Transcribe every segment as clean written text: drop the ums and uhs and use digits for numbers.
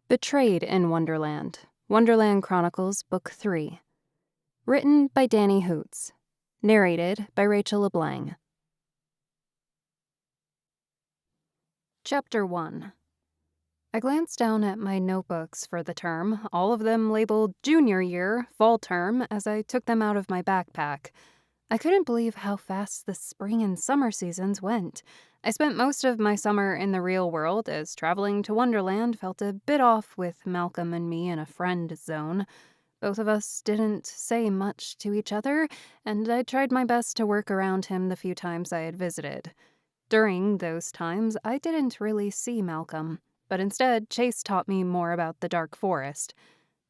Betrayed in Wonderland. Wonderland Chronicles, Book 3. Written by Dani Hoots. Narrated by Rachel Leblang. Chapter 1. I glanced down at my notebooks for the term, all of them labeled junior year, fall term, as I took them out of my backpack. I couldn't believe how fast the spring and summer seasons went. I spent most of my summer in the real world, as traveling to Wonderland felt a bit off with Malcolm and me in a friend zone. Both of us didn't say much to each other, and I tried my best to work around him the few times I had visited. During those times, I didn't really see Malcolm, but instead Chase taught me more about the Dark Forest.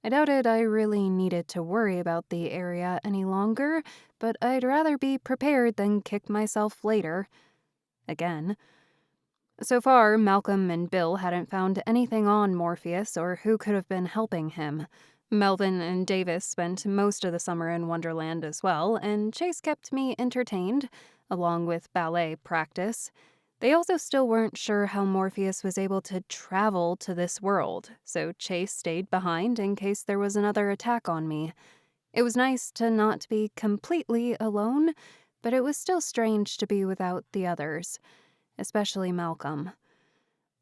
I doubted I really needed to worry about the area any longer, but I'd rather be prepared than kick myself later. Again. So far, Malcolm and Bill hadn't found anything on Morpheus or who could have been helping him. Melvin and Davis spent most of the summer in Wonderland as well, and Chase kept me entertained, along with ballet practice. They also still weren't sure how Morpheus was able to travel to this world, so Chase stayed behind in case there was another attack on me. It was nice to not be completely alone, but it was still strange to be without the others, especially Malcolm.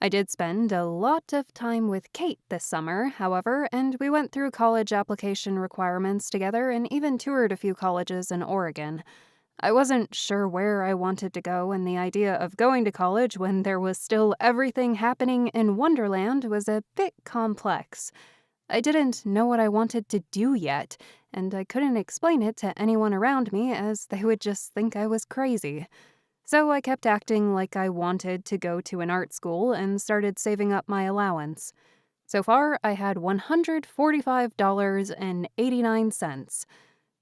I did spend a lot of time with Kate this summer, however, and we went through college application requirements together and even toured a few colleges in Oregon. I wasn't sure where I wanted to go, and the idea of going to college when there was still everything happening in Wonderland was a bit complex. I didn't know what I wanted to do yet, and I couldn't explain it to anyone around me as they would just think I was crazy. So I kept acting like I wanted to go to an art school and started saving up my allowance. So far, I had $145.89.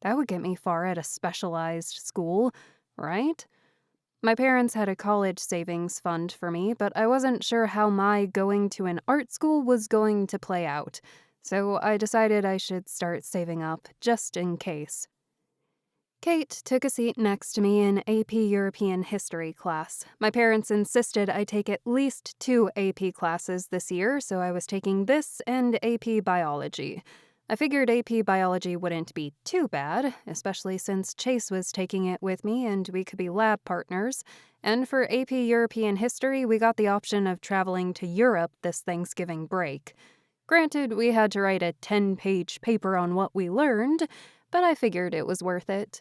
That would get me far at a specialized school, right? My parents had a college savings fund for me, but I wasn't sure how my going to an art school was going to play out, so I decided I should start saving up, just in case. Kate took a seat next to me in AP European History class. My parents insisted I take at least 2 AP classes this year, so I was taking this and AP Biology. I figured AP Biology wouldn't be too bad, especially since Chase was taking it with me and we could be lab partners. And for AP European History, we got the option of traveling to Europe this Thanksgiving break. Granted, we had to write a 10-page paper on what we learned, but I figured it was worth it.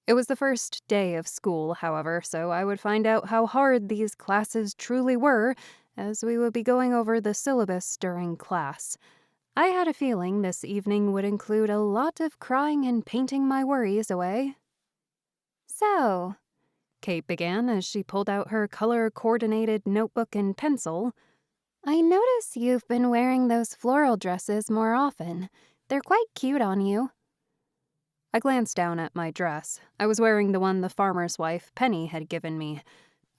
It was the first day of school, however, so I would find out how hard these classes truly were, as we would be going over the syllabus during class. I had a feeling this evening would include a lot of crying and painting my worries away. "So," Kate began as she pulled out her color-coordinated notebook and pencil, "I notice you've been wearing those floral dresses more often. They're quite cute on you." I glanced down at my dress. I was wearing the one the farmer's wife, Penny, had given me.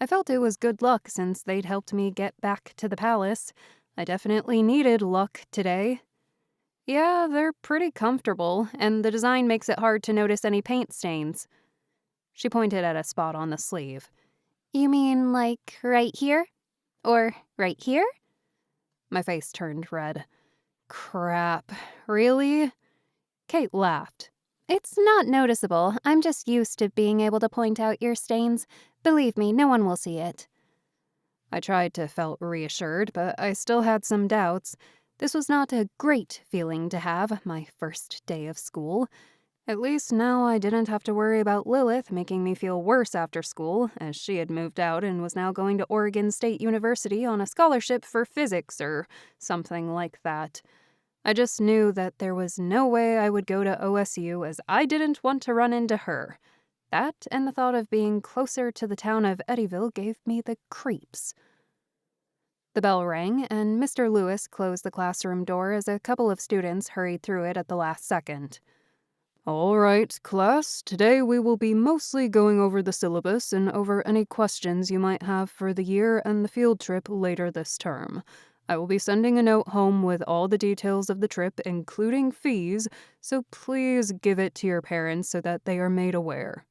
I felt it was good luck since they'd helped me get back to the palace. I definitely needed luck today. Yeah, they're pretty comfortable, and the design makes it hard to notice any paint stains. She pointed at a spot on the sleeve. "You mean like right here? Or right here?" My face turned red. Crap, really? Kate laughed. "It's not noticeable. I'm just used to being able to point out your stains. Believe me, no one will see it." I tried to feel reassured, but I still had some doubts. This was not a great feeling to have, my first day of school. At least now I didn't have to worry about Lilith making me feel worse after school, as she had moved out and was now going to Oregon State University on a scholarship for physics or something like that. I just knew that there was no way I would go to OSU as I didn't want to run into her. That and the thought of being closer to the town of Eddyville gave me the creeps. The bell rang, and Mr. Lewis closed the classroom door as a couple of students hurried through it at the last second. "All right, class, today we will be mostly going over the syllabus and over any questions you might have for the year and the field trip later this term. I will be sending a note home with all the details of the trip, including fees, so please give it to your parents so that they are made aware."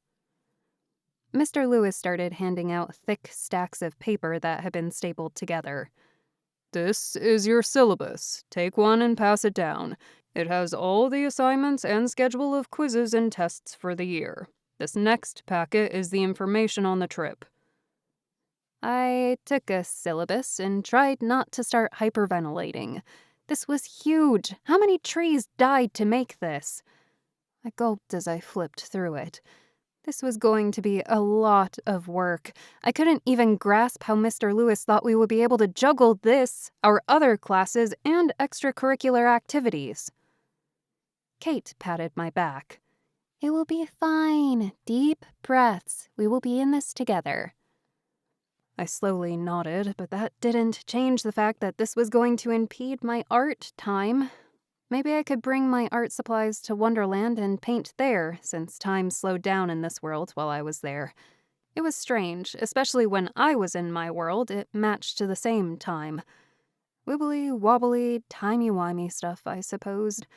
Mr. Lewis started handing out thick stacks of paper that had been stapled together. This is your syllabus. Take one and pass it down. It has all the assignments and schedule of quizzes and tests for the year. This next packet is the information on the trip." I took a syllabus and tried not to start hyperventilating. This was huge. How many trees died to make this? I gulped as I flipped through it. This was going to be a lot of work. I couldn't even grasp how Mr. Lewis thought we would be able to juggle this, our other classes, and extracurricular activities. Kate patted my back. "It will be fine. Deep breaths. We will be in this together." I slowly nodded, but that didn't change the fact that this was going to impede my art time. Maybe I could bring my art supplies to Wonderland and paint there, since time slowed down in this world while I was there. It was strange, especially when I was in my world, it matched to the same time. Wibbly-wobbly, timey-wimey stuff, I supposed.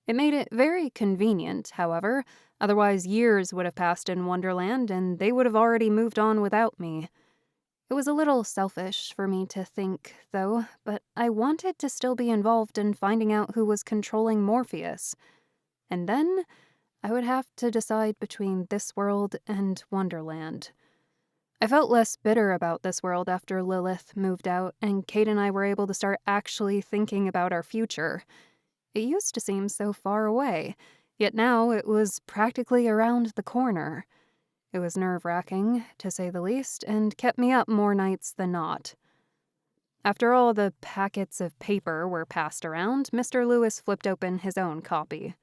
It made it very convenient, however, otherwise years would have passed in Wonderland and they would have already moved on without me. It was a little selfish for me to think, though, but I wanted to still be involved in finding out who was controlling Morpheus. And then I would have to decide between this world and Wonderland. I felt less bitter about this world after Lilith moved out and Kate and I were able to start actually thinking about our future. It used to seem so far away, yet now it was practically around the corner. It was nerve-wracking, to say the least, and kept me up more nights than not. After all the packets of paper were passed around, Mr. Lewis flipped open his own copy.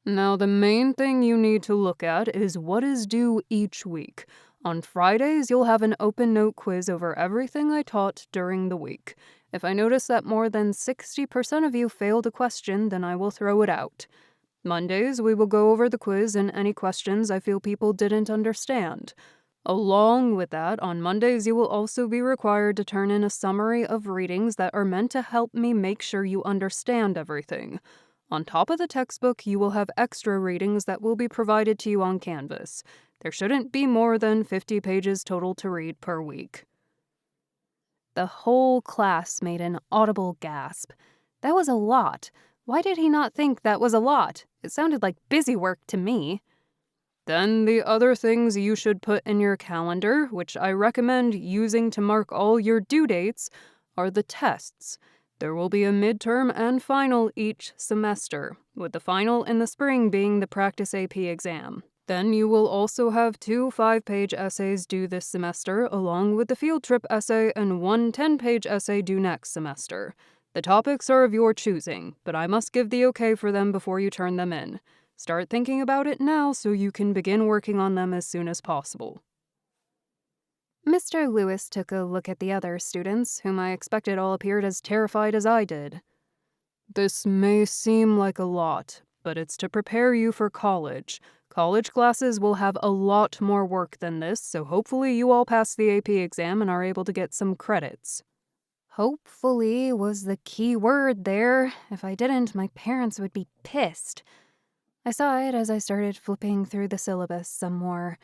"Now the main thing you need to look at is what is due each week. On Fridays, you'll have an open note quiz over everything I taught during the week. If I notice that more than 60% of you failed a question, then I will throw it out. Mondays, we will go over the quiz and any questions I feel people didn't understand. Along with that, on Mondays you will also be required to turn in a summary of readings that are meant to help me make sure you understand everything. On top of the textbook, you will have extra readings that will be provided to you on Canvas. There shouldn't be more than 50 pages total to read per week." The whole class made an audible gasp. That was a lot. Why did he not think that was a lot? It sounded like busy work to me. "Then the other things you should put in your calendar, which I recommend using to mark all your due dates, are the tests. There will be a midterm and final each semester, with the final in the spring being the practice AP exam. Then you will also have 2 5-page essays due this semester, along with the field trip essay and 1 10-page essay due next semester. The topics are of your choosing, but I must give the okay for them before you turn them in. Start thinking about it now so you can begin working on them as soon as possible." Mr. Lewis took a look at the other students, whom I expected all appeared as terrified as I did. "This may seem like a lot, but it's to prepare you for college. College classes will have a lot more work than this, so hopefully you all pass the AP exam and are able to get some credits." Hopefully was the key word there. If I didn't, my parents would be pissed. I saw it as I started flipping through the syllabus some more.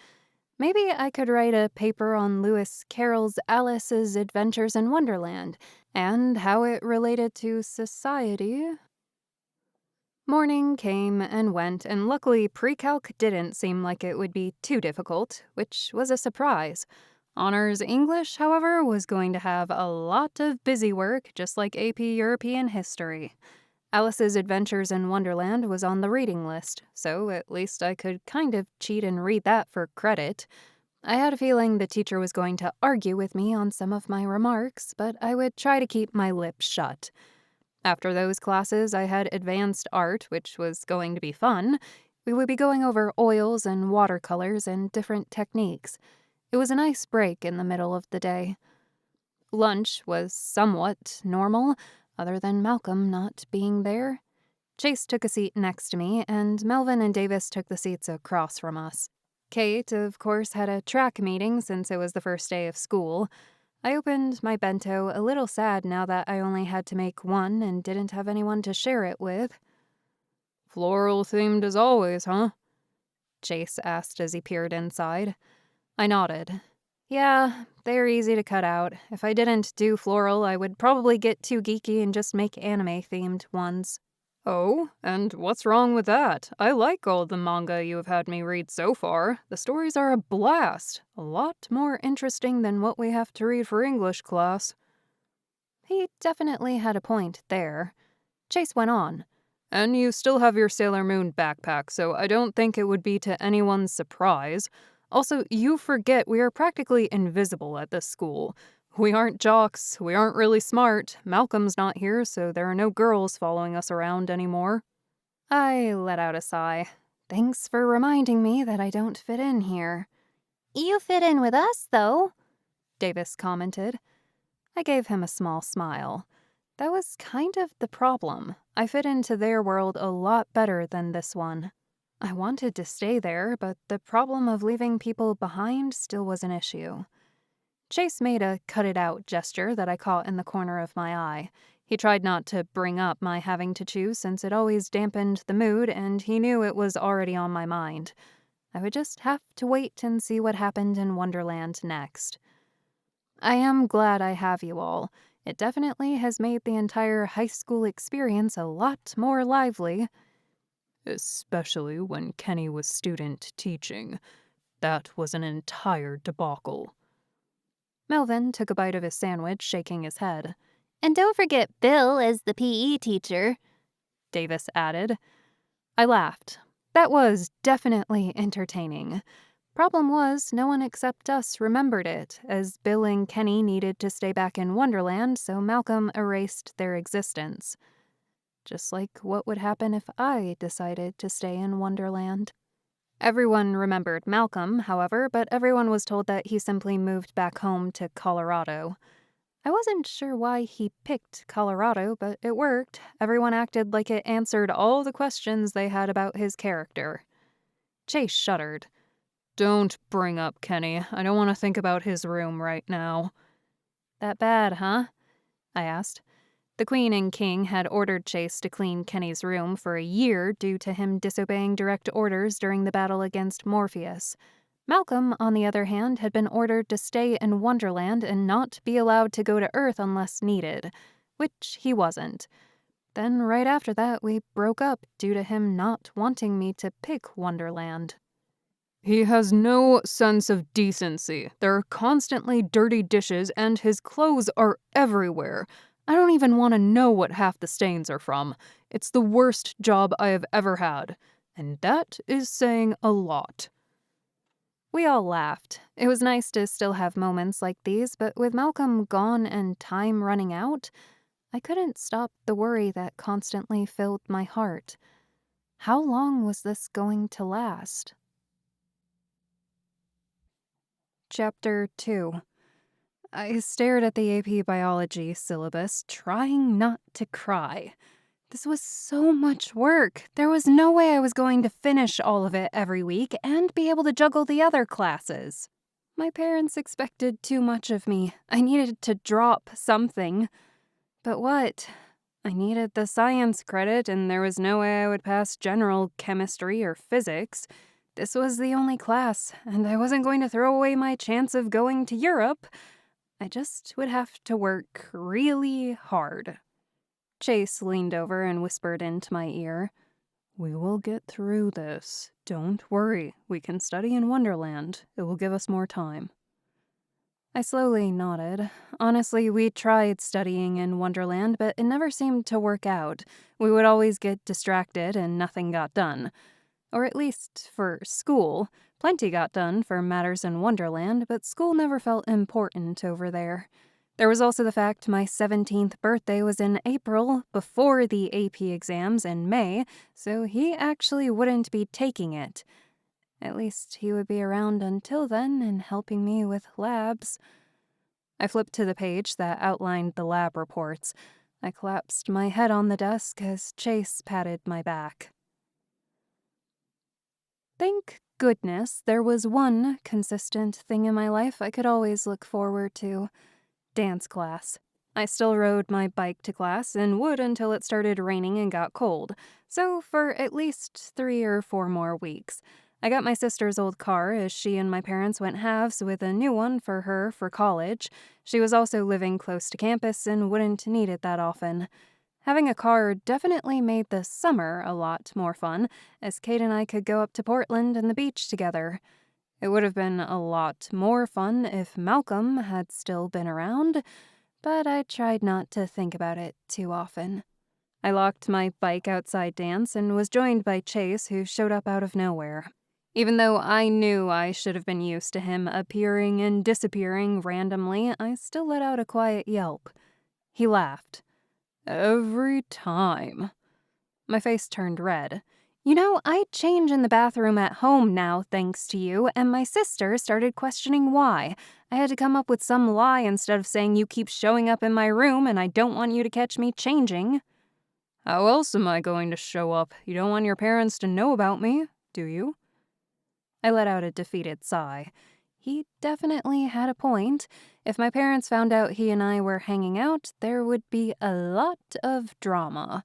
Maybe I could write a paper on Lewis Carroll's Alice's Adventures in Wonderland, and how it related to society. Morning came and went, and luckily pre-calc didn't seem like it would be too difficult, which was a surprise. Honors English, however, was going to have a lot of busy work, just like AP European History. Alice's Adventures in Wonderland was on the reading list, so at least I could kind of cheat and read that for credit. I had a feeling the teacher was going to argue with me on some of my remarks, but I would try to keep my lips shut. After those classes, I had advanced art, which was going to be fun. We would be going over oils and watercolors and different techniques. It was a nice break in the middle of the day. Lunch was somewhat normal, other than Malcolm not being there. Chase took a seat next to me, and Melvin and Davis took the seats across from us. Kate, of course, had a track meeting since it was the first day of school. I opened my bento a little sad now that I only had to make one and didn't have anyone to share it with. "Floral themed as always, huh?" Chase asked as he peered inside. I nodded. Yeah, They're easy to cut out. If I didn't do floral, I would probably get too geeky and just make anime-themed ones. Oh, and what's wrong with that? I like all the manga you have had me read so far. The stories are a blast. A lot more interesting than what we have to read for English class. He definitely had a point there. Chase went on. And you still have your Sailor Moon backpack, so I don't think it would be to anyone's surprise. Also, you forget we are practically invisible at this school. We aren't jocks, we aren't really smart. Malcolm's not here, so there are no girls following us around anymore. I let out a sigh. Thanks for reminding me that I don't fit in here. You fit in with us, though, Davis commented. I gave him a small smile. That was kind of the problem. I fit into their world a lot better than this one. I wanted to stay there, but the problem of leaving people behind still was an issue. Chase made a cut-it-out gesture that I caught in the corner of my eye. He tried not to bring up my having to choose since it always dampened the mood, and he knew it was already on my mind. I would just have to wait and see what happened in Wonderland next. I am glad I have you all. It definitely has made the entire high school experience a lot more lively. Especially when Kenny was student teaching. That was an entire debacle. Melvin took a bite of his sandwich, shaking his head. And don't forget Bill as the PE teacher, Davis added. I laughed. That was definitely entertaining. Problem was, no one except us remembered it, as Bill and Kenny needed to stay back in Wonderland, so Malcolm erased their existence. Just like what would happen if I decided to stay in Wonderland. Everyone remembered Malcolm, however, but everyone was told that he simply moved back home to Colorado. I wasn't sure why he picked Colorado, but it worked. Everyone acted like it answered all the questions they had about his character. Chase shuddered. Don't bring up Kenny. I don't want to think about his room right now. That bad, huh? I asked. The Queen and King had ordered Chase to clean Kenny's room for a year due to him disobeying direct orders during the battle against Morpheus. Malcolm, on the other hand, had been ordered to stay in Wonderland and not be allowed to go to Earth unless needed, which he wasn't. Then right after that, we broke up due to him not wanting me to pick Wonderland. He has no sense of decency. There are constantly dirty dishes and his clothes are everywhere. I don't even want to know what half the stains are from. It's the worst job I have ever had. And that is saying a lot. We all laughed. It was nice to still have moments like these, but with Malcolm gone and time running out, I couldn't stop the worry that constantly filled my heart. How long was this going to last? Chapter 2. I stared at the AP Biology syllabus, trying not to cry. This was so much work. There was no way I was going to finish all of it every week and be able to juggle the other classes. My parents expected too much of me. I needed to drop something. But what? I needed the science credit, and there was no way I would pass general chemistry or physics. This was the only class, and I wasn't going to throw away my chance of going to Europe. I just would have to work really hard. Chase leaned over and whispered into my ear, "We will get through this. Don't worry. We can study in Wonderland. It will give us more time." I slowly nodded. Honestly, we tried studying in Wonderland, but it never seemed to work out. We would always get distracted and nothing got done. Or at least for school. Plenty got done for matters in Wonderland, but school never felt important over there. There was also the fact my 17th birthday was in April, before the AP exams in May, so he actually wouldn't be taking it. At least he would be around until then and helping me with labs. I flipped to the page that outlined the lab reports. I collapsed my head on the desk as Chase patted my back. Thank goodness there was one consistent thing in my life I could always look forward to. Dance class. I still rode my bike to class and would until it started raining and got cold, so for at least 3 or 4 more weeks. I got my sister's old car as she and my parents went halves with a new one for her for college. She was also living close to campus and wouldn't need it that often. Having a car definitely made the summer a lot more fun, as Kate and I could go up to Portland and the beach together. It would have been a lot more fun if Malcolm had still been around, but I tried not to think about it too often. I locked my bike outside Dan's and was joined by Chase, who showed up out of nowhere. Even though I knew I should have been used to him appearing and disappearing randomly, I still let out a quiet yelp. He laughed. Every time. My face turned red. You know, I change in the bathroom at home now, thanks to you, and my sister started questioning why. I had to come up with some lie instead of saying you keep showing up in my room and I don't want you to catch me changing. How else am I going to show up? You don't want your parents to know about me, do you? I let out a defeated sigh. He definitely had a point. If my parents found out he and I were hanging out, there would be a lot of drama.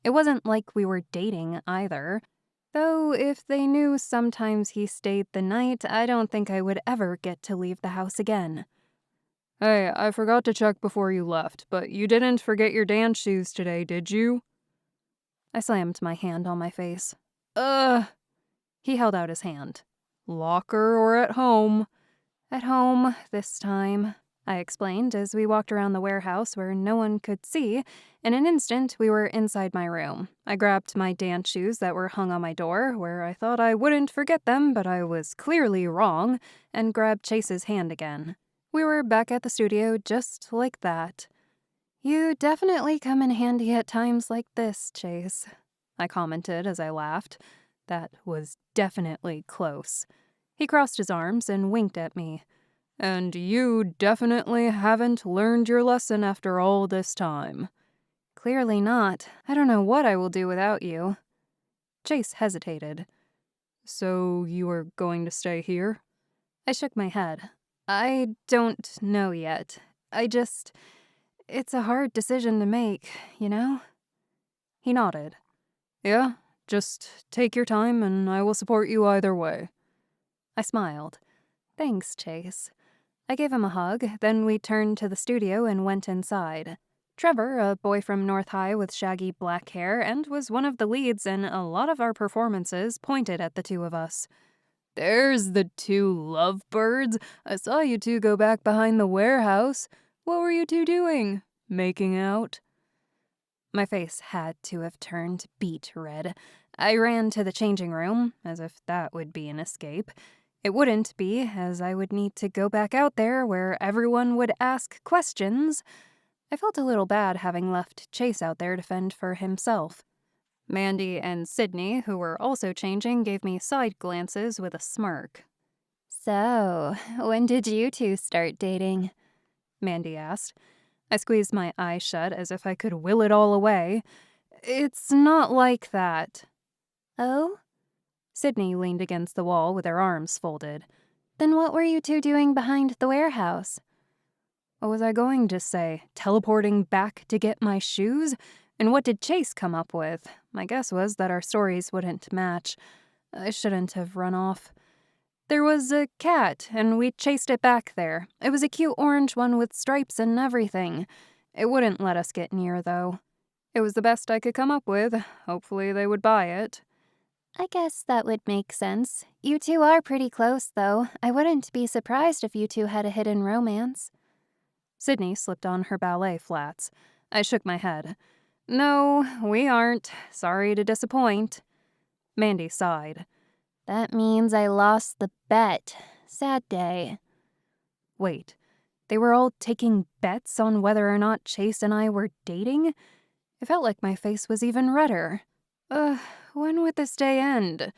It wasn't like we were dating either. Though if they knew sometimes he stayed the night, I don't think I would ever get to leave the house again. Hey, I forgot to check before you left, but you didn't forget your dance shoes today, did you? I slammed my hand on my face. He held out his hand. Locker or at home? At home, this time, I explained as we walked around the warehouse where no one could see. In an instant, we were inside my room. I grabbed my dance shoes that were hung on my door, where I thought I wouldn't forget them, but I was clearly wrong, and grabbed Chase's hand again. We were back at the studio just like that. You definitely come in handy at times like this, Chase, I commented as I laughed. That was definitely close. He crossed his arms and winked at me. And you definitely haven't learned your lesson after all this time. Clearly not. I don't know what I will do without you. Chase hesitated. So you are going to stay here? I shook my head. I don't know yet. It's a hard decision to make, you know? He nodded. Yeah, just take your time and I will support you either way. I smiled. Thanks, Chase. I gave him a hug, then we turned to the studio and went inside. Trevor, a boy from North High with shaggy black hair and was one of the leads in a lot of our performances, pointed at the two of us. There's the two lovebirds. I saw you two go back behind the warehouse. What were you two doing? Making out? My face had to have turned beet red. I ran to the changing room, as if that would be an escape. It wouldn't be, as I would need to go back out there where everyone would ask questions. I felt a little bad having left Chase out there to fend for himself. Mandy and Sydney, who were also changing, gave me side glances with a smirk. So, when did you two start dating? Mandy asked. I squeezed my eyes shut as if I could will it all away. It's not like that. Oh? Sydney leaned against the wall with her arms folded. Then what were you two doing behind the warehouse? What was I going to say? Teleporting back to get my shoes? And what did Chase come up with? My guess was that our stories wouldn't match. I shouldn't have run off. There was a cat, and we chased it back there. It was a cute orange one with stripes and everything. It wouldn't let us get near, though. It was the best I could come up with. Hopefully they would buy it. I guess that would make sense. You two are pretty close, though. I wouldn't be surprised if you two had a hidden romance. Sydney slipped on her ballet flats. I shook my head. No, we aren't. Sorry to disappoint. Mandy sighed. That means I lost the bet. Sad day. Wait, they were all taking bets on whether or not Chase and I were dating? It felt like my face was even redder. When would this day end?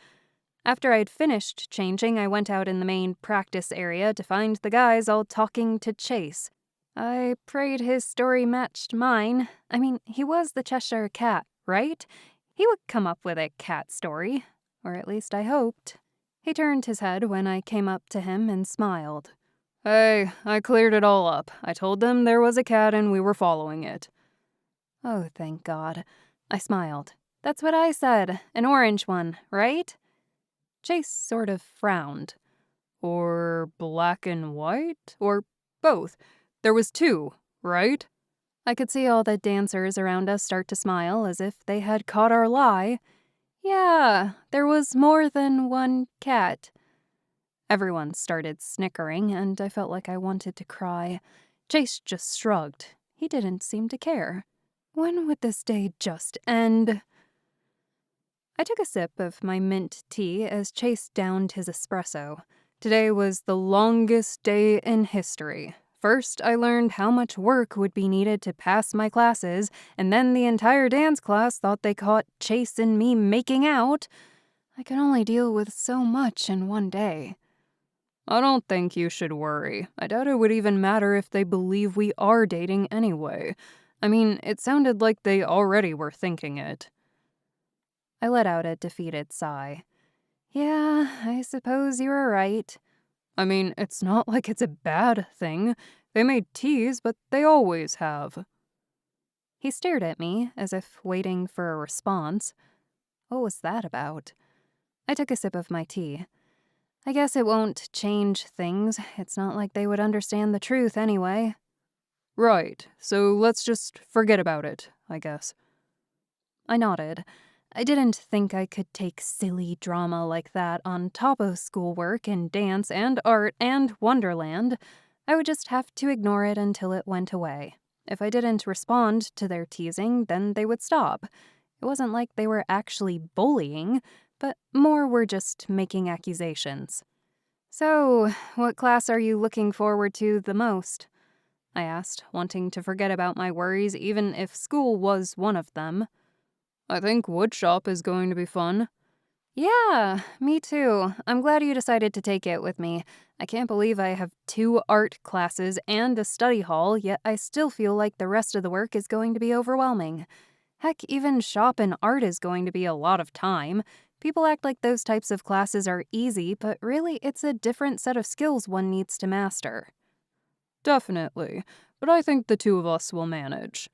After I'd finished changing, I went out in the main practice area to find the guys all talking to Chase. I prayed his story matched mine. I mean, he was the Cheshire Cat, right? He would come up with a cat story. Or at least I hoped. He turned his head when I came up to him and smiled. Hey, I cleared it all up. I told them there was a cat and we were following it. Oh, thank God. I smiled. That's what I said. An orange one, right? Chase sort of frowned. Or black and white? Or both? There was two, right? I could see all the dancers around us start to smile as if they had caught our lie. Yeah, there was more than one cat. Everyone started snickering, and I felt like I wanted to cry. Chase just shrugged. He didn't seem to care. When would this day just end? I took a sip of my mint tea as Chase downed his espresso. Today was the longest day in history. First, I learned how much work would be needed to pass my classes, and then the entire dance class thought they caught Chase and me making out. I could only deal with so much in one day. I don't think you should worry. I doubt it would even matter if they believe we are dating anyway. I mean, it sounded like they already were thinking it. I let out a defeated sigh. Yeah, I suppose you were right. I mean, it's not like it's a bad thing. They may tease, but they always have. He stared at me, as if waiting for a response. What was that about? I took a sip of my tea. I guess it won't change things. It's not like they would understand the truth anyway. Right, so let's just forget about it, I guess. I nodded. I didn't think I could take silly drama like that on top of schoolwork and dance and art and Wonderland. I would just have to ignore it until it went away. If I didn't respond to their teasing, then they would stop. It wasn't like they were actually bullying, but more were just making accusations. So, what class are you looking forward to the most? I asked, wanting to forget about my worries even if school was one of them. I think woodshop is going to be fun. Yeah, me too. I'm glad you decided to take it with me. I can't believe I have 2 art classes and a study hall, yet I still feel like the rest of the work is going to be overwhelming. Heck, even shop and art is going to be a lot of time. People act like those types of classes are easy, but really it's a different set of skills one needs to master. Definitely, but I think the two of us will manage.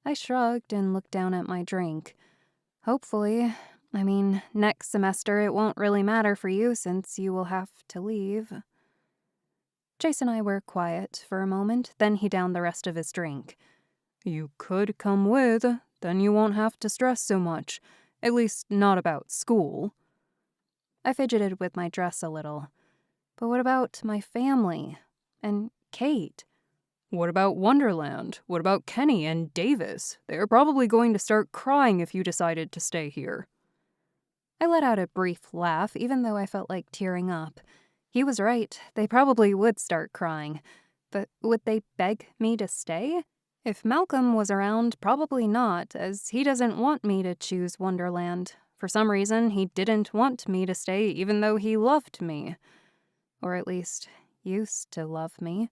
I shrugged and looked down at my drink. Hopefully. I mean, next semester it won't really matter for you since you will have to leave. Chase and I were quiet for a moment, then he downed the rest of his drink. You could come with, then you won't have to stress so much. At least not about school. I fidgeted with my dress a little. But what about my family? And Kate? What about Wonderland? What about Kenny and Davis? They're probably going to start crying if you decided to stay here. I let out a brief laugh, even though I felt like tearing up. He was right. They probably would start crying. But would they beg me to stay? If Malcolm was around, probably not, as he doesn't want me to choose Wonderland. For some reason, he didn't want me to stay even though he loved me. Or at least, used to love me.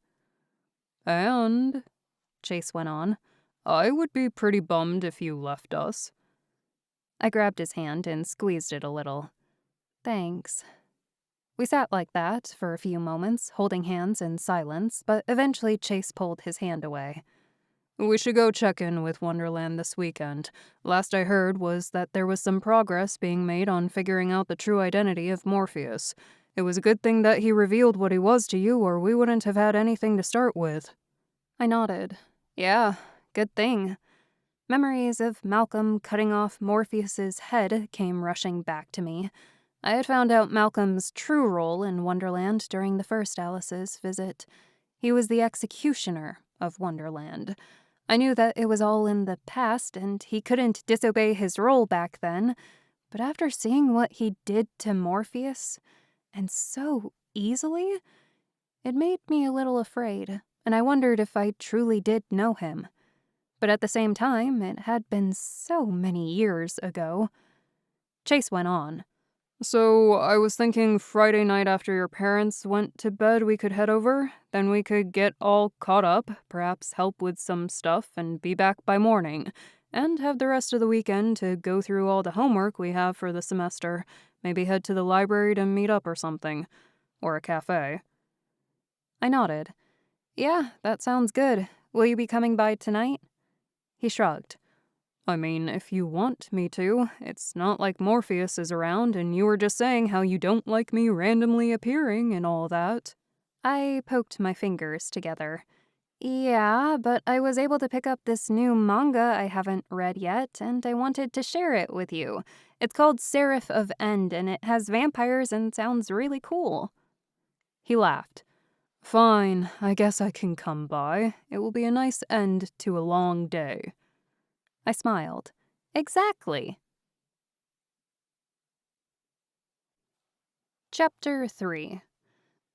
And, Chase went on, I would be pretty bummed if you left us. I grabbed his hand and squeezed it a little. Thanks. We sat like that for a few moments, holding hands in silence, but eventually Chase pulled his hand away. We should go check in with Wonderland this weekend. Last I heard was that there was some progress being made on figuring out the true identity of Morpheus. It was a good thing that he revealed what he was to you, or we wouldn't have had anything to start with. I nodded. Yeah, good thing. Memories of Malcolm cutting off Morpheus's head came rushing back to me. I had found out Malcolm's true role in Wonderland during the first Alice's visit. He was the executioner of Wonderland. I knew that it was all in the past, and he couldn't disobey his role back then. But after seeing what he did to Morpheus, and so easily, it made me a little afraid, and I wondered if I truly did know him. But at the same time, it had been so many years ago. Chase went on. So, I was thinking Friday night after your parents went to bed we could head over, then we could get all caught up, perhaps help with some stuff, and be back by morning, and have the rest of the weekend to go through all the homework we have for the semester, maybe head to the library to meet up or something, or a cafe. I nodded. Yeah, that sounds good. Will you be coming by tonight? He shrugged. I mean, if you want me to, it's not like Morpheus is around and you were just saying how you don't like me randomly appearing and all that. I poked my fingers together. Yeah, but I was able to pick up this new manga I haven't read yet, and I wanted to share it with you. It's called Seraph of End, and it has vampires and sounds really cool. He laughed. Fine, I guess I can come by. It will be a nice end to a long day. I smiled. Exactly. Chapter 3.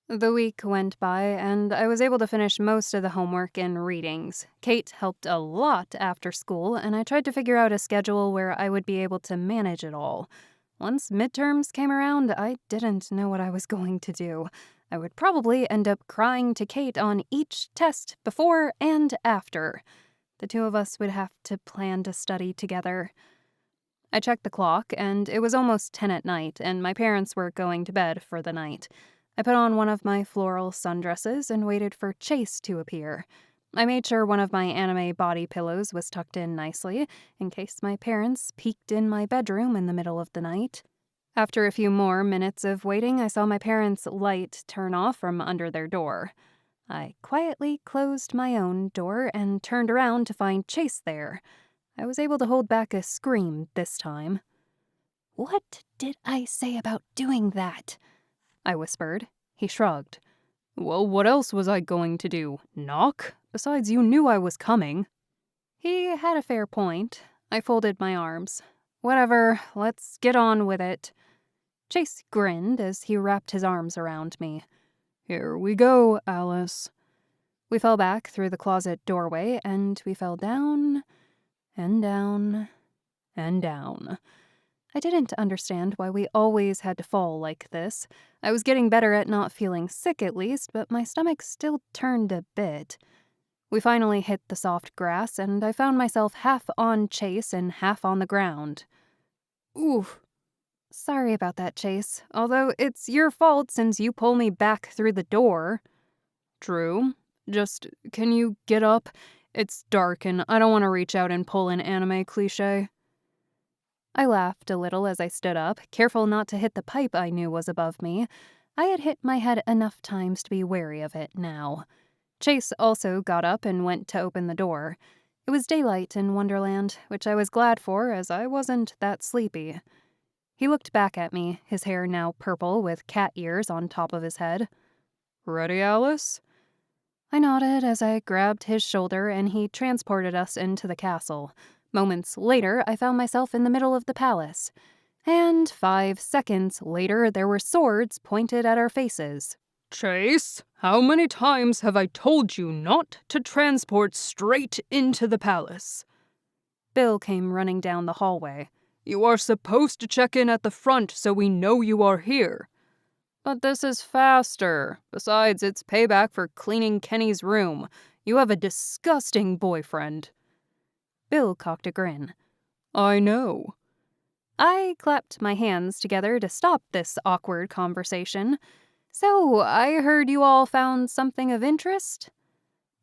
The week went by, and I was able to finish most of the homework and readings. Kate helped a lot after school, and I tried to figure out a schedule where I would be able to manage it all. Once midterms came around, I didn't know what I was going to do. I would probably end up crying to Kate on each test before and after. The two of us would have to plan to study together. I checked the clock, and it was almost 10 at night, and my parents were going to bed for the night. I put on one of my floral sundresses and waited for Chase to appear. I made sure one of my anime body pillows was tucked in nicely, in case my parents peeked in my bedroom in the middle of the night. After a few more minutes of waiting, I saw my parents' light turn off from under their door. I quietly closed my own door and turned around to find Chase there. I was able to hold back a scream this time. "What did I say about doing that?" I whispered. He shrugged. Well, what else was I going to do? Knock? Besides, you knew I was coming. He had a fair point. I folded my arms. Whatever, let's get on with it. Chase grinned as he wrapped his arms around me. Here we go, Alice. We fell back through the closet doorway, and we fell down, and down, and down. I didn't understand why we always had to fall like this. I was getting better at not feeling sick at least, but my stomach still turned a bit. We finally hit the soft grass, and I found myself half on Chase and half on the ground. Oof. Sorry about that, Chase, although it's your fault since you pulled me back through the door. True. Just, can you get up? It's dark, and I don't want to reach out and pull an anime cliche. I laughed a little as I stood up, careful not to hit the pipe I knew was above me. I had hit my head enough times to be wary of it now. Chase also got up and went to open the door. It was daylight in Wonderland, which I was glad for as I wasn't that sleepy. He looked back at me, his hair now purple with cat ears on top of his head. Ready, Alice? I nodded as I grabbed his shoulder and he transported us into the castle. Moments later, I found myself in the middle of the palace. And 5 seconds later, there were swords pointed at our faces. Chase, how many times have I told you not to transport straight into the palace? Bill came running down the hallway. You are supposed to check in at the front so we know you are here. But this is faster. Besides, it's payback for cleaning Kenny's room. You have a disgusting boyfriend. Bill cocked a grin. I know. I clapped my hands together to stop this awkward conversation. So, I heard you all found something of interest?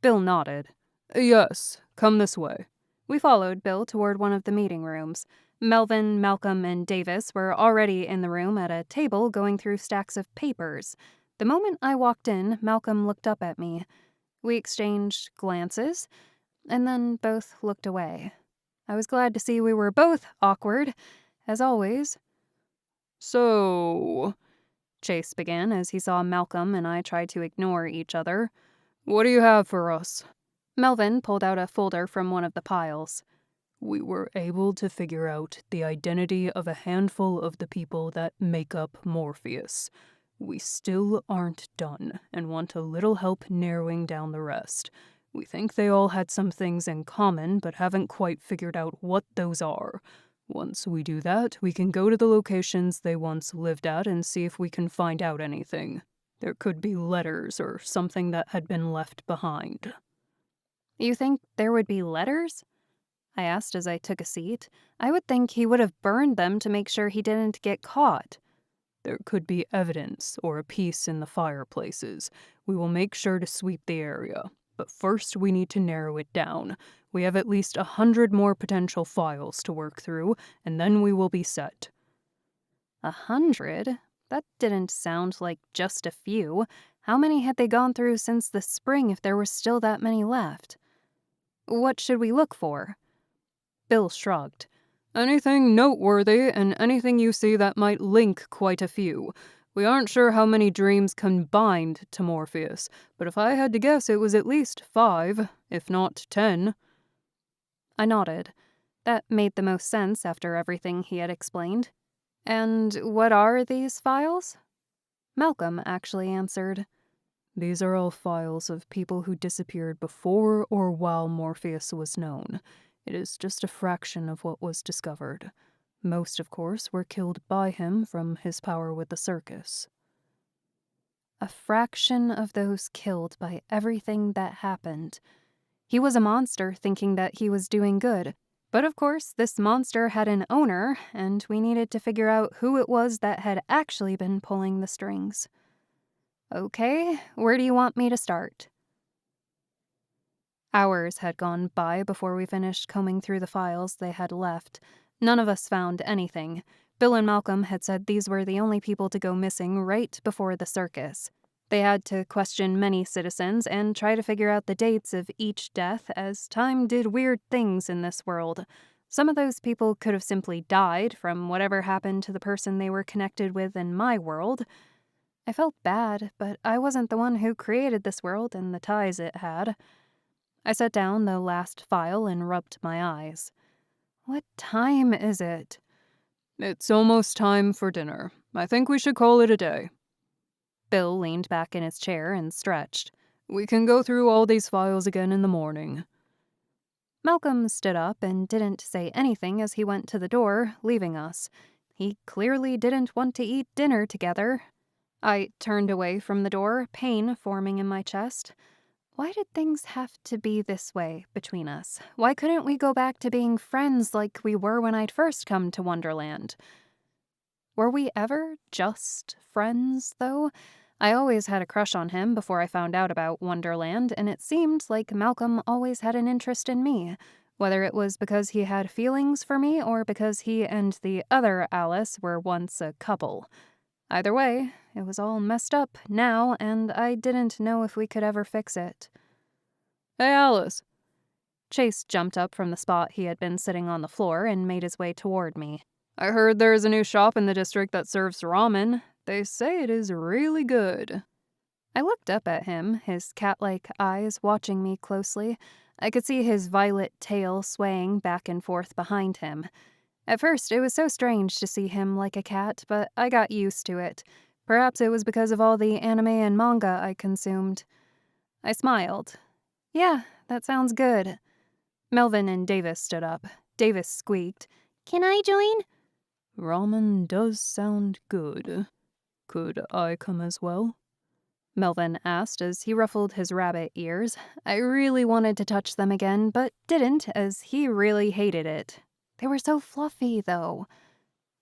Bill nodded. Yes, come this way. We followed Bill toward one of the meeting rooms. Melvin, Malcolm, and Davis were already in the room at a table going through stacks of papers. The moment I walked in, Malcolm looked up at me. We exchanged glances, and then both looked away. I was glad to see we were both awkward, as always. So, Chase began as he saw Malcolm and I tried to ignore each other. What do you have for us? Melvin pulled out a folder from one of the piles. We were able to figure out the identity of a handful of the people that make up Morpheus. We still aren't done and want a little help narrowing down the rest. We think they all had some things in common, but haven't quite figured out what those are. Once we do that, we can go to the locations they once lived at and see if we can find out anything. There could be letters or something that had been left behind. You think there would be letters? I asked as I took a seat. I would think he would have burned them to make sure he didn't get caught. There could be evidence or a piece in the fireplaces. We will make sure to sweep the area. But first we need to narrow it down. We have at least 100 more potential files to work through, and then we will be set. 100? That didn't sound like just a few. How many had they gone through since the spring if there were still that many left? What should we look for? Bill shrugged. Anything noteworthy and anything you see that might link quite a few. We aren't sure how many dreams combined to Morpheus, but if I had to guess it was at least 5, if not 10. I nodded. That made the most sense after everything he had explained. And what are these files? Malcolm actually answered. These are all files of people who disappeared before or while Morpheus was known. It is just a fraction of what was discovered. Most, of course, were killed by him from his power with the circus. A fraction of those killed by everything that happened. He was a monster thinking that he was doing good. But of course, this monster had an owner, and we needed to figure out who it was that had actually been pulling the strings. Okay, where do you want me to start? Hours had gone by before we finished combing through the files they had left. None of us found anything. Bill and Malcolm had said these were the only people to go missing right before the circus. They had to question many citizens and try to figure out the dates of each death, as time did weird things in this world. Some of those people could have simply died from whatever happened to the person they were connected with in my world. I felt bad, but I wasn't the one who created this world and the ties it had. I set down the last file and rubbed my eyes. What time is it? It's almost time for dinner. I think we should call it a day. Bill leaned back in his chair and stretched. We can go through all these files again in the morning. Malcolm stood up and didn't say anything as he went to the door, leaving us. He clearly didn't want to eat dinner together. I turned away from the door, pain forming in my chest. Why did things have to be this way between us? Why couldn't we go back to being friends like we were when I'd first come to Wonderland? Were we ever just friends, though? I always had a crush on him before I found out about Wonderland, and it seemed like Malcolm always had an interest in me, whether it was because he had feelings for me or because he and the other Alice were once a couple. Either way, it was all messed up now, and I didn't know if we could ever fix it. Hey, Alice. Chase jumped up from the spot he had been sitting on the floor and made his way toward me. I heard there's a new shop in the district that serves ramen. They say it is really good. I looked up at him, his cat-like eyes watching me closely. I could see his violet tail swaying back and forth behind him. At first, it was so strange to see him like a cat, but I got used to it. Perhaps it was because of all the anime and manga I consumed. I smiled. Yeah, that sounds good. Melvin and Davis stood up. Davis squeaked. Can I join? Ramen does sound good. Could I come as well? Melvin asked as he ruffled his rabbit ears. I really wanted to touch them again, but didn't, as he really hated it. They were so fluffy, though.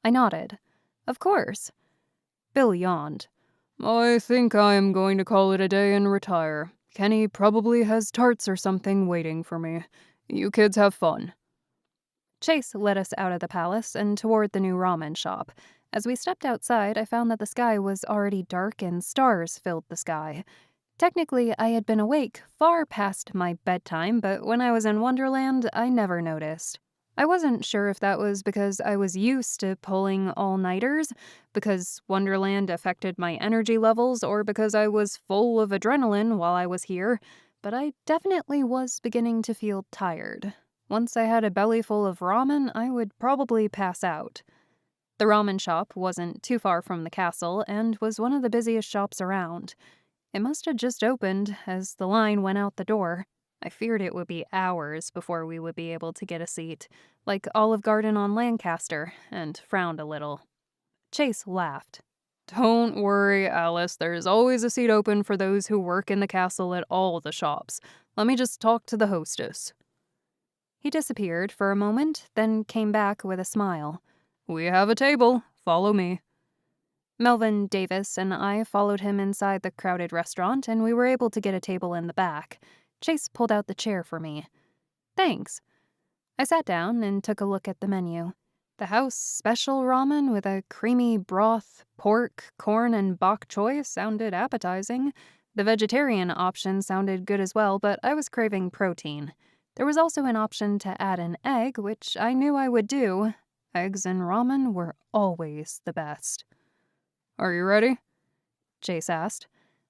I nodded. Of course. Bill yawned. I think I am going to call it a day and retire. Kenny probably has tarts or something waiting for me. You kids have fun. Chase led us out of the palace and toward the new ramen shop. As we stepped outside, I found that the sky was already dark and stars filled the sky. Technically, I had been awake far past my bedtime, but when I was in Wonderland, I never noticed. I wasn't sure if that was because I was used to pulling all-nighters, because Wonderland affected my energy levels, or because I was full of adrenaline while I was here, but I definitely was beginning to feel tired. Once I had a belly full of ramen, I would probably pass out. The ramen shop wasn't too far from the castle and was one of the busiest shops around. It must have just opened as the line went out the door. I feared it would be hours before we would be able to get a seat, like Olive Garden on Lancaster, and frowned a little. Chase laughed. Don't worry, Alice. There's always a seat open for those who work in the castle at all the shops. Let me just talk to the hostess. He disappeared for a moment, then came back with a smile. We have a table. Follow me. Melvin, Davis, and I followed him inside the crowded restaurant, and we were able to get a table in the back. Chase pulled out the chair for me. Thanks. I sat down and took a look at the menu. The house special ramen with a creamy broth, pork, corn, and bok choy sounded appetizing. The vegetarian option sounded good as well, but I was craving protein. There was also an option to add an egg, which I knew I would do. Eggs and ramen were always the best. "Are you ready?" Chase asked.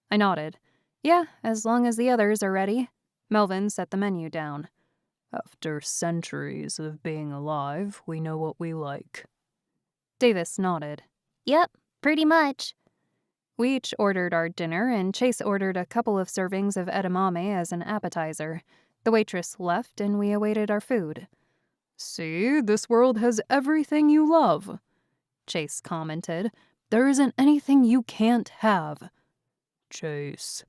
I nodded. "Yeah, as long as the others are ready." Melvin set the menu down. "After centuries of being alive, we know what we like." Davis nodded. Yep, pretty much. We each ordered our dinner, and Chase ordered a couple of servings of edamame as an appetizer. The waitress left, and we awaited our food. "See, this world has everything you love," Chase commented. "There isn't anything you can't have." "Chase,"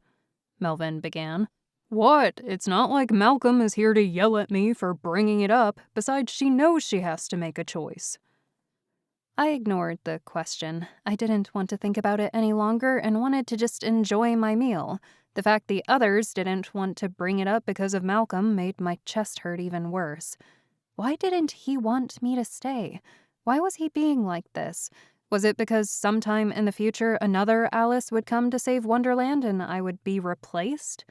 Melvin began. "What? It's not like Malcolm is here to yell at me for bringing it up. Besides, she knows she has to make a choice." I ignored the question. I didn't want to think about it any longer and wanted to just enjoy my meal. The fact the others didn't want to bring it up because of Malcolm made my chest hurt even worse. Why didn't he want me to stay? Why was he being like this? Was it because sometime in the future another Alice would come to save Wonderland and I would be replaced?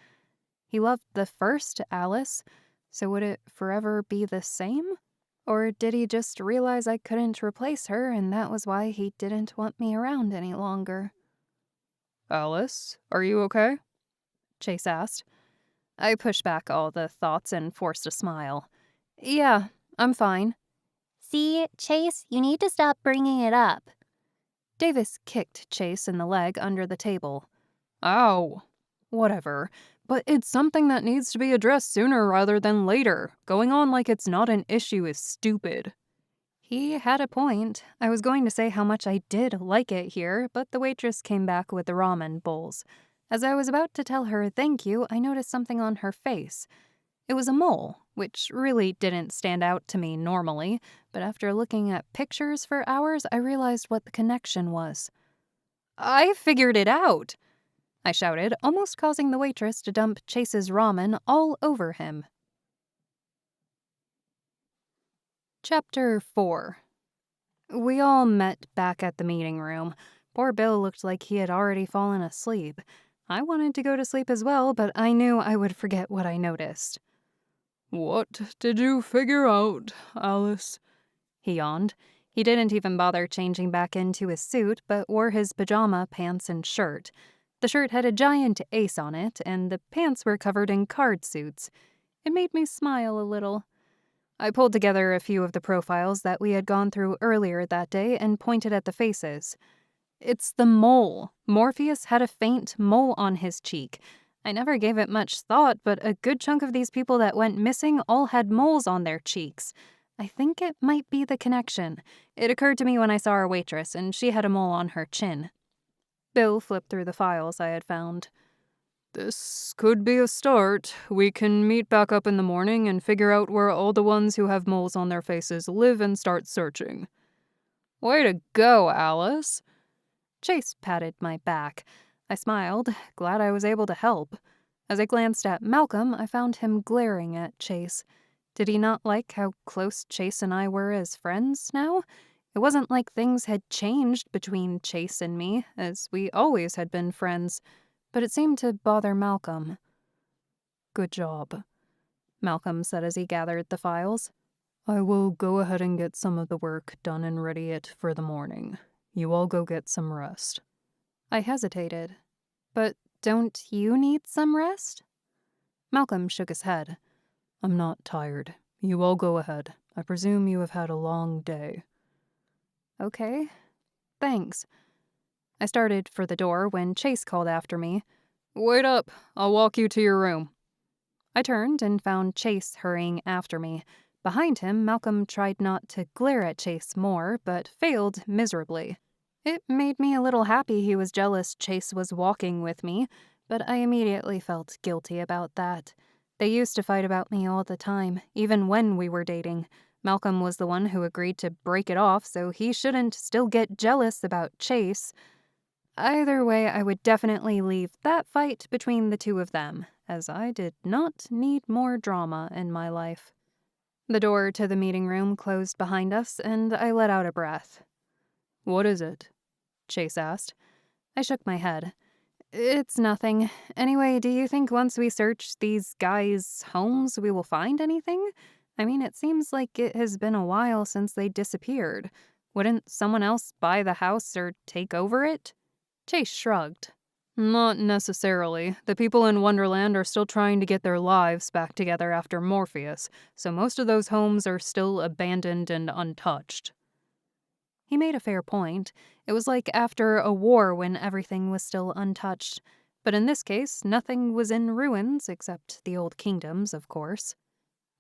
He loved the first Alice, so would it forever be the same? Or did he just realize I couldn't replace her and that was why he didn't want me around any longer? "Alice, are you okay?" Chase asked. I pushed back all the thoughts and forced a smile. "Yeah, I'm fine." See, Chase, you need to stop bringing it up. Davis kicked Chase in the leg under the table. "Ow. Whatever. But it's something that needs to be addressed sooner rather than later. Going on like it's not an issue is stupid." He had a point. I was going to say how much I did like it here, but the waitress came back with the ramen bowls. As I was about to tell her thank you, I noticed something on her face. It was a mole, which really didn't stand out to me normally, but after looking at pictures for hours, I realized what the connection was. "I figured it out!" I shouted, almost causing the waitress to dump Chase's ramen all over him. Chapter 4. We all met back at the meeting room. Poor Bill looked like he had already fallen asleep. I wanted to go to sleep as well, but I knew I would forget what I noticed. "What did you figure out, Alice?" He yawned. He didn't even bother changing back into his suit, but wore his pajama pants and shirt. The shirt had a giant ace on it, and the pants were covered in card suits. It made me smile a little. I pulled together a few of the profiles that we had gone through earlier that day and pointed at the faces. "It's the mole. Morpheus had a faint mole on his cheek. I never gave it much thought, but a good chunk of these people that went missing all had moles on their cheeks. I think it might be the connection. It occurred to me when I saw our waitress, and she had a mole on her chin." Bill flipped through the files I had found. "This could be a start. We can meet back up in the morning and figure out where all the ones who have moles on their faces live and start searching." "Way to go, Alice." Chase patted my back. I smiled, glad I was able to help. As I glanced at Malcolm, I found him glaring at Chase. Did he not like how close Chase and I were as friends now? It wasn't like things had changed between Chase and me, as we always had been friends, but it seemed to bother Malcolm. "Good job," Malcolm said as he gathered the files. "I will go ahead and get some of the work done and ready it for the morning. You all go get some rest." I hesitated. "But don't you need some rest?" Malcolm shook his head. "I'm not tired. You all go ahead. I presume you have had a long day." "Okay. Thanks." I started for the door when Chase called after me. "Wait up. I'll walk you to your room." I turned and found Chase hurrying after me. Behind him, Malcolm tried not to glare at Chase more, but failed miserably. It made me a little happy he was jealous Chase was walking with me, but I immediately felt guilty about that. They used to fight about me all the time, even when we were dating. Malcolm was the one who agreed to break it off, so he shouldn't still get jealous about Chase. Either way, I would definitely leave that fight between the two of them, as I did not need more drama in my life. The door to the meeting room closed behind us, and I let out a breath. "What is it?" Chase asked. I shook my head. "It's nothing. Anyway, do you think once we search these guys' homes, we will find anything? I mean, it seems like it has been a while since they disappeared. Wouldn't someone else buy the house or take over it?" Chase shrugged. "Not necessarily. The people in Wonderland are still trying to get their lives back together after Morpheus, so most of those homes are still abandoned and untouched." He made a fair point. It was like after a war when everything was still untouched. But in this case, nothing was in ruins except the old kingdoms, of course.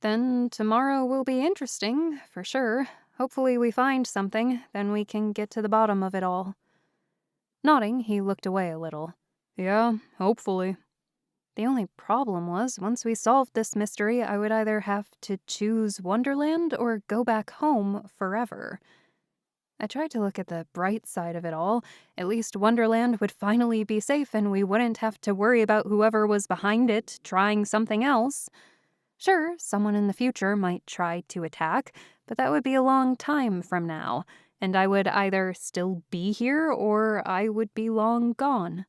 "Then tomorrow will be interesting, for sure. Hopefully we find something, then we can get to the bottom of it all." Nodding, he looked away a little. "Yeah, hopefully." The only problem was, once we solved this mystery, I would either have to choose Wonderland or go back home forever. I tried to look at the bright side of it all. At least Wonderland would finally be safe and we wouldn't have to worry about whoever was behind it trying something else. Sure, someone in the future might try to attack, but that would be a long time from now, and I would either still be here or I would be long gone.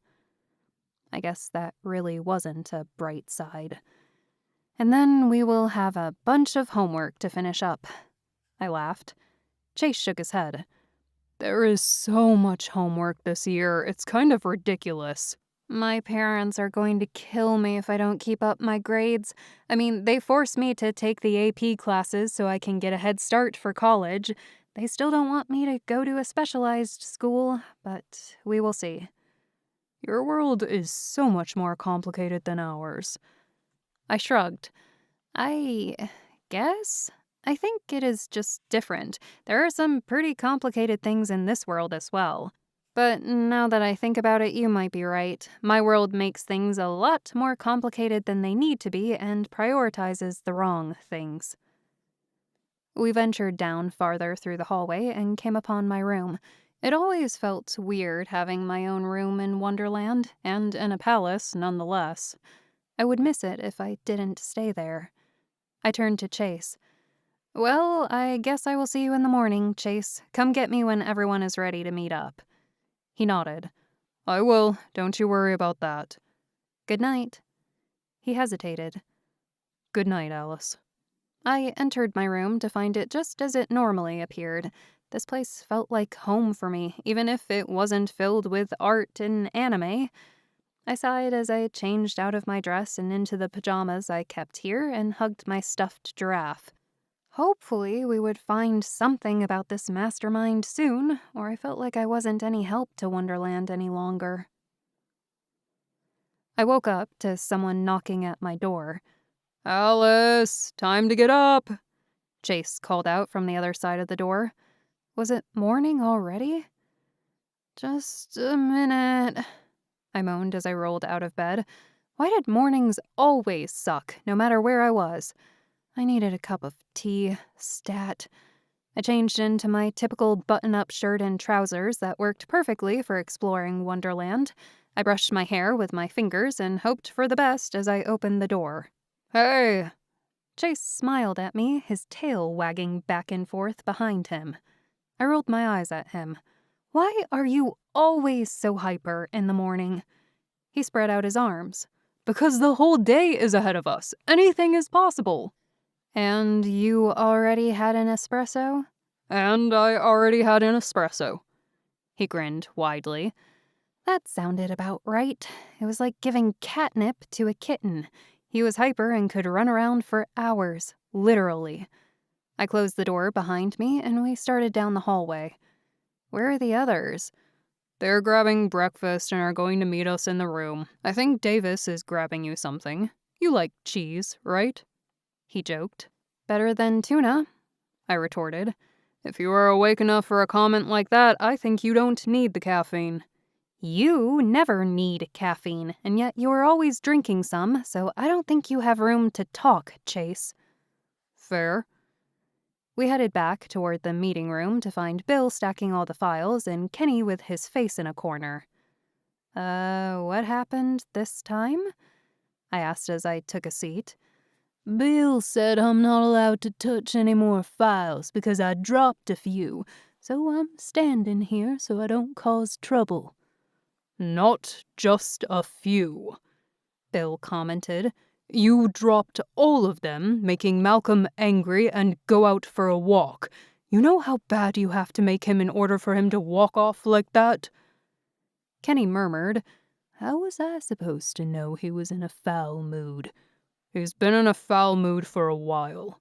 I guess that really wasn't a bright side. "And then we will have a bunch of homework to finish up." I laughed. Chase shook his head. "There is so much homework this year, it's kind of ridiculous." "My parents are going to kill me if I don't keep up my grades. I mean, they force me to take the AP classes so I can get a head start for college. They still don't want me to go to a specialized school, but we will see." "Your world is so much more complicated than ours." I shrugged. "I guess? I think it is just different. There are some pretty complicated things in this world as well. But now that I think about it, you might be right. My world makes things a lot more complicated than they need to be and prioritizes the wrong things." We ventured down farther through the hallway and came upon my room. It always felt weird having my own room in Wonderland, and in a palace nonetheless. I would miss it if I didn't stay there. I turned to Chase. "Well, I guess I will see you in the morning, Chase. Come get me when everyone is ready to meet up." He nodded. "I will. Don't you worry about that." "Good night." He hesitated. "Good night, Alice." I entered my room to find it just as it normally appeared. This place felt like home for me, even if it wasn't filled with art and anime. I sighed as I changed out of my dress and into the pajamas I kept here and hugged my stuffed giraffe. Hopefully we would find something about this mastermind soon, or I felt like I wasn't any help to Wonderland any longer. I woke up to someone knocking at my door. "Alice, time to get up," Chase called out from the other side of the door. Was it morning already? "Just a minute," I moaned as I rolled out of bed. Why did mornings always suck, no matter where I was? I needed a cup of tea, stat. I changed into my typical button-up shirt and trousers that worked perfectly for exploring Wonderland. I brushed my hair with my fingers and hoped for the best as I opened the door. "Hey!" Chase smiled at me, his tail wagging back and forth behind him. I rolled my eyes at him. "Why are you always so hyper in the morning?" He spread out his arms. "Because the whole day is ahead of us. Anything is possible." "And you already had an espresso?" "And I already had an espresso." He grinned widely. That sounded about right. It was like giving catnip to a kitten. He was hyper and could run around for hours, literally. I closed the door behind me and we started down the hallway. Where are the others? "They're grabbing breakfast and are going to meet us in the room. I think Davis is grabbing you something. You like cheese, right?" He joked. "Better than tuna," I retorted. "If you are awake enough for a comment like that, I think you don't need the caffeine." You never need caffeine, and yet you are always drinking some, so I don't think you have room to talk, Chase. Fair. We headed back toward the meeting room to find Bill stacking all the files and Kenny with his face in a corner. What happened this time?" I asked as I took a seat. Bill said I'm not allowed to touch any more files because I dropped a few, so I'm standing here so I don't cause trouble. Not just a few, Bill commented. You dropped all of them, making Malcolm angry and go out for a walk. You know how bad you have to make him in order for him to walk off like that? Kenny murmured, How was I supposed to know he was in a foul mood? He's been in a foul mood for a while.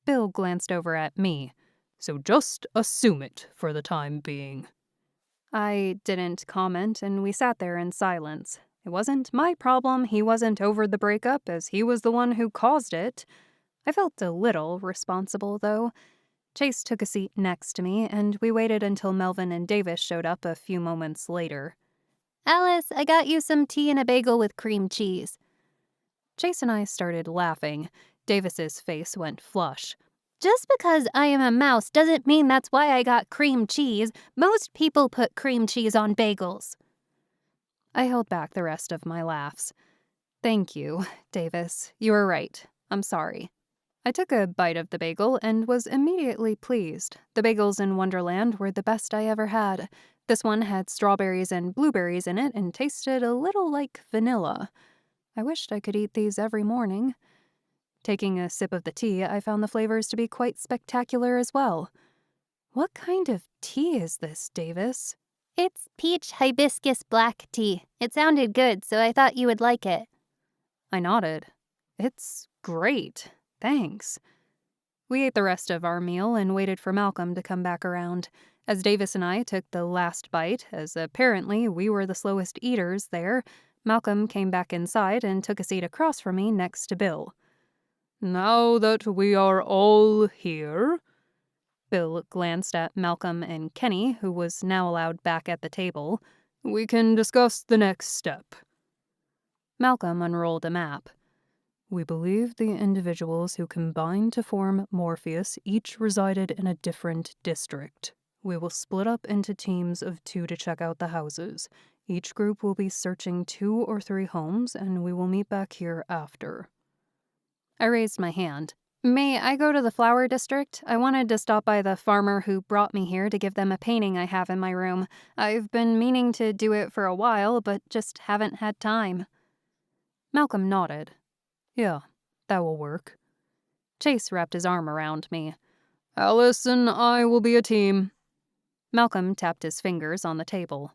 Bill glanced over at me. So just assume it for the time being. I didn't comment, and we sat there in silence. It wasn't my problem he wasn't over the breakup, as he was the one who caused it. I felt a little responsible, though. Chase took a seat next to me, and we waited until Melvin and Davis showed up a few moments later. Alice, I got you some tea and a bagel with cream cheese. Chase and I started laughing. Davis's face went flush. Just because I am a mouse doesn't mean that's why I got cream cheese. Most people put cream cheese on bagels. I held back the rest of my laughs. Thank you, Davis. You were right. I'm sorry. I took a bite of the bagel and was immediately pleased. The bagels in Wonderland were the best I ever had. This one had strawberries and blueberries in it and tasted a little like vanilla. I wished I could eat these every morning. Taking a sip of the tea, I found the flavors to be quite spectacular as well. What kind of tea is this, Davis? It's peach hibiscus black tea. It sounded good, so I thought you would like it. I nodded. It's great. Thanks. We ate the rest of our meal and waited for Malcolm to come back around. As Davis and I took the last bite, as apparently we were the slowest eaters there, Malcolm came back inside and took a seat across from me next to Bill. Now that we are all here, Bill glanced at Malcolm and Kenny, who was now allowed back at the table, we can discuss the next step. Malcolm unrolled a map. We believe the individuals who combined to form Morpheus each resided in a different district. We will split up into teams of 2 to check out the houses. Each group will be searching 2 or 3 homes, and we will meet back here after. I raised my hand. May I go to the flower district? I wanted to stop by the farmer who brought me here to give them a painting I have in my room. I've been meaning to do it for a while, but just haven't had time. Malcolm nodded. Yeah, that will work. Chase wrapped his arm around me. Alice and I will be a team. Malcolm tapped his fingers on the table.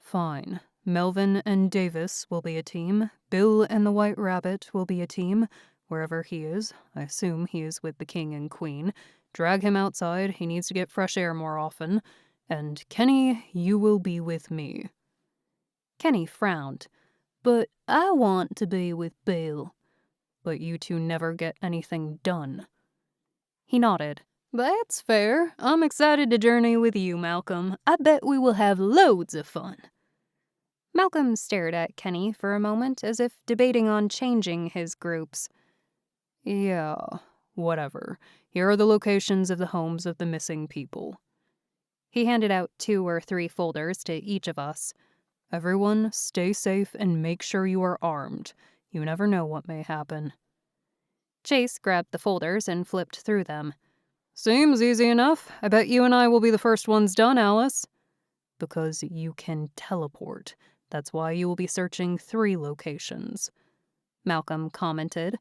Fine. Melvin and Davis will be a team. Bill and the White Rabbit will be a team. Wherever he is, I assume he is with the king and queen. Drag him outside, he needs to get fresh air more often. And Kenny, you will be with me. Kenny frowned. But I want to be with Bill. But you 2 never get anything done. He nodded. That's fair. I'm excited to journey with you, Malcolm. I bet we will have loads of fun. Malcolm stared at Kenny for a moment as if debating on changing his groups. Yeah, whatever. Here are the locations of the homes of the missing people. He handed out 2 or 3 folders to each of us. Everyone, stay safe and make sure you are armed. You never know what may happen. Chase grabbed the folders and flipped through them. Seems easy enough. I bet you and I will be the first ones done, Alice. Because you can teleport. That's why you will be searching 3 locations. Malcolm commented.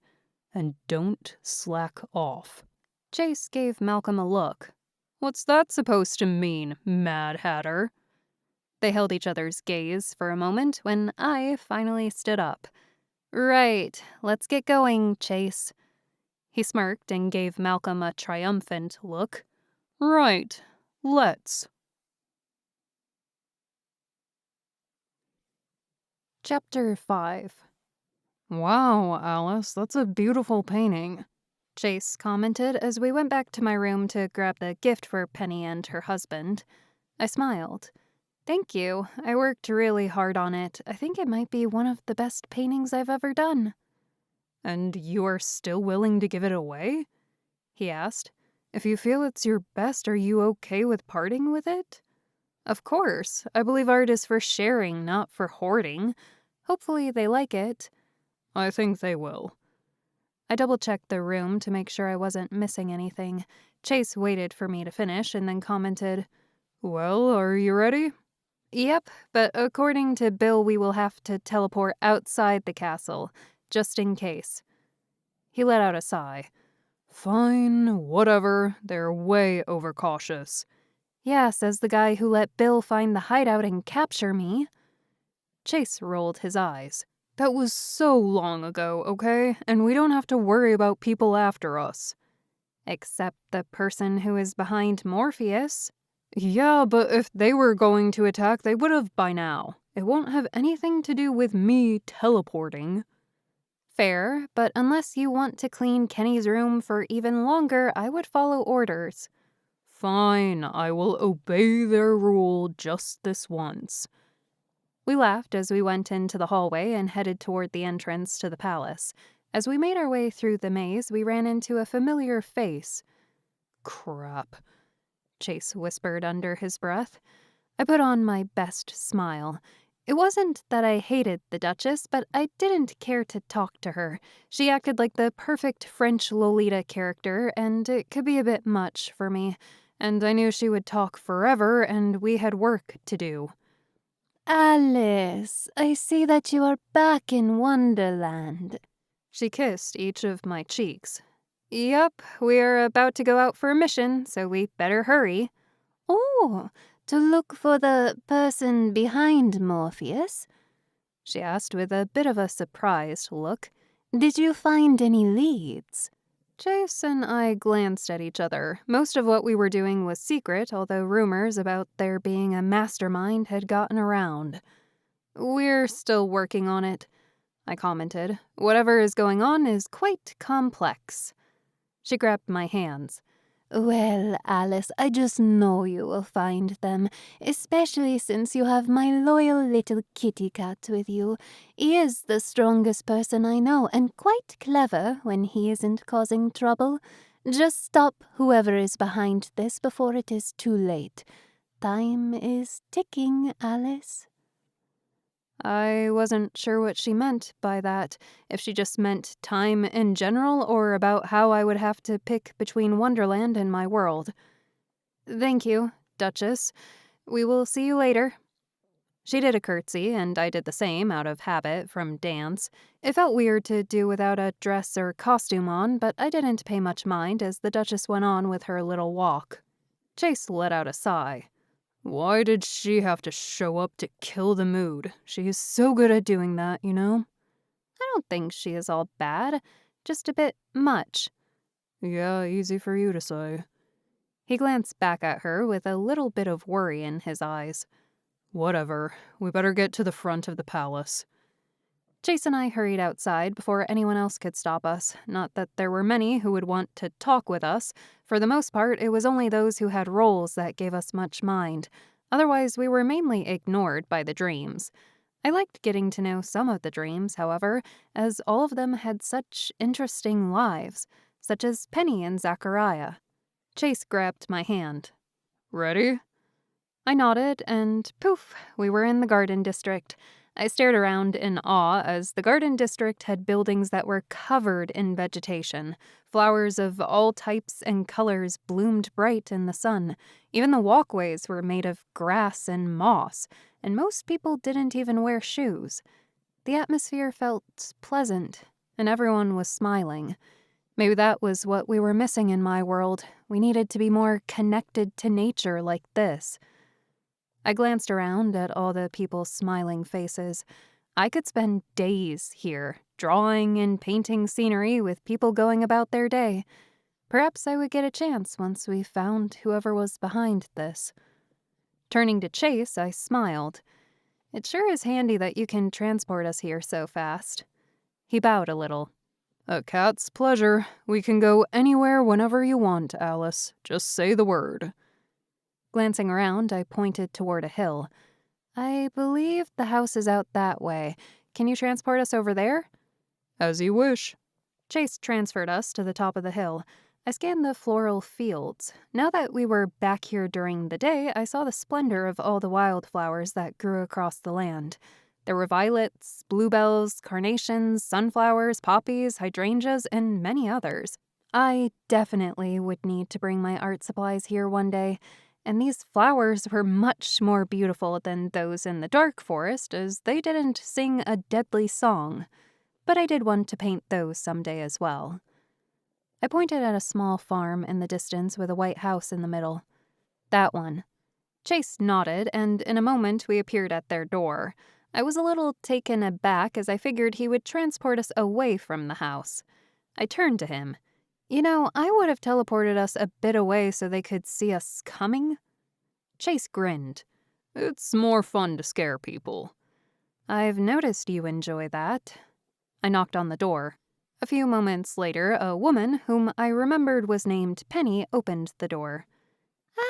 And don't slack off. Chase gave Malcolm a look. What's that supposed to mean, Mad Hatter? They held each other's gaze for a moment when I finally stood up. Right, let's get going, Chase. He smirked and gave Malcolm a triumphant look. Right, let's. Chapter 5. Wow, Alice, that's a beautiful painting, Chase commented as we went back to my room to grab the gift for Penny and her husband. I smiled. Thank you. I worked really hard on it. I think it might be one of the best paintings I've ever done. And you are still willing to give it away? He asked. If you feel it's your best, are you okay with parting with it? Of course. I believe art is for sharing, not for hoarding. Hopefully they like it. I think they will. I double-checked the room to make sure I wasn't missing anything. Chase waited for me to finish and then commented, "Well, are you ready?" "Yep, but according to Bill, we will have to teleport outside the castle, just in case." He let out a sigh. "Fine, whatever. They're way overcautious." "Yeah," says the guy who let Bill find the hideout and capture me. Chase rolled his eyes. "That was so long ago, okay? And we don't have to worry about people after us." "Except the person who is behind Morpheus." "Yeah, but if they were going to attack, they would have by now. It won't have anything to do with me teleporting." "Fair, but unless you want to clean Kenny's room for even longer, I would follow orders." "Fine, I will obey their rule just this once." We laughed as we went into the hallway and headed toward the entrance to the palace. As we made our way through the maze, we ran into a familiar face. "Crap," Chase whispered under his breath. I put on my best smile. It wasn't that I hated the Duchess, but I didn't care to talk to her. She acted like the perfect French Lolita character, and it could be a bit much for me. And I knew she would talk forever, and we had work to do. Alice, I see that you are back in Wonderland. She kissed each of my cheeks. "Yup, we're about to go out for a mission, so we better hurry." Oh, to look for the person behind Morpheus? She asked with a bit of a surprised look. Did you find any leads? Chase and I glanced at each other. Most of what we were doing was secret, although rumors about there being a mastermind had gotten around. "We're still working on it," I commented. "Whatever is going on is quite complex." She grabbed my hands. Well, Alice, I just know you will find them, especially since you have my loyal little kitty cat with you. He is the strongest person I know, and quite clever when he isn't causing trouble. Just stop whoever is behind this before it is too late. Time is ticking, Alice. I wasn't sure what she meant by that, if she just meant time in general or about how I would have to pick between Wonderland and my world. "Thank you, Duchess. We will see you later." She did a curtsy, and I did the same out of habit from dance. It felt weird to do without a dress or costume on, but I didn't pay much mind as the Duchess went on with her little walk. Chase let out a sigh. "Why did she have to show up to kill the mood? She is so good at doing that, you know?" "I don't think she is all bad, just a bit much." "Yeah, easy for you to say." He glanced back at her with a little bit of worry in his eyes. "Whatever, we better get to the front of the palace." Chase and I hurried outside before anyone else could stop us. Not that there were many who would want to talk with us. For the most part, it was only those who had roles that gave us much mind. Otherwise, we were mainly ignored by the dreams. I liked getting to know some of the dreams, however, as all of them had such interesting lives, such as Penny and Zachariah. Chase grabbed my hand. "Ready?" I nodded, and poof, we were in the Garden District. I stared around in awe as the Garden District had buildings that were covered in vegetation. Flowers of all types and colors bloomed bright in the sun. Even the walkways were made of grass and moss, and most people didn't even wear shoes. The atmosphere felt pleasant, and everyone was smiling. Maybe that was what we were missing in my world. We needed to be more connected to nature like this. I glanced around at all the people's smiling faces. I could spend days here, drawing and painting scenery with people going about their day. Perhaps I would get a chance once we found whoever was behind this. Turning to Chase, I smiled. "It sure is handy that you can transport us here so fast." He bowed a little. "A cat's pleasure. We can go anywhere whenever you want, Alice. Just say the word." Glancing around, I pointed toward a hill. "I believe the house is out that way. Can you transport us over there?" "As you wish." Chase transferred us to the top of the hill. I scanned the floral fields. Now that we were back here during the day, I saw the splendor of all the wildflowers that grew across the land. There were violets, bluebells, carnations, sunflowers, poppies, hydrangeas, and many others. I definitely would need to bring my art supplies here one day, and these flowers were much more beautiful than those in the dark forest, as they didn't sing a deadly song. But I did want to paint those someday as well. I pointed at a small farm in the distance with a white house in the middle. That one. Chase nodded, and in a moment we appeared at their door. I was a little taken aback as I figured he would transport us away from the house. I turned to him. I would have teleported us a bit away so they could see us coming. Chase grinned. It's more fun to scare people. I've noticed you enjoy that. I knocked on the door. A few moments later, a woman, whom I remembered was named Penny, opened the door.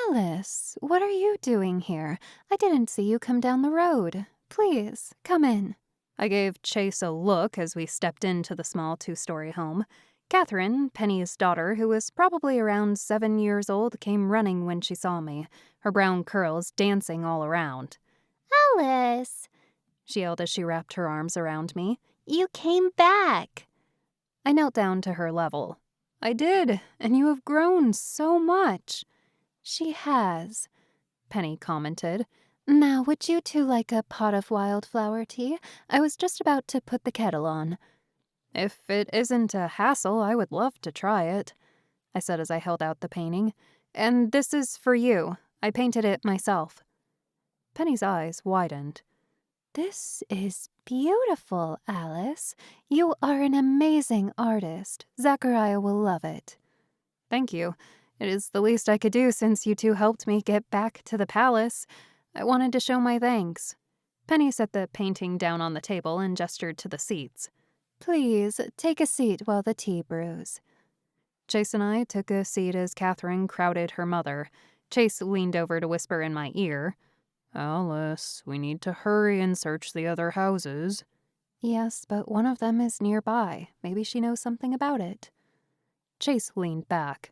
Alice, what are you doing here? I didn't see you come down the road. Please, come in. I gave Chase a look as we stepped into the small 2-story home. Catherine, Penny's daughter, who was probably around 7 years old, came running when she saw me, her brown curls dancing all around. Alice, she yelled as she wrapped her arms around me. You came back. I knelt down to her level. I did, and you have grown so much. She has, Penny commented. Now, would you two like a pot of wildflower tea? I was just about to put the kettle on. If it isn't a hassle, I would love to try it, I said as I held out the painting. And this is for you. I painted it myself. Penny's eyes widened. This is beautiful, Alice. You are an amazing artist. Zachariah will love it. Thank you. It is the least I could do since you two helped me get back to the palace. I wanted to show my thanks. Penny set the painting down on the table and gestured to the seats. Please, take a seat while the tea brews. Chase and I took a seat as Catherine crowded her mother. Chase leaned over to whisper in my ear, Alice, we need to hurry and search the other houses. Yes, but one of them is nearby. Maybe she knows something about it. Chase leaned back.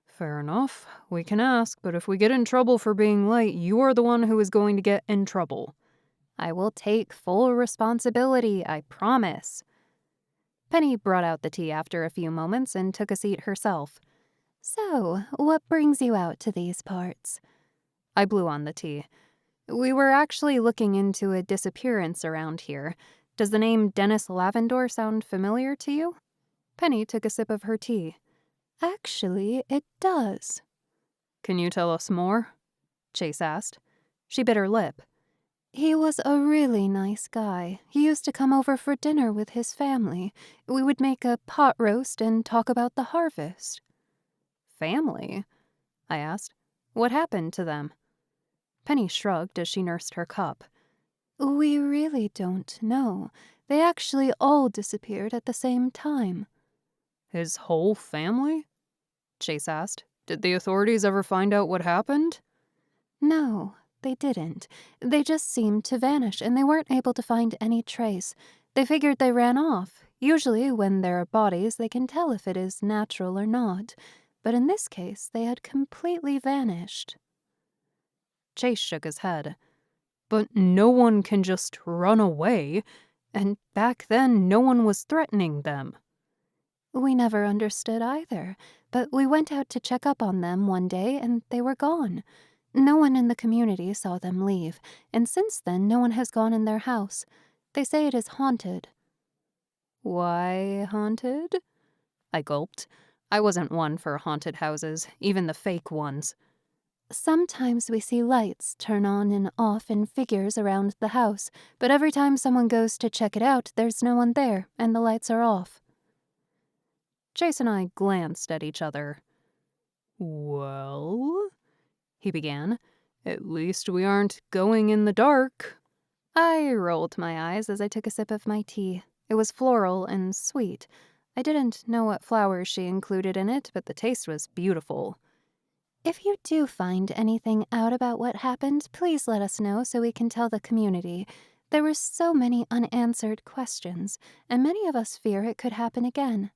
Fair enough. We can ask, but if we get in trouble for being late, you are the one who is going to get in trouble. I will take full responsibility, I promise. Penny brought out the tea after a few moments and took a seat herself. So, what brings you out to these parts? I blew on the tea. We were actually looking into a disappearance around here. Does the name Dennis Lavendor sound familiar to you? Penny took a sip of her tea. Actually, it does. Can you tell us more? Chase asked. She bit her lip. He was a really nice guy. He used to come over for dinner with his family. We would make a pot roast and talk about the harvest. Family? I asked. What happened to them? Penny shrugged as she nursed her cup. We really don't know. They actually all disappeared at the same time. His whole family? Chase asked. Did the authorities ever find out what happened? No, they didn't. They just seemed to vanish, and they weren't able to find any trace. They figured they ran off. Usually, when there are bodies, they can tell if it is natural or not. But in this case, they had completely vanished. Chase shook his head. But no one can just run away, and back then no one was threatening them. We never understood either, but we went out to check up on them one day and they were gone. No one in the community saw them leave, and since then no one has gone in their house. They say it is haunted. Why haunted? I gulped. I wasn't one for haunted houses, even the fake ones. Sometimes we see lights turn on and off in figures around the house, but every time someone goes to check it out, there's no one there, and the lights are off. Chase and I glanced at each other. Well, he began, at least we aren't going in the dark. I rolled my eyes as I took a sip of my tea. It was floral and sweet. I didn't know what flowers she included in it, but the taste was beautiful. If you do find anything out about what happened, please let us know so we can tell the community. There were so many unanswered questions, and many of us fear it could happen again.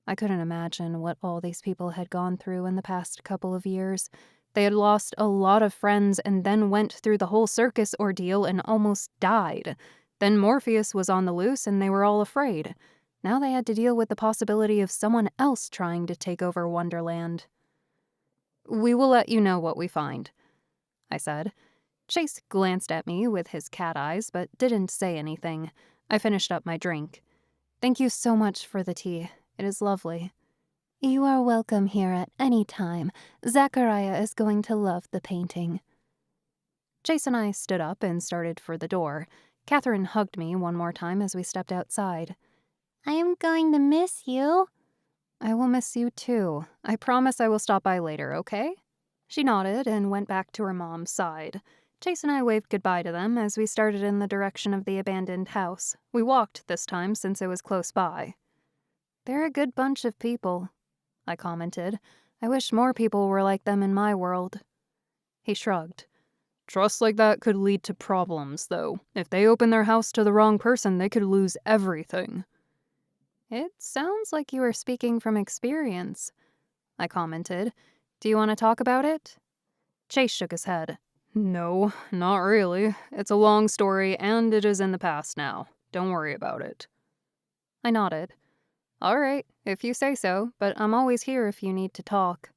I couldn't imagine what all these people had gone through in the past couple of years. They had lost a lot of friends and then went through the whole circus ordeal and almost died. Then Morpheus was on the loose and they were all afraid. Now they had to deal with the possibility of someone else trying to take over Wonderland. "We will let you know what we find," I said. Chase glanced at me with his cat eyes, but didn't say anything. I finished up my drink. "Thank you so much for the tea. It is lovely." You are welcome here at any time. Zachariah is going to love the painting. Chase and I stood up and started for the door. Catherine hugged me one more time as we stepped outside. I am going to miss you. "I will miss you too. I promise I will stop by later, okay?" She nodded and went back to her mom's side. Chase and I waved goodbye to them as we started in the direction of the abandoned house. We walked this time since it was close by. "They're a good bunch of people," I commented. "I wish more people were like them in my world." He shrugged. "Trust like that could lead to problems, though. If they open their house to the wrong person, they could lose everything." "It sounds like you are speaking from experience," I commented. "Do you want to talk about it?" Chase shook his head. "No, not really. It's a long story, and it is in the past now. Don't worry about it." I nodded. "All right, if you say so, but I'm always here if you need to talk."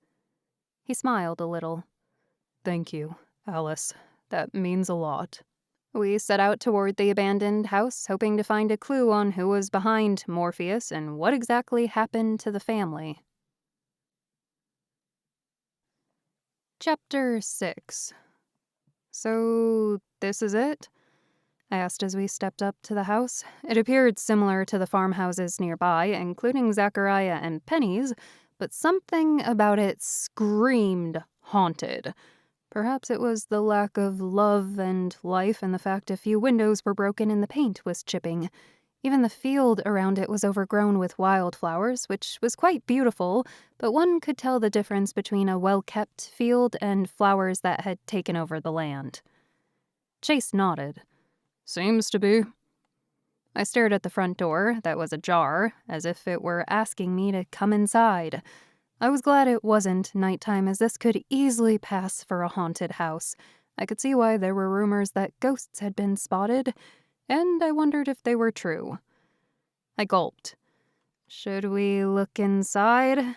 He smiled a little. "Thank you, Alice. That means a lot." We set out toward the abandoned house, hoping to find a clue on who was behind Morpheus and what exactly happened to the family. Chapter 6. "So, this is it?" I asked as we stepped up to the house. It appeared similar to the farmhouses nearby, including Zachariah and Penny's, but something about it screamed haunted. Perhaps it was the lack of love and life and the fact a few windows were broken and the paint was chipping. Even the field around it was overgrown with wildflowers, which was quite beautiful, but one could tell the difference between a well-kept field and flowers that had taken over the land. Chase nodded. "Seems to be." I stared at the front door, that was ajar, as if it were asking me to come inside. I was glad it wasn't nighttime, as this could easily pass for a haunted house. I could see why there were rumors that ghosts had been spotted, and I wondered if they were true. I gulped. "Should we look inside?"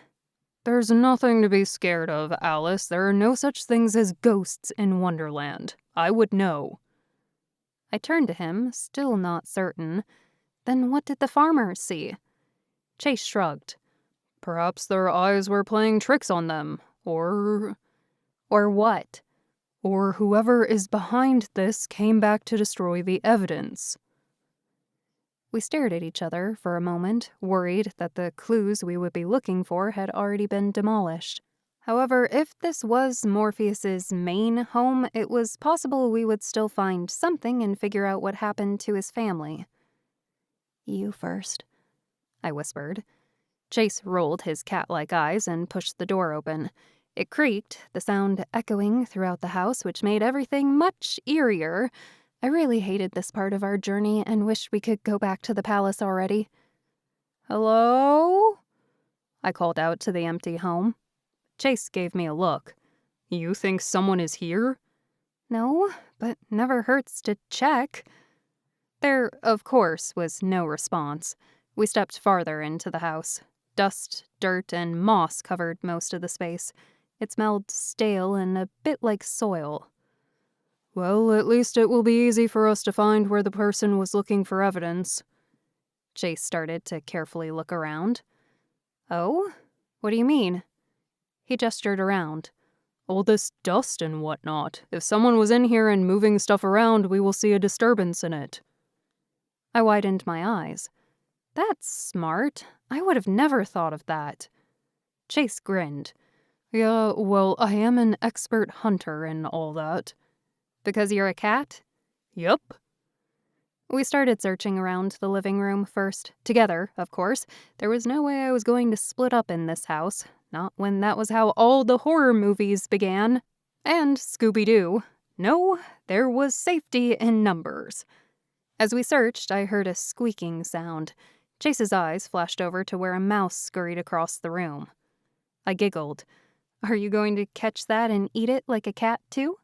"There's nothing to be scared of, Alice. There are no such things as ghosts in Wonderland. I would know." I turned to him, still not certain. "Then what did the farmers see?" Chase shrugged. "Perhaps their eyes were playing tricks on them, or what?" "Or whoever is behind this came back to destroy the evidence." We stared at each other for a moment, worried that the clues we would be looking for had already been demolished. However, if this was Morpheus's main home, it was possible we would still find something and figure out what happened to his family. "You first," I whispered. Chase rolled his cat-like eyes and pushed the door open. It creaked, the sound echoing throughout the house, which made everything much eerier. I really hated this part of our journey and wished we could go back to the palace already. "Hello?" I called out to the empty home. Chase gave me a look. "You think someone is here?" "No, but never hurts to check." There, of course, was no response. We stepped farther into the house. Dust, dirt, and moss covered most of the space. It smelled stale and a bit like soil. "Well, at least it will be easy for us to find where the person was looking for evidence." Chase started to carefully look around. "Oh? What do you mean?" He gestured around. "All this dust and whatnot. If someone was in here and moving stuff around, we will see a disturbance in it." I widened my eyes. "That's smart. I would have never thought of that." Chase grinned. "Yeah, well, I am an expert hunter and all that." "Because you're a cat?" "Yup." We started searching around the living room first. Together, of course. There was no way I was going to split up in this house. Not when that was how all the horror movies began. And Scooby-Doo. No, there was safety in numbers. As we searched, I heard a squeaking sound. Chase's eyes flashed over to where a mouse scurried across the room. I giggled. Are you going to catch that and eat it like a cat, too?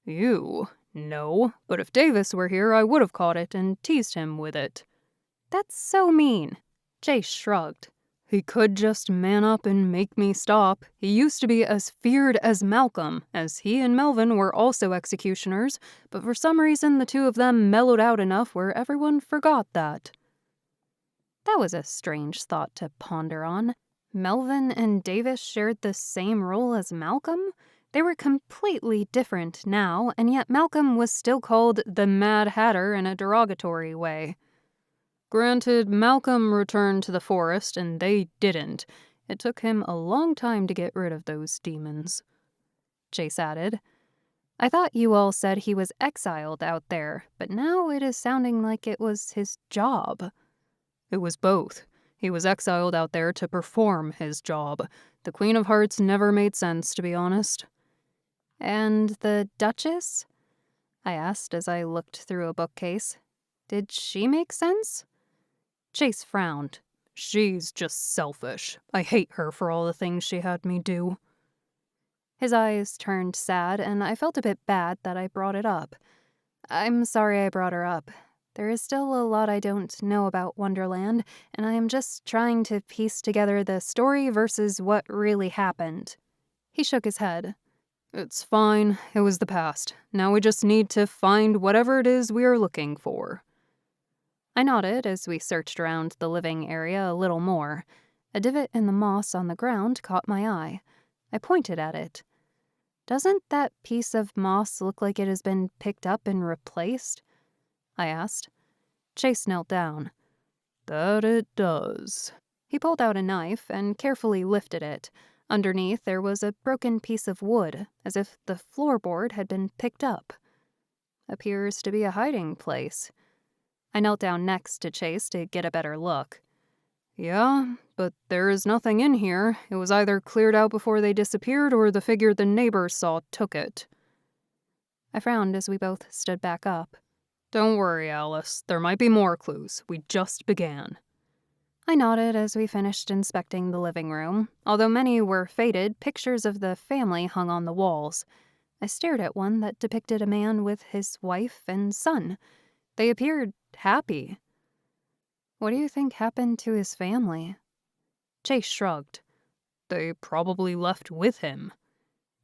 You? No, but if Davis were here, I would have caught it and teased him with it. That's so mean. Jace shrugged. He could just man up and make me stop. He used to be as feared as Malcolm, as he and Melvin were also executioners, but for some reason the two of them mellowed out enough where everyone forgot that. That was a strange thought to ponder on. Melvin and Davis shared the same role as Malcolm? They were completely different now, and yet Malcolm was still called the Mad Hatter in a derogatory way. Granted, Malcolm returned to the forest and they didn't. It took him a long time to get rid of those demons. Jace added. I thought you all said he was exiled out there, but now it is sounding like it was his job. It was both. He was exiled out there to perform his job. The Queen of Hearts never made sense, to be honest. And the Duchess? I asked as I looked through a bookcase. Did she make sense? Chase frowned. She's just selfish. I hate her for all the things she had me do. His eyes turned sad, and I felt a bit bad that I brought it up. I'm sorry I brought her up. There is still a lot I don't know about Wonderland, and I am just trying to piece together the story versus what really happened. He shook his head. It's fine. It was the past. Now we just need to find whatever it is we are looking for. I nodded as we searched around the living area a little more. A divot in the moss on the ground caught my eye. I pointed at it. Doesn't that piece of moss look like it has been picked up and replaced? I asked. Chase knelt down. That it does. He pulled out a knife and carefully lifted it. Underneath there was a broken piece of wood, as if the floorboard had been picked up. Appears to be a hiding place. I knelt down next to Chase to get a better look. Yeah, but there is nothing in here. It was either cleared out before they disappeared or the figure the neighbors saw took it. I frowned as we both stood back up. Don't worry, Alice. There might be more clues. We just began. I nodded as we finished inspecting the living room. Although many were faded, pictures of the family hung on the walls. I stared at one that depicted a man with his wife and son. They appeared happy. What do you think happened to his family? Chase shrugged. They probably left with him.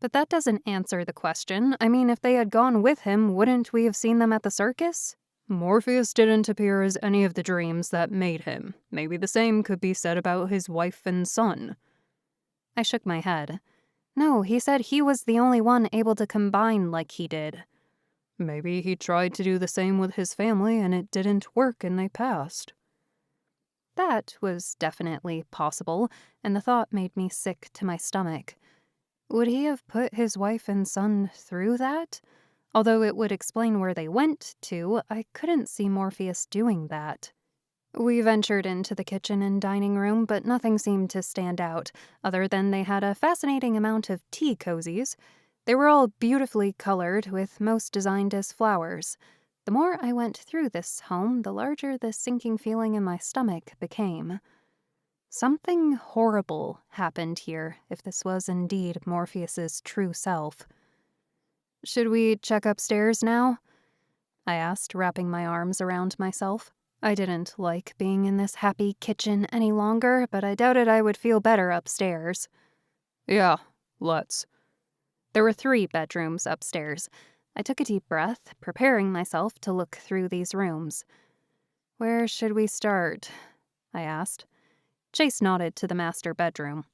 But that doesn't answer the question. I mean, if they had gone with him, wouldn't we have seen them at the circus? Morpheus didn't appear as any of the dreams that made him. Maybe the same could be said about his wife and son. I shook my head. No, he said he was the only one able to combine like he did. Maybe he tried to do the same with his family and it didn't work and they passed. That was definitely possible, and the thought made me sick to my stomach. Would he have put his wife and son through that? Although it would explain where they went to, I couldn't see Morpheus doing that. We ventured into the kitchen and dining room, but nothing seemed to stand out, other than they had a fascinating amount of tea cozies. They were all beautifully colored, with most designed as flowers. The more I went through this home, the larger the sinking feeling in my stomach became. Something horrible happened here, if this was indeed Morpheus's true self. Should we check upstairs now? I asked, wrapping my arms around myself. I didn't like being in this happy kitchen any longer, but I doubted I would feel better upstairs. Yeah, let's. There were 3 bedrooms upstairs. I took a deep breath, preparing myself to look through these rooms. Where should we start? I asked. Chase nodded to the master bedroom.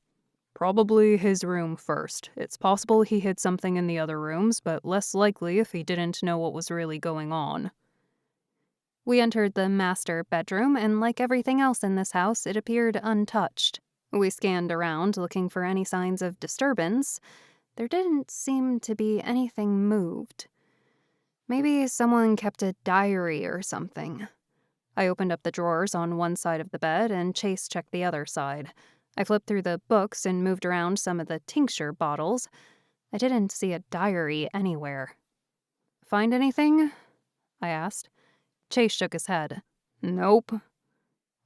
Probably his room first. It's possible he hid something in the other rooms, but less likely if he didn't know what was really going on. We entered the master bedroom, and like everything else in this house, it appeared untouched. We scanned around, looking for any signs of disturbance. There didn't seem to be anything moved. Maybe someone kept a diary or something. I opened up the drawers on one side of the bed, and Chase checked the other side. I flipped through the books and moved around some of the tincture bottles. I didn't see a diary anywhere. Find anything? I asked. Chase shook his head. Nope.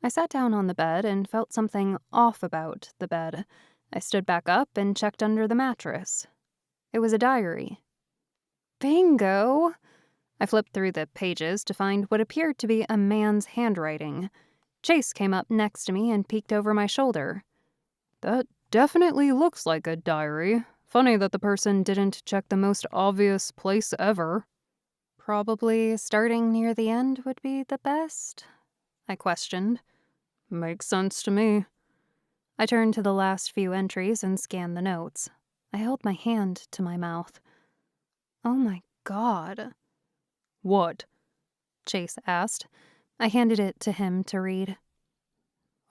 I sat down on the bed and felt something off about the bed. I stood back up and checked under the mattress. It was a diary. Bingo! I flipped through the pages to find what appeared to be a man's handwriting. Chase came up next to me and peeked over my shoulder. That definitely looks like a diary. Funny that the person didn't check the most obvious place ever. Probably starting near the end would be the best, I questioned. Makes sense to me. I turned to the last few entries and scanned the notes. I held my hand to my mouth. Oh my God. What? Chase asked. I handed it to him to read.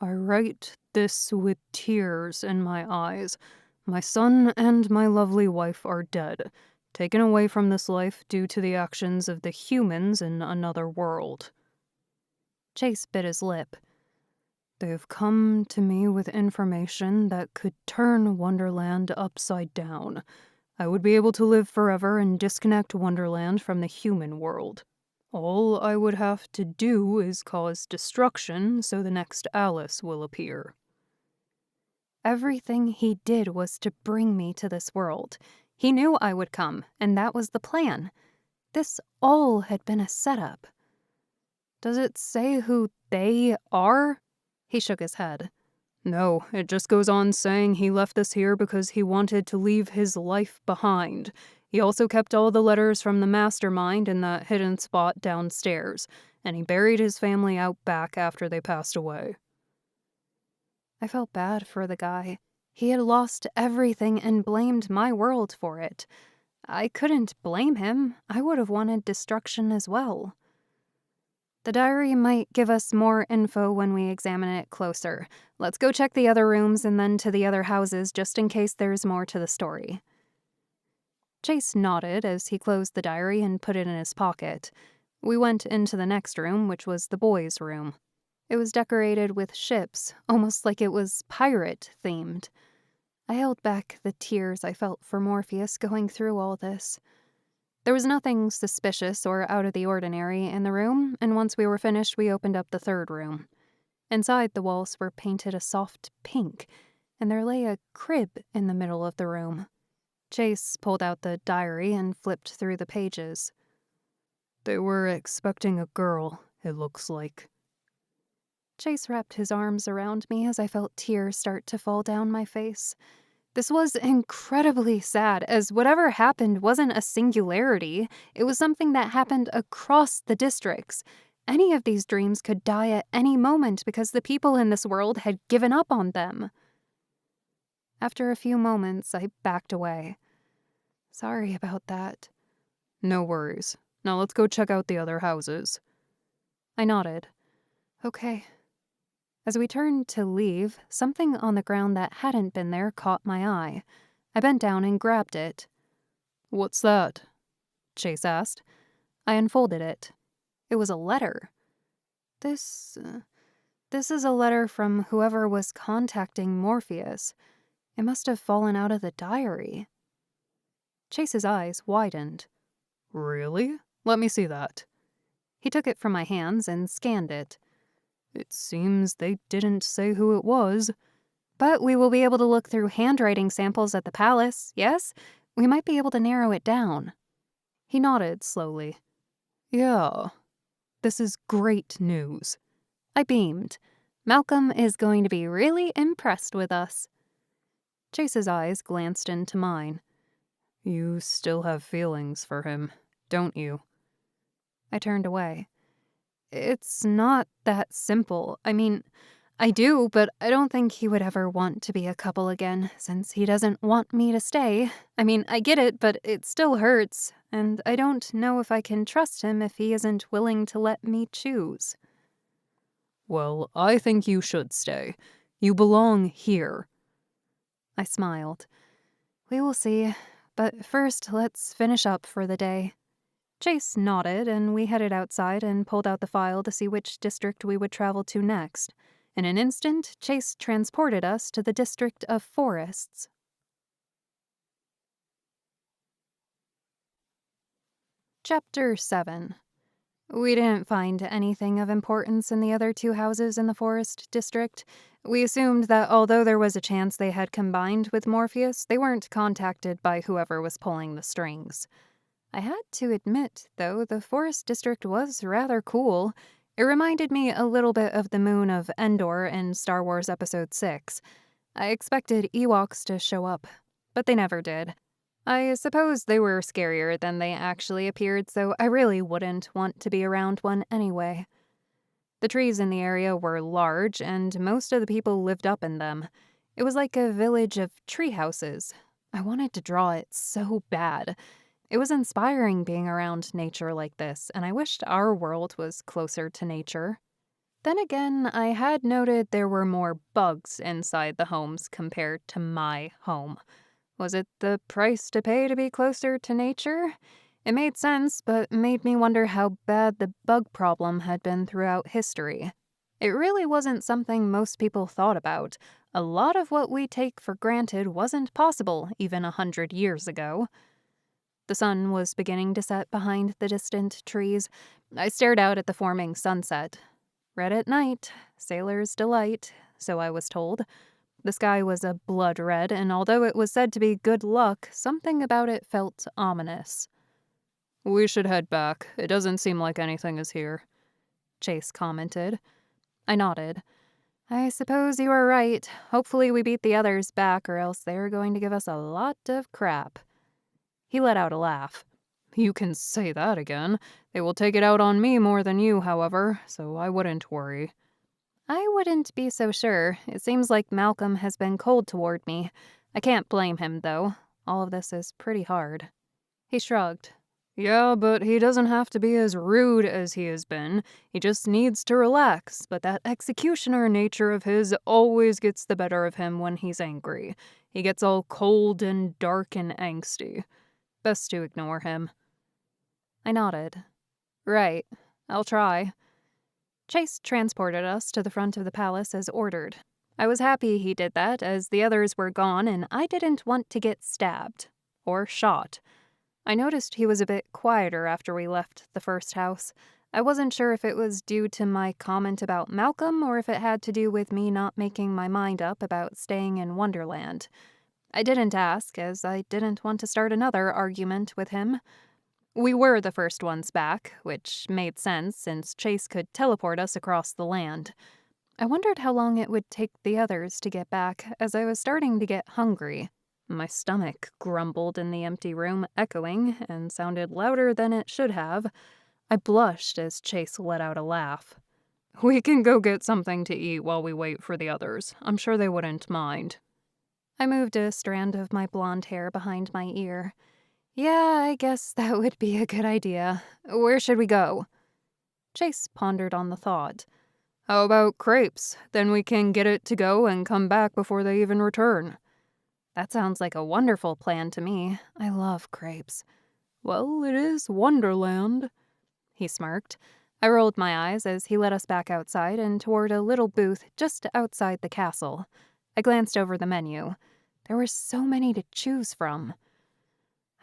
I write this with tears in my eyes. My son and my lovely wife are dead, taken away from this life due to the actions of the humans in another world. Chase bit his lip. They have come to me with information that could turn Wonderland upside down. I would be able to live forever and disconnect Wonderland from the human world. All I would have to do is cause destruction so the next Alice will appear. Everything he did was to bring me to this world. He knew I would come, and that was the plan. This all had been a setup. Does it say who they are? He shook his head. No, it just goes on saying he left this here because he wanted to leave his life behind. He also kept all the letters from the mastermind in that hidden spot downstairs, and he buried his family out back after they passed away. I felt bad for the guy. He had lost everything and blamed my world for it. I couldn't blame him. I would have wanted destruction as well. The diary might give us more info when we examine it closer. Let's go check the other rooms and then to the other houses just in case there's more to the story. Chase nodded as he closed the diary and put it in his pocket. We went into the next room, which was the boys' room. It was decorated with ships, almost like it was pirate-themed. I held back the tears I felt for Morpheus going through all this. There was nothing suspicious or out of the ordinary in the room, and once we were finished, we opened up the third room. Inside, the walls were painted a soft pink, and there lay a crib in the middle of the room. Chase pulled out the diary and flipped through the pages. They were expecting a girl, it looks like. Chase wrapped his arms around me as I felt tears start to fall down my face. This was incredibly sad, as whatever happened wasn't a singularity. It was something that happened across the districts. Any of these dreams could die at any moment because the people in this world had given up on them. After a few moments, I backed away. Sorry about that. No worries. Now let's go check out the other houses. I nodded. Okay. As we turned to leave, something on the ground that hadn't been there caught my eye. I bent down and grabbed it. What's that? Chase asked. I unfolded it. It was a letter. This is a letter from whoever was contacting Morpheus. It must have fallen out of the diary. Chase's eyes widened. Really? Let me see that. He took it from my hands and scanned it. It seems they didn't say who it was. But we will be able to look through handwriting samples at the palace, yes? We might be able to narrow it down. He nodded slowly. Yeah. This is great news. I beamed. Malcolm is going to be really impressed with us. Chase's eyes glanced into mine. You still have feelings for him, don't you? I turned away. It's not that simple. I mean, I do, but I don't think he would ever want to be a couple again, since he doesn't want me to stay. I mean, I get it, but it still hurts, and I don't know if I can trust him if he isn't willing to let me choose. Well, I think you should stay. You belong here. I smiled. We will see, but first let's finish up for the day. Chase nodded, and we headed outside and pulled out the file to see which district we would travel to next. In an instant, Chase transported us to the district of forests. Chapter 7. We didn't find anything of importance in the other two houses in the forest district. We assumed that although there was a chance they had combined with Morpheus, they weren't contacted by whoever was pulling the strings. I had to admit, though, the forest district was rather cool. It reminded me a little bit of the moon of Endor in Star Wars Episode 6. I expected Ewoks to show up, but they never did. I suppose they were scarier than they actually appeared, so I really wouldn't want to be around one anyway. The trees in the area were large, and most of the people lived up in them. It was like a village of tree houses. I wanted to draw it so bad. It was inspiring being around nature like this, and I wished our world was closer to nature. Then again, I had noted there were more bugs inside the homes compared to my home. Was it the price to pay to be closer to nature? It made sense, but made me wonder how bad the bug problem had been throughout history. It really wasn't something most people thought about. A lot of what we take for granted wasn't possible even 100 years ago. The sun was beginning to set behind the distant trees. I stared out at the forming sunset. Red at night, sailor's delight, so I was told. The sky was a blood red, and although it was said to be good luck, something about it felt ominous. "We should head back. It doesn't seem like anything is here," Chase commented. I nodded. I suppose you are right. Hopefully we beat the others back, or else they're going to give us a lot of crap. He let out a laugh. "You can say that again. They will take it out on me more than you, however, so I wouldn't worry." I wouldn't be so sure. It seems like Malcolm has been cold toward me. I can't blame him, though. All of this is pretty hard. He shrugged. "Yeah, but he doesn't have to be as rude as he has been. He just needs to relax, but that executioner nature of his always gets the better of him when he's angry. He gets all cold and dark and angsty. Best to ignore him." I nodded. Right. I'll try. Chase transported us to the front of the palace as ordered. I was happy he did that, as the others were gone and I didn't want to get stabbed. Or shot. I noticed he was a bit quieter after we left the first house. I wasn't sure if it was due to my comment about Malcolm or if it had to do with me not making my mind up about staying in Wonderland. I didn't ask, as I didn't want to start another argument with him. We were the first ones back, which made sense since Chase could teleport us across the land. I wondered how long it would take the others to get back, as I was starting to get hungry. My stomach grumbled in the empty room, echoing, and sounded louder than it should have. I blushed as Chase let out a laugh. "We can go get something to eat while we wait for the others. I'm sure they wouldn't mind." I moved a strand of my blonde hair behind my ear. Yeah, I guess that would be a good idea. Where should we go? Chase pondered on the thought. "How about crepes? Then we can get it to go and come back before they even return." That sounds like a wonderful plan to me. I love crepes. "Well, it is Wonderland," he smirked. I rolled my eyes as he led us back outside and toward a little booth just outside the castle. I glanced over the menu. There were so many to choose from.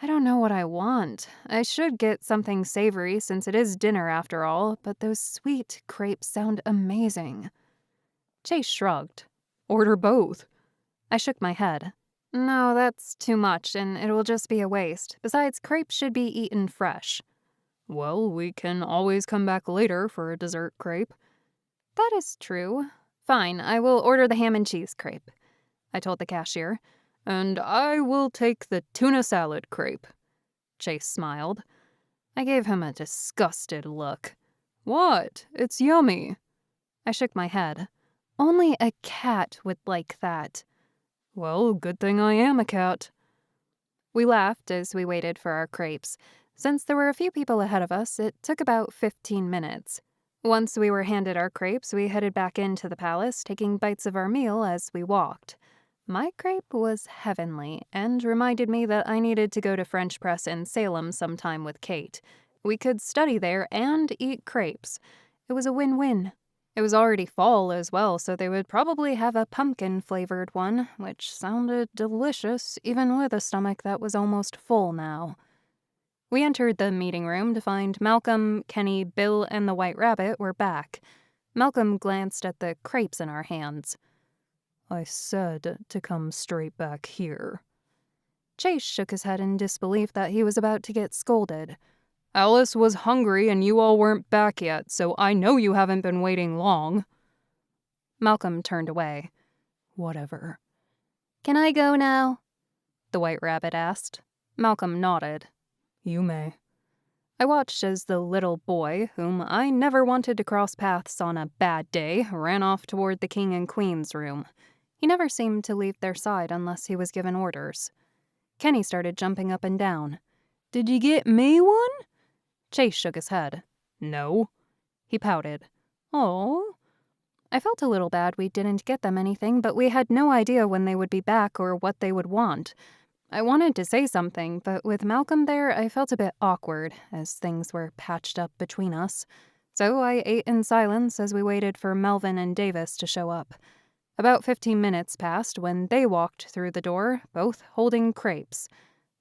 I don't know what I want. I should get something savory since it is dinner after all, but those sweet crepes sound amazing. Chase shrugged. "Order both." I shook my head. "No, that's too much, and it will just be a waste. Besides, crepes should be eaten fresh." "Well, we can always come back later for a dessert crepe." "That is true. Fine, I will order the ham and cheese crepe," I told the cashier. "And I will take the tuna salad crepe." Chase smiled. I gave him a disgusted look. "What? It's yummy." I shook my head. Only a cat would like that. "Well, good thing I am a cat." We laughed as we waited for our crepes. Since there were a few people ahead of us, it took about 15 minutes. Once we were handed our crepes, we headed back into the palace, taking bites of our meal as we walked. My crepe was heavenly, and reminded me that I needed to go to French Press in Salem sometime with Kate. We could study there and eat crepes. It was a win-win. It was already fall as well, so they would probably have a pumpkin-flavored one, which sounded delicious, even with a stomach that was almost full now. We entered the meeting room to find Malcolm, Kenny, Bill, and the White Rabbit were back. Malcolm glanced at the crepes in our hands. I said to come straight back here. Chase shook his head in disbelief that he was about to get scolded. Alice was hungry and you all weren't back yet, so I know you haven't been waiting long. Malcolm turned away. Whatever. Can I go now? The White Rabbit asked. Malcolm nodded. You may. I watched as the little boy, whom I never wanted to cross paths on a bad day, ran off toward the King and Queen's room. He never seemed to leave their side unless he was given orders. Kenny started jumping up and down. Did you get me one? Chase shook his head. No. He pouted. Oh. I felt a little bad we didn't get them anything, but we had no idea when they would be back or what they would want. I wanted to say something, but with Malcolm there, I felt a bit awkward, as things were patched up between us. So I ate in silence as we waited for Melvin and Davis to show up. About 15 minutes passed when they walked through the door, both holding crepes.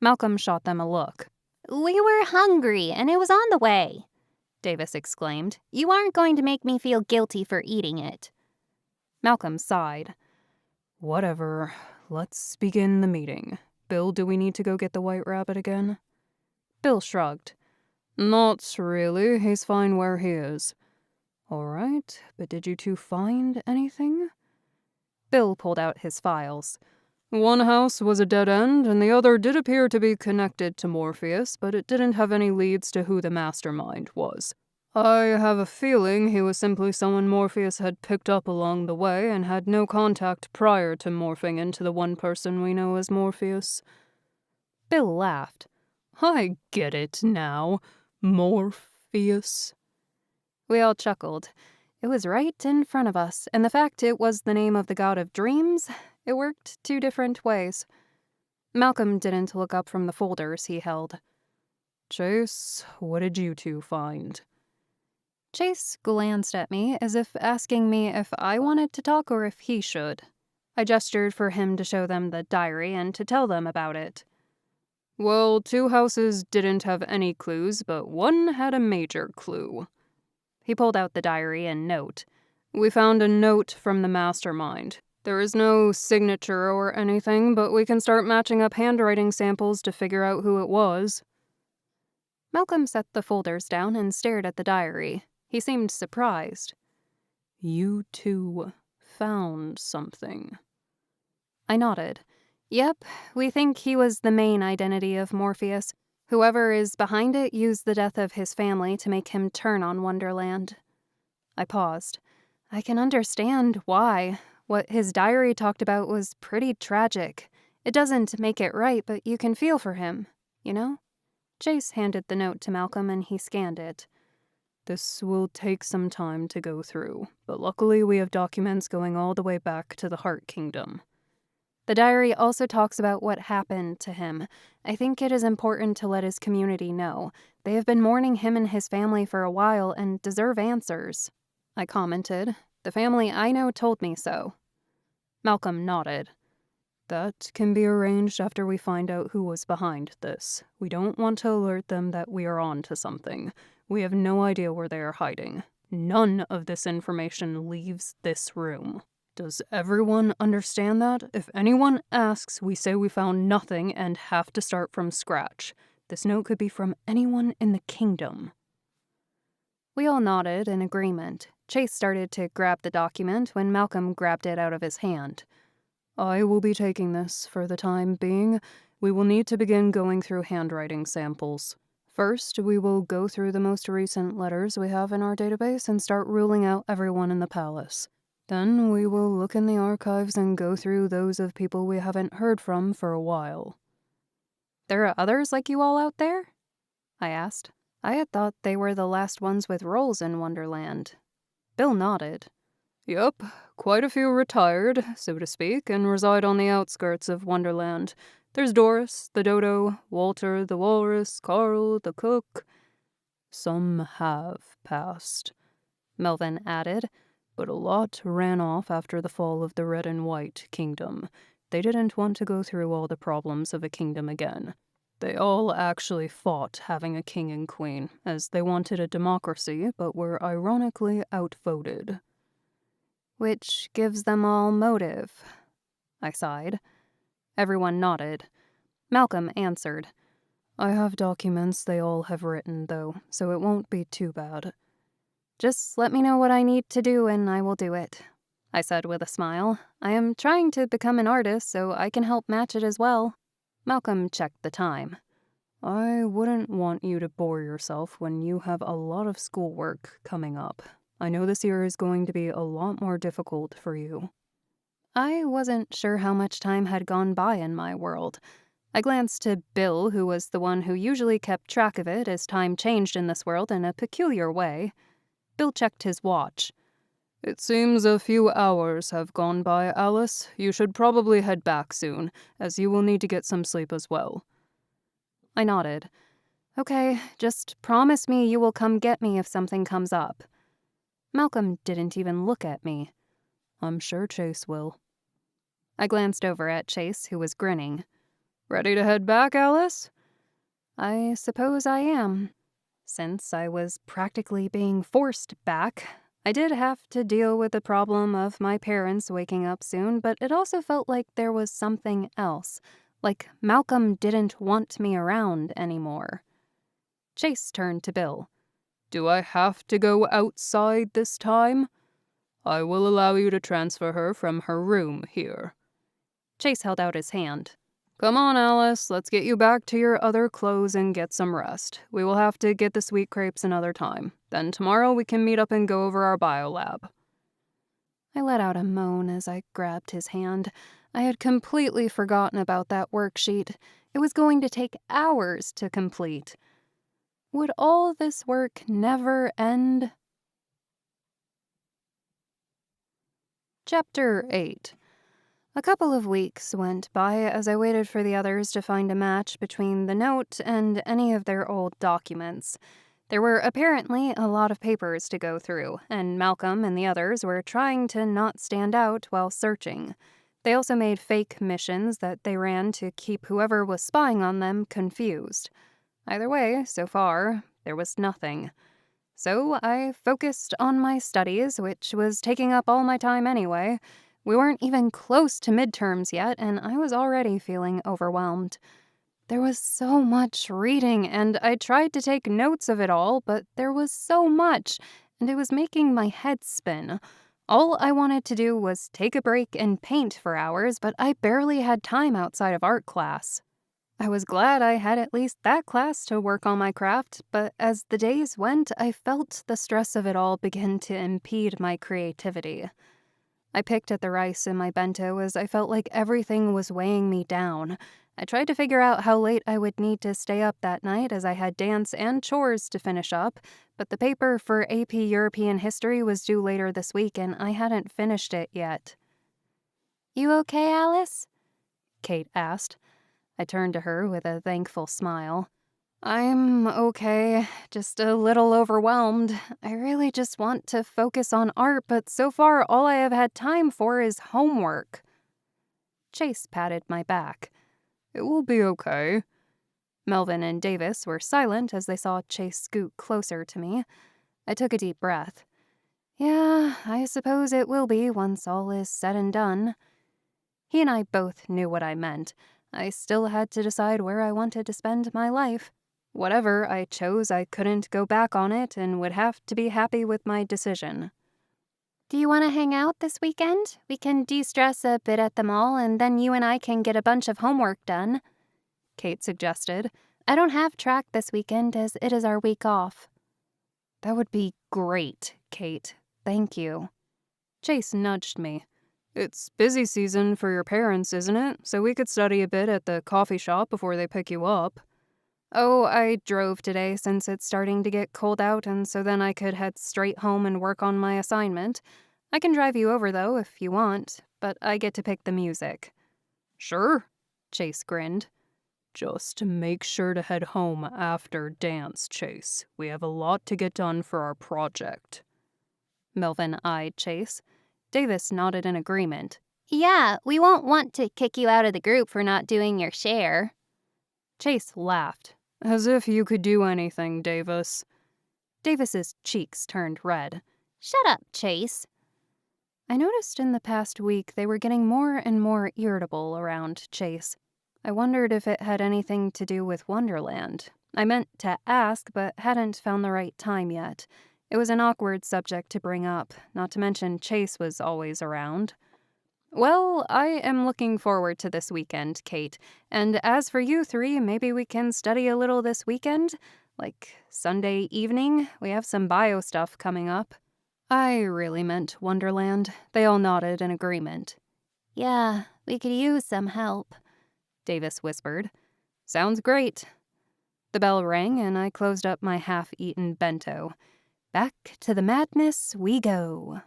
Malcolm shot them a look. We were hungry, and it was on the way, Davis exclaimed. You aren't going to make me feel guilty for eating it. Malcolm sighed. Whatever. Let's begin the meeting. Bill, do we need to go get the White Rabbit again? Bill shrugged. Not really. He's fine where he is. All right, but did you two find anything? Bill pulled out his files. One house was a dead end, and the other did appear to be connected to Morpheus, but it didn't have any leads to who the mastermind was. I have a feeling he was simply someone Morpheus had picked up along the way and had no contact prior to morphing into the one person we know as Morpheus. Bill laughed. I get it now. Morpheus. We all chuckled. It was right in front of us, and the fact it was the name of the god of dreams, it worked two different ways. Malcolm didn't look up from the folders he held. Chase, what did you two find? Chase glanced at me as if asking me if I wanted to talk or if he should. I gestured for him to show them the diary and to tell them about it. Well, two houses didn't have any clues, but one had a major clue. He pulled out the diary and note. We found a note from the mastermind. There is no signature or anything, but we can start matching up handwriting samples to figure out who it was. Malcolm set the folders down and stared at the diary. He seemed surprised. You two found something. I nodded. Yep, we think he was the main identity of Morpheus. Whoever is behind it used the death of his family to make him turn on Wonderland. I paused. I can understand why. What his diary talked about was pretty tragic. It doesn't make it right, but you can feel for him, you know? Chase handed the note to Malcolm and he scanned it. This will take some time to go through, but luckily we have documents going all the way back to the Heart Kingdom. The diary also talks about what happened to him. I think it is important to let his community know. They have been mourning him and his family for a while and deserve answers. I commented. The family I know told me so. Malcolm nodded. That can be arranged after we find out who was behind this. We don't want to alert them that we are on to something. We have no idea where they are hiding. None of this information leaves this room. Does everyone understand that? If anyone asks, we say we found nothing and have to start from scratch. This note could be from anyone in the kingdom. We all nodded in agreement. Chase started to grab the document when Malcolm grabbed it out of his hand. I will be taking this for the time being. We will need to begin going through handwriting samples. First, we will go through the most recent letters we have in our database and start ruling out everyone in the palace. Then we will look in the archives and go through those of people we haven't heard from for a while. There are others like you all out there? I asked. I had thought they were the last ones with roles in Wonderland. Bill nodded. Yup, quite a few retired, so to speak, and reside on the outskirts of Wonderland. There's Doris, the dodo, Walter, the walrus, Carl, the cook. Some have passed, Melvin added. But a lot ran off after the fall of the Red and White Kingdom. They didn't want to go through all the problems of a kingdom again. They all actually fought having a king and queen, as they wanted a democracy but were ironically outvoted. Which gives them all motive. I sighed. Everyone nodded. Malcolm answered. I have documents they all have written, though, so it won't be too bad. Just let me know what I need to do and I will do it, I said with a smile. I am trying to become an artist so I can help match it as well. Malcolm checked the time. I wouldn't want you to bore yourself when you have a lot of schoolwork coming up. I know this year is going to be a lot more difficult for you. I wasn't sure how much time had gone by in my world. I glanced to Bill, who was the one who usually kept track of it as time changed in this world in a peculiar way. Bill checked his watch. It seems a few hours have gone by, Alice. You should probably head back soon, as you will need to get some sleep as well. I nodded. Okay, just promise me you will come get me if something comes up. Malcolm didn't even look at me. I'm sure Chase will. I glanced over at Chase, who was grinning. Ready to head back, Alice? I suppose I am. Since I was practically being forced back, I did have to deal with the problem of my parents waking up soon, but it also felt like there was something else, like Malcolm didn't want me around anymore. Chase turned to Bill. Do I have to go outside this time? I will allow you to transfer her from her room here. Chase held out his hand. Come on, Alice, let's get you back to your other clothes and get some rest. We will have to get the sweet crepes another time. Then tomorrow we can meet up and go over our biolab. I let out a moan as I grabbed his hand. I had completely forgotten about that worksheet. It was going to take hours to complete. Would all this work never end? Chapter 8. A couple of weeks went by as I waited for the others to find a match between the note and any of their old documents. There were apparently a lot of papers to go through, and Malcolm and the others were trying to not stand out while searching. They also made fake missions that they ran to keep whoever was spying on them confused. Either way, so far, there was nothing. So I focused on my studies, which was taking up all my time anyway. We weren't even close to midterms yet, and I was already feeling overwhelmed. There was so much reading, and I tried to take notes of it all, but there was so much, and it was making my head spin. All I wanted to do was take a break and paint for hours, but I barely had time outside of art class. I was glad I had at least that class to work on my craft, but as the days went, I felt the stress of it all begin to impede my creativity. I picked at the rice in my bento as I felt like everything was weighing me down. I tried to figure out how late I would need to stay up that night as I had dance and chores to finish up, but the paper for AP European History was due later this week and I hadn't finished it yet. You okay, Alice? Kate asked. I turned to her with a thankful smile. I'm okay, just a little overwhelmed. I really just want to focus on art, but so far all I have had time for is homework. Chase patted my back. It will be okay. Melvin and Davis were silent as they saw Chase scoot closer to me. I took a deep breath. Yeah, I suppose it will be once all is said and done. He and I both knew what I meant. I still had to decide where I wanted to spend my life. Whatever I chose, I couldn't go back on it and would have to be happy with my decision. Do you want to hang out this weekend? We can de-stress a bit at the mall, and then you and I can get a bunch of homework done, Kate suggested. I don't have track this weekend as it is our week off. That would be great, Kate. Thank you. Chase nudged me. It's busy season for your parents, isn't it? So we could study a bit at the coffee shop before they pick you up. Oh, I drove today since it's starting to get cold out, and so then I could head straight home and work on my assignment. I can drive you over, though, if you want, but I get to pick the music. Sure, Chase grinned. Just make sure to head home after dance, Chase. We have a lot to get done for our project. Melvin eyed Chase. Davis nodded in agreement. Yeah, we won't want to kick you out of the group for not doing your share. Chase laughed. As if you could do anything, Davis. Davis's cheeks turned red. Shut up, Chase. I noticed in the past week they were getting more and more irritable around Chase. I wondered if it had anything to do with Wonderland. I meant to ask, but hadn't found the right time yet. It was an awkward subject to bring up, not to mention Chase was always around. Well, I am looking forward to this weekend, Kate. And as for you three, maybe we can study a little this weekend? Like Sunday evening? We have some bio stuff coming up. I really meant Wonderland. They all nodded in agreement. Yeah, we could use some help, Davis whispered. Sounds great. The bell rang and I closed up my half-eaten bento. Back to the madness we go.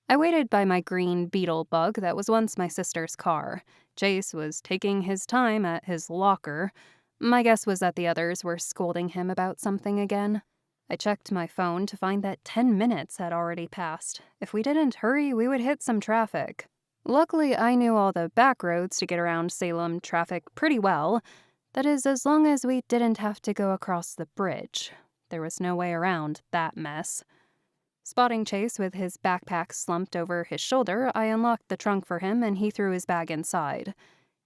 I waited by my green beetle bug that was once my sister's car. Chase was taking his time at his locker. My guess was that the others were scolding him about something again. I checked my phone to find that 10 minutes had already passed. If we didn't hurry, we would hit some traffic. Luckily, I knew all the back roads to get around Salem traffic pretty well. That is, as long as we didn't have to go across the bridge. There was no way around that mess. Spotting Chase with his backpack slumped over his shoulder, I unlocked the trunk for him and he threw his bag inside.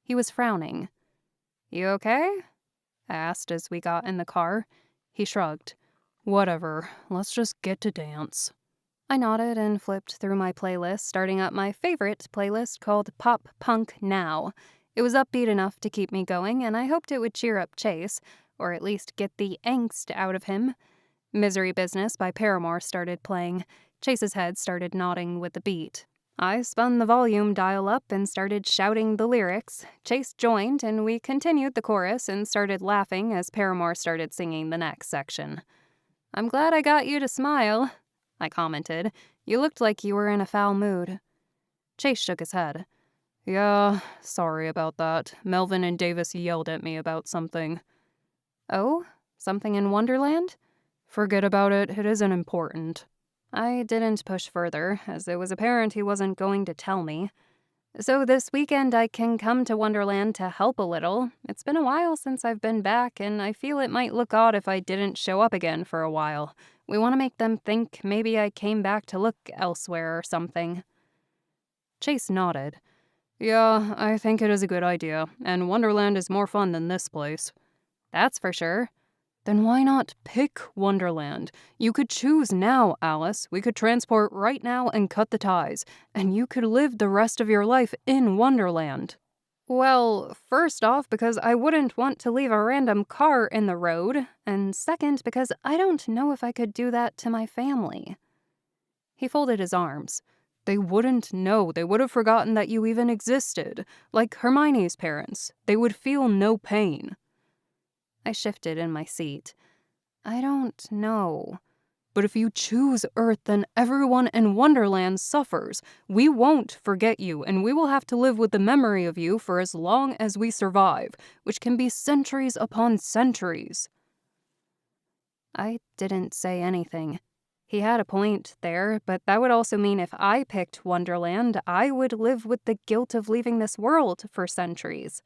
He was frowning. You okay? I asked as we got in the car. He shrugged. Whatever, let's just get to dance. I nodded and flipped through my playlist, starting up my favorite playlist called Pop Punk Now. It was upbeat enough to keep me going, and I hoped it would cheer up Chase, or at least get the angst out of him. Misery Business by Paramore started playing. Chase's head started nodding with the beat. I spun the volume dial up and started shouting the lyrics. Chase joined, and we continued the chorus and started laughing as Paramore started singing the next section. I'm glad I got you to smile, I commented. You looked like you were in a foul mood. Chase shook his head. Yeah, sorry about that. Melvin and Davis yelled at me about something. Oh? Something in Wonderland? Forget about it, it isn't important. I didn't push further, as it was apparent he wasn't going to tell me. So this weekend I can come to Wonderland to help a little. It's been a while since I've been back, and I feel it might look odd if I didn't show up again for a while. We want to make them think maybe I came back to look elsewhere or something. Chase nodded. Yeah, I think it is a good idea, and Wonderland is more fun than this place. That's for sure. Then why not pick Wonderland? You could choose now, Alice. We could transport right now and cut the ties, and you could live the rest of your life in Wonderland. Well, first off, because I wouldn't want to leave a random car in the road, and second, because I don't know if I could do that to my family. He folded his arms. They wouldn't know. They would have forgotten that you even existed. Like Hermione's parents. They would feel no pain. I shifted in my seat. I don't know. But if you choose Earth, then everyone in Wonderland suffers. We won't forget you, and we will have to live with the memory of you for as long as we survive, which can be centuries upon centuries. I didn't say anything. He had a point there, but that would also mean if I picked Wonderland, I would live with the guilt of leaving this world for centuries.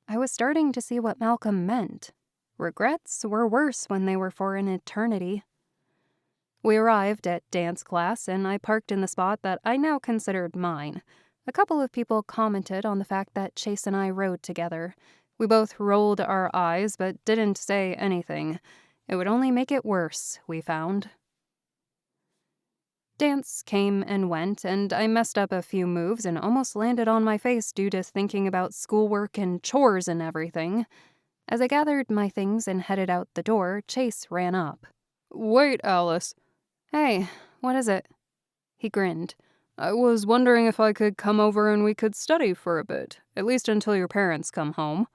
I was starting to see what Malcolm meant. Regrets were worse when they were for an eternity. We arrived at dance class, and I parked in the spot that I now considered mine. A couple of people commented on the fact that Chase and I rode together. We both rolled our eyes, but didn't say anything. It would only make it worse, we found. Dance came and went, and I messed up a few moves and almost landed on my face due to thinking about schoolwork and chores and everything. As I gathered my things and headed out the door, Chase ran up. Wait, Alice. Hey, what is it? He grinned. I was wondering if I could come over and we could study for a bit, at least until your parents come home.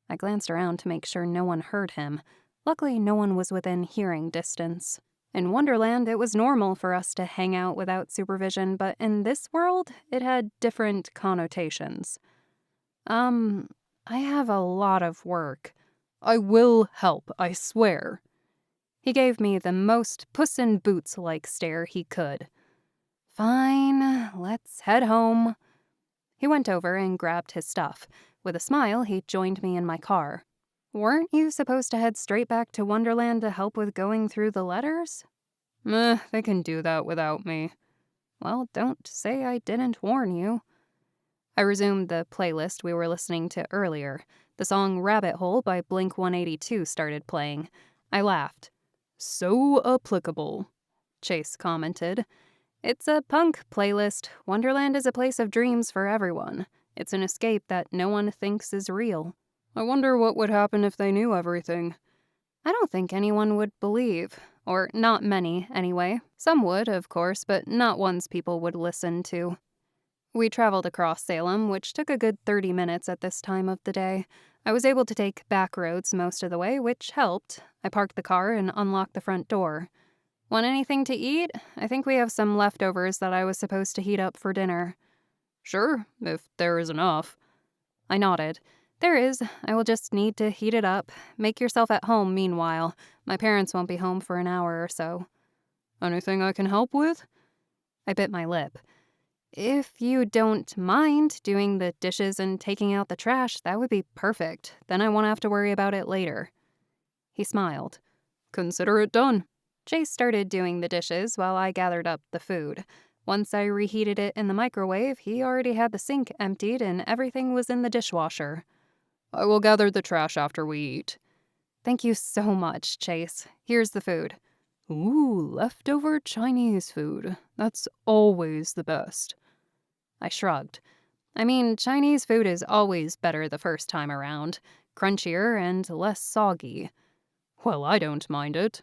I glanced around to make sure no one heard him. Luckily, no one was within hearing distance. In Wonderland, it was normal for us to hang out without supervision, but in this world, it had different connotations. I have a lot of work. I will help, I swear. He gave me the most Puss in Boots-like stare he could. Fine, let's head home. He went over and grabbed his stuff. With a smile, he joined me in my car. Weren't you supposed to head straight back to Wonderland to help with going through the letters? They can do that without me. Well, don't say I didn't warn you. I resumed the playlist we were listening to earlier. The song Rabbit Hole by Blink-182 started playing. I laughed. So applicable, Chase commented. It's a punk playlist. Wonderland is a place of dreams for everyone. It's an escape that no one thinks is real. I wonder what would happen if they knew everything. I don't think anyone would believe. Or not many, anyway. Some would, of course, but not ones people would listen to. We traveled across Salem, which took a good 30 minutes at this time of the day. I was able to take back roads most of the way, which helped. I parked the car and unlocked the front door. Want anything to eat? I think we have some leftovers that I was supposed to heat up for dinner. Sure, if there is enough. I nodded. There is. I will just need to heat it up. Make yourself at home meanwhile. My parents won't be home for an hour or so. Anything I can help with? I bit my lip. If you don't mind doing the dishes and taking out the trash, that would be perfect. Then I won't have to worry about it later. He smiled. Consider it done. Chase started doing the dishes while I gathered up the food. Once I reheated it in the microwave, he already had the sink emptied and everything was in the dishwasher. I will gather the trash after we eat. Thank you so much, Chase. Here's the food. Ooh, leftover Chinese food. That's always the best. I shrugged. I mean, Chinese food is always better the first time around. Crunchier and less soggy. Well, I don't mind it.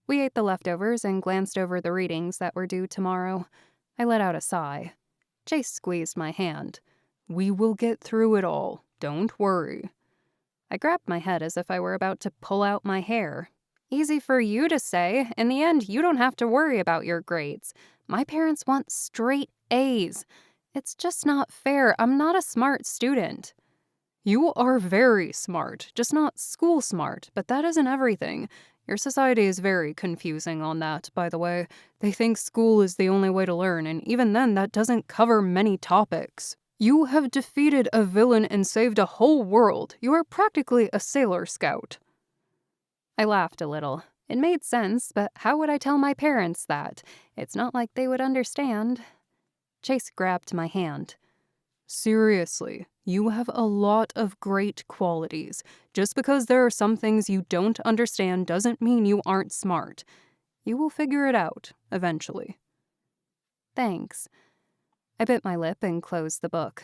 We ate the leftovers and glanced over the readings that were due tomorrow. I let out a sigh. Chase squeezed my hand. We will get through it all. Don't worry. I grabbed my head as if I were about to pull out my hair. Easy for you to say. In the end, you don't have to worry about your grades. My parents want straight A's. It's just not fair. I'm not a smart student. You are very smart, just not school smart, but that isn't everything. Your society is very confusing on that, by the way. They think school is the only way to learn, and even then, that doesn't cover many topics. You have defeated a villain and saved a whole world. You are practically a Sailor Scout. I laughed a little. It made sense, but how would I tell my parents that? It's not like they would understand. Chase grabbed my hand. Seriously, you have a lot of great qualities. Just because there are some things you don't understand doesn't mean you aren't smart. You will figure it out, eventually. Thanks. I bit my lip and closed the book.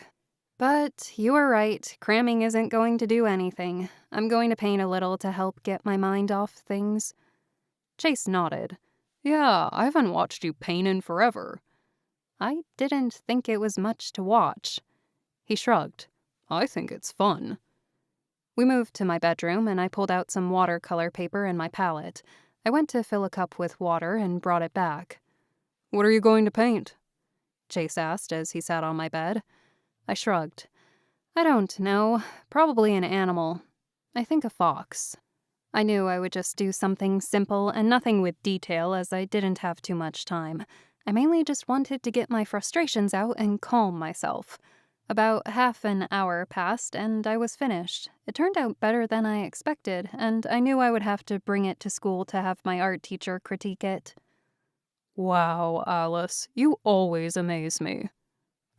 But you are right, cramming isn't going to do anything. I'm going to paint a little to help get my mind off things. Chase nodded. Yeah, I haven't watched you paint in forever. I didn't think it was much to watch. He shrugged. I think it's fun. We moved to my bedroom and I pulled out some watercolor paper and my palette. I went to fill a cup with water and brought it back. What are you going to paint? Chase asked as he sat on my bed. I shrugged. I don't know. Probably an animal. I think a fox. I knew I would just do something simple and nothing with detail as I didn't have too much time. I mainly just wanted to get my frustrations out and calm myself. About half an hour passed and I was finished. It turned out better than I expected, and I knew I would have to bring it to school to have my art teacher critique it. Wow, Alice, you always amaze me.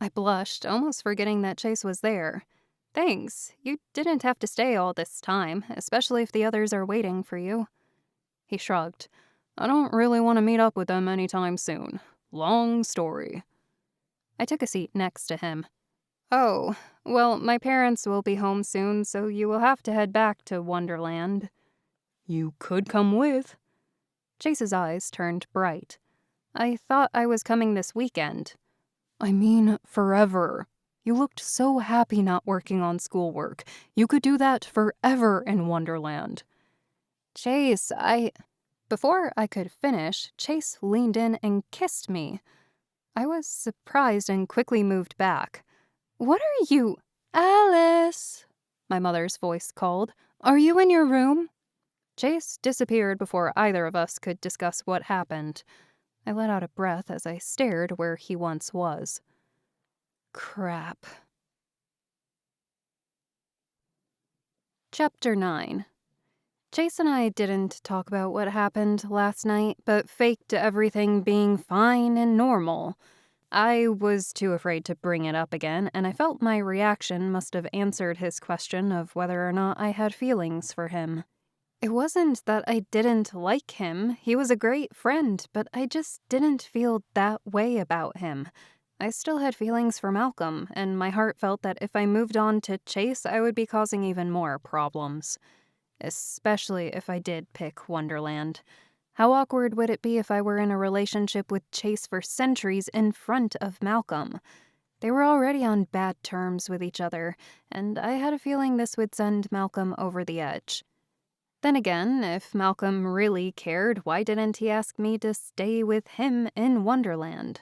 I blushed, almost forgetting that Chase was there. Thanks. You didn't have to stay all this time, especially if the others are waiting for you. He shrugged. I don't really want to meet up with them anytime soon. Long story. I took a seat next to him. Oh, well, my parents will be home soon, so you will have to head back to Wonderland. You could come with. Chase's eyes turned bright. I thought I was coming this weekend. I mean, forever. You looked so happy not working on schoolwork. You could do that forever in Wonderland. Chase, Before I could finish, Chase leaned in and kissed me. I was surprised and quickly moved back. What are you— Alice, my mother's voice called. Are you in your room? Chase disappeared before either of us could discuss what happened. I let out a breath as I stared where he once was. Crap. Chapter 9. Chase and I didn't talk about what happened last night, but faked everything being fine and normal. I was too afraid to bring it up again, and I felt my reaction must have answered his question of whether or not I had feelings for him. It wasn't that I didn't like him. He was a great friend, but I just didn't feel that way about him. I still had feelings for Malcolm, and my heart felt that if I moved on to Chase, I would be causing even more problems. Especially if I did pick Wonderland. How awkward would it be if I were in a relationship with Chase for centuries in front of Malcolm? They were already on bad terms with each other, and I had a feeling this would send Malcolm over the edge. Then again, if Malcolm really cared, why didn't he ask me to stay with him in Wonderland?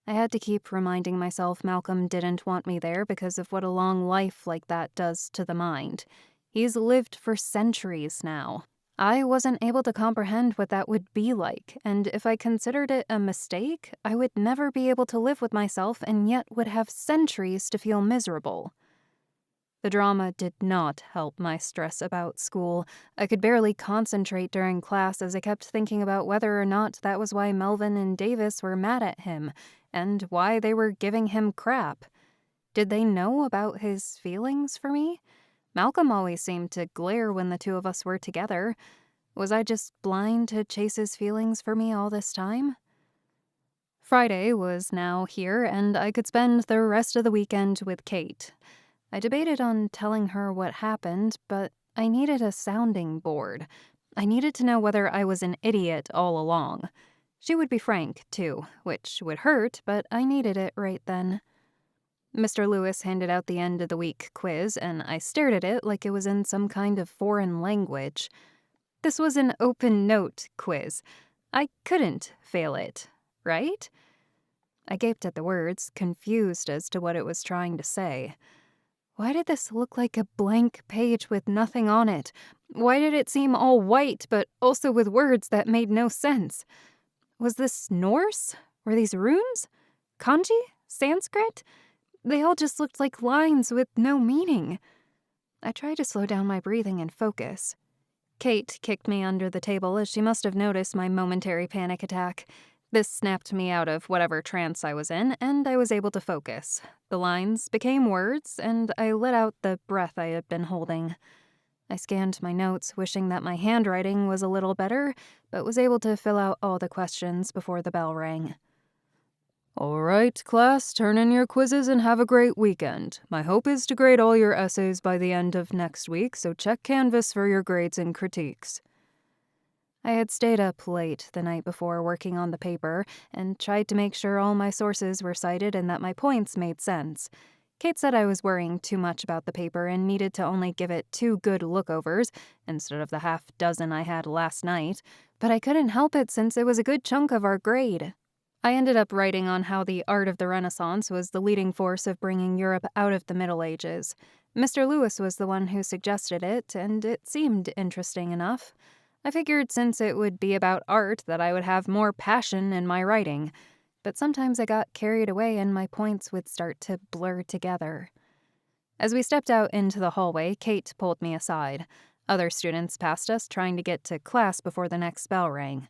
I had to keep reminding myself Malcolm didn't want me there because of what a long life like that does to the mind. He's lived for centuries now. I wasn't able to comprehend what that would be like, and if I considered it a mistake, I would never be able to live with myself and yet would have centuries to feel miserable. The drama did not help my stress about school. I could barely concentrate during class as I kept thinking about whether or not that was why Melvin and Davis were mad at him, and why they were giving him crap. Did they know about his feelings for me? Malcolm always seemed to glare when the two of us were together. Was I just blind to Chase's feelings for me all this time? Friday was now here, and I could spend the rest of the weekend with Kate. I debated on telling her what happened, but I needed a sounding board. I needed to know whether I was an idiot all along. She would be frank, too, which would hurt, but I needed it right then. Mr. Lewis handed out the end of the week quiz, and I stared at it like it was in some kind of foreign language. This was an open note quiz. I couldn't fail it, right? I gaped at the words, confused as to what it was trying to say. Why did this look like a blank page with nothing on it? Why did it seem all white, but also with words that made no sense? Was this Norse? Were these runes? Kanji? Sanskrit? They all just looked like lines with no meaning. I tried to slow down my breathing and focus. Kate kicked me under the table as she must have noticed my momentary panic attack. This snapped me out of whatever trance I was in, and I was able to focus. The lines became words, and I let out the breath I had been holding. I scanned my notes, wishing that my handwriting was a little better, but was able to fill out all the questions before the bell rang. All right, class, turn in your quizzes and have a great weekend. My hope is to grade all your essays by the end of next week, so check Canvas for your grades and critiques. I had stayed up late the night before working on the paper and tried to make sure all my sources were cited and that my points made sense. Kate said I was worrying too much about the paper and needed to only give it 2 good lookovers instead of the half-dozen I had last night, but I couldn't help it since it was a good chunk of our grade. I ended up writing on how the art of the Renaissance was the leading force of bringing Europe out of the Middle Ages. Mr. Lewis was the one who suggested it, and it seemed interesting enough. I figured since it would be about art that I would have more passion in my writing, but sometimes I got carried away and my points would start to blur together. As we stepped out into the hallway, Kate pulled me aside. Other students passed us, trying to get to class before the next bell rang.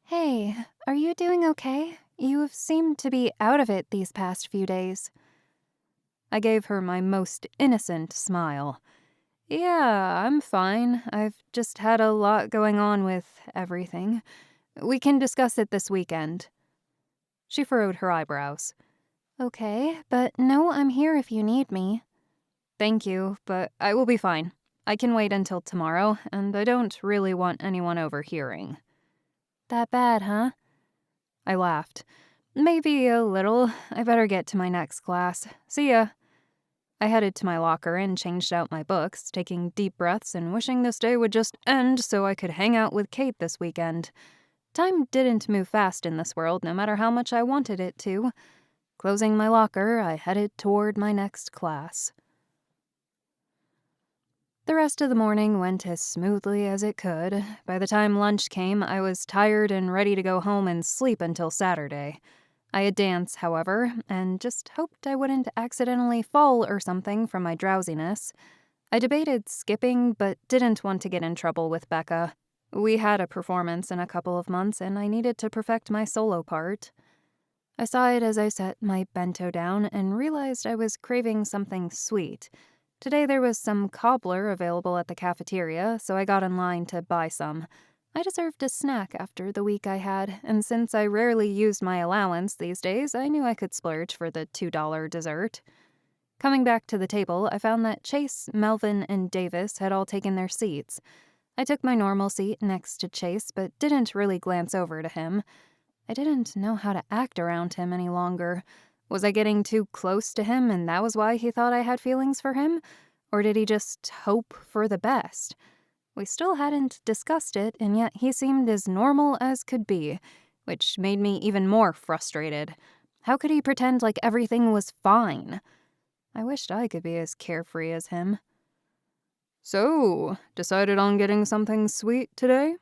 Hey, are you doing okay? You've seemed to be out of it these past few days. I gave her my most innocent smile. Yeah, I'm fine. I've just had a lot going on with everything. We can discuss it this weekend. She furrowed her eyebrows. Okay, but no, I'm here if you need me. Thank you, but I will be fine. I can wait until tomorrow, and I don't really want anyone overhearing. That bad, huh? I laughed. Maybe a little. I better get to my next class. See ya. I headed to my locker and changed out my books, taking deep breaths and wishing this day would just end so I could hang out with Kate this weekend. Time didn't move fast in this world, no matter how much I wanted it to. Closing my locker, I headed toward my next class. The rest of the morning went as smoothly as it could. By the time lunch came, I was tired and ready to go home and sleep until Saturday. I had dance, however, and just hoped I wouldn't accidentally fall or something from my drowsiness. I debated skipping, but didn't want to get in trouble with Becca. We had a performance in a couple of months, and I needed to perfect my solo part. I sighed as I set my bento down and realized I was craving something sweet. Today there was some cobbler available at the cafeteria, so I got in line to buy some. I deserved a snack after the week I had, and since I rarely used my allowance these days, I knew I could splurge for the $2 dessert. Coming back to the table, I found that Chase, Melvin, and Davis had all taken their seats. I took my normal seat next to Chase, but didn't really glance over to him. I didn't know how to act around him any longer. Was I getting too close to him and that was why he thought I had feelings for him? Or did he just hope for the best? We still hadn't discussed it, and yet he seemed as normal as could be, which made me even more frustrated. How could he pretend like everything was fine? I wished I could be as carefree as him. So, decided on getting something sweet today?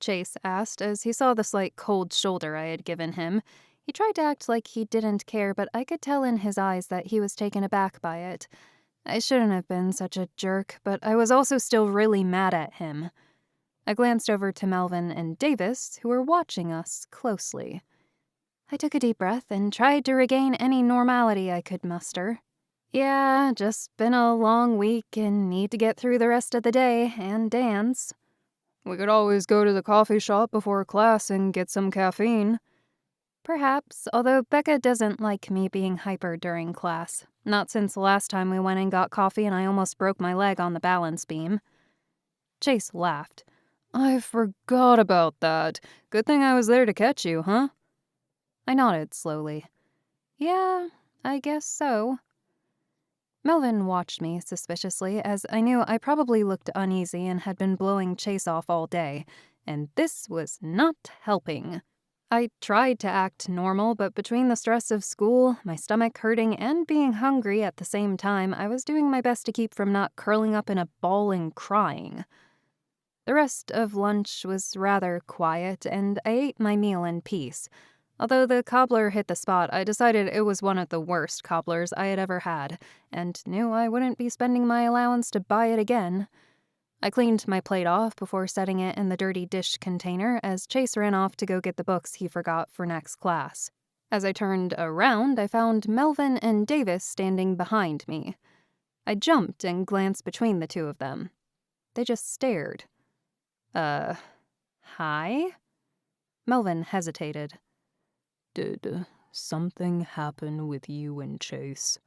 Chase asked as he saw the slight cold shoulder I had given him. He tried to act like he didn't care, but I could tell in his eyes that he was taken aback by it. I shouldn't have been such a jerk, but I was also still really mad at him. I glanced over to Melvin and Davis, who were watching us closely. I took a deep breath and tried to regain any normality I could muster. Yeah, just been a long week and need to get through the rest of the day and dance. We could always go to the coffee shop before class and get some caffeine. Perhaps, although Becca doesn't like me being hyper during class. Not since the last time we went and got coffee and I almost broke my leg on the balance beam. Chase laughed. I forgot about that. Good thing I was there to catch you, huh? I nodded slowly. Yeah, I guess so. Melvin watched me suspiciously, as I knew I probably looked uneasy and had been blowing Chase off all day, and this was not helping. I tried to act normal, but between the stress of school, my stomach hurting, and being hungry at the same time, I was doing my best to keep from not curling up in a ball and crying. The rest of lunch was rather quiet, and I ate my meal in peace. Although the cobbler hit the spot, I decided it was one of the worst cobblers I had ever had, and knew I wouldn't be spending my allowance to buy it again. I cleaned my plate off before setting it in the dirty dish container as Chase ran off to go get the books he forgot for next class. As I turned around, I found Melvin and Davis standing behind me. I jumped and glanced between the two of them. They just stared. Hi? Melvin hesitated. Did something happen with you and Chase?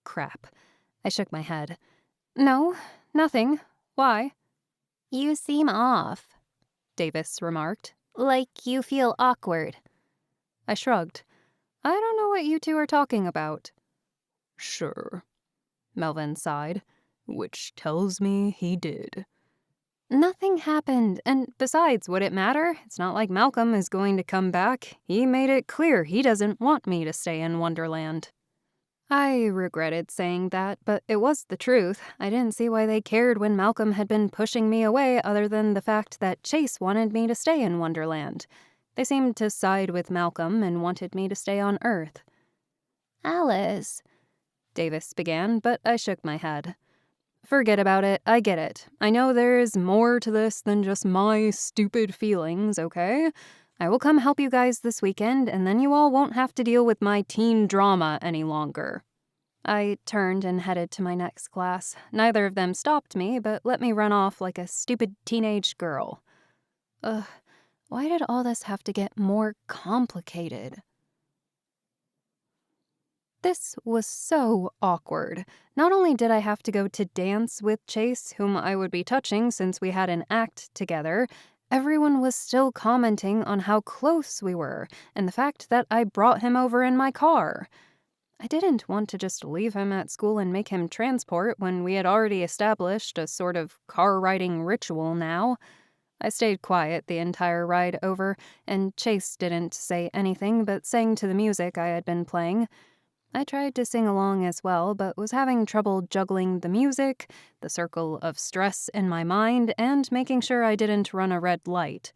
Crap. I shook my head. No, nothing. Why? You seem off, Davis remarked. like you feel awkward. I shrugged. I don't know what you two are talking about. Sure, Melvin sighed. which tells me he did. Nothing happened, and besides, would it matter? It's not like Malcolm is going to come back. He made it clear he doesn't want me to stay in Wonderland. I regretted saying that, but it was the truth. I didn't see why they cared when Malcolm had been pushing me away other than the fact that Chase wanted me to stay in Wonderland. They seemed to side with Malcolm and wanted me to stay on Earth. Alice, Davis began, but I shook my head. Forget about it. I get it. I know there is more to this than just my stupid feelings, okay? I will come help you guys this weekend, and then you all won't have to deal with my teen drama any longer. I turned and headed to my next class. Neither of them stopped me, but let me run off like a stupid teenage girl. Why did all this have to get more complicated? This was so awkward. Not only did I have to go to dance with Chase, whom I would be touching since we had an act together, everyone was still commenting on how close we were and the fact that I brought him over in my car. I didn't want to just leave him at school and make him transport when we had already established a sort of car-riding ritual now. I stayed quiet the entire ride over, and Chase didn't say anything but sang to the music I had been playing. I tried to sing along as well, but was having trouble juggling the music, the circle of stress in my mind, and making sure I didn't run a red light.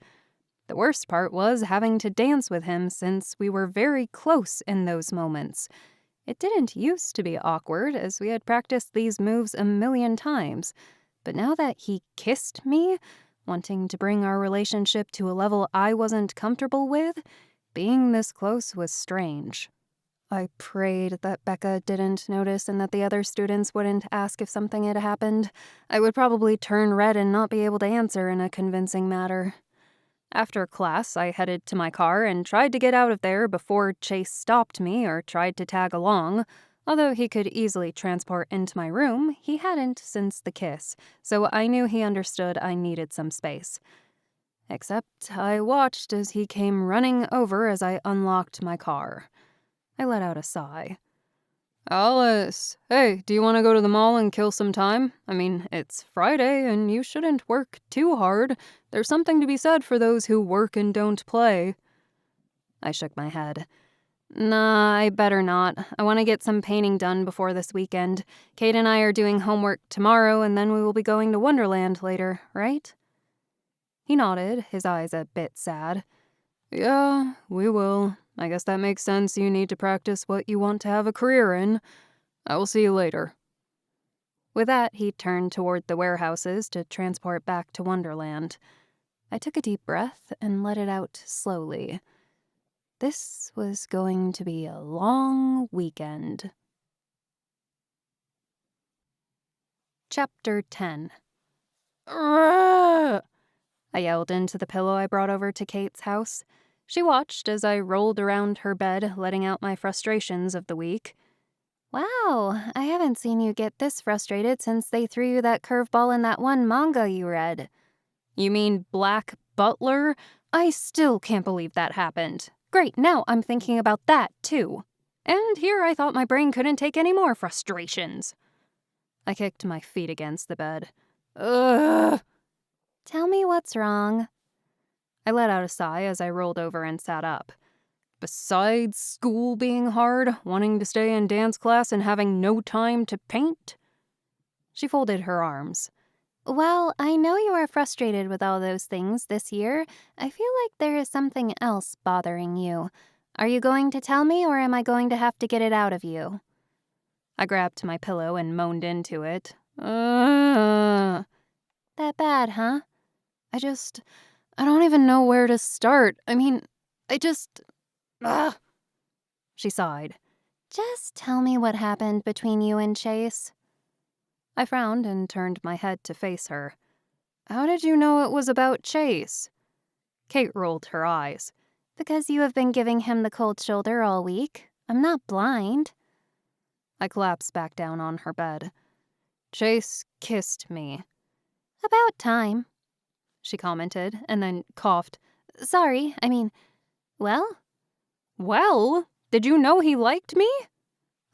The worst part was having to dance with him since we were very close in those moments. It didn't used to be awkward, as we had practiced these moves a million times. But now that he kissed me, wanting to bring our relationship to a level I wasn't comfortable with, being this close was strange. I prayed that Becca didn't notice and that the other students wouldn't ask if something had happened. I would probably turn red and not be able to answer in a convincing manner. After class, I headed to my car and tried to get out of there before Chase stopped me or tried to tag along. Although he could easily transport into my room, he hadn't since the kiss, so I knew he understood I needed some space. Except I watched as he came running over as I unlocked my car. I let out a sigh. Alice, hey, do you want to go to the mall and kill some time? I mean, it's Friday and you shouldn't work too hard. There's something to be said for those who work and don't play. I shook my head. Nah, I better not. I want to get some painting done before this weekend. Kate and I are doing homework tomorrow and then we will be going to Wonderland later, right? He nodded, his eyes a bit sad. Yeah, we will. I guess that makes sense. You need to practice what you want to have a career in. I will see you later. With that, he turned toward the warehouses to transport back to Wonderland. I took a deep breath and let it out slowly. This was going to be a long weekend. Chapter 10. I yelled into the pillow I brought over to Kate's house. She watched as I rolled around her bed, letting out my frustrations of the week. Wow, I haven't seen you get this frustrated since they threw you that curveball in that one manga you read. You mean Black Butler? I still can't believe that happened. Great, now I'm thinking about that, too. And here I thought my brain couldn't take any more frustrations. I kicked my feet against the bed. Ugh! Tell me what's wrong. I let out a sigh as I rolled over and sat up. Besides school being hard, wanting to stay in dance class and having no time to paint? She folded her arms. Well, I know you are frustrated with all those things this year. I feel like there is something else bothering you. Are you going to tell me, or am I going to have to get it out of you? I grabbed my pillow and moaned into it. That bad, huh? I don't even know where to start. I mean, She sighed. Just tell me what happened between you and Chase. I frowned and turned my head to face her. How did you know it was about Chase? Kate rolled her eyes. Because you have been giving him the cold shoulder all week. I'm not blind. I collapsed back down on her bed. Chase kissed me. About time, she commented, and then coughed. Sorry, well? Well? Did you know he liked me?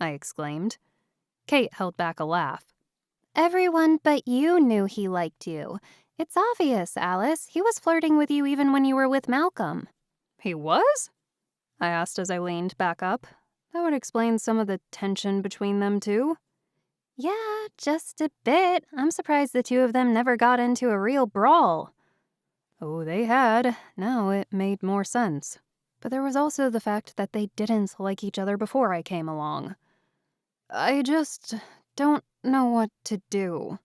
I exclaimed. Kate held back a laugh. Everyone but you knew he liked you. It's obvious, Alice. He was flirting with you even when you were with Malcolm. He was? I asked as I leaned back up. That would explain some of the tension between them two. Yeah, just a bit. I'm surprised the two of them never got into a real brawl. Oh, they had. Now it made more sense. But there was also the fact that they didn't like each other before I came along. I just don't know what to do,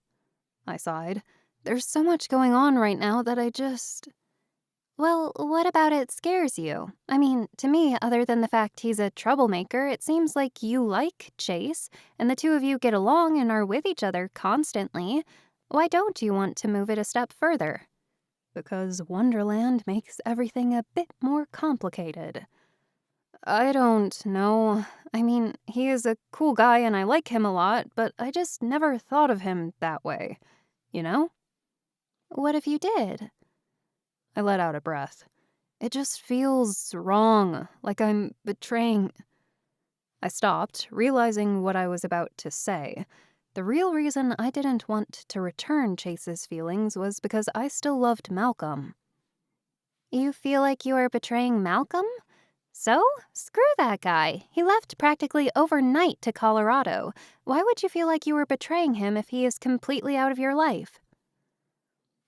I sighed. There's so much going on right now that Well, what about it scares you? To me, other than the fact he's a troublemaker, it seems like you like Chase, and the two of you get along and are with each other constantly. Why don't you want to move it a step further? Because Wonderland makes everything a bit more complicated. I don't know. He is a cool guy and I like him a lot, but I just never thought of him that way, you know? What if you did? I let out a breath. It just feels wrong, like I'm betraying. I stopped, realizing what I was about to say. The real reason I didn't want to return Chase's feelings was because I still loved Malcolm. You feel like you are betraying Malcolm? So, screw that guy. He left practically overnight to Colorado. Why would you feel like you were betraying him if he is completely out of your life?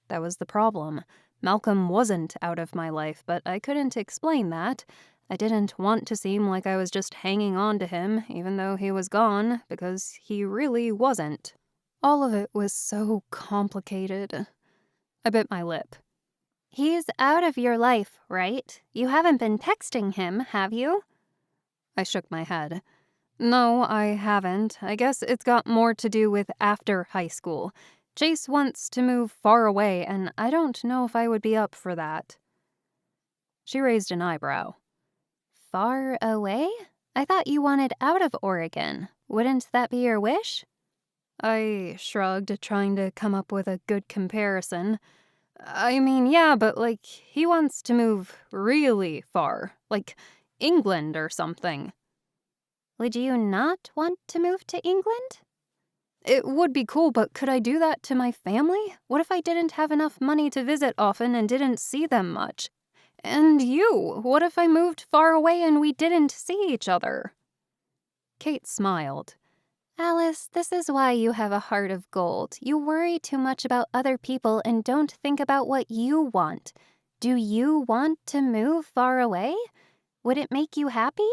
That was the problem. Malcolm wasn't out of my life, but I couldn't explain that. I didn't want to seem like I was just hanging on to him, even though he was gone, because he really wasn't. All of it was so complicated. I bit my lip. He's out of your life, right? You haven't been texting him, have you? I shook my head. No, I haven't. I guess it's got more to do with after high school. Chase wants to move far away, and I don't know if I would be up for that. She raised an eyebrow. Far away? I thought you wanted out of Oregon. Wouldn't that be your wish? I shrugged, trying to come up with a good comparison. I mean, yeah, but, he wants to move really far. Like, England or something. Would you not want to move to England? It would be cool, but could I do that to my family? What if I didn't have enough money to visit often and didn't see them much? And you, what if I moved far away and we didn't see each other? Kate smiled. Alice, this is why you have a heart of gold. You worry too much about other people and don't think about what you want. Do you want to move far away? Would it make you happy?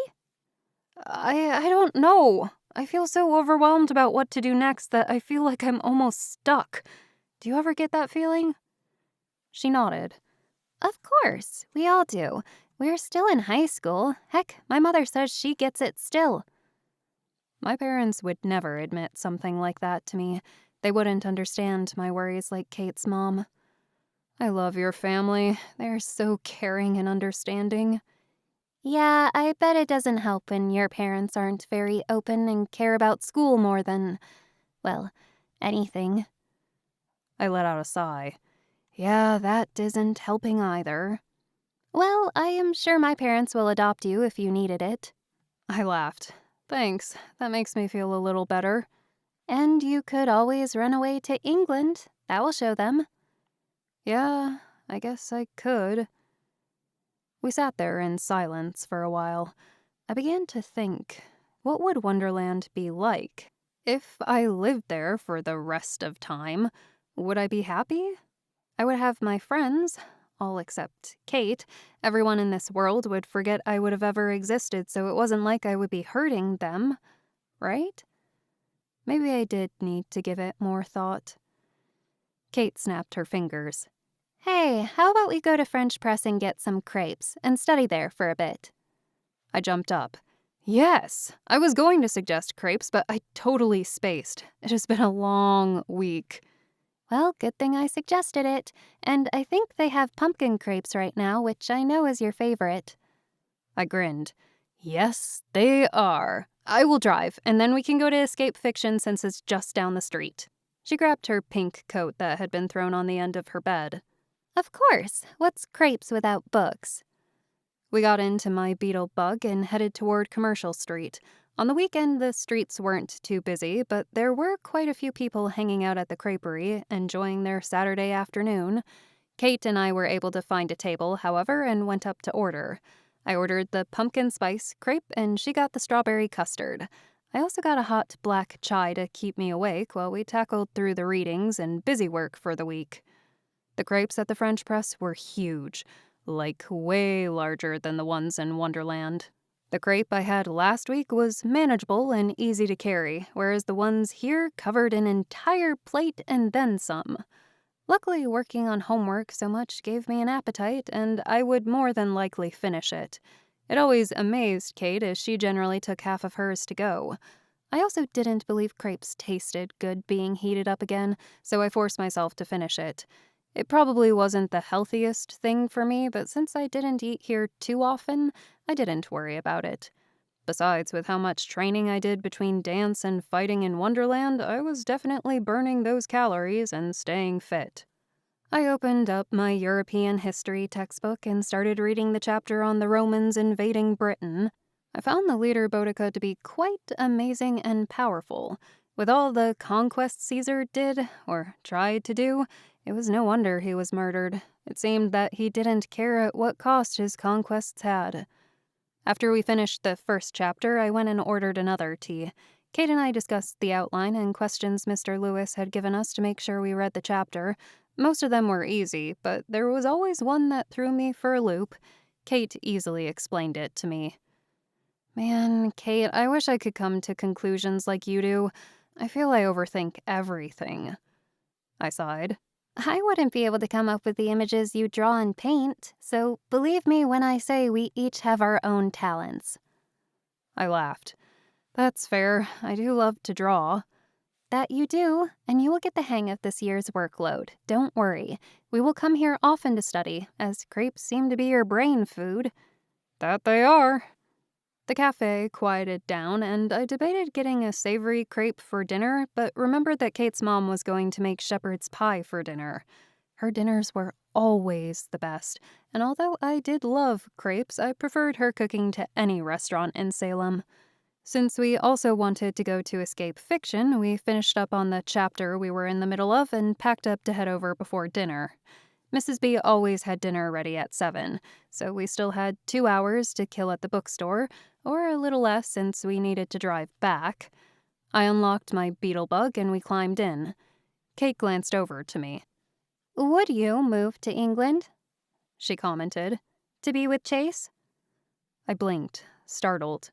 I don't know. I feel so overwhelmed about what to do next that I feel like I'm almost stuck. Do you ever get that feeling? She nodded. Of course, we all do. We're still in high school. Heck, my mother says she gets it still. My parents would never admit something like that to me. They wouldn't understand my worries like Kate's mom. I love your family. They're so caring and understanding. Yeah, I bet it doesn't help when your parents aren't very open and care about school more than, well, anything. I let out a sigh. Yeah, that isn't helping either. Well, I am sure my parents will adopt you if you needed it. I laughed. Thanks, that makes me feel a little better. And you could always run away to England. That will show them. Yeah, I guess I could. We sat there in silence for a while. I began to think, what would Wonderland be like? If I lived there for the rest of time, would I be happy? I would have my friends, all except Kate. Everyone in this world would forget I would have ever existed, so it wasn't like I would be hurting them, right? Maybe I did need to give it more thought. Kate snapped her fingers. Hey, how about we go to French Press and get some crepes and study there for a bit? I jumped up. Yes, I was going to suggest crepes, but I totally spaced. It has been a long week. Well, good thing I suggested it. And I think they have pumpkin crepes right now, which I know is your favorite. I grinned. Yes, they are. I will drive, and then we can go to Escape Fiction since it's just down the street. She grabbed her pink coat that had been thrown on the end of her bed. Of course. What's crepes without books? We got into my beetle bug and headed toward Commercial Street. On the weekend, the streets weren't too busy, but there were quite a few people hanging out at the creperie, enjoying their Saturday afternoon. Kate and I were able to find a table, however, and went up to order. I ordered the pumpkin spice crepe, and she got the strawberry custard. I also got a hot black chai to keep me awake while we tackled through the readings and busy work for the week. The crepes at the French Press were huge, like way larger than the ones in Wonderland. The crepe I had last week was manageable and easy to carry, whereas the ones here covered an entire plate and then some. Luckily, working on homework so much gave me an appetite, and I would more than likely finish it. It always amazed Kate, as she generally took half of hers to go. I also didn't believe crepes tasted good being heated up again, so I forced myself to finish it. It probably wasn't the healthiest thing for me, but since I didn't eat here too often, I didn't worry about it. Besides, with how much training I did between dance and fighting in Wonderland, I was definitely burning those calories and staying fit. I opened up my European history textbook and started reading the chapter on the Romans invading Britain. I found the leader Boudica to be quite amazing and powerful. With all the conquests Caesar did, or tried to do, it was no wonder he was murdered. It seemed that he didn't care at what cost his conquests had. After we finished the first chapter, I went and ordered another tea. Kate and I discussed the outline and questions Mr. Lewis had given us to make sure we read the chapter. Most of them were easy, but there was always one that threw me for a loop. Kate easily explained it to me. Man, Kate, I wish I could come to conclusions like you do. I feel I overthink everything. I sighed. I wouldn't be able to come up with the images you draw and paint, so believe me when I say we each have our own talents. I laughed. That's fair. I do love to draw. That you do, and you will get the hang of this year's workload. Don't worry. We will come here often to study, as crepes seem to be your brain food. That they are. The cafe quieted down, and I debated getting a savory crepe for dinner, but remembered that Kate's mom was going to make shepherd's pie for dinner. Her dinners were always the best, and although I did love crepes, I preferred her cooking to any restaurant in Salem. Since we also wanted to go to escape fiction, we finished up on the chapter we were in the middle of and packed up to head over before dinner. Mrs. B always had dinner ready at 7, so we still had 2 hours to kill at the bookstore, or a little less since we needed to drive back. I unlocked my Beetlebug and we climbed in. Kate glanced over to me. Would you move to England? She commented. To be with Chase? I blinked, startled.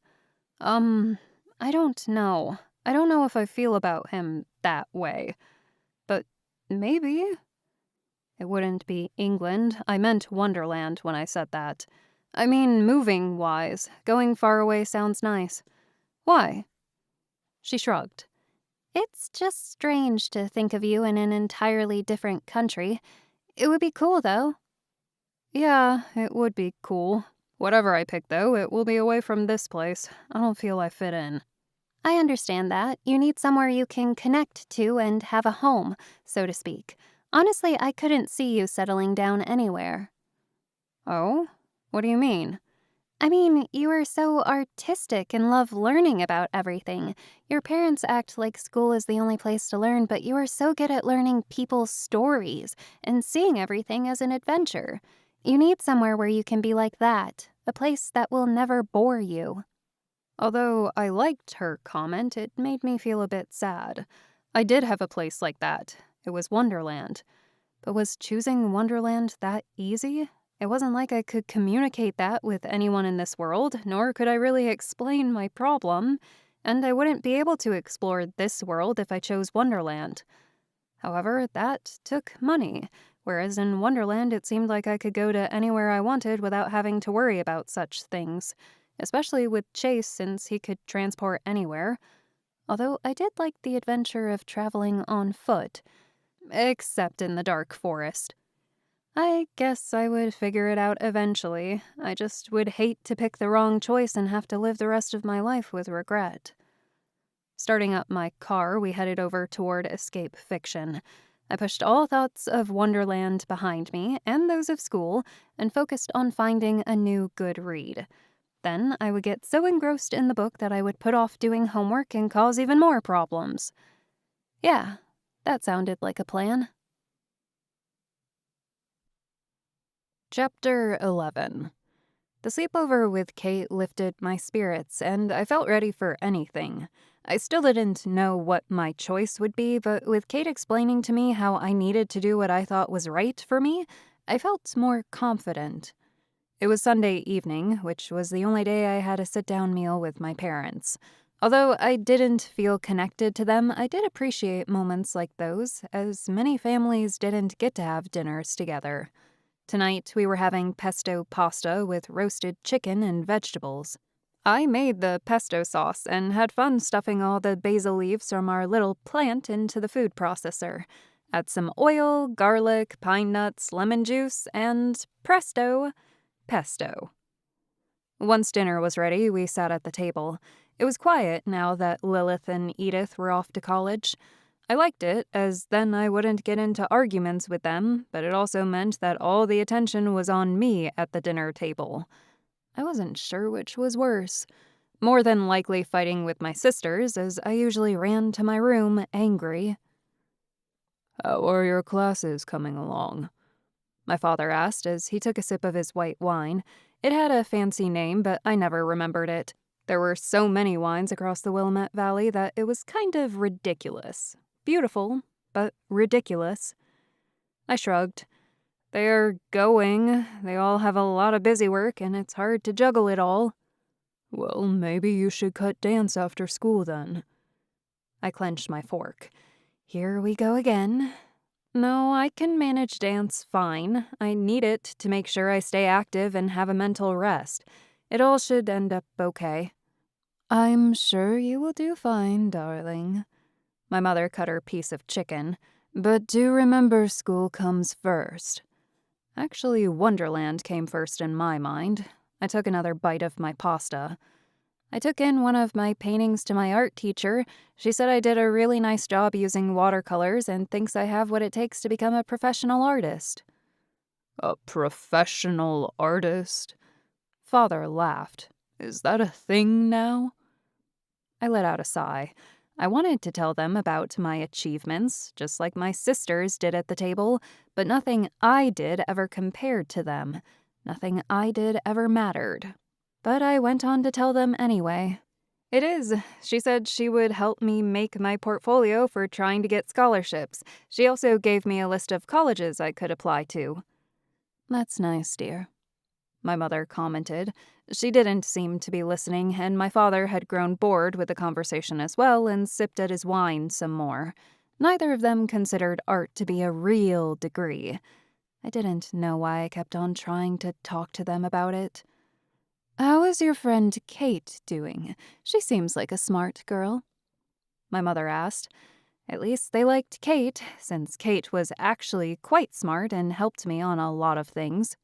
I don't know. I don't know if I feel about him that way. But maybe. It wouldn't be England. I meant Wonderland when I said that. I mean, moving-wise, going far away sounds nice. Why? She shrugged. It's just strange to think of you in an entirely different country. It would be cool, though. Yeah, it would be cool. Whatever I pick, though, it will be away from this place. I don't feel I fit in. I understand that. You need somewhere you can connect to and have a home, so to speak. Honestly, I couldn't see you settling down anywhere. Oh? What do you mean? I mean, you are so artistic and love learning about everything. Your parents act like school is the only place to learn, but you are so good at learning people's stories and seeing everything as an adventure. You need somewhere where you can be like that, a place that will never bore you. Although I liked her comment, it made me feel a bit sad. I did have a place like that. It was Wonderland. But was choosing Wonderland that easy? It wasn't like I could communicate that with anyone in this world, nor could I really explain my problem, and I wouldn't be able to explore this world if I chose Wonderland. However, that took money, whereas in Wonderland it seemed like I could go to anywhere I wanted without having to worry about such things, especially with Chase since he could transport anywhere. Although I did like the adventure of traveling on foot, except in the dark forest. I guess I would figure it out eventually. I just would hate to pick the wrong choice and have to live the rest of my life with regret. Starting up my car, we headed over toward escape fiction. I pushed all thoughts of Wonderland behind me, and those of school, and focused on finding a new good read. Then I would get so engrossed in the book that I would put off doing homework and cause even more problems. Yeah, that sounded like a plan. Chapter 11. The sleepover with Kate lifted my spirits, and I felt ready for anything. I still didn't know what my choice would be, but with Kate explaining to me how I needed to do what I thought was right for me, I felt more confident. It was Sunday evening, which was the only day I had a sit-down meal with my parents. Although I didn't feel connected to them, I did appreciate moments like those, as many families didn't get to have dinners together. Tonight, we were having pesto pasta with roasted chicken and vegetables. I made the pesto sauce and had fun stuffing all the basil leaves from our little plant into the food processor. Add some oil, garlic, pine nuts, lemon juice, and presto, pesto. Once dinner was ready, we sat at the table. It was quiet now that Lilith and Edith were off to college. I liked it, as then I wouldn't get into arguments with them, but it also meant that all the attention was on me at the dinner table. I wasn't sure which was worse. More than likely fighting with my sisters, as I usually ran to my room, angry. "How are your classes coming along?" my father asked as he took a sip of his white wine. It had a fancy name, but I never remembered it. There were so many wines across the Willamette Valley that it was kind of ridiculous. Beautiful, but ridiculous. I shrugged. They're going. They all have a lot of busy work, and it's hard to juggle it all. Well, maybe you should cut dance after school then. I clenched my fork. Here we go again. No, I can manage dance fine. I need it to make sure I stay active and have a mental rest. It all should end up okay. I'm sure you will do fine, darling. My mother cut her piece of chicken. But do remember school comes first. Actually, Wonderland came first in my mind. I took another bite of my pasta. I took in one of my paintings to my art teacher. She said I did a really nice job using watercolors and thinks I have what it takes to become a professional artist. A professional artist? Father laughed. Is that a thing now? I let out a sigh. I wanted to tell them about my achievements, just like my sisters did at the table, but nothing I did ever compared to them. Nothing I did ever mattered. But I went on to tell them anyway. It is. She said she would help me make my portfolio for trying to get scholarships. She also gave me a list of colleges I could apply to. That's nice, dear, my mother commented. She didn't seem to be listening, and my father had grown bored with the conversation as well and sipped at his wine some more. Neither of them considered art to be a real degree. I didn't know why I kept on trying to talk to them about it. How is your friend Kate doing? She seems like a smart girl, my mother asked. At least they liked Kate, since Kate was actually quite smart and helped me on a lot of things.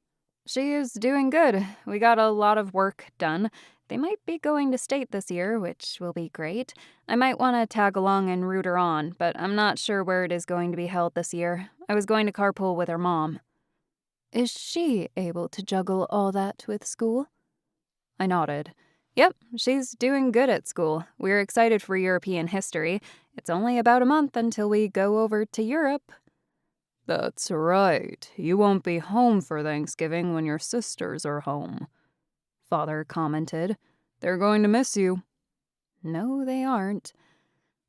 She is doing good. We got a lot of work done. They might be going to state this year, which will be great. I might want to tag along and root her on, but I'm not sure where it is going to be held this year. I was going to carpool with her mom. Is she able to juggle all that with school? I nodded. Yep, she's doing good at school. We're excited for European history. It's only about a month until we go over to Europe. That's right. You won't be home for Thanksgiving when your sisters are home, Father commented. They're going to miss you. No, they aren't.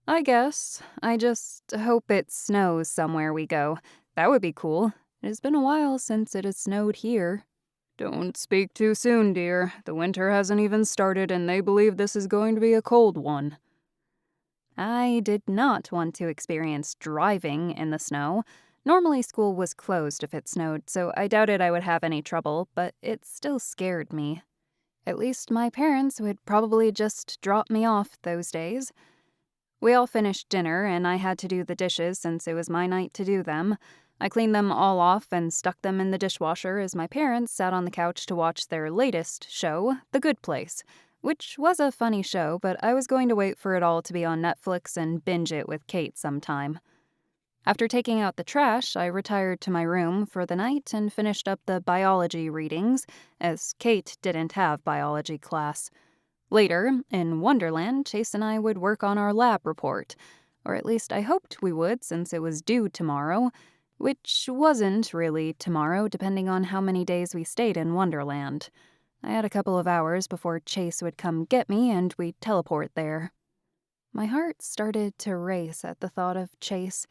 I guess. I just hope it snows somewhere we go. That would be cool. It has been a while since it has snowed here. Don't speak too soon, dear. The winter hasn't even started and they believe this is going to be a cold one. I did not want to experience driving in the snow. Normally school was closed if it snowed, so I doubted I would have any trouble, but it still scared me. At least my parents would probably just drop me off those days. We all finished dinner, and I had to do the dishes since it was my night to do them. I cleaned them all off and stuck them in the dishwasher as my parents sat on the couch to watch their latest show, The Good Place, which was a funny show, but I was going to wait for it all to be on Netflix and binge it with Kate sometime. After taking out the trash, I retired to my room for the night and finished up the biology readings, as Kate didn't have biology class. Later, in Wonderland, Chase and I would work on our lab report, or at least I hoped we would since it was due tomorrow, which wasn't really tomorrow depending on how many days we stayed in Wonderland. I had a couple of hours before Chase would come get me and we'd teleport there. My heart started to race at the thought of Chase.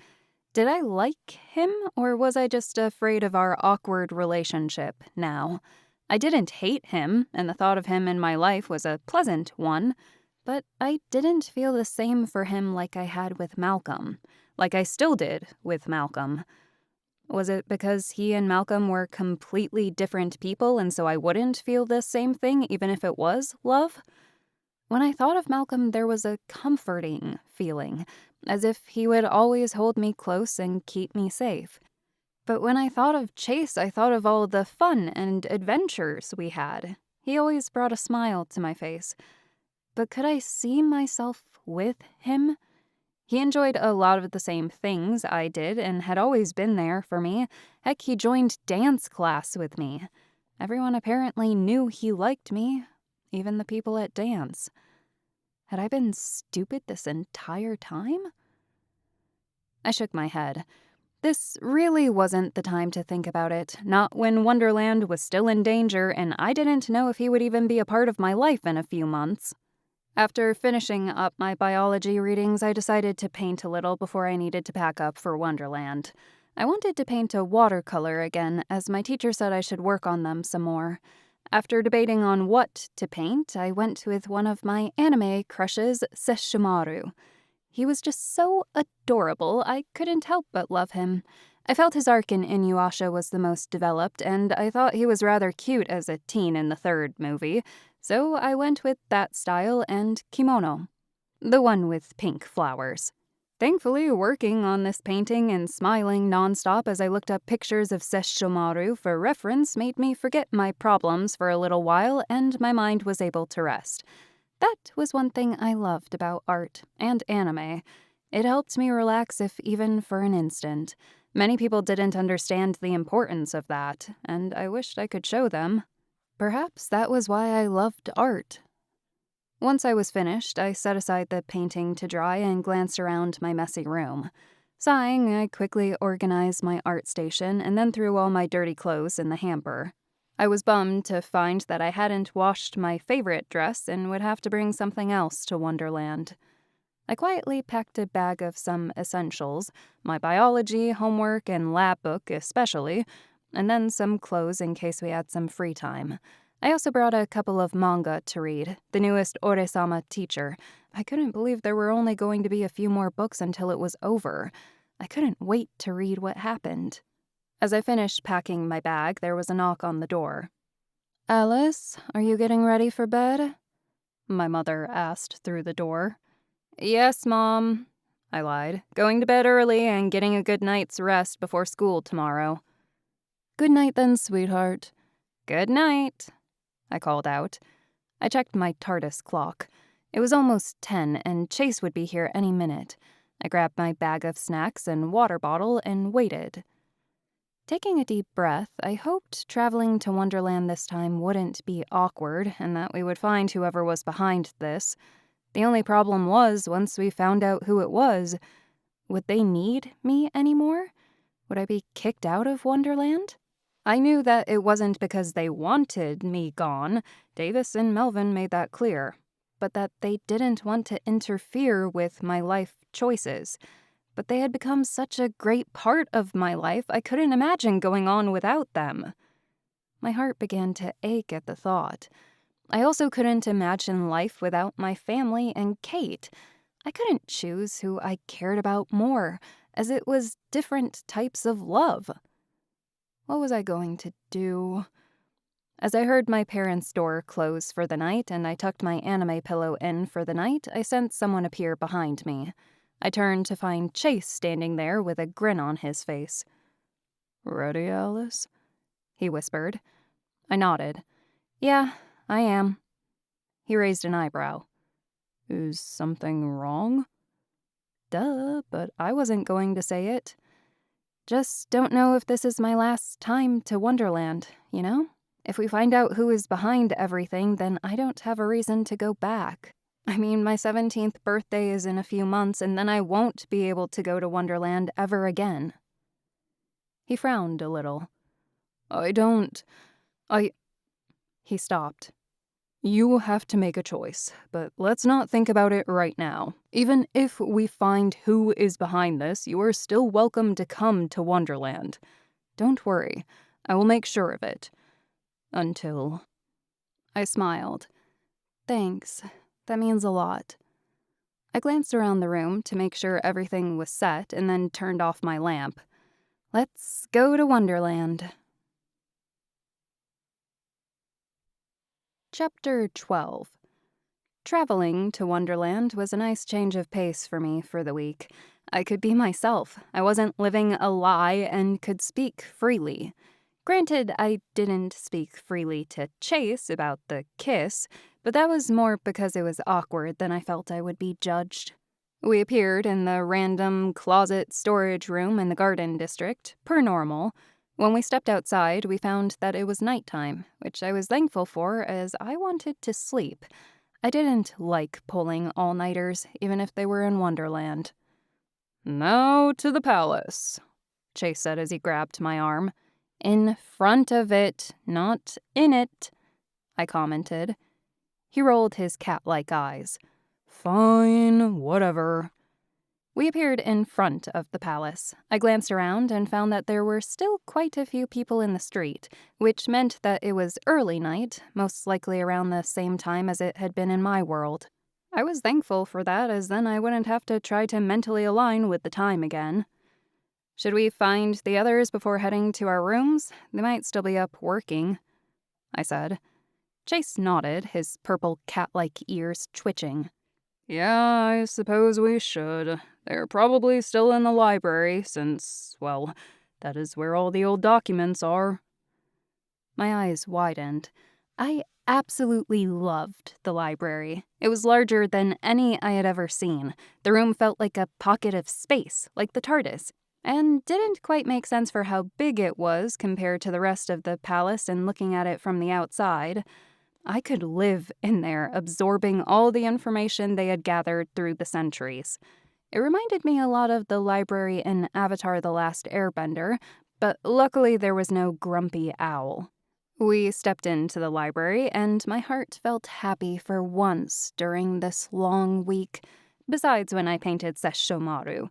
Did I like him, or was I just afraid of our awkward relationship now? I didn't hate him, and the thought of him in my life was a pleasant one, but I didn't feel the same for him like I had with Malcolm, like I still did with Malcolm. Was it because he and Malcolm were completely different people, and so I wouldn't feel the same thing even if it was love? When I thought of Malcolm, there was a comforting feeling, as if he would always hold me close and keep me safe. But when I thought of Chase, I thought of all the fun and adventures we had. He always brought a smile to my face. But could I see myself with him? He enjoyed a lot of the same things I did and had always been there for me. Heck, he joined dance class with me. Everyone apparently knew he liked me, even the people at dance. Had I been stupid this entire time? I shook my head. This really wasn't the time to think about it, not when Wonderland was still in danger and I didn't know if he would even be a part of my life in a few months. After finishing up my biology readings, I decided to paint a little before I needed to pack up for Wonderland. I wanted to paint a watercolor again, as my teacher said I should work on them some more. After debating on what to paint, I went with one of my anime crushes, Sesshomaru. He was just so adorable, I couldn't help but love him. I felt his arc in Inuyasha was the most developed, and I thought he was rather cute as a teen in the third movie, so I went with that style and kimono, the one with pink flowers. Thankfully, working on this painting and smiling nonstop as I looked up pictures of Sesshomaru for reference made me forget my problems for a little while, and my mind was able to rest. That was one thing I loved about art and anime. It helped me relax, if even for an instant. Many people didn't understand the importance of that, and I wished I could show them. Perhaps that was why I loved art. Once I was finished, I set aside the painting to dry and glanced around my messy room. Sighing, I quickly organized my art station and then threw all my dirty clothes in the hamper. I was bummed to find that I hadn't washed my favorite dress and would have to bring something else to Wonderland. I quietly packed a bag of some essentials, my biology, homework, and lab book especially, and then some clothes in case we had some free time. I also brought a couple of manga to read, the newest Ore-sama Teacher. I couldn't believe there were only going to be a few more books until it was over. I couldn't wait to read what happened. As I finished packing my bag, there was a knock on the door. "Alice, are you getting ready for bed?" my mother asked through the door. "Yes, Mom," I lied, "going to bed early and getting a good night's rest before school tomorrow." "Good night then, sweetheart." "Good night," I called out. I checked my TARDIS clock. It was almost 10, and Chase would be here any minute. I grabbed my bag of snacks and water bottle and waited. Taking a deep breath, I hoped traveling to Wonderland this time wouldn't be awkward and that we would find whoever was behind this. The only problem was, once we found out who it was, would they need me anymore? Would I be kicked out of Wonderland? I knew that it wasn't because they wanted me gone. Davis and Melvin made that clear. But that they didn't want to interfere with my life choices. But they had become such a great part of my life, I couldn't imagine going on without them. My heart began to ache at the thought. I also couldn't imagine life without my family and Kate. I couldn't choose who I cared about more, as it was different types of love. What was I going to do? As I heard my parents' door close for the night and I tucked my anime pillow in for the night, I sensed someone appear behind me. I turned to find Chase standing there with a grin on his face. "Ready, Alice?" he whispered. I nodded. "Yeah, I am." He raised an eyebrow. "Is something wrong?" Duh, but I wasn't going to say it. Just don't know if this is my last time to Wonderland, you know? If we find out who is behind everything, then I don't have a reason to go back. I mean, my 17th birthday is in a few months, and then I won't be able to go to Wonderland ever again. He frowned a little. He stopped. "You have to make a choice, but let's not think about it right now. Even if we find who is behind this, you are still welcome to come to Wonderland. Don't worry, I will make sure of it. Until..." I smiled. "Thanks, that means a lot." I glanced around the room to make sure everything was set and then turned off my lamp. Let's go to Wonderland. Chapter 12. Traveling to Wonderland was a nice change of pace for me for the week. I could be myself. I wasn't living a lie and could speak freely. Granted, I didn't speak freely to Chase about the kiss, but that was more because it was awkward than I felt I would be judged. We appeared in the random closet storage room in the Garden District, per normal. When we stepped outside, we found that it was nighttime, which I was thankful for as I wanted to sleep. I didn't like pulling all-nighters, even if they were in Wonderland. "Now to the palace," Chase said as he grabbed my arm. "In front of it, not in it," I commented. He rolled his cat-like eyes. "Fine, whatever." We appeared in front of the palace. I glanced around and found that there were still quite a few people in the street, which meant that it was early night, most likely around the same time as it had been in my world. I was thankful for that, as then I wouldn't have to try to mentally align with the time again. Should we find the others before heading to our rooms? They might still be up working, I said. Chase nodded, his purple cat-like ears twitching. Yeah, I suppose we should. They're probably still in the library since, well, that is where all the old documents are. My eyes widened. I absolutely loved the library. It was larger than any I had ever seen. The room felt like a pocket of space, like the TARDIS, and didn't quite make sense for how big it was compared to the rest of the palace and looking at it from the outside. I could live in there, absorbing all the information they had gathered through the centuries. It reminded me a lot of the library in Avatar: The Last Airbender, but luckily there was no grumpy owl. We stepped into the library, and my heart felt happy for once during this long week, besides when I painted Sesshomaru.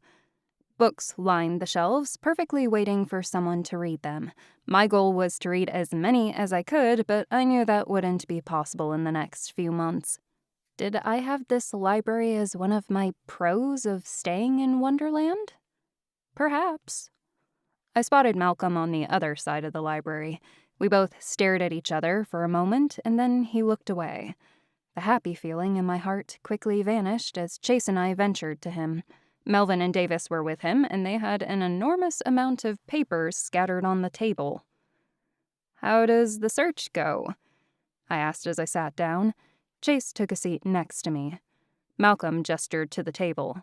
Books lined the shelves, perfectly waiting for someone to read them. My goal was to read as many as I could, but I knew that wouldn't be possible in the next few months. Did I have this library as one of my pros of staying in Wonderland? Perhaps. I spotted Malcolm on the other side of the library. We both stared at each other for a moment, and then he looked away. The happy feeling in my heart quickly vanished as Chase and I ventured to him. Melvin and Davis were with him, and they had an enormous amount of papers scattered on the table. "How does the search go?" I asked as I sat down. Chase took a seat next to me. Malcolm gestured to the table.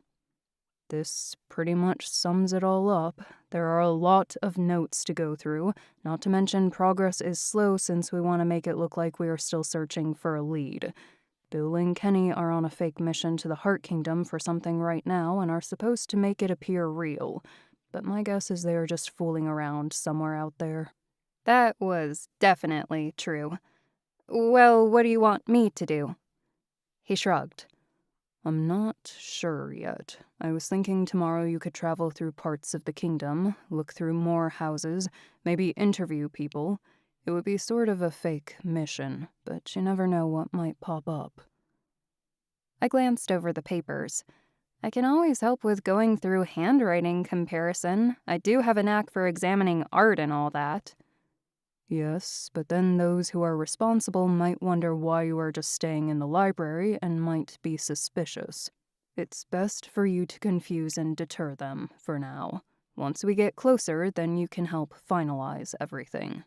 "This pretty much sums it all up. There are a lot of notes to go through, not to mention progress is slow since we want to make it look like we are still searching for a lead. Bill and Kenny are on a fake mission to the Heart Kingdom for something right now and are supposed to make it appear real, but my guess is they are just fooling around somewhere out there." That was definitely true. "Well, what do you want me to do?" He shrugged. "I'm not sure yet. I was thinking tomorrow you could travel through parts of the kingdom, look through more houses, maybe interview people. It would be sort of a fake mission, but you never know what might pop up." I glanced over the papers. I can always help with going through handwriting comparison. I do have a knack for examining art and all that. "Yes, but then those who are responsible might wonder why you are just staying in the library and might be suspicious. It's best for you to confuse and deter them for now. Once we get closer, then you can help finalize everything."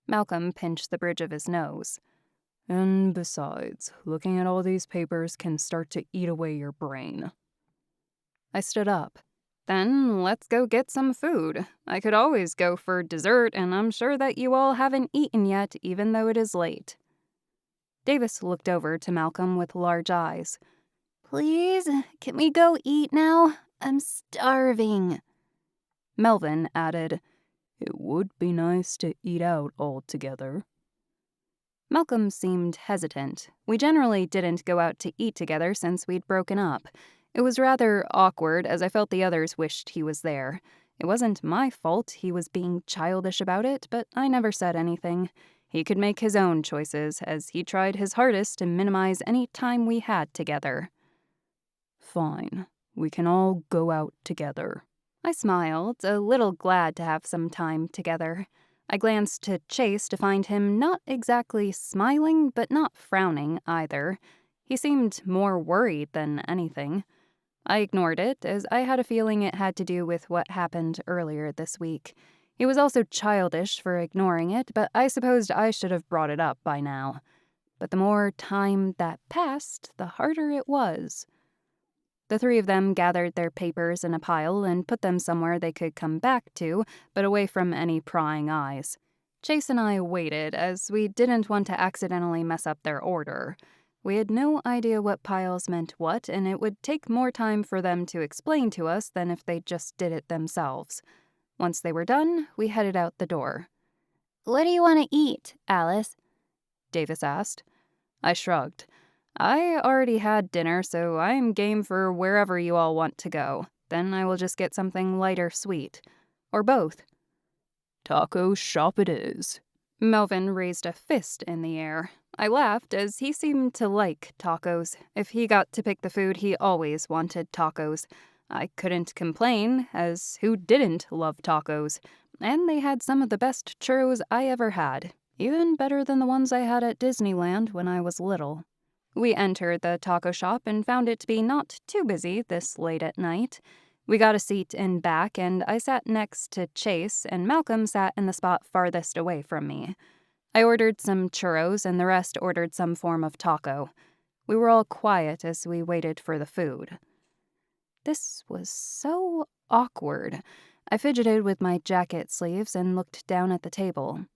Malcolm pinched the bridge of his nose. "And besides, looking at all these papers can start to eat away your brain." I stood up. "Then let's go get some food. I could always go for dessert, and I'm sure that you all haven't eaten yet, even though it is late." Davis looked over to Malcolm with large eyes. Please, can we go eat now? I'm starving. Melvin added, "It would be nice to eat out all together." Malcolm seemed hesitant. We generally didn't go out to eat together since we'd broken up. It was rather awkward, as I felt the others wished he was there. It wasn't my fault he was being childish about it, but I never said anything. He could make his own choices, as he tried his hardest to minimize any time we had together. "Fine. We can all go out together." I smiled, a little glad to have some time together. I glanced to Chase to find him not exactly smiling, but not frowning either. He seemed more worried than anything. I ignored it, as I had a feeling it had to do with what happened earlier this week. He was also childish for ignoring it, but I supposed I should have brought it up by now. But the more time that passed, the harder it was. The three of them gathered their papers in a pile and put them somewhere they could come back to, but away from any prying eyes. Chase and I waited, as we didn't want to accidentally mess up their order. We had no idea what piles meant what, and it would take more time for them to explain to us than if they just did it themselves. Once they were done, we headed out the door. What do you want to eat, Alice? Davis asked. I shrugged. I already had dinner, so I'm game for wherever you all want to go. Then I will just get something light or sweet. Or both. Taco shop it is. Melvin raised a fist in the air. I laughed as he seemed to like tacos. If he got to pick the food, he always wanted tacos. I couldn't complain, as who didn't love tacos? And they had some of the best churros I ever had, even better than the ones I had at Disneyland when I was little. We entered the taco shop and found it to be not too busy this late at night. We got a seat in back, and I sat next to Chase, and Malcolm sat in the spot farthest away from me. I ordered some churros, and the rest ordered some form of taco. We were all quiet as we waited for the food. This was so awkward. I fidgeted with my jacket sleeves and looked down at the table.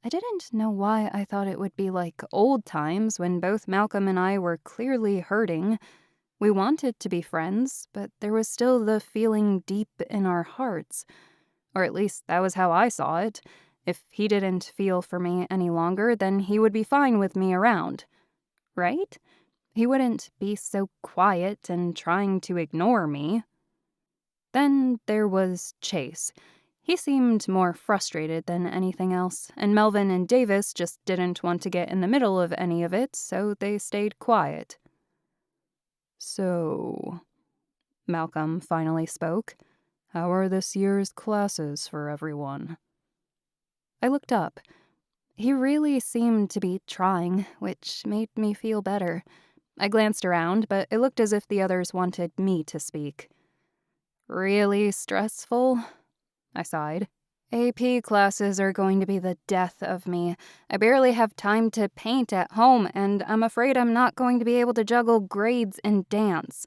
I didn't know why I thought it would be like old times when both Malcolm and I were clearly hurting. We wanted to be friends, but there was still the feeling deep in our hearts. Or at least that was how I saw it. If he didn't feel for me any longer, then he would be fine with me around. Right? He wouldn't be so quiet and trying to ignore me. Then there was Chase. He seemed more frustrated than anything else, and Melvin and Davis just didn't want to get in the middle of any of it, so they stayed quiet. So, Malcolm finally spoke. How are this year's classes for everyone? I looked up. He really seemed to be trying, which made me feel better. I glanced around, but it looked as if the others wanted me to speak. Really stressful? I sighed. AP classes are going to be the death of me. I barely have time to paint at home, and I'm afraid I'm not going to be able to juggle grades and dance.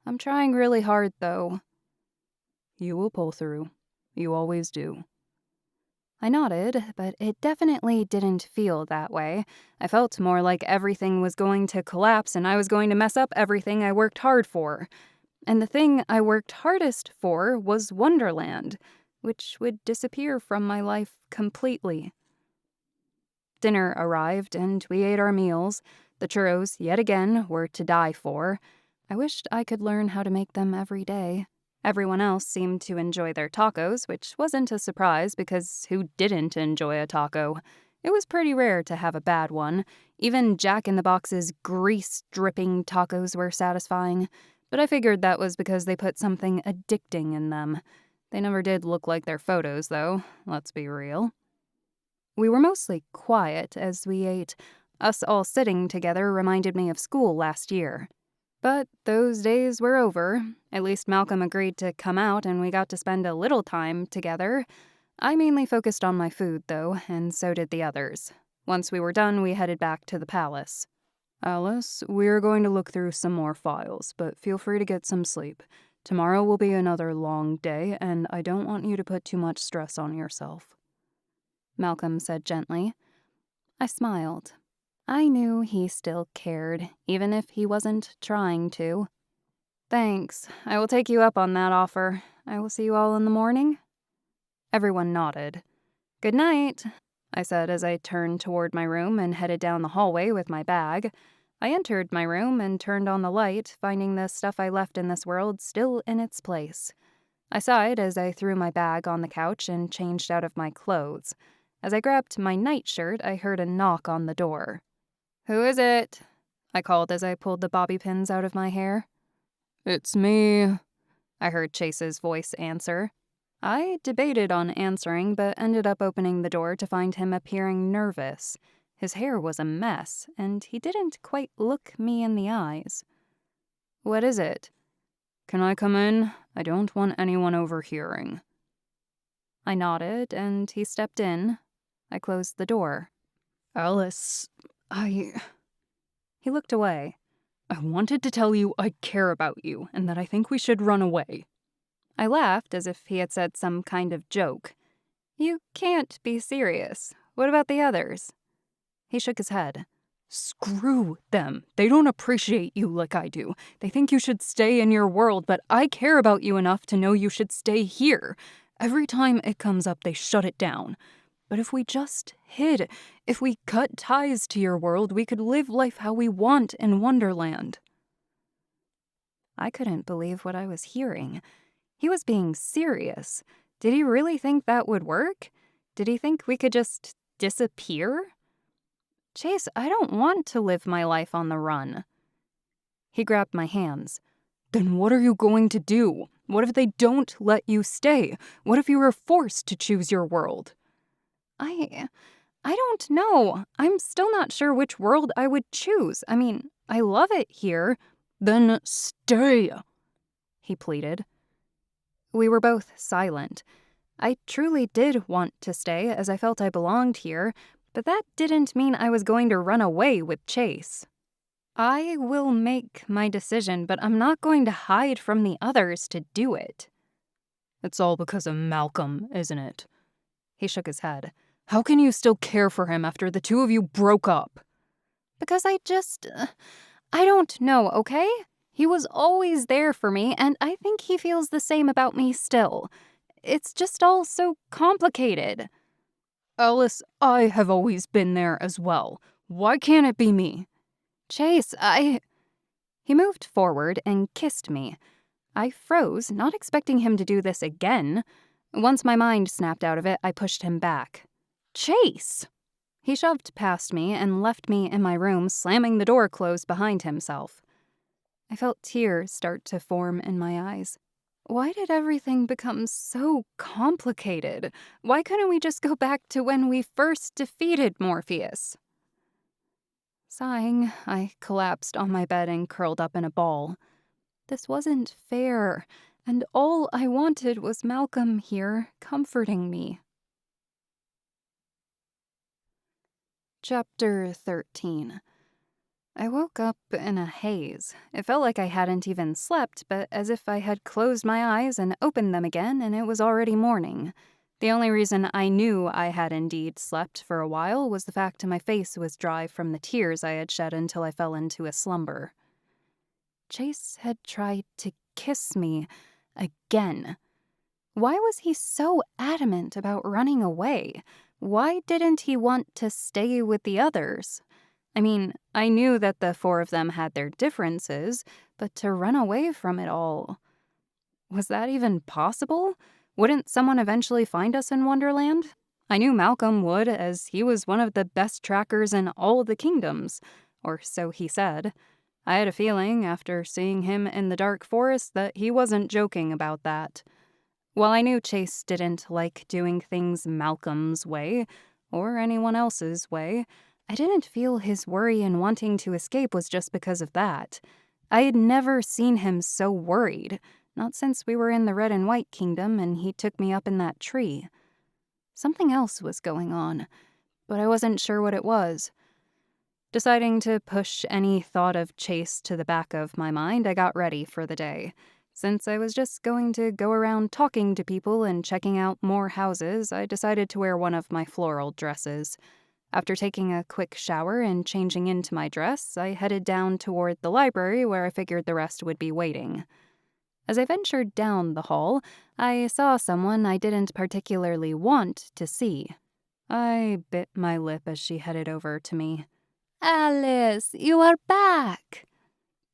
I'm trying really hard, though. You will pull through. You always do. I nodded, but it definitely didn't feel that way. I felt more like everything was going to collapse and I was going to mess up everything I worked hard for. And the thing I worked hardest for was Wonderland, which would disappear from my life completely. Dinner arrived, and we ate our meals. The churros, yet again, were to die for. I wished I could learn how to make them every day. Everyone else seemed to enjoy their tacos, which wasn't a surprise because who didn't enjoy a taco? It was pretty rare to have a bad one. Even Jack in the Box's grease-dripping tacos were satisfying. But I figured that was because they put something addicting in them. They never did look like their photos, though, let's be real. We were mostly quiet as we ate. Us all sitting together reminded me of school last year. But those days were over. At least Malcolm agreed to come out and we got to spend a little time together. I mainly focused on my food, though, and so did the others. Once we were done, we headed back to the palace. Alice, we're going to look through some more files, but feel free to get some sleep. Tomorrow will be another long day, and I don't want you to put too much stress on yourself. Malcolm said gently. I smiled. I knew he still cared, even if he wasn't trying to. Thanks. I will take you up on that offer. I will see you all in the morning. Everyone nodded. Good night, I said as I turned toward my room and headed down the hallway with my bag. I entered my room and turned on the light, finding the stuff I left in this world still in its place. I sighed as I threw my bag on the couch and changed out of my clothes. As I grabbed my nightshirt, I heard a knock on the door. Who is it? I called as I pulled the bobby pins out of my hair. It's me, I heard Chase's voice answer. I debated on answering, but ended up opening the door to find him appearing nervous. His hair was a mess, and he didn't quite look me in the eyes. What is it? Can I come in? I don't want anyone overhearing. I nodded, and he stepped in. I closed the door. Alice, He looked away. I wanted to tell you I care about you, and that I think we should run away. I laughed as if he had said some kind of joke. You can't be serious. What about the others? He shook his head. Screw them. They don't appreciate you like I do. They think you should stay in your world, but I care about you enough to know you should stay here. Every time it comes up, they shut it down. But if we just hid, if we cut ties to your world, we could live life how we want in Wonderland. I couldn't believe what I was hearing. He was being serious. Did he really think that would work? Did he think we could just disappear? Chase, I don't want to live my life on the run. He grabbed my hands. Then what are you going to do? What if they don't let you stay? What if you were forced to choose your world? I don't know. I'm still not sure which world I would choose. I mean, I love it here. Then stay, he pleaded. We were both silent. I truly did want to stay, as I felt I belonged here, but that didn't mean I was going to run away with Chase. I will make my decision, but I'm not going to hide from the others to do it. It's all because of Malcolm, isn't it? He shook his head. How can you still care for him after the two of you broke up? Because I don't know, okay? He was always there for me, and I think he feels the same about me still. It's just all so complicated. Alice, I have always been there as well. Why can't it be me? Chase, He moved forward and kissed me. I froze, not expecting him to do this again. Once my mind snapped out of it, I pushed him back. Chase! He shoved past me and left me in my room, slamming the door closed behind himself. I felt tears start to form in my eyes. Why did everything become so complicated? Why couldn't we just go back to when we first defeated Morpheus? Sighing, I collapsed on my bed and curled up in a ball. This wasn't fair, and all I wanted was Malcolm here, comforting me. Chapter 13. I woke up in a haze. It felt like I hadn't even slept, but as if I had closed my eyes and opened them again and it was already morning. The only reason I knew I had indeed slept for a while was the fact my face was dry from the tears I had shed until I fell into a slumber. Chase had tried to kiss me again. Why was he so adamant about running away? Why didn't he want to stay with the others? I mean, I knew that the four of them had their differences, but to run away from it all... Was that even possible? Wouldn't someone eventually find us in Wonderland? I knew Malcolm would, as he was one of the best trackers in all the kingdoms, or so he said. I had a feeling, after seeing him in the dark forest, that he wasn't joking about that. While I knew Chase didn't like doing things Malcolm's way, or anyone else's way, I didn't feel his worry in wanting to escape was just because of that. I had never seen him so worried, not since we were in the Red and White Kingdom and he took me up in that tree. Something else was going on, but I wasn't sure what it was. Deciding to push any thought of Chase to the back of my mind, I got ready for the day. Since I was just going to go around talking to people and checking out more houses, I decided to wear one of my floral dresses. After taking a quick shower and changing into my dress, I headed down toward the library where I figured the rest would be waiting. As I ventured down the hall, I saw someone I didn't particularly want to see. I bit my lip as she headed over to me. Alice, you are back!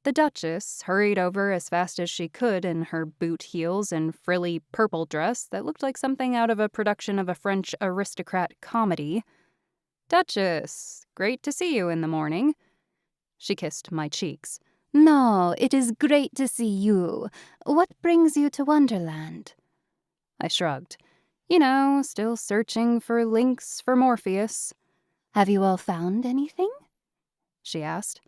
The Duchess hurried over as fast as she could in her boot heels and frilly purple dress that looked like something out of a production of a French aristocrat comedy. Duchess, great to see you in the morning. She kissed my cheeks. No, it is great to see you. What brings you to Wonderland? I shrugged. You know, still searching for links for Morpheus. Have you all found anything? She asked.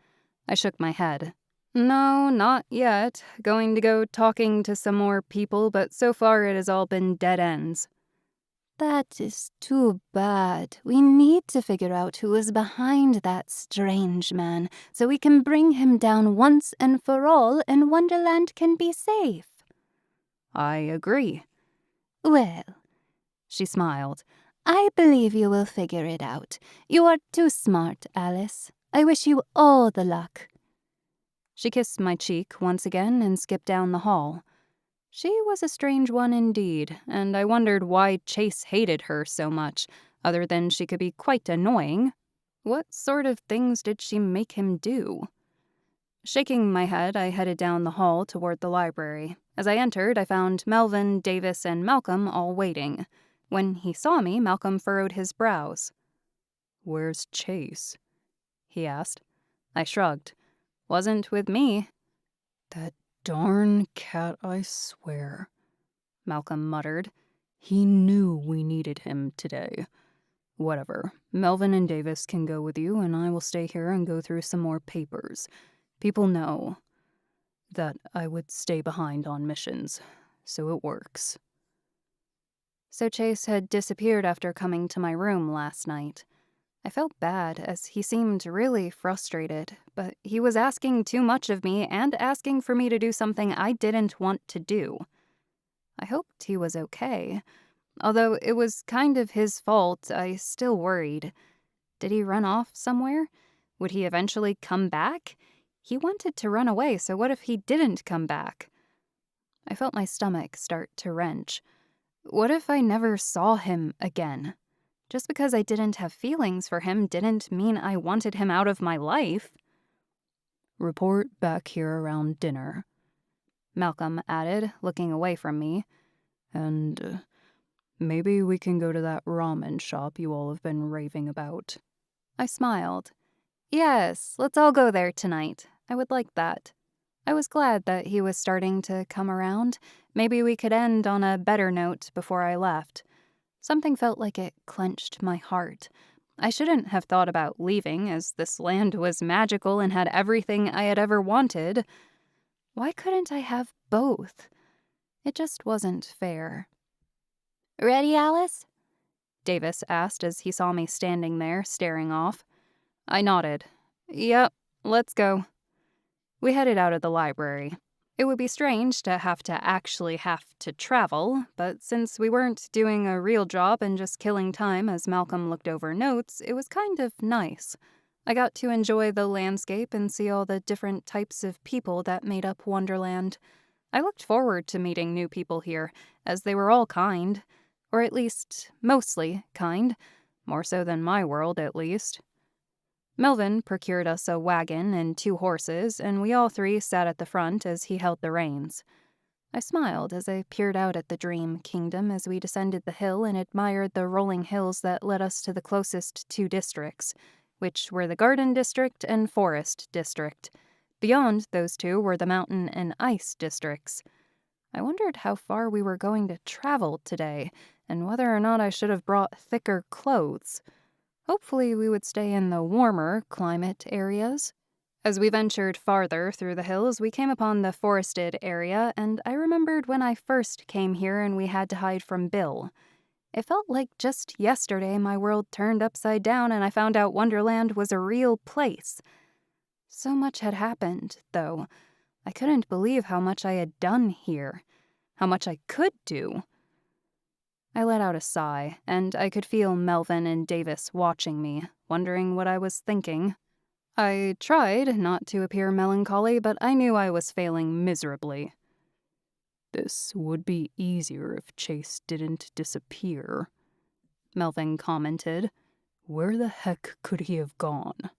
I shook my head. No, not yet. Going to go talking to some more people, but so far it has all been dead ends. That is too bad. We need to figure out who is behind that strange man, so we can bring him down once and for all, and Wonderland can be safe. I agree. Well, she smiled. I believe you will figure it out. You are too smart, Alice. I wish you all the luck. She kissed my cheek once again and skipped down the hall. She was a strange one indeed, and I wondered why Chase hated her so much, other than she could be quite annoying. What sort of things did she make him do? Shaking my head, I headed down the hall toward the library. As I entered, I found Melvin, Davis, and Malcolm all waiting. When he saw me, Malcolm furrowed his brows. "Where's Chase?" he asked. I shrugged. Wasn't with me. "That darn cat, I swear," Malcolm muttered. "He knew we needed him today. Whatever. Melvin and Davis can go with you, and I will stay here and go through some more papers. People know that I would stay behind on missions, so it works." So Chase had disappeared after coming to my room last night. I felt bad, as he seemed really frustrated, but he was asking too much of me and asking for me to do something I didn't want to do. I hoped he was okay. Although it was kind of his fault, I still worried. Did he run off somewhere? Would he eventually come back? He wanted to run away, so what if he didn't come back? I felt my stomach start to wrench. What if I never saw him again? Just because I didn't have feelings for him didn't mean I wanted him out of my life. "Report back here around dinner," Malcolm added, looking away from me. "And maybe we can go to that ramen shop you all have been raving about." I smiled. Yes, let's all go there tonight. I would like that. I was glad that he was starting to come around. Maybe we could end on a better note before I left. Something felt like it clenched my heart. I shouldn't have thought about leaving, as this land was magical and had everything I had ever wanted. Why couldn't I have both? It just wasn't fair. Ready, Alice? Davis asked as he saw me standing there, staring off. I nodded. Yep, let's go. We headed out of the library. It would be strange to have to travel, but since we weren't doing a real job and just killing time as Malcolm looked over notes, it was kind of nice. I got to enjoy the landscape and see all the different types of people that made up Wonderland. I looked forward to meeting new people here, as they were all kind. Or at least, mostly kind. More so than my world, at least. Melvin procured us a wagon and 2 horses, and we all 3 sat at the front as he held the reins. I smiled as I peered out at the dream kingdom as we descended the hill and admired the rolling hills that led us to the closest 2 districts, which were the Garden District and Forest District. Beyond those 2 were the Mountain and Ice Districts. I wondered how far we were going to travel today, and whether or not I should have brought thicker clothes. Hopefully we would stay in the warmer climate areas. As we ventured farther through the hills, we came upon the forested area, and I remembered when I first came here and we had to hide from Bill. It felt like just yesterday my world turned upside down and I found out Wonderland was a real place. So much had happened, though. I couldn't believe how much I had done here, how much I could do. I let out a sigh, and I could feel Melvin and Davis watching me, wondering what I was thinking. I tried not to appear melancholy, but I knew I was failing miserably. "This would be easier if Chase didn't disappear," Melvin commented. "Where the heck could he have gone?"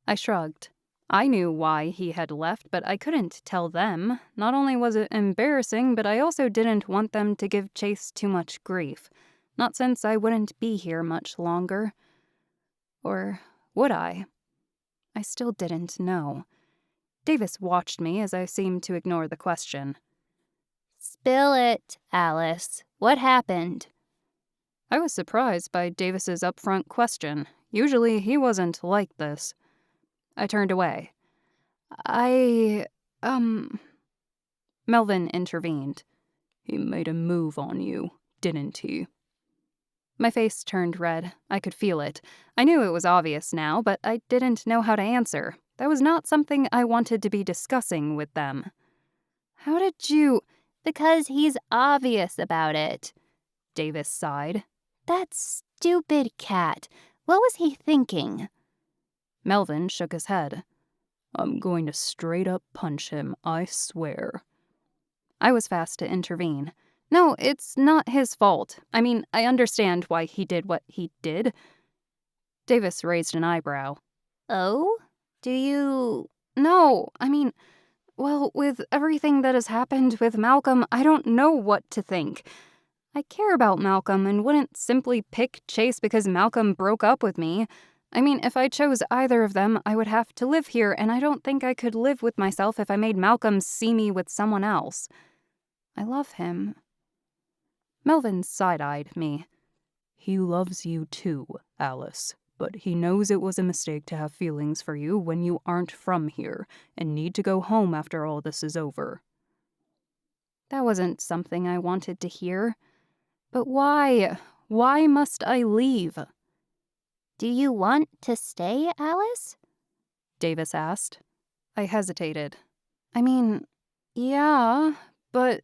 I shrugged. I knew why he had left, but I couldn't tell them. Not only was it embarrassing, but I also didn't want them to give Chase too much grief. Not since I wouldn't be here much longer. Or would I? I still didn't know. Davis watched me as I seemed to ignore the question. Spill it, Alice. What happened? I was surprised by Davis's upfront question. Usually he wasn't like this. I turned away. Melvin intervened. "He made a move on you, didn't he?" My face turned red. I could feel it. I knew it was obvious now, but I didn't know how to answer. That was not something I wanted to be discussing with them. How did you... Because he's obvious about it. Davis sighed. That stupid cat. What was he thinking? Melvin shook his head. "I'm going to straight up punch him, I swear." I was fast to intervene. No, it's not his fault. I mean, I understand why he did what he did. Davis raised an eyebrow. Oh? Do you... No, I mean, Well, with everything that has happened with Malcolm, I don't know what to think. I care about Malcolm and wouldn't simply pick Chase because Malcolm broke up with me. I mean, if I chose either of them, I would have to live here, and I don't think I could live with myself if I made Malcolm see me with someone else. I love him. Melvin side-eyed me. He loves you too, Alice, but he knows it was a mistake to have feelings for you when you aren't from here and need to go home after all this is over. That wasn't something I wanted to hear. But why? Why must I leave? Do you want to stay, Alice? Davis asked. I hesitated. I mean, yeah, but...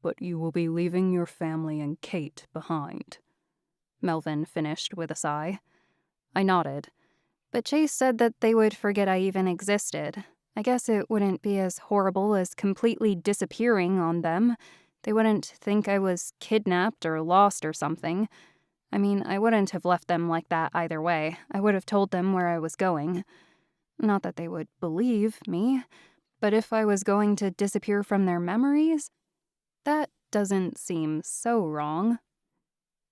But you will be leaving your family and Kate behind. Melvin finished with a sigh. I nodded. But Chase said that they would forget I even existed. I guess it wouldn't be as horrible as completely disappearing on them. They wouldn't think I was kidnapped or lost or something. I mean, I wouldn't have left them like that either way. I would have told them where I was going. Not that they would believe me, but if I was going to disappear from their memories, that doesn't seem so wrong.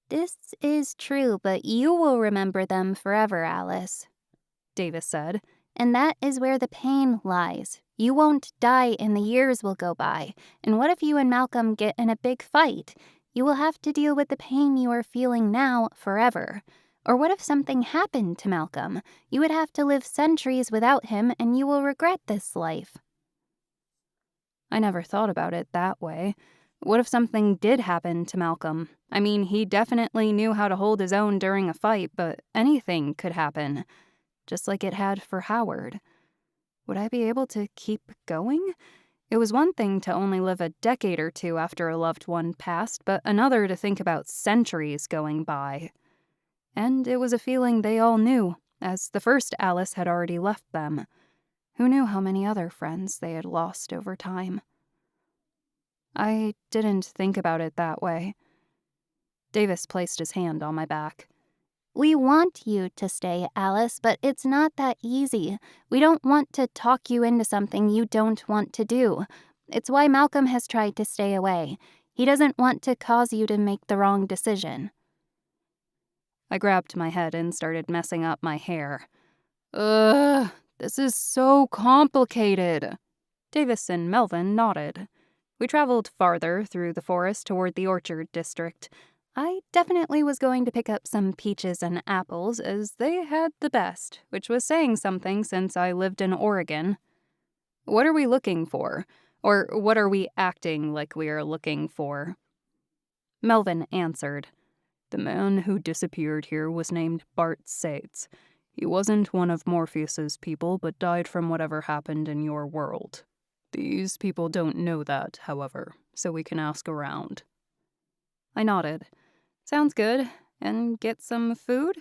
This is true, but you will remember them forever, Alice, Davis said. And that is where the pain lies. You won't die and the years will go by. And what if you and Malcolm get in a big fight? You will have to deal with the pain you are feeling now forever. Or what if something happened to Malcolm? You would have to live centuries without him and you will regret this life. I never thought about it that way. What if something did happen to Malcolm? I mean, he definitely knew how to hold his own during a fight, but anything could happen. Just like it had for Howard. Would I be able to keep going? It was one thing to only live a decade or two after a loved one passed, but another to think about centuries going by. And it was a feeling they all knew, as the first Alice had already left them. Who knew how many other friends they had lost over time? I didn't think about it that way. Davis placed his hand on my back. We want you to stay, Alice, but it's not that easy. We don't want to talk you into something you don't want to do. It's why Malcolm has tried to stay away. He doesn't want to cause you to make the wrong decision. I grabbed my head and started messing up my hair. Ugh, this is so complicated. Davis and Melvin nodded. We traveled farther through the forest toward the orchard district. I definitely was going to pick up some peaches and apples, as they had the best, which was saying something since I lived in Oregon. What are we looking for? Or what are we acting like we are looking for? Melvin answered. The man who disappeared here was named Bart Sates. He wasn't one of Morpheus's people, but died from whatever happened in your world. These people don't know that, however, so we can ask around. I nodded. Sounds good. And get some food?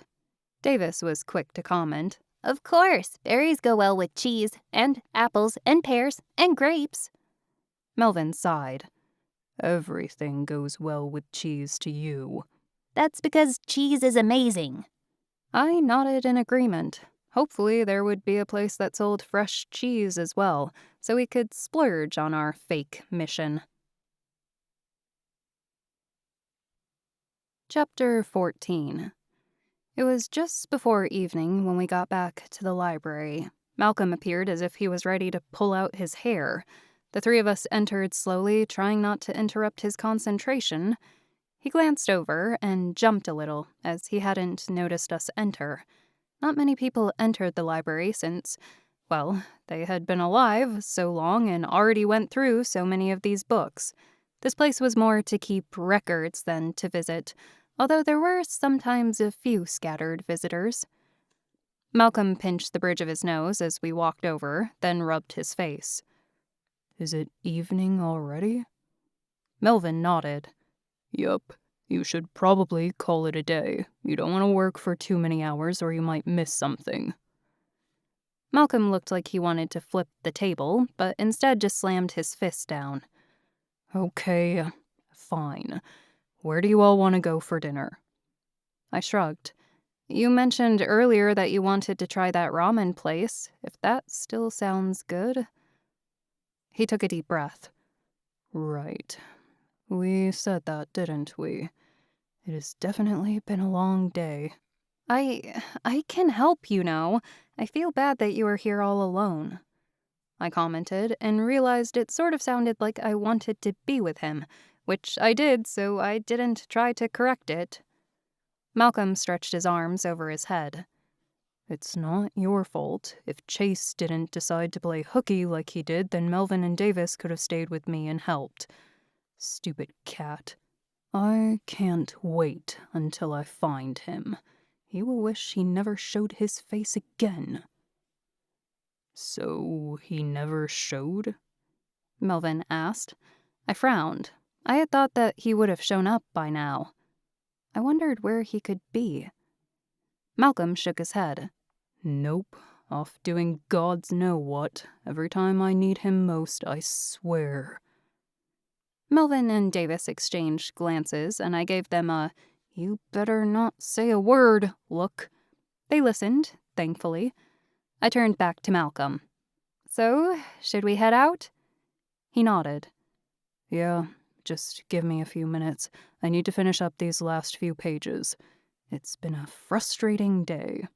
Davis was quick to comment. Of course, berries go well with cheese, and apples, and pears, and grapes. Melvin sighed. Everything goes well with cheese to you. That's because cheese is amazing. I nodded in agreement. Hopefully there would be a place that sold fresh cheese as well, so we could splurge on our fake mission. Chapter 14. It was just before evening when we got back to the library. Malcolm appeared as if he was ready to pull out his hair. The three of us entered slowly, trying not to interrupt his concentration. He glanced over and jumped a little, as he hadn't noticed us enter. Not many people entered the library since, well, they had been alive so long and already went through so many of these books. This place was more to keep records than to visit, although there were sometimes a few scattered visitors. Malcolm pinched the bridge of his nose as we walked over, then rubbed his face. Is it evening already? Melvin nodded. Yup. You should probably call it a day. You don't want to work for too many hours or you might miss something. Malcolm looked like he wanted to flip the table, but instead just slammed his fist down. Okay, fine. Where do you all want to go for dinner? I shrugged. You mentioned earlier that you wanted to try that ramen place, if that still sounds good. He took a deep breath. Right. We said that, didn't we? It has definitely been a long day. I can help, you know. I feel bad that you are here all alone. I commented and realized it sort of sounded like I wanted to be with him, which I did, so I didn't try to correct it. Malcolm stretched his arms over his head. It's not your fault. If Chase didn't decide to play hooky like he did, then Melvin and Davis could have stayed with me and helped. Stupid cat. I can't wait until I find him. He will wish he never showed his face again. So he never showed? Melvin asked. I frowned. I had thought that he would have shown up by now. I wondered where he could be. Malcolm shook his head. Nope. Off doing gods know what. Every time I need him most, I swear. Melvin and Davis exchanged glances, and I gave them a "you better not say a word" look. They listened, thankfully. I turned back to Malcolm. So, should we head out? He nodded. Yeah, just give me a few minutes. I need to finish up these last few pages. It's been a frustrating day.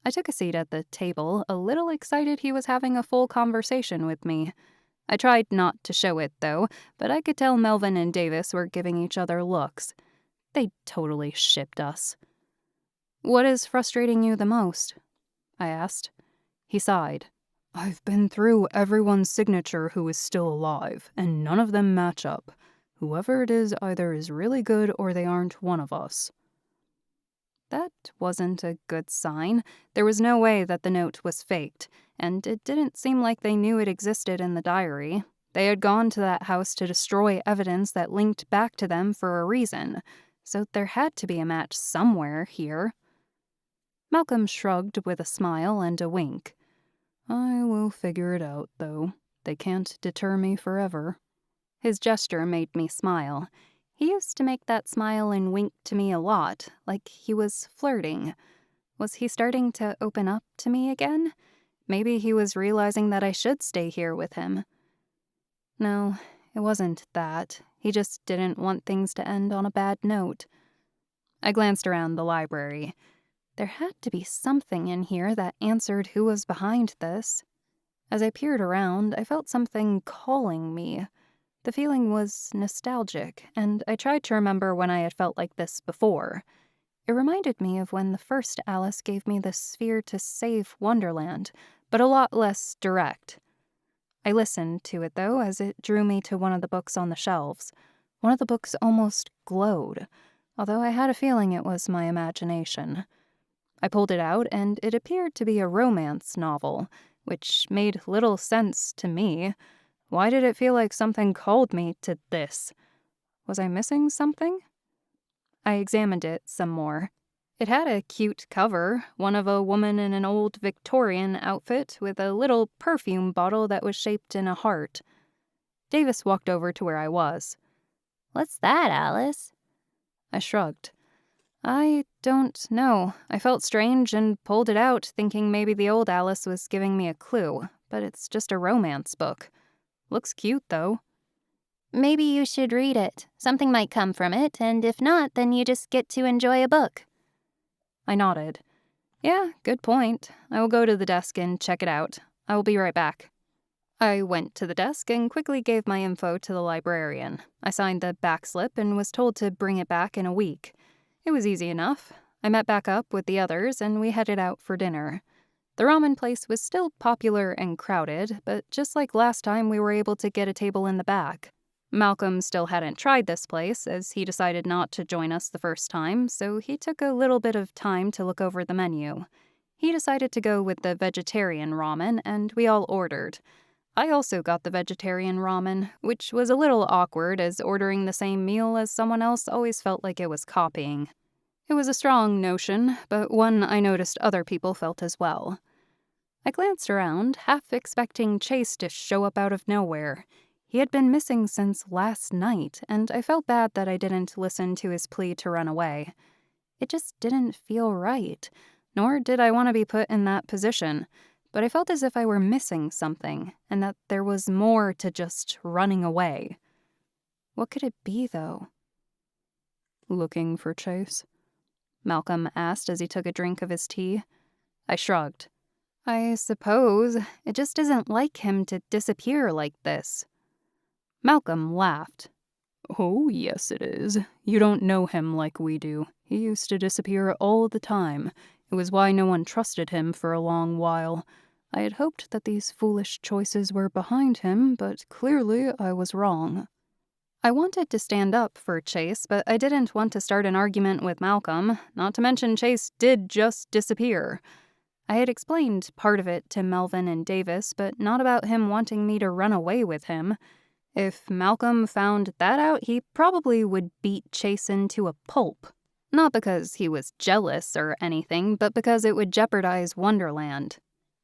I took a seat at the table, a little excited he was having a full conversation with me. I tried not to show it, though, but I could tell Melvin and Davis were giving each other looks. They totally shipped us. What is frustrating you the most? I asked. He sighed. I've been through everyone's signature who is still alive, and none of them match up. Whoever it is either is really good or they aren't one of us. That wasn't a good sign. There was no way that the note was faked, and it didn't seem like they knew it existed in the diary. They had gone to that house to destroy evidence that linked back to them for a reason, so there had to be a match somewhere here. Malcolm shrugged with a smile and a wink. I will figure it out, though. They can't deter me forever. His gesture made me smile. He used to make that smile and wink to me a lot, like he was flirting. Was he starting to open up to me again? Maybe he was realizing that I should stay here with him. No, it wasn't that. He just didn't want things to end on a bad note. I glanced around the library. There had to be something in here that answered who was behind this. As I peered around, I felt something calling me. The feeling was nostalgic, and I tried to remember when I had felt like this before. It reminded me of when the first Alice gave me the sphere to save Wonderland, but a lot less direct. I listened to it, though, as it drew me to one of the books on the shelves. One of the books almost glowed, although I had a feeling it was my imagination. I pulled it out, and it appeared to be a romance novel, which made little sense to me. Why did it feel like something called me to this? Was I missing something? I examined it some more. It had a cute cover, one of a woman in an old Victorian outfit with a little perfume bottle that was shaped in a heart. Davis walked over to where I was. What's that, Alice? I shrugged. I don't know. I felt strange and pulled it out, thinking maybe the old Alice was giving me a clue, but it's just a romance book. Looks cute, though. Maybe you should read it. Something might come from it, and if not, then you just get to enjoy a book. I nodded. Yeah, good point. I will go to the desk and check it out. I will be right back. I went to the desk and quickly gave my info to the librarian. I signed the back slip and was told to bring it back in a week. It was easy enough. I met back up with the others, and we headed out for dinner. The ramen place was still popular and crowded, but just like last time, we were able to get a table in the back. Malcolm still hadn't tried this place, as he decided not to join us the first time, so he took a little bit of time to look over the menu. He decided to go with the vegetarian ramen, and we all ordered. I also got the vegetarian ramen, which was a little awkward, as ordering the same meal as someone else always felt like it was copying. It was a strong notion, but one I noticed other people felt as well. I glanced around, half expecting Chase to show up out of nowhere. He had been missing since last night, and I felt bad that I didn't listen to his plea to run away. It just didn't feel right, nor did I want to be put in that position. but I felt as if I were missing something, and that there was more to just running away. What could it be, though? Looking for Chase? Malcolm asked as he took a drink of his tea. I shrugged. I suppose. It just isn't like him to disappear like this. Malcolm laughed. Oh, yes it is. You don't know him like we do. He used to disappear all the time. It was why no one trusted him for a long while. I had hoped that these foolish choices were behind him, but clearly I was wrong. I wanted to stand up for Chase, but I didn't want to start an argument with Malcolm, not to mention Chase did just disappear. I had explained part of it to Melvin and Davis, but not about him wanting me to run away with him. If Malcolm found that out, he probably would beat Chase into a pulp. Not because he was jealous or anything, but because it would jeopardize Wonderland.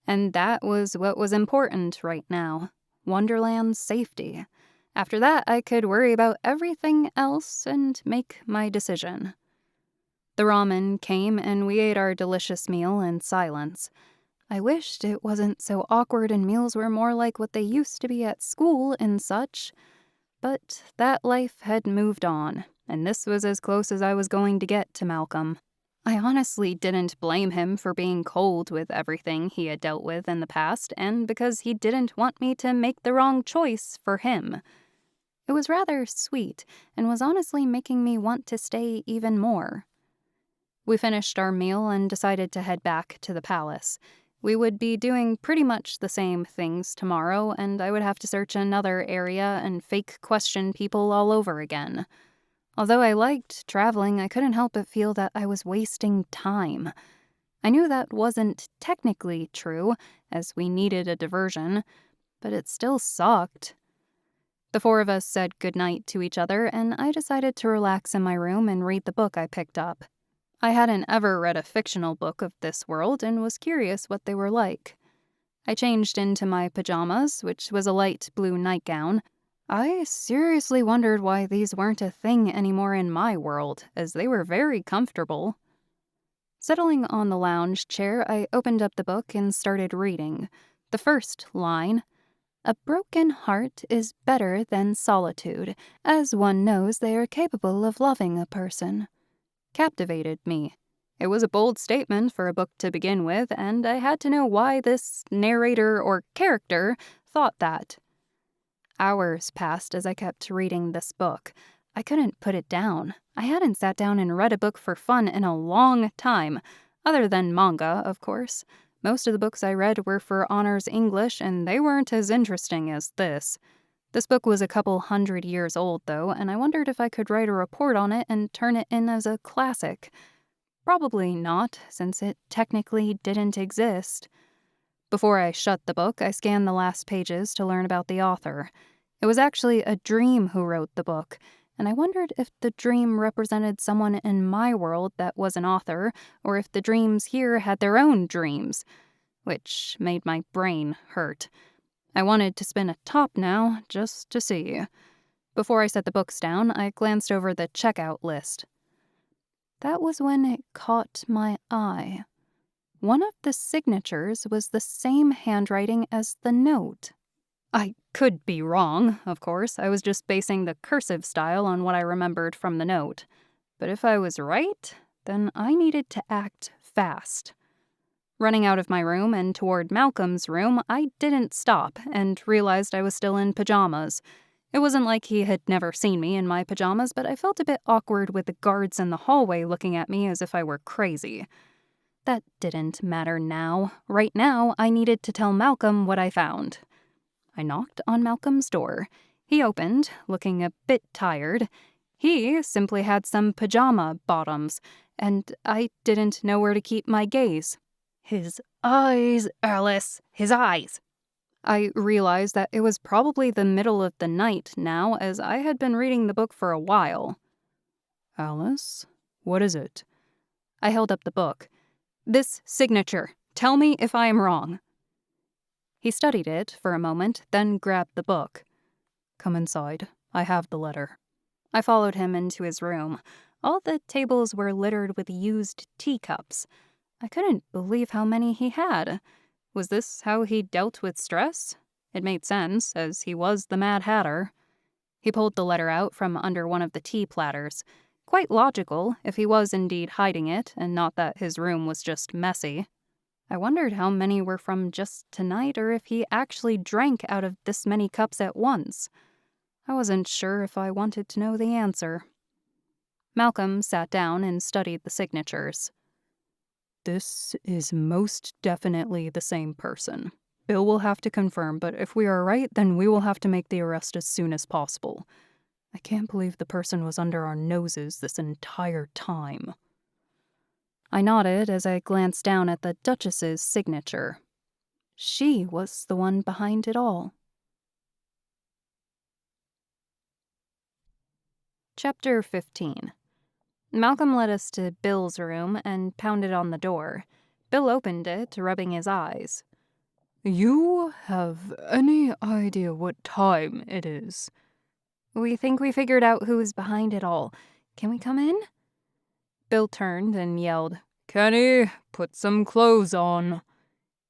And that was what was important right now. Wonderland's safety. After that, I could worry about everything else and make my decision. The ramen came and we ate our delicious meal in silence. I wished it wasn't so awkward and meals were more like what they used to be at school and such. But that life had moved on, and this was as close as I was going to get to Malcolm. I honestly didn't blame him for being cold with everything he had dealt with in the past, and because he didn't want me to make the wrong choice for him. It was rather sweet, and was honestly making me want to stay even more. We finished our meal and decided to head back to the palace. We would be doing pretty much the same things tomorrow, and I would have to search another area and fake question people all over again. Although I liked traveling, I couldn't help but feel that I was wasting time. I knew that wasn't technically true, as we needed a diversion, but it still sucked. The four of us said goodnight to each other, and I decided to relax in my room and read the book I picked up. I hadn't ever read a fictional book of this world and was curious what they were like. I changed into my pajamas, which was a light blue nightgown. I seriously wondered why these weren't a thing anymore in my world, as they were very comfortable. Settling on the lounge chair, I opened up the book and started reading. The first line, "A broken heart is better than solitude, as one knows they are capable of loving a person," captivated me. It was a bold statement for a book to begin with, and I had to know why this narrator or character thought that. Hours passed as I kept reading this book. I couldn't put it down. I hadn't sat down and read a book for fun in a long time, other than manga, of course. Most of the books I read were for honors English, and they weren't as interesting as this. This book was a couple 100 years old, though, and I wondered if I could write a report on it and turn it in as a classic. Probably not, since it technically didn't exist. Before I shut the book, I scanned the last pages to learn about the author. It was actually a dream who wrote the book, and I wondered if the dream represented someone in my world that was an author, or if the dreams here had their own dreams, which made my brain hurt. I wanted to spin a top now, just to see. Before I set the books down, I glanced over the checkout list. That was when it caught my eye. One of the signatures was the same handwriting as the note. I could be wrong, of course. I was just basing the cursive style on what I remembered from the note. But if I was right, then I needed to act fast. Running out of my room and toward Malcolm's room, I didn't stop and realized I was still in pajamas. It wasn't like he had never seen me in my pajamas, but I felt a bit awkward with the guards in the hallway looking at me as if I were crazy. That didn't matter now. Right now, I needed to tell Malcolm what I found. I knocked on Malcolm's door. He opened, looking a bit tired. He simply had some pajama bottoms, and I didn't know where to keep my gaze. His eyes, Alice, his eyes. I realized that it was probably the middle of the night now, as I had been reading the book for a while. Alice, what is it? I held up the book. This signature. Tell me if I am wrong. He studied it for a moment, then grabbed the book. Come inside. I have the letter. I followed him into his room. All the tables were littered with used teacups. I couldn't believe how many he had. Was this how he dealt with stress? It made sense, as he was the Mad Hatter. He pulled the letter out from under one of the tea platters. Quite logical, if he was indeed hiding it, and not that his room was just messy. I wondered how many were from just tonight, or if he actually drank out of this many cups at once. I wasn't sure if I wanted to know the answer. Malcolm sat down and studied the signatures. This is most definitely the same person. Bill will have to confirm, but if we are right, then we will have to make the arrest as soon as possible. I can't believe the person was under our noses this entire time. I nodded as I glanced down at the Duchess's signature. She was the one behind it all. Chapter 15. Malcolm led us to Bill's room and pounded on the door. Bill opened it, rubbing his eyes. You have any idea what time it is? We think we figured out who is behind it all. Can we come in? Bill turned and yelled, Kenny, put some clothes on.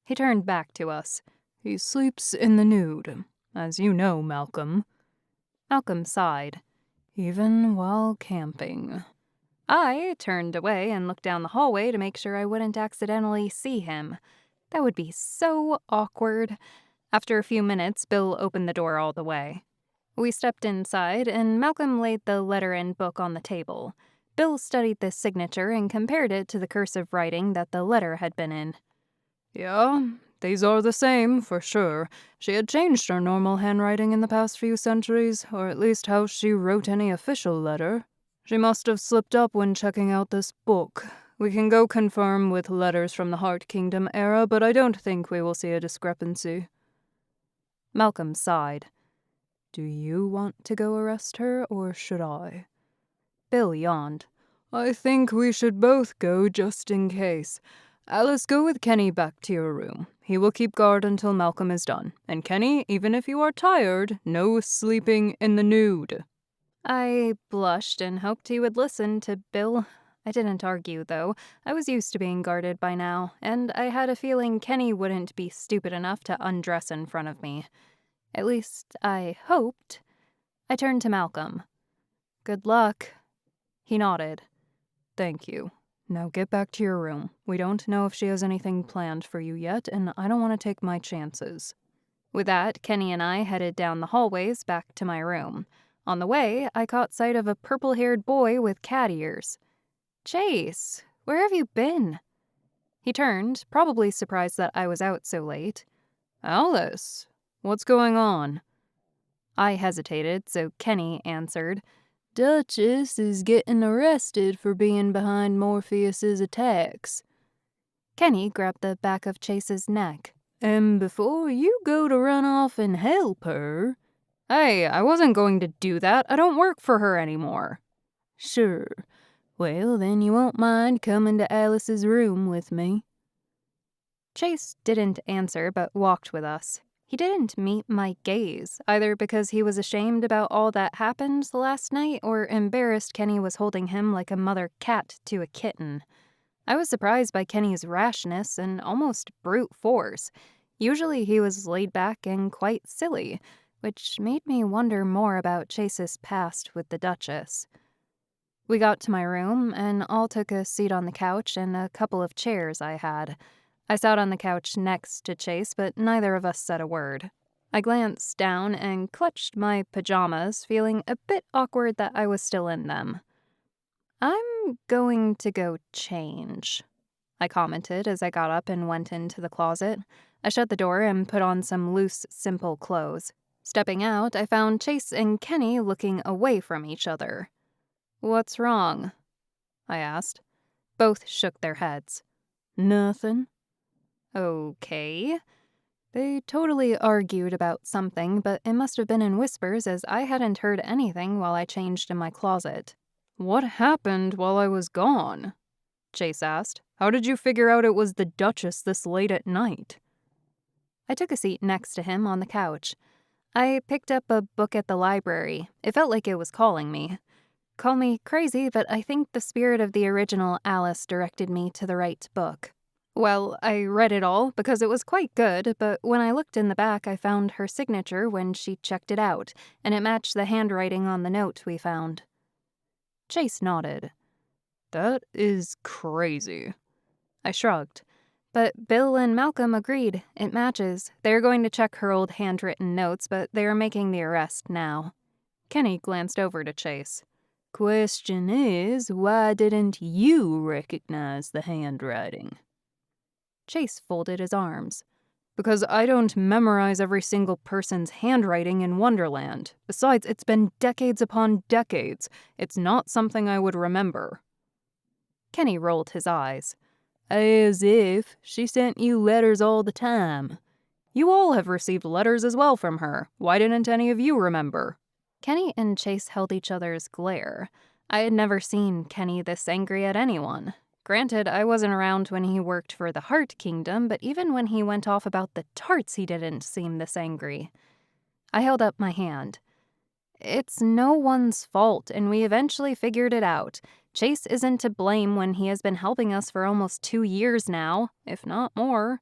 He turned back to us. He sleeps in the nude, as you know, Malcolm. Malcolm sighed. Even while camping. I turned away and looked down the hallway to make sure I wouldn't accidentally see him. That would be so awkward. After a few minutes, Bill opened the door all the way. We stepped inside, and Malcolm laid the letter and book on the table. Bill studied the signature and compared it to the cursive writing that the letter had been in. Yeah, these are the same, for sure. She had changed her normal handwriting in the past few centuries, or at least how she wrote any official letter. She must have slipped up when checking out this book. We can go confirm with letters from the Heart Kingdom era, but I don't think we will see a discrepancy. Malcolm sighed. Do you want to go arrest her, or should I? Bill yawned. I think we should both go just in case. Alice, go with Kenny back to your room. He will keep guard until Malcolm is done. And Kenny, even if you are tired, no sleeping in the nude. I blushed and hoped he would listen to Bill. I didn't argue, though. I was used to being guarded by now, and I had a feeling Kenny wouldn't be stupid enough to undress in front of me. At least, I hoped. I turned to Malcolm. Good luck. He nodded. Thank you. Now get back to your room. We don't know if she has anything planned for you yet, and I don't want to take my chances. With that, Kenny and I headed down the hallways back to my room. On the way, I caught sight of a purple-haired boy with cat ears. Chase, where have you been? He turned, probably surprised that I was out so late. Alice, what's going on? I hesitated, so Kenny answered. Duchess is getting arrested for being behind Morpheus's attacks. Kenny grabbed the back of Chase's neck. And before you go to run off and help her... Hey, I wasn't going to do that. I don't work for her anymore. Sure. Well, then you won't mind coming to Alice's room with me. Chase didn't answer, but walked with us. He didn't meet my gaze, either because he was ashamed about all that happened last night or embarrassed Kenny was holding him like a mother cat to a kitten. I was surprised by Kenny's rashness and almost brute force. Usually he was laid back and quite silly, which made me wonder more about Chase's past with the Duchess. We got to my room and all took a seat on the couch and a couple of chairs I had. I sat on the couch next to Chase, but neither of us said a word. I glanced down and clutched my pajamas, feeling a bit awkward that I was still in them. I'm going to go change, I commented as I got up and went into the closet. I shut the door and put on some loose, simple clothes. Stepping out, I found Chase and Kenny looking away from each other. What's wrong? I asked. Both shook their heads. Nothing. Okay. They totally argued about something, but it must have been in whispers as I hadn't heard anything while I changed in my closet. What happened while I was gone? Chase asked. How did you figure out it was the Duchess this late at night? I took a seat next to him on the couch. I picked up a book at the library. It felt like it was calling me. Call me crazy, but I think the spirit of the original Alice directed me to the right book. Well, I read it all because it was quite good, but when I looked in the back, I found her signature when she checked it out, and it matched the handwriting on the note we found. Chase nodded. That is crazy. I shrugged. But Bill and Malcolm agreed. It matches. They're going to check her old handwritten notes, but they are making the arrest now. Kenny glanced over to Chase. Question is, why didn't you recognize the handwriting? Chase folded his arms. Because I don't memorize every single person's handwriting in Wonderland. Besides, it's been decades upon decades. It's not something I would remember. Kenny rolled his eyes. As if she sent you letters all the time. You all have received letters as well from her. Why didn't any of you remember? Kenny and Chase held each other's glare. I had never seen Kenny this angry at anyone. Granted, I wasn't around when he worked for the Heart Kingdom, but even when he went off about the tarts, he didn't seem this angry. I held up my hand. It's no one's fault, and we eventually figured it out. Chase isn't to blame when he has been helping us for almost 2 years now, if not more.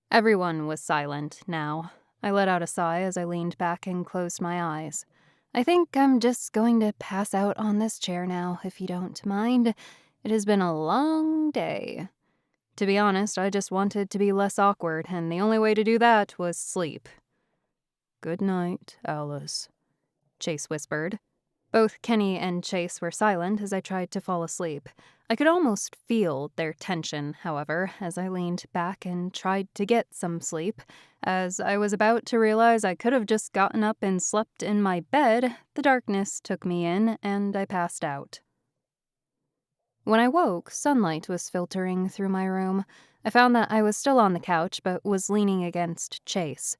Everyone was silent now. I let out a sigh as I leaned back and closed my eyes. I think I'm just going to pass out on this chair now, if you don't mind. It has been a long day. To be honest, I just wanted to be less awkward, and the only way to do that was sleep. Good night, Alice, Chase whispered. Both Kenny and Chase were silent as I tried to fall asleep. I could almost feel their tension, however, as I leaned back and tried to get some sleep. As I was about to realize I could have just gotten up and slept in my bed, the darkness took me in, and I passed out. When I woke, sunlight was filtering through my room. I found that I was still on the couch, but was leaning against Chase.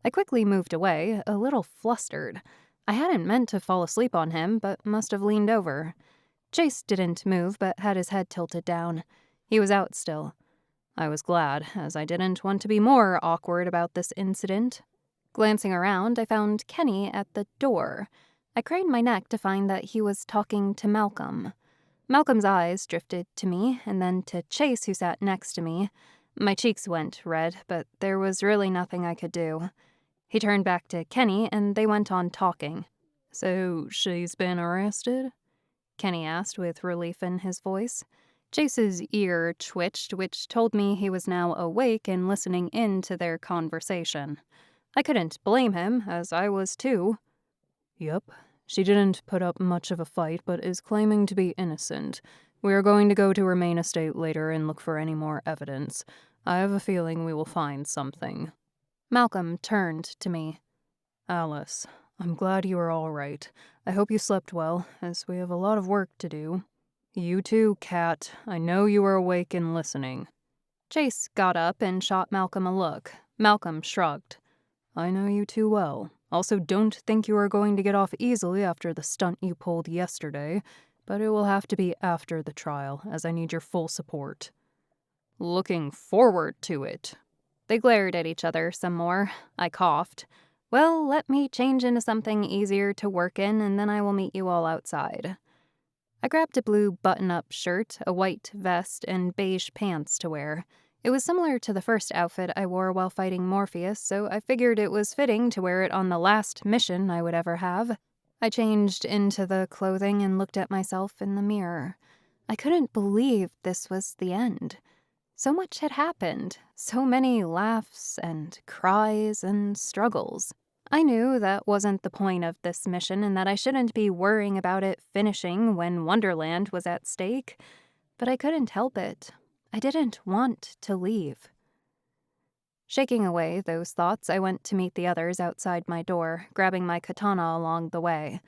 I quickly moved away, a little flustered. I hadn't meant to fall asleep on him, but must have leaned over. Chase didn't move, but had his head tilted down. He was out still. I was glad, as I didn't want to be more awkward about this incident. Glancing around, I found Kenny at the door. I craned my neck to find that he was talking to Malcolm. Malcolm's eyes drifted to me, and then to Chase, who sat next to me. My cheeks went red, but there was really nothing I could do. He turned back to Kenny, and they went on talking. So she's been arrested? Kenny asked with relief in his voice. Chase's ear twitched, which told me he was now awake and listening in to their conversation. I couldn't blame him, as I was too. Yup. She didn't put up much of a fight, but is claiming to be innocent. We are going to go to her main estate later and look for any more evidence. I have a feeling we will find something. Malcolm turned to me. Alice, I'm glad you are all right. I hope you slept well, as we have a lot of work to do. You too, Kat. I know you are awake and listening. Chase got up and shot Malcolm a look. Malcolm shrugged. I know you too well. Also, don't think you are going to get off easily after the stunt you pulled yesterday, but it will have to be after the trial, as I need your full support. Looking forward to it. They glared at each other some more. I coughed. Well, let me change into something easier to work in, and then I will meet you all outside. I grabbed a blue button-up shirt, a white vest, and beige pants to wear. It was similar to the first outfit I wore while fighting Morpheus, so I figured it was fitting to wear it on the last mission I would ever have. I changed into the clothing and looked at myself in the mirror. I couldn't believe this was the end. So much had happened, so many laughs and cries and struggles. I knew that wasn't the point of this mission and that I shouldn't be worrying about it finishing when Wonderland was at stake, but I couldn't help it. I didn't want to leave. Shaking away those thoughts, I went to meet the others outside my door, grabbing my katana along the way.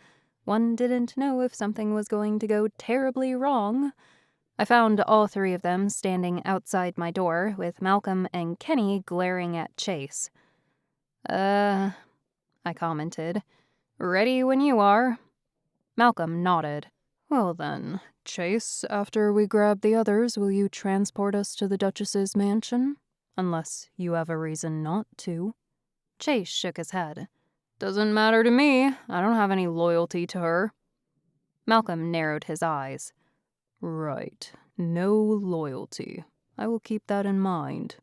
One didn't know if something was going to go terribly wrong. I found all three of them standing outside my door, with Malcolm and Kenny glaring at Chase. I commented. Ready when you are. Malcolm nodded. Well then, Chase, after we grab the others, will you transport us to the Duchess's mansion? Unless you have a reason not to. Chase shook his head. Doesn't matter to me. I don't have any loyalty to her. Malcolm narrowed his eyes. Right. No loyalty. I will keep that in mind.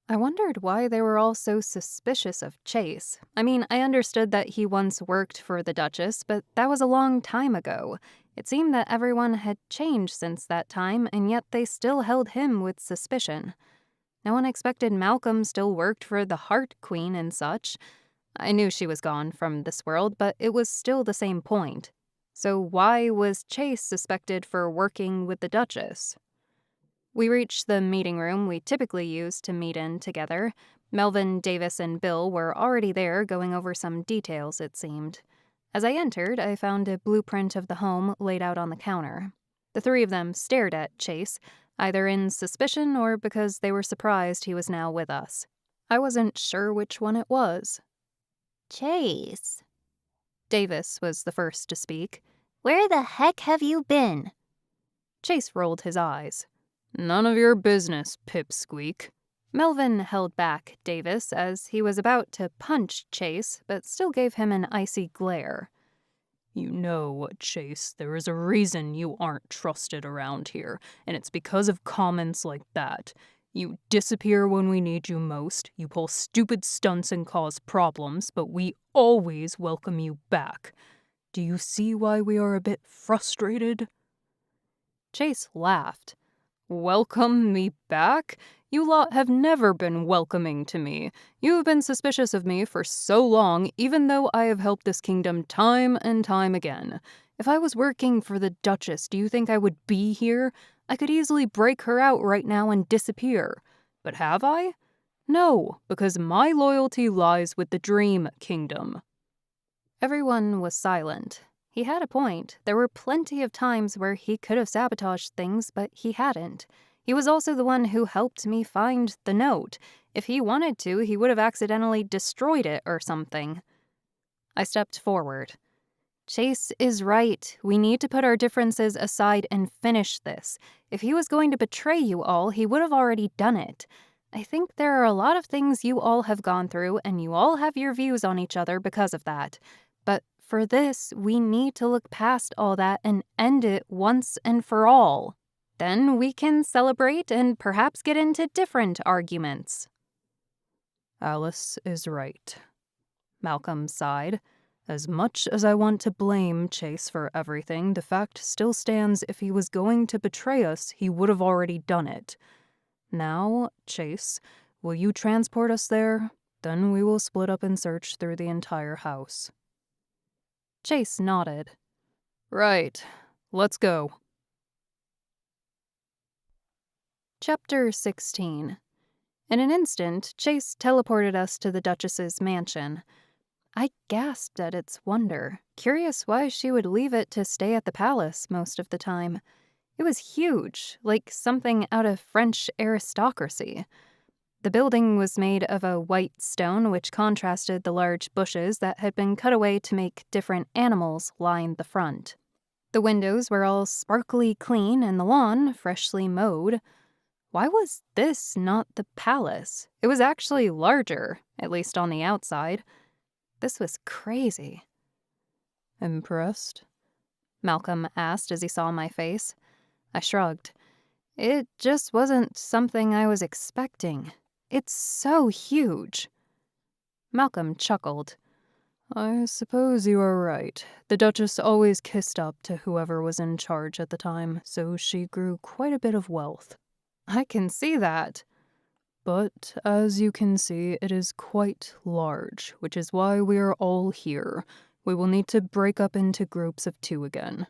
I wondered why they were all so suspicious of Chase. I mean, I understood that he once worked for the Duchess, but that was a long time ago. It seemed that everyone had changed since that time, and yet they still held him with suspicion. No one expected Malcolm still worked for the Heart Queen and such. I knew she was gone from this world, but it was still the same point. So why was Chase suspected for working with the Duchess? We reached the meeting room we typically use to meet in together. Melvin, Davis, and Bill were already there going over some details, it seemed. As I entered, I found a blueprint of the home laid out on the counter. The three of them stared at Chase, either in suspicion or because they were surprised he was now with us. I wasn't sure which one it was. Chase, Davis was the first to speak. where the heck have you been? Chase rolled his eyes. None of your business, Pipsqueak. Melvin held back Davis as he was about to punch Chase, but still gave him an icy glare. You know, Chase, there is a reason you aren't trusted around here, and it's because of comments like that. You disappear when we need you most, you pull stupid stunts and cause problems, but we always welcome you back. Do you see why we are a bit frustrated? Chase laughed. Welcome me back? You lot have never been welcoming to me. You have been suspicious of me for so long, even though I have helped this kingdom time and time again. If I was working for the Duchess, do you think I would be here? I could easily break her out right now and disappear. But have I? No, because my loyalty lies with the Dream Kingdom. Everyone was silent. He had a point. There were plenty of times where he could have sabotaged things, but he hadn't. He was also the one who helped me find the note. If he wanted to, he would have accidentally destroyed it or something. I stepped forward. Chase is right. We need to put our differences aside and finish this. If he was going to betray you all, he would have already done it. I think there are a lot of things you all have gone through, and you all have your views on each other because of that. But for this, we need to look past all that and end it once and for all. Then we can celebrate and perhaps get into different arguments. Alice is right. Malcolm sighed. As much as I want to blame Chase for everything, the fact still stands if he was going to betray us, he would have already done it. Now, Chase, will you transport us there? Then we will split up and search through the entire house. Chase nodded. Right. Let's go. Chapter 16. In an instant, Chase teleported us to the Duchess's mansion. I gasped at its wonder, curious why she would leave it to stay at the palace most of the time. It was huge, like something out of French aristocracy. The building was made of a white stone which contrasted the large bushes that had been cut away to make different animals line the front. The windows were all sparkly clean and the lawn freshly mowed. Why was this not the palace? It was actually larger, at least on the outside. This was crazy. Impressed? Malcolm asked as he saw my face. I shrugged. It just wasn't something I was expecting. It's so huge. Malcolm chuckled. I suppose you are right. The Duchess always kissed up to whoever was in charge at the time, so she grew quite a bit of wealth. I can see that. But, as you can see, it is quite large, which is why we are all here. We will need to break up into groups of 2 again.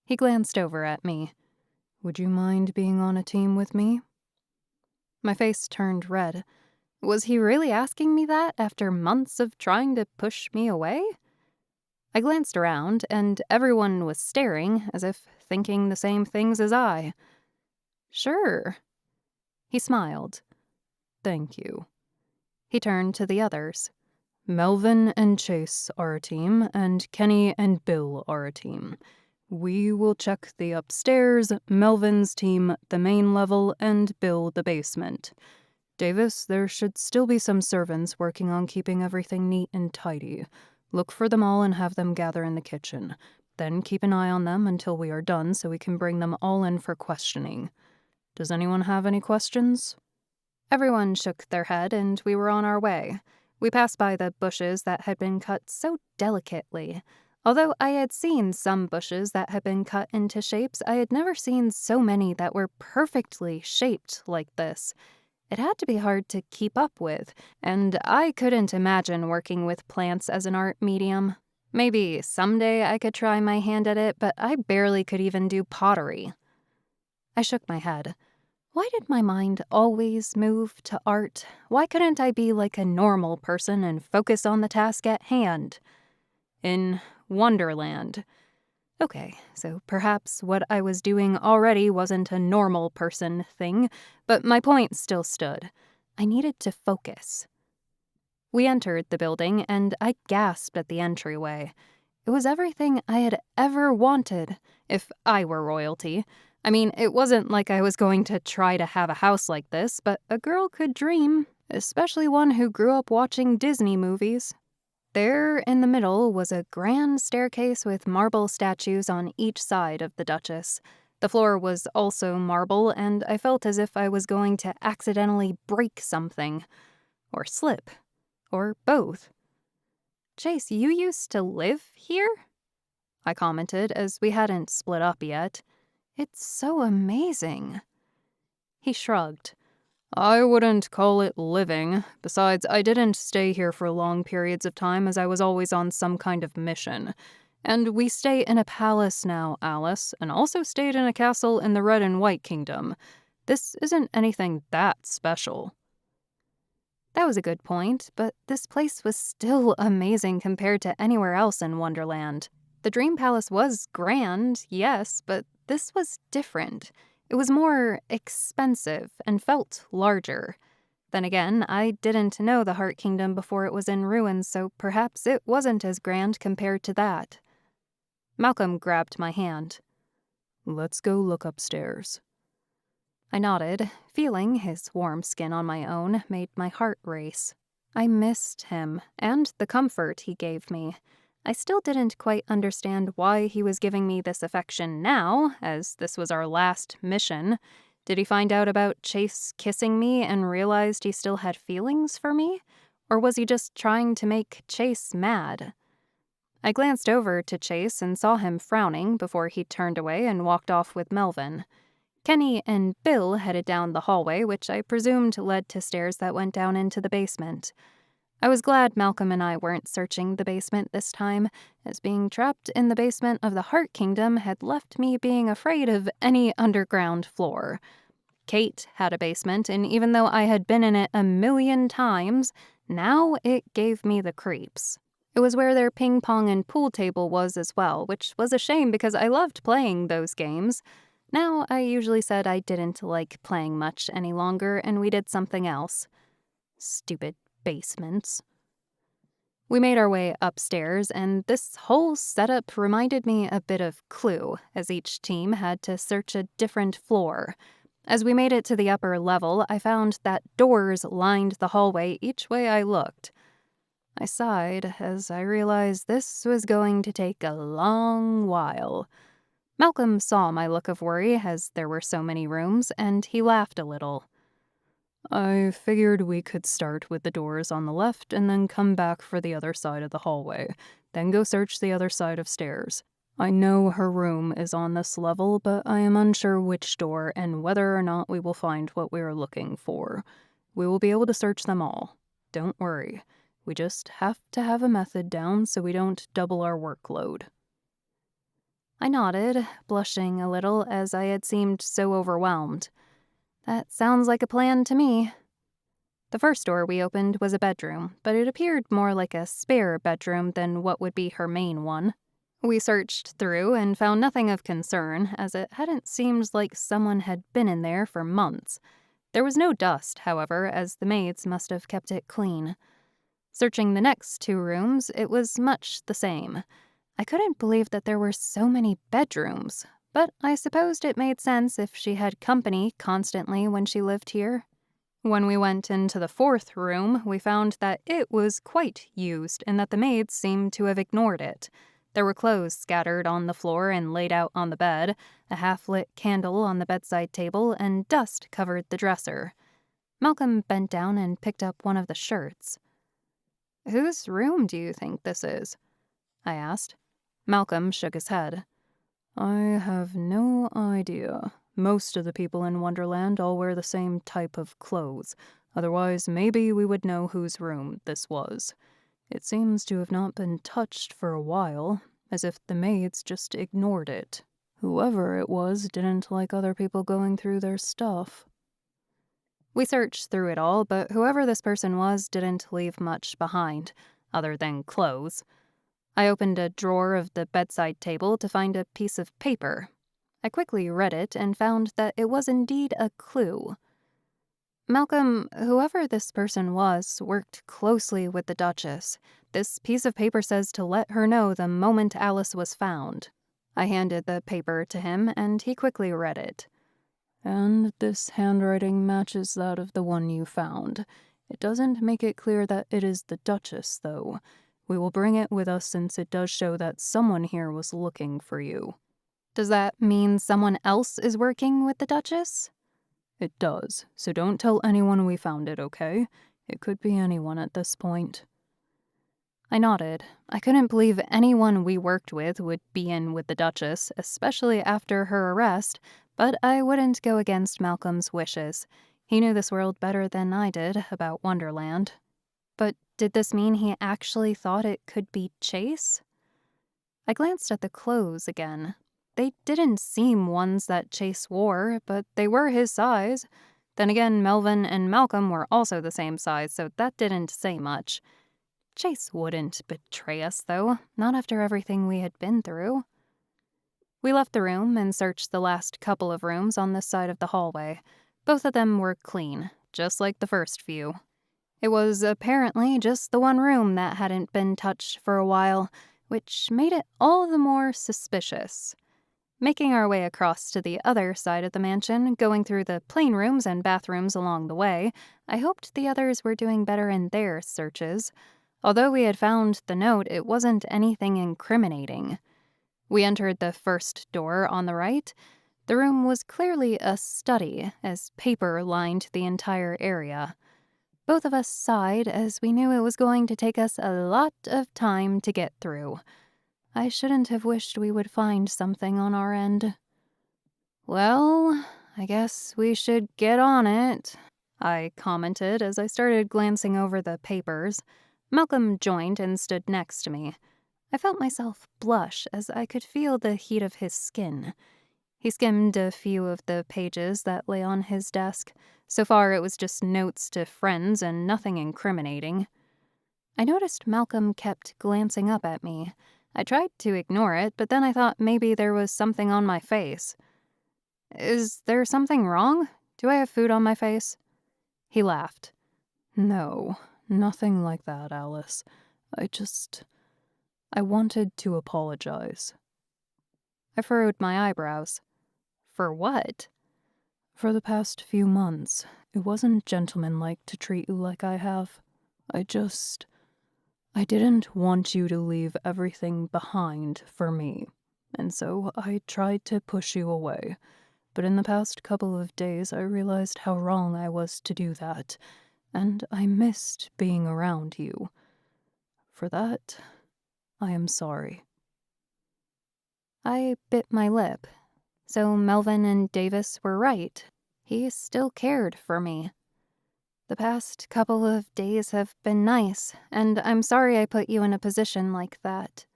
He glanced over at me. Would you mind being on a team with me? My face turned red. Was he really asking me that after months of trying to push me away? I glanced around, and everyone was staring, as if thinking the same things as I. Sure. He smiled. Thank you. He turned to the others. Melvin and Chase are a team, and Kenny and Bill are a team. We will check the upstairs, Melvin's team the main level, and Bill the basement. Davis, there should still be some servants working on keeping everything neat and tidy. Look for them all and have them gather in the kitchen. Then keep an eye on them until we are done so we can bring them all in for questioning. Does anyone have any questions? Everyone shook their head, and we were on our way. We passed by the bushes that had been cut so delicately. Although I had seen some bushes that had been cut into shapes, I had never seen so many that were perfectly shaped like this. It had to be hard to keep up with, and I couldn't imagine working with plants as an art medium. Maybe someday I could try my hand at it, but I barely could even do pottery. I shook my head. Why did my mind always move to art? Why couldn't I be like a normal person and focus on the task at hand? In Wonderland. Okay, so perhaps what I was doing already wasn't a normal person thing, but my point still stood. I needed to focus. We entered the building, and I gasped at the entryway. It was everything I had ever wanted, if I were royalty. I mean, it wasn't like I was going to try to have a house like this, but a girl could dream, especially one who grew up watching Disney movies. There in the middle was a grand staircase with marble statues on each side of the Duchess. The floor was also marble, and I felt as if I was going to accidentally break something. Or slip. Or both. "Chase, you used to live here?" I commented, as we hadn't split up yet. "It's so amazing." He shrugged. I wouldn't call it living. Besides, I didn't stay here for long periods of time as I was always on some kind of mission. And we stay in a palace now, Alice, and also stayed in a castle in the Red and White Kingdom. This isn't anything that special. That was a good point, but this place was still amazing compared to anywhere else in Wonderland. The Dream Palace was grand, yes, but this was different. It was more expensive and felt larger. Then again, I didn't know the Heart Kingdom before it was in ruins, so perhaps it wasn't as grand compared to that. Malcolm grabbed my hand. Let's go look upstairs. I nodded. Feeling his warm skin on my own made my heart race. I missed him, and the comfort he gave me. I still didn't quite understand why he was giving me this affection now, as this was our last mission. Did he find out about Chase kissing me and realized he still had feelings for me? Or was he just trying to make Chase mad? I glanced over to Chase and saw him frowning before he turned away and walked off with Melvin. Kenny and Bill headed down the hallway, which I presumed led to stairs that went down into the basement. I was glad Malcolm and I weren't searching the basement this time, as being trapped in the basement of the Heart Kingdom had left me being afraid of any underground floor. Kate had a basement, and even though I had been in it 1,000,000 times, now it gave me the creeps. It was where their ping pong and pool table was as well, which was a shame because I loved playing those games. Now, I usually said I didn't like playing much any longer, and we did something else. Stupid basements. We made our way upstairs, and this whole setup reminded me a bit of Clue, as each team had to search a different floor. As we made it to the upper level, I found that doors lined the hallway each way I looked. I sighed as I realized this was going to take a long while. Malcolm saw my look of worry as there were so many rooms, and he laughed a little. I figured we could start with the doors on the left and then come back for the other side of the hallway, then go search the other side of stairs. I know her room is on this level, but I am unsure which door and whether or not we will find what we are looking for. We will be able to search them all. Don't worry. We just have to have a method down so we don't double our workload. I nodded, blushing a little as I had seemed so overwhelmed. That sounds like a plan to me. The first door we opened was a bedroom, but it appeared more like a spare bedroom than what would be her main one. We searched through and found nothing of concern, as it hadn't seemed like someone had been in there for months. There was no dust, however, as the maids must have kept it clean. Searching the next 2 rooms, it was much the same. I couldn't believe that there were so many bedrooms, but I supposed it made sense if she had company constantly when she lived here. When we went into the 4th room, we found that it was quite used and that the maids seemed to have ignored it. There were clothes scattered on the floor and laid out on the bed, a half-lit candle on the bedside table, and dust covered the dresser. Malcolm bent down and picked up one of the shirts. "Whose room do you think this is?" I asked. Malcolm shook his head. I have no idea. Most of the people in Wonderland all wear the same type of clothes. Otherwise, maybe we would know whose room this was. It seems to have not been touched for a while, as if the maids just ignored it. Whoever it was didn't like other people going through their stuff. We searched through it all, but whoever this person was didn't leave much behind, other than clothes. I opened a drawer of the bedside table to find a piece of paper. I quickly read it and found that it was indeed a clue. Malcolm, whoever this person was, worked closely with the Duchess. This piece of paper says to let her know the moment Alice was found. I handed the paper to him, and he quickly read it. And this handwriting matches that of the one you found. It doesn't make it clear that it is the Duchess, though. We will bring it with us since it does show that someone here was looking for you. Does that mean someone else is working with the Duchess? It does, so don't tell anyone we found it, okay? It could be anyone at this point. I nodded. I couldn't believe anyone we worked with would be in with the Duchess, especially after her arrest, but I wouldn't go against Malcolm's wishes. He knew this world better than I did about Wonderland. But did this mean he actually thought it could be Chase? I glanced at the clothes again. They didn't seem ones that Chase wore, but they were his size. Then again, Melvin and Malcolm were also the same size, so that didn't say much. Chase wouldn't betray us, though, not after everything we had been through. We left the room and searched the last couple of rooms on this side of the hallway. Both of them were clean, just like the first few. It was apparently just the one room that hadn't been touched for a while, which made it all the more suspicious. Making our way across to the other side of the mansion, going through the plain rooms and bathrooms along the way, I hoped the others were doing better in their searches. Although we had found the note, it wasn't anything incriminating. We entered the first door on the right. The room was clearly a study, as paper lined the entire area. Both of us sighed as we knew it was going to take us a lot of time to get through. I shouldn't have wished we would find something on our end. "Well, I guess we should get on it," I commented as I started glancing over the papers. Malcolm joined and stood next to me. I felt myself blush as I could feel the heat of his skin. He skimmed a few of the pages that lay on his desk. So far, it was just notes to friends and nothing incriminating. I noticed Malcolm kept glancing up at me. I tried to ignore it, but then I thought maybe there was something on my face. "Is there something wrong? Do I have food on my face?" He laughed. No, nothing like that, Alice. I wanted to apologize. I furrowed my eyebrows. For what? For the past few months, it wasn't gentlemanlike to treat you like I have. I didn't want you to leave everything behind for me, and so I tried to push you away. But in the past couple of days, I realized how wrong I was to do that, and I missed being around you. For that, I am sorry. I bit my lip. So Melvin and Davis were right. He still cared for me. The past couple of days have been nice, and I'm sorry I put you in a position like that.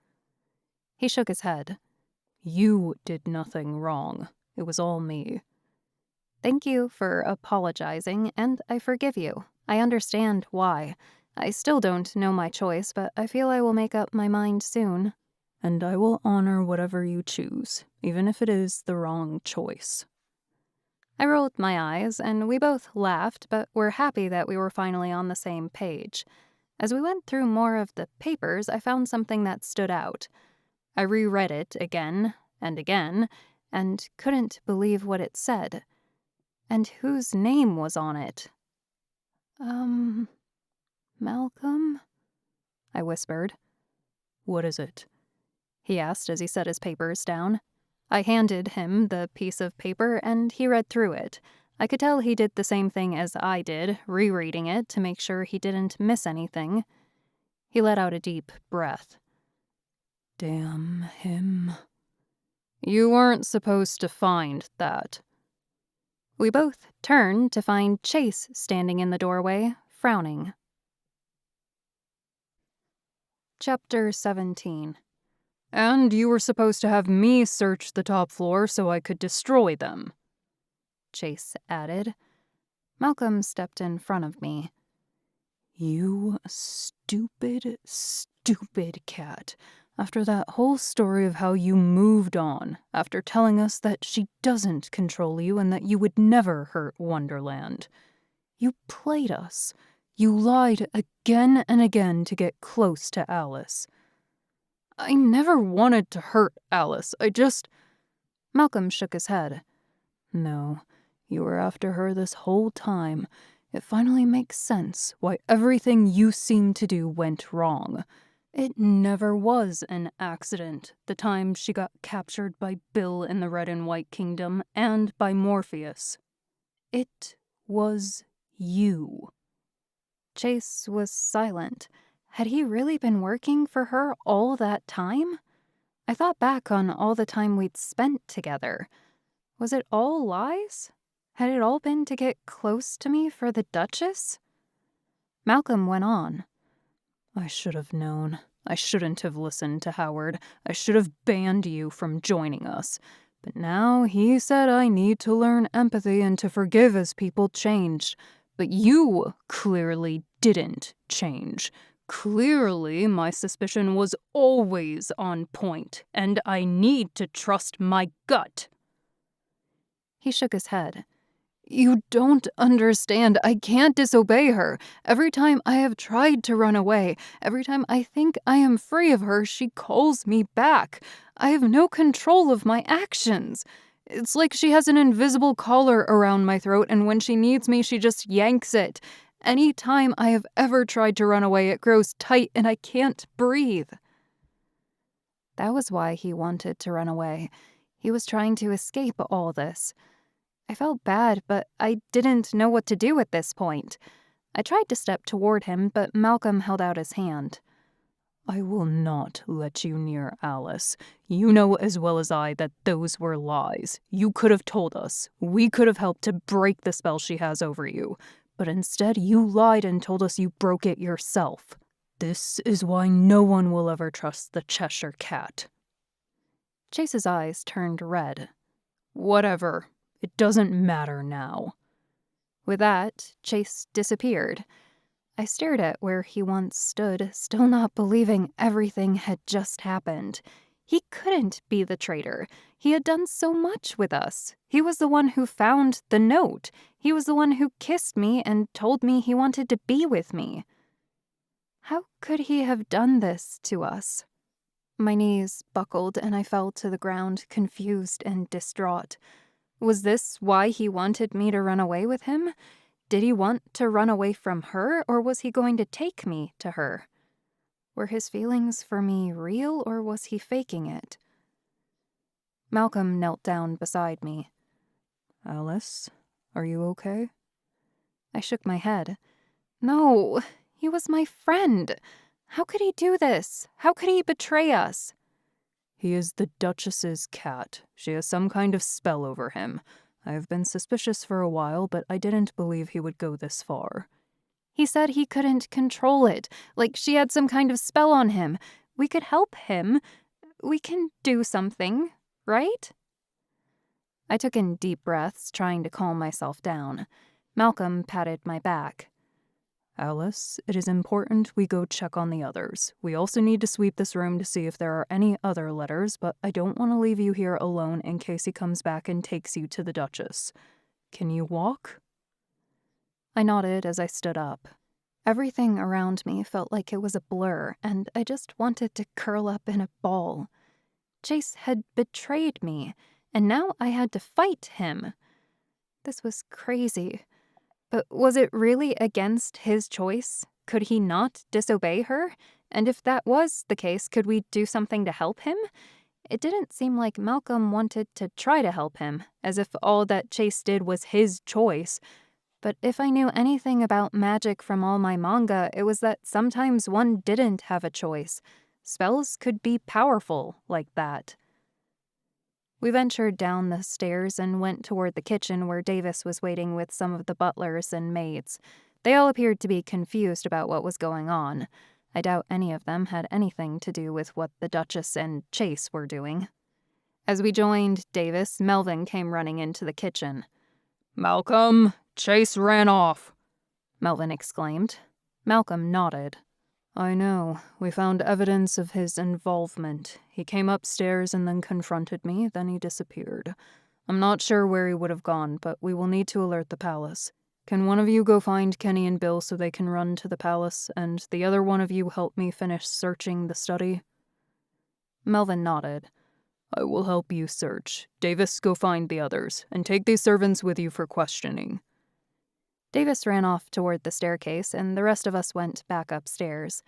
He shook his head. You did nothing wrong. It was all me. Thank you for apologizing, and I forgive you. I understand why. I still don't know my choice, but I feel I will make up my mind soon. And I will honor whatever you choose, even if it is the wrong choice. I rolled my eyes, and we both laughed, but were happy that we were finally on the same page. As we went through more of the papers, I found something that stood out. I reread it again and again, and couldn't believe what it said. And whose name was on it? Malcolm? I whispered. What is it? he asked as he set his papers down. I handed him the piece of paper, and he read through it. I could tell he did the same thing as I did, rereading it to make sure he didn't miss anything. He let out a deep breath. Damn him. You weren't supposed to find that. We both turned to find Chase standing in the doorway, frowning. Chapter 17. And you were supposed to have me search the top floor so I could destroy them, Chase added. Malcolm stepped in front of me. You stupid, stupid cat. After that whole story of how you moved on, after telling us that she doesn't control you and that you would never hurt Wonderland. You played us. You lied again and again to get close to Alice. I never wanted to hurt Alice. Malcolm shook his head. No, you were after her this whole time. It finally makes sense why everything you seemed to do went wrong. It never was an accident, the time she got captured by Bill in the Red and White Kingdom and by Morpheus. It was you. Chase was silent. Had he really been working for her all that time? I thought back on all the time we'd spent together. Was it all lies? Had it all been to get close to me for the Duchess? Malcolm went on. I should have known. I shouldn't have listened to Howard. I should have banned you from joining us. But now he said I need to learn empathy and to forgive as people changed. But you clearly didn't change. Clearly, my suspicion was always on point, and I need to trust my gut. He shook his head. You don't understand. I can't disobey her. Every time I have tried to run away, every time I think I am free of her, she calls me back. I have no control of my actions. It's like she has an invisible collar around my throat, and when she needs me, she just yanks it. Any time I have ever tried to run away, it grows tight and I can't breathe. That was why he wanted to run away. He was trying to escape all this. I felt bad, but I didn't know what to do at this point. I tried to step toward him, but Malcolm held out his hand. I will not let you near Alice. You know as well as I that those were lies. You could have told us. We could have helped to break the spell she has over you. But instead, you lied and told us you broke it yourself. This is why no one will ever trust the Cheshire Cat. Chase's eyes turned red. Whatever. It doesn't matter now. With that, Chase disappeared. I stared at where he once stood, still not believing everything had just happened. He couldn't be the traitor. He had done so much with us. He was the one who found the note. He was the one who kissed me and told me he wanted to be with me. How could he have done this to us? My knees buckled and I fell to the ground, confused and distraught. Was this why he wanted me to run away with him? Did he want to run away from her, or was he going to take me to her? Were his feelings for me real, or was he faking it? Malcolm knelt down beside me. Alice, are you okay? I shook my head. No, he was my friend. How could he do this? How could he betray us? He is the Duchess's cat. She has some kind of spell over him. I have been suspicious for a while, but I didn't believe he would go this far. He said he couldn't control it, like she had some kind of spell on him. We could help him. We can do something, right? I took in deep breaths, trying to calm myself down. Malcolm patted my back. Alice, it is important we go check on the others. We also need to sweep this room to see if there are any other letters, but I don't want to leave you here alone in case he comes back and takes you to the Duchess. Can you walk? I nodded as I stood up. Everything around me felt like it was a blur, and I just wanted to curl up in a ball. Chase had betrayed me, and now I had to fight him. This was crazy. But was it really against his choice? Could he not disobey her? And if that was the case, could we do something to help him? It didn't seem like Malcolm wanted to try to help him, as if all that Chase did was his choice. But if I knew anything about magic from all my manga, it was that sometimes one didn't have a choice. Spells could be powerful like that. We ventured down the stairs and went toward the kitchen where Davis was waiting with some of the butlers and maids. They all appeared to be confused about what was going on. I doubt any of them had anything to do with what the Duchess and Chase were doing. As we joined Davis, Melvin came running into the kitchen. "Malcolm, Chase ran off," Melvin exclaimed. Malcolm nodded. "I know. We found evidence of his involvement. He came upstairs and then confronted me, then he disappeared. I'm not sure where he would have gone, but we will need to alert the palace. Can one of you go find Kenny and Bill so they can run to the palace, and the other one of you help me finish searching the study?" Melvin nodded. "I will help you search. Davis, go find the others, and take these servants with you for questioning." Davis ran off toward the staircase, and the rest of us went back upstairs.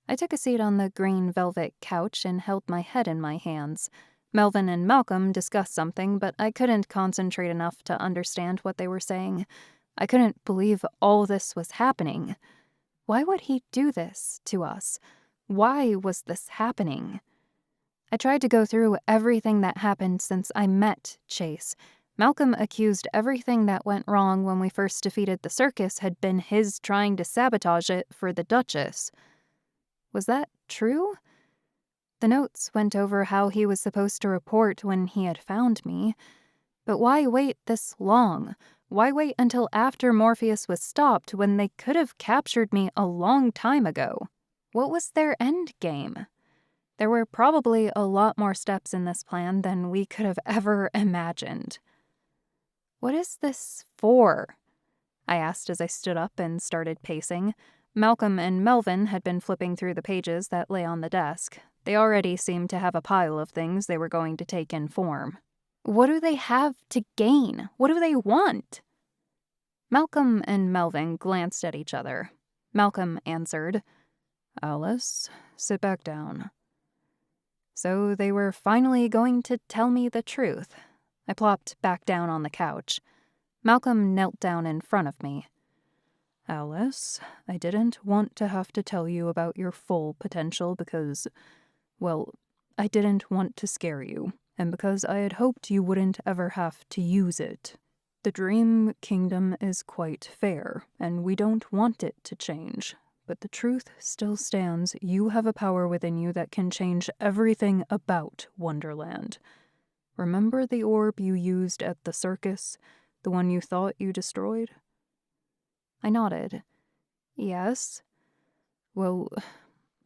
I took a seat on the green velvet couch and held my head in my hands. Melvin and Malcolm discussed something, but I couldn't concentrate enough to understand what they were saying. I couldn't believe all this was happening. Why would he do this to us? Why was this happening? I tried to go through everything that happened since I met Chase. Malcolm accused everything that went wrong when we first defeated the circus had been his trying to sabotage it for the Duchess. Was that true? The notes went over how he was supposed to report when he had found me. But why wait this long? Why wait until after Morpheus was stopped when they could have captured me a long time ago? What was their end game? There were probably a lot more steps in this plan than we could have ever imagined. "What is this for?" I asked as I stood up and started pacing. Malcolm and Melvin had been flipping through the pages that lay on the desk. They already seemed to have a pile of things they were going to take in form. What do they have to gain? What do they want? Malcolm and Melvin glanced at each other. Malcolm answered, "Alice, sit back down." So they were finally going to tell me the truth. I plopped back down on the couch. Malcolm knelt down in front of me. "Alice, I didn't want to have to tell you about your full potential because, well, I didn't want to scare you, and because I had hoped you wouldn't ever have to use it. The Dream Kingdom is quite fair, and we don't want it to change. But the truth still stands. You have a power within you that can change everything about Wonderland. Remember the orb you used at the circus? The one you thought you destroyed?" I nodded. Yes. Well,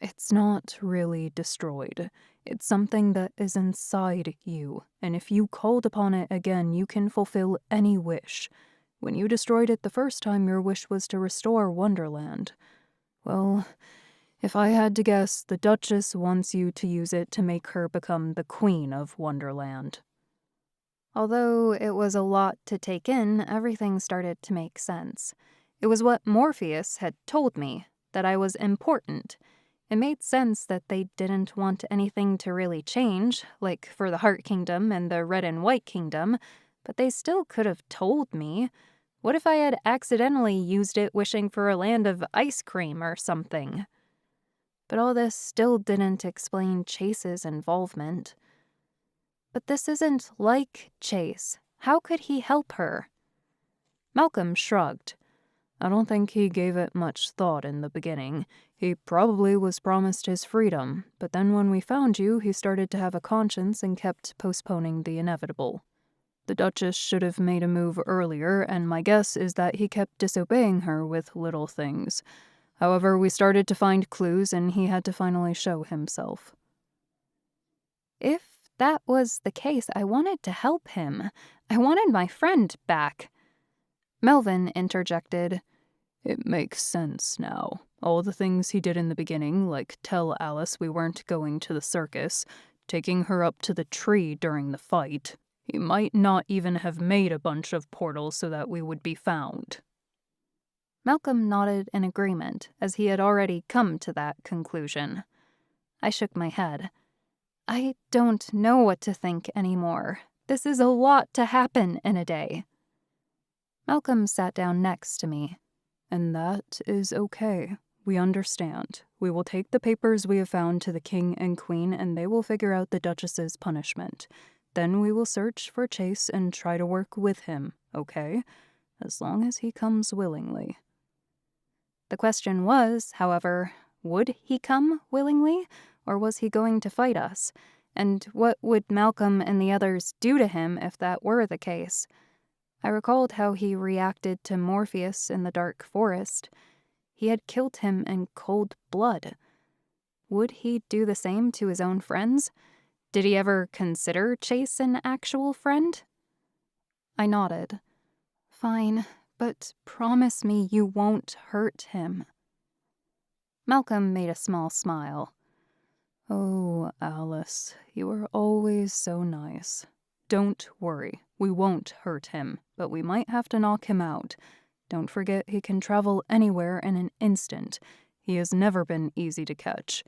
it's not really destroyed. It's something that is inside you, and if you called upon it again, you can fulfill any wish. When you destroyed it the first time, your wish was to restore Wonderland. Well, if I had to guess, the Duchess wants you to use it to make her become the Queen of Wonderland. Although it was a lot to take in, everything started to make sense. It was what Morpheus had told me, that I was important. It made sense that they didn't want anything to really change, like for the Heart Kingdom and the Red and White Kingdom, but they still could have told me. What if I had accidentally used it wishing for a land of ice cream or something? But all this still didn't explain Chase's involvement. But this isn't like Chase. How could he help her? Malcolm shrugged. "I don't think he gave it much thought in the beginning. He probably was promised his freedom, but then when we found you, he started to have a conscience and kept postponing the inevitable. The Duchess should have made a move earlier, and my guess is that he kept disobeying her with little things. However, we started to find clues, and he had to finally show himself." If that was the case, I wanted to help him. I wanted my friend back. Melvin interjected. "It makes sense now. All the things he did in the beginning, like tell Alice we weren't going to the circus, taking her up to the tree during the fight. He might not even have made a bunch of portals so that we would be found." Malcolm nodded in agreement, as he had already come to that conclusion. I shook my head. I don't know what to think anymore. This is a lot to happen in a day. Malcolm sat down next to me. And that is okay. We understand. We will take the papers we have found to the king and queen, and they will figure out the Duchess's punishment. Then we will search for Chase and try to work with him, okay? As long as he comes willingly. The question was, however, would he come willingly, or was he going to fight us? And what would Malcolm and the others do to him if that were the case? I recalled how he reacted to Morpheus in the dark forest. He had killed him in cold blood. Would he do the same to his own friends? Did he ever consider Chase an actual friend? I nodded. Fine, but promise me you won't hurt him. Malcolm made a small smile. Oh, Alice, you are always so nice. Don't worry, we won't hurt him, but we might have to knock him out. Don't forget he can travel anywhere in an instant. He has never been easy to catch.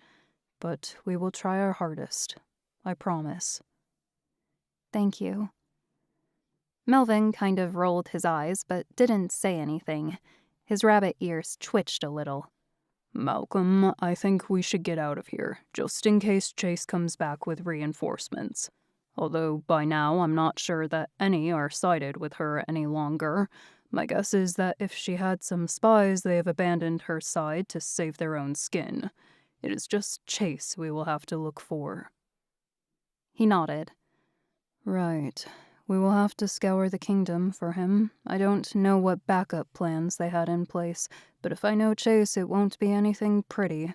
But we will try our hardest. I promise. Thank you. Melvin kind of rolled his eyes, but didn't say anything. His rabbit ears twitched a little. Malcolm, I think we should get out of here, just in case Chase comes back with reinforcements. Although by now I'm not sure that any are sided with her any longer. My guess is that if she had some spies, they have abandoned her side to save their own skin. It is just Chase we will have to look for. He nodded. Right. We will have to scour the kingdom for him. I don't know what backup plans they had in place, but if I know Chase, it won't be anything pretty.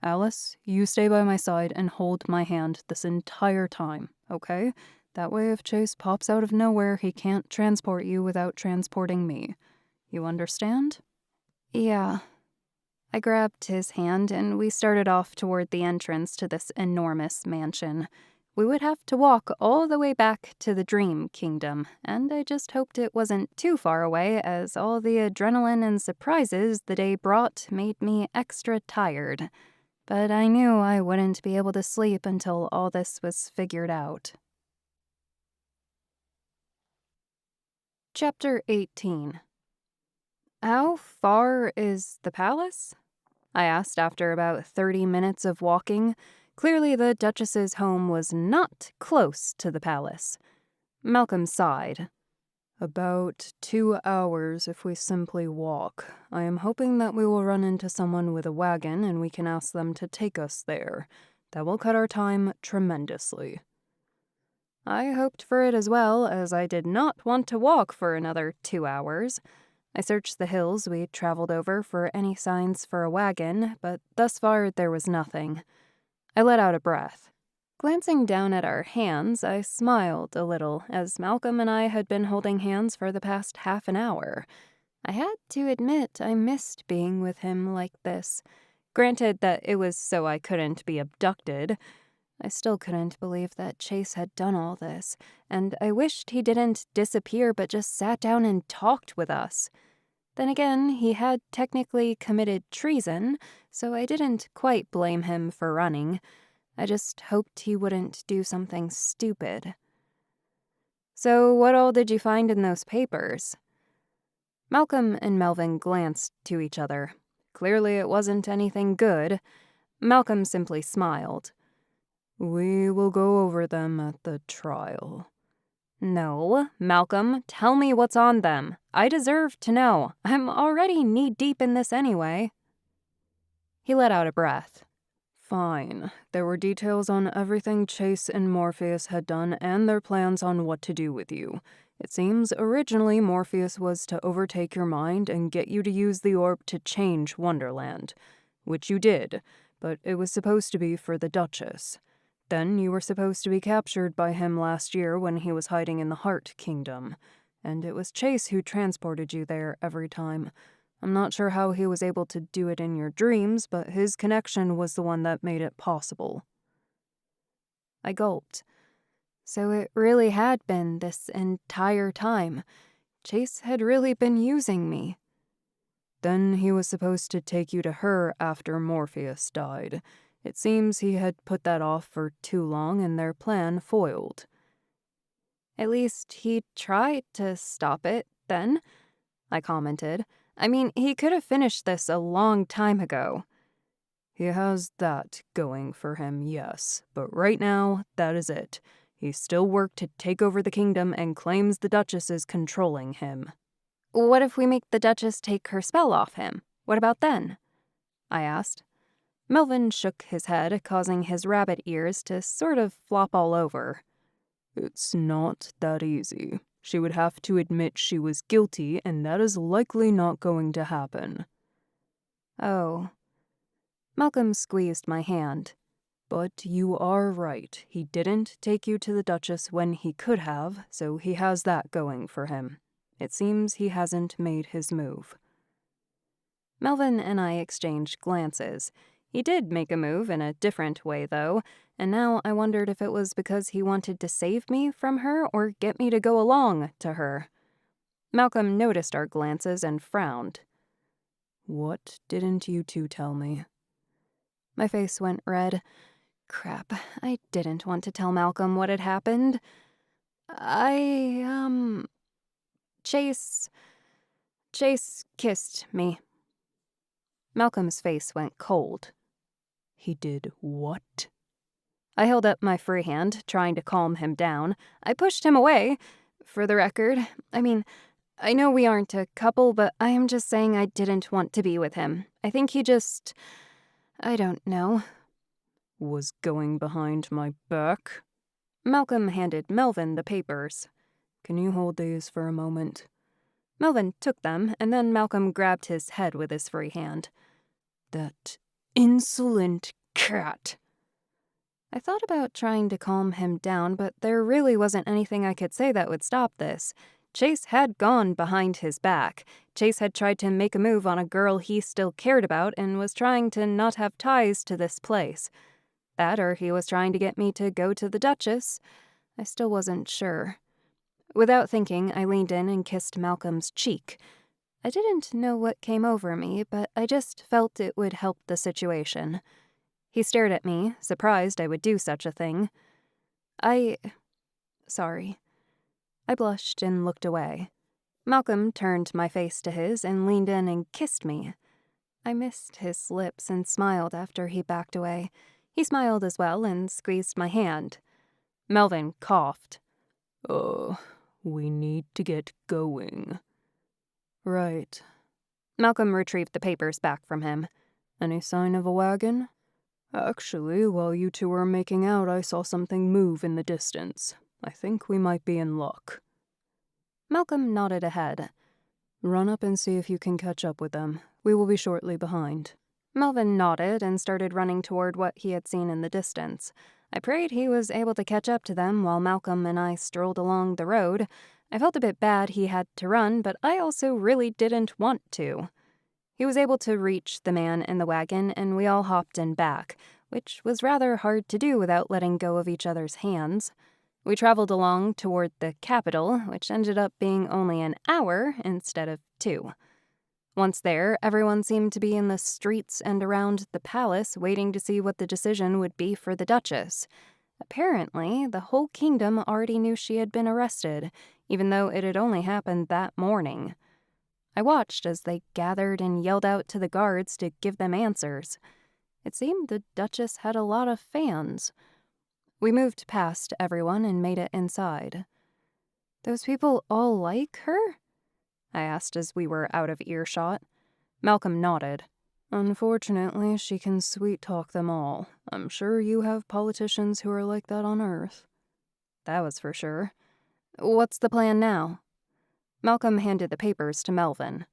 Alice, you stay by my side and hold my hand this entire time, okay? That way if Chase pops out of nowhere, he can't transport you without transporting me. You understand? Yeah. I grabbed his hand and we started off toward the entrance to this enormous mansion. We would have to walk all the way back to the Dream Kingdom, and I just hoped it wasn't too far away, as all the adrenaline and surprises the day brought made me extra tired. But I knew I wouldn't be able to sleep until all this was figured out. Chapter 18. How far is the palace? I asked after about 30 minutes of walking. Clearly the Duchess's home was not close to the palace. Malcolm sighed. About 2 hours if we simply walk. I am hoping that we will run into someone with a wagon and we can ask them to take us there. That will cut our time tremendously. I hoped for it as well, as I did not want to walk for another 2 hours. I searched the hills we traveled over for any signs for a wagon, but thus far there was nothing. I let out a breath. Glancing down at our hands, I smiled a little, as Malcolm and I had been holding hands for the past half an hour. I had to admit I missed being with him like this. Granted that it was so I couldn't be abducted. I still couldn't believe that Chase had done all this, and I wished he didn't disappear but just sat down and talked with us. Then again, he had technically committed treason, so I didn't quite blame him for running. I just hoped he wouldn't do something stupid. So what all did you find in those papers? Malcolm and Melvin glanced to each other. Clearly it wasn't anything good. Malcolm simply smiled. We will go over them at the trial. No, Malcolm, tell me what's on them. I deserve to know. I'm already knee-deep in this anyway. He let out a breath. Fine. There were details on everything Chase and Morpheus had done and their plans on what to do with you. It seems originally Morpheus was to overtake your mind and get you to use the orb to change Wonderland, which you did, but it was supposed to be for the Duchess. Then you were supposed to be captured by him last year when he was hiding in the Heart Kingdom, and it was Chase who transported you there every time. I'm not sure how he was able to do it in your dreams, but his connection was the one that made it possible. I gulped. So it really had been this entire time. Chase had really been using me. Then he was supposed to take you to her after Morpheus died. It seems he had put that off for too long and their plan foiled. At least he tried to stop it, then, I commented. I mean, he could have finished this a long time ago. He has that going for him, yes, but right now, that is it. He still worked to take over the kingdom and claims the Duchess is controlling him. What if we make the Duchess take her spell off him? What about then? I asked. Melvin shook his head, causing his rabbit ears to sort of flop all over. It's not that easy. She would have to admit she was guilty, and that is likely not going to happen. Oh. Malcolm squeezed my hand. But you are right. He didn't take you to the Duchess when he could have, so he has that going for him. It seems he hasn't made his move. Melvin and I exchanged glances. He did make a move in a different way, though, and now I wondered if it was because he wanted to save me from her or get me to go along to her. Malcolm noticed our glances and frowned. What didn't you two tell me? My face went red. Crap, I didn't want to tell Malcolm what had happened. Chase kissed me. Malcolm's face went cold. He did what? I held up my free hand, trying to calm him down. I pushed him away. For the record, I know we aren't a couple, but I am just saying I didn't want to be with him. I think he just... I don't know. Was going behind my back? Malcolm handed Melvin the papers. Can you hold these for a moment? Melvin took them, and then Malcolm grabbed his head with his free hand. That insolent cat. I thought about trying to calm him down, but there really wasn't anything I could say that would stop this. Chase had gone behind his back. Chase had tried to make a move on a girl he still cared about and was trying to not have ties to this place. That or he was trying to get me to go to the Duchess. I still wasn't sure. Without thinking, I leaned in and kissed Malcolm's cheek. I didn't know what came over me, but I just felt it would help the situation. He stared at me, surprised I would do such a thing. Sorry. I blushed and looked away. Malcolm turned my face to his and leaned in and kissed me. I missed his lips and smiled after he backed away. He smiled as well and squeezed my hand. Melvin coughed. We need to get going. Right. Malcolm retrieved the papers back from him. Any sign of a wagon? Actually, while you two were making out, I saw something move in the distance. I think we might be in luck. Malcolm nodded ahead. Run up and see if you can catch up with them. We will be shortly behind. Melvin nodded and started running toward what he had seen in the distance. I prayed he was able to catch up to them while Malcolm and I strolled along the road. I felt a bit bad he had to run, but I also really didn't want to. He was able to reach the man in the wagon, and we all hopped in back, which was rather hard to do without letting go of each other's hands. We traveled along toward the capital, which ended up being only an hour instead of 2. Once there, everyone seemed to be in the streets and around the palace waiting to see what the decision would be for the Duchess. Apparently, the whole kingdom already knew she had been arrested, even though it had only happened that morning. I watched as they gathered and yelled out to the guards to give them answers. It seemed the Duchess had a lot of fans. We moved past everyone and made it inside. Those people all like her? I asked as we were out of earshot. Malcolm nodded. Unfortunately, she can sweet-talk them all. I'm sure you have politicians who are like that on Earth. That was for sure. What's the plan now? Malcolm handed the papers to Melvin.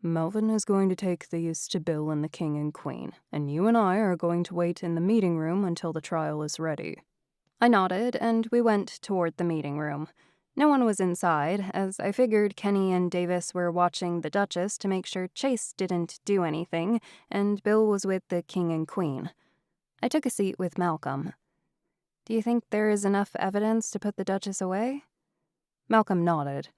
Melvin is going to take these to Bill and the King and Queen, and you and I are going to wait in the meeting room until the trial is ready. I nodded, and we went toward the meeting room. No one was inside, as I figured Kenny and Davis were watching the Duchess to make sure Chase didn't do anything, and Bill was with the King and Queen. I took a seat with Malcolm. Do you think there is enough evidence to put the Duchess away? Malcolm nodded.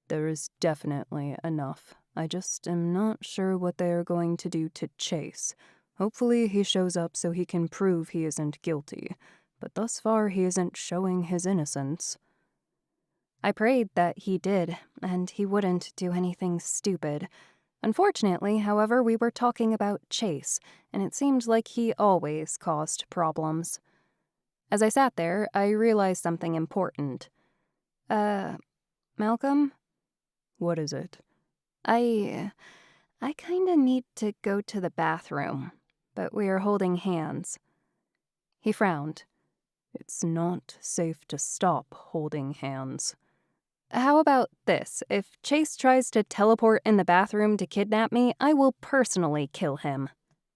There is definitely enough. I just am not sure what they are going to do to Chase. Hopefully he shows up so he can prove he isn't guilty, but thus far he isn't showing his innocence. I prayed that he did, and he wouldn't do anything stupid. Unfortunately, however, we were talking about Chase, and it seemed like he always caused problems. As I sat there, I realized something important. Malcolm? What is it? I kinda need to go to the bathroom, but we are holding hands. He frowned. It's not safe to stop holding hands. How about this? If Chase tries to teleport in the bathroom to kidnap me, I will personally kill him.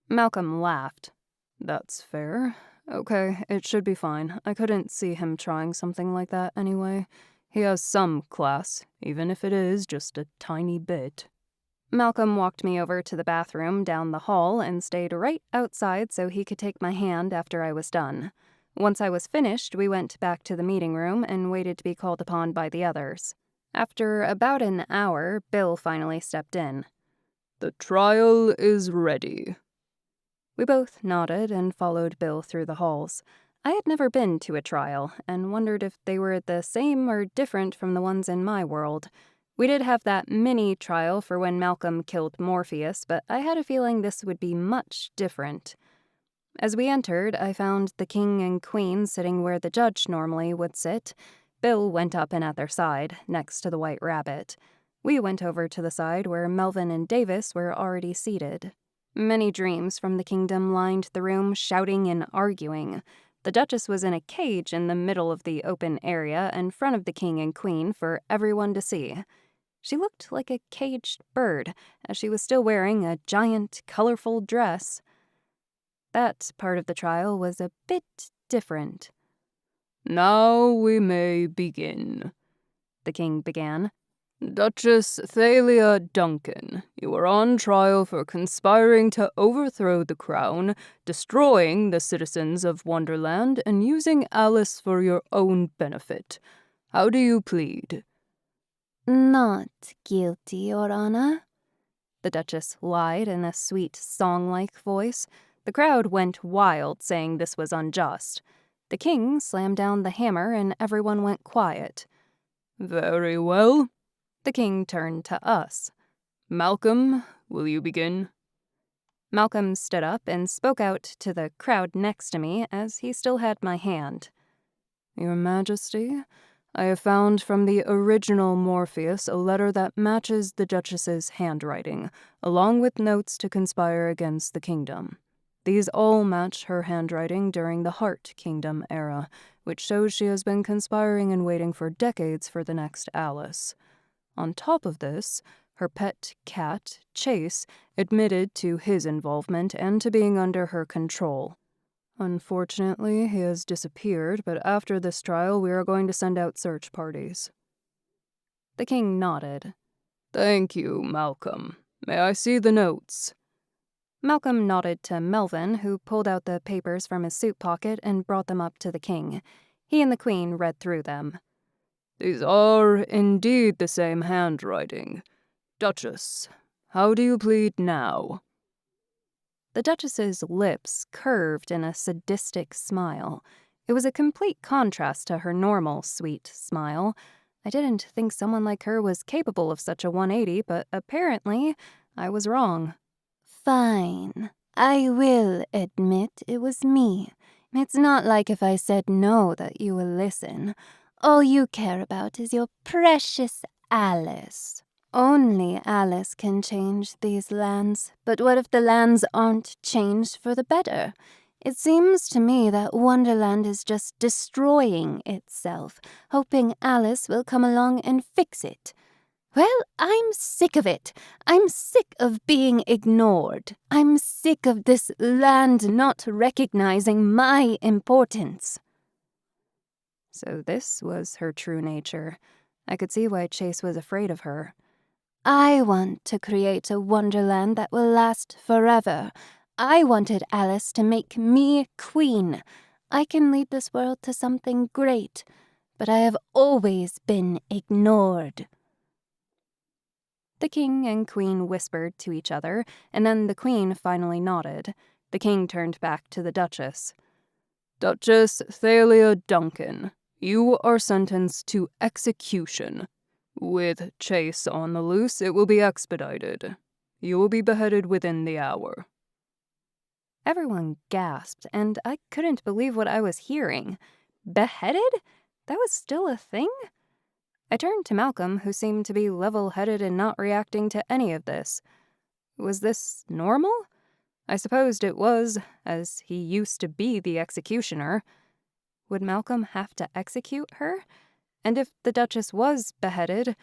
Malcolm laughed. That's fair. Okay, it should be fine. I couldn't see him trying something like that anyway. He has some class, even if it is just a tiny bit. Malcolm walked me over to the bathroom down the hall and stayed right outside so he could take my hand after I was done. Once I was finished, we went back to the meeting room and waited to be called upon by the others. After about an hour, Bill finally stepped in. The trial is ready. We both nodded and followed Bill through the halls. I had never been to a trial and wondered if they were the same or different from the ones in my world. We did have that mini trial for when Malcolm killed Morpheus, but I had a feeling this would be much different. As we entered, I found the king and queen sitting where the judge normally would sit. Bill went up and at their side, next to the White Rabbit. We went over to the side where Melvin and Davis were already seated. Many dreams from the kingdom lined the room, shouting and arguing. The Duchess was in a cage in the middle of the open area in front of the king and queen for everyone to see. She looked like a caged bird, as she was still wearing a giant, colorful dress. That part of the trial was a bit different. Now we may begin, the king began. Duchess Thalia Duncan, you are on trial for conspiring to overthrow the crown, destroying the citizens of Wonderland, and using Alice for your own benefit. How do you plead? Not guilty, Your Honor. The Duchess lied in a sweet, song-like voice. The crowd went wild, saying this was unjust. The king slammed down the hammer, and everyone went quiet. Very well. The king turned to us. Malcolm, will you begin? Malcolm stood up and spoke out to the crowd next to me as he still had my hand. Your Majesty, I have found from the original Morpheus a letter that matches the Duchess's handwriting, along with notes to conspire against the kingdom. These all match her handwriting during the Heart Kingdom era, which shows she has been conspiring and waiting for decades for the next Alice. On top of this, her pet cat, Chase, admitted to his involvement and to being under her control. Unfortunately, he has disappeared, but after this trial we are going to send out search parties. The king nodded. Thank you, Malcolm. May I see the notes? Malcolm nodded to Melvin, who pulled out the papers from his suit pocket and brought them up to the king. He and the queen read through them. These are indeed the same handwriting. Duchess, how do you plead now? The Duchess's lips curved in a sadistic smile. It was a complete contrast to her normal, sweet smile. I didn't think someone like her was capable of such a 180, but apparently I was wrong. Fine. I will admit it was me. It's not like if I said no that you will listen. All you care about is your precious Alice. Only Alice can change these lands. But what if the lands aren't changed for the better? It seems to me that Wonderland is just destroying itself, hoping Alice will come along and fix it. Well, I'm sick of it. I'm sick of being ignored. I'm sick of this land not recognizing my importance. So this was her true nature. I could see why Chase was afraid of her. I want to create a Wonderland that will last forever. I wanted Alice to make me queen. I can lead this world to something great, but I have always been ignored. The king and queen whispered to each other, and then the queen finally nodded. The king turned back to the Duchess. Duchess Thalia Duncan, you are sentenced to execution. With Chase on the loose, it will be expedited. You will be beheaded within the hour. Everyone gasped, and I couldn't believe what I was hearing. Beheaded? That was still a thing? I turned to Malcolm, who seemed to be level-headed and not reacting to any of this. Was this normal? I supposed it was, as he used to be the executioner. Would Malcolm have to execute her? And if the Duchess was beheaded,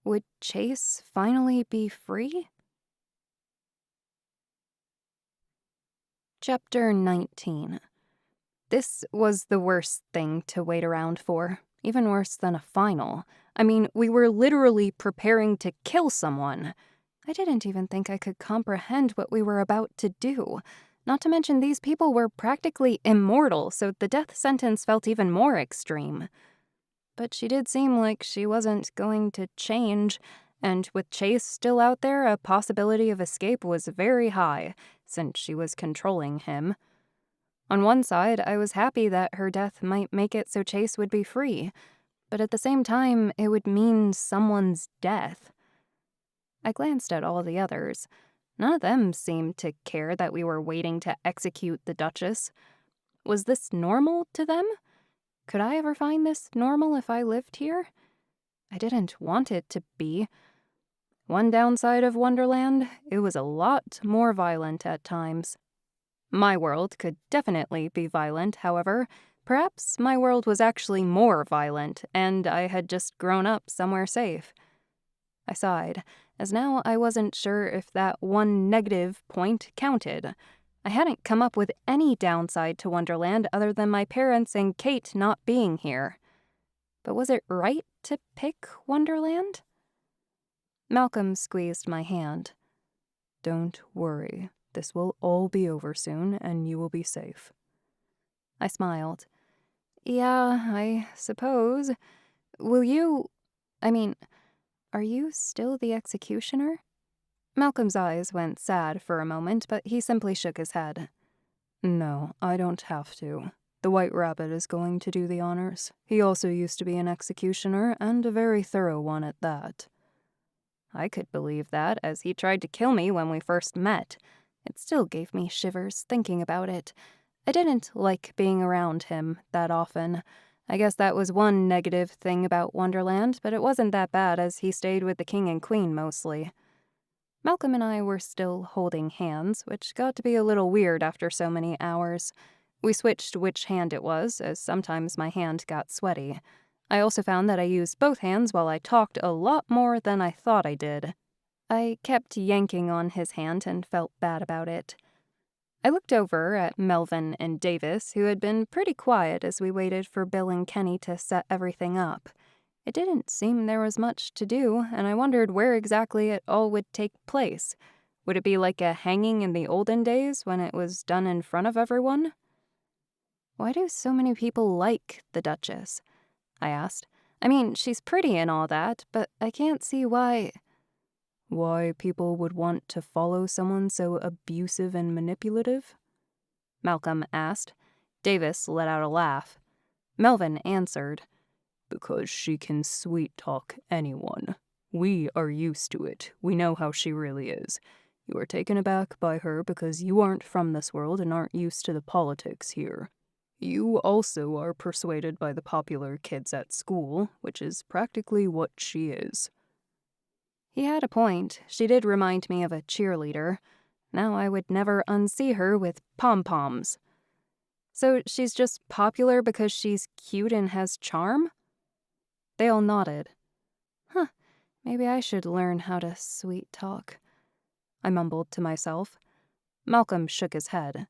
would Chase finally be free? Chapter 19. This was the worst thing to wait around for, even worse than a final. I mean, we were literally preparing to kill someone. I didn't even think I could comprehend what we were about to do. Not to mention these people were practically immortal, so the death sentence felt even more extreme. But she did seem like she wasn't going to change, and with Chase still out there, a possibility of escape was very high, since she was controlling him. On one side, I was happy that her death might make it so Chase would be free, but at the same time, it would mean someone's death. I glanced at all the others. None of them seemed to care that we were waiting to execute the Duchess. Was this normal to them? Could I ever find this normal if I lived here? I didn't want it to be. One downside of Wonderland, it was a lot more violent at times. My world could definitely be violent, however. Perhaps my world was actually more violent, and I had just grown up somewhere safe. I sighed, as now I wasn't sure if that one negative point counted. I hadn't come up with any downside to Wonderland other than my parents and Kate not being here. But was it right to pick Wonderland? Malcolm squeezed my hand. Don't worry. This will all be over soon, and you will be safe. I smiled. Yeah, I suppose. Are you still the executioner? Malcolm's eyes went sad for a moment, but he simply shook his head. No, I don't have to. The White Rabbit is going to do the honors. He also used to be an executioner, and a very thorough one at that. I could believe that, as he tried to kill me when we first met. It still gave me shivers thinking about it. I didn't like being around him that often. I guess that was one negative thing about Wonderland, but it wasn't that bad as he stayed with the king and queen mostly. Malcolm and I were still holding hands, which got to be a little weird after so many hours. We switched which hand it was, as sometimes my hand got sweaty. I also found that I used both hands while I talked a lot more than I thought I did. I kept yanking on his hand and felt bad about it. I looked over at Melvin and Davis, who had been pretty quiet as we waited for Bill and Kenny to set everything up. It didn't seem there was much to do, and I wondered where exactly it all would take place. Would it be like a hanging in the olden days when it was done in front of everyone? Why do so many people like the Duchess? I asked. I mean, she's pretty and all that, but I can't see why... Why people would want to follow someone so abusive and manipulative? Malcolm asked. Davis let out a laugh. Melvin answered. Because she can sweet-talk anyone. We are used to it. We know how she really is. You are taken aback by her because you aren't from this world and aren't used to the politics here. You also are persuaded by the popular kids at school, which is practically what she is. He had a point. She did remind me of a cheerleader. Now I would never unsee her with pom-poms. So she's just popular because she's cute and has charm? They all nodded. Huh, maybe I should learn how to sweet talk. I mumbled to myself. Malcolm shook his head.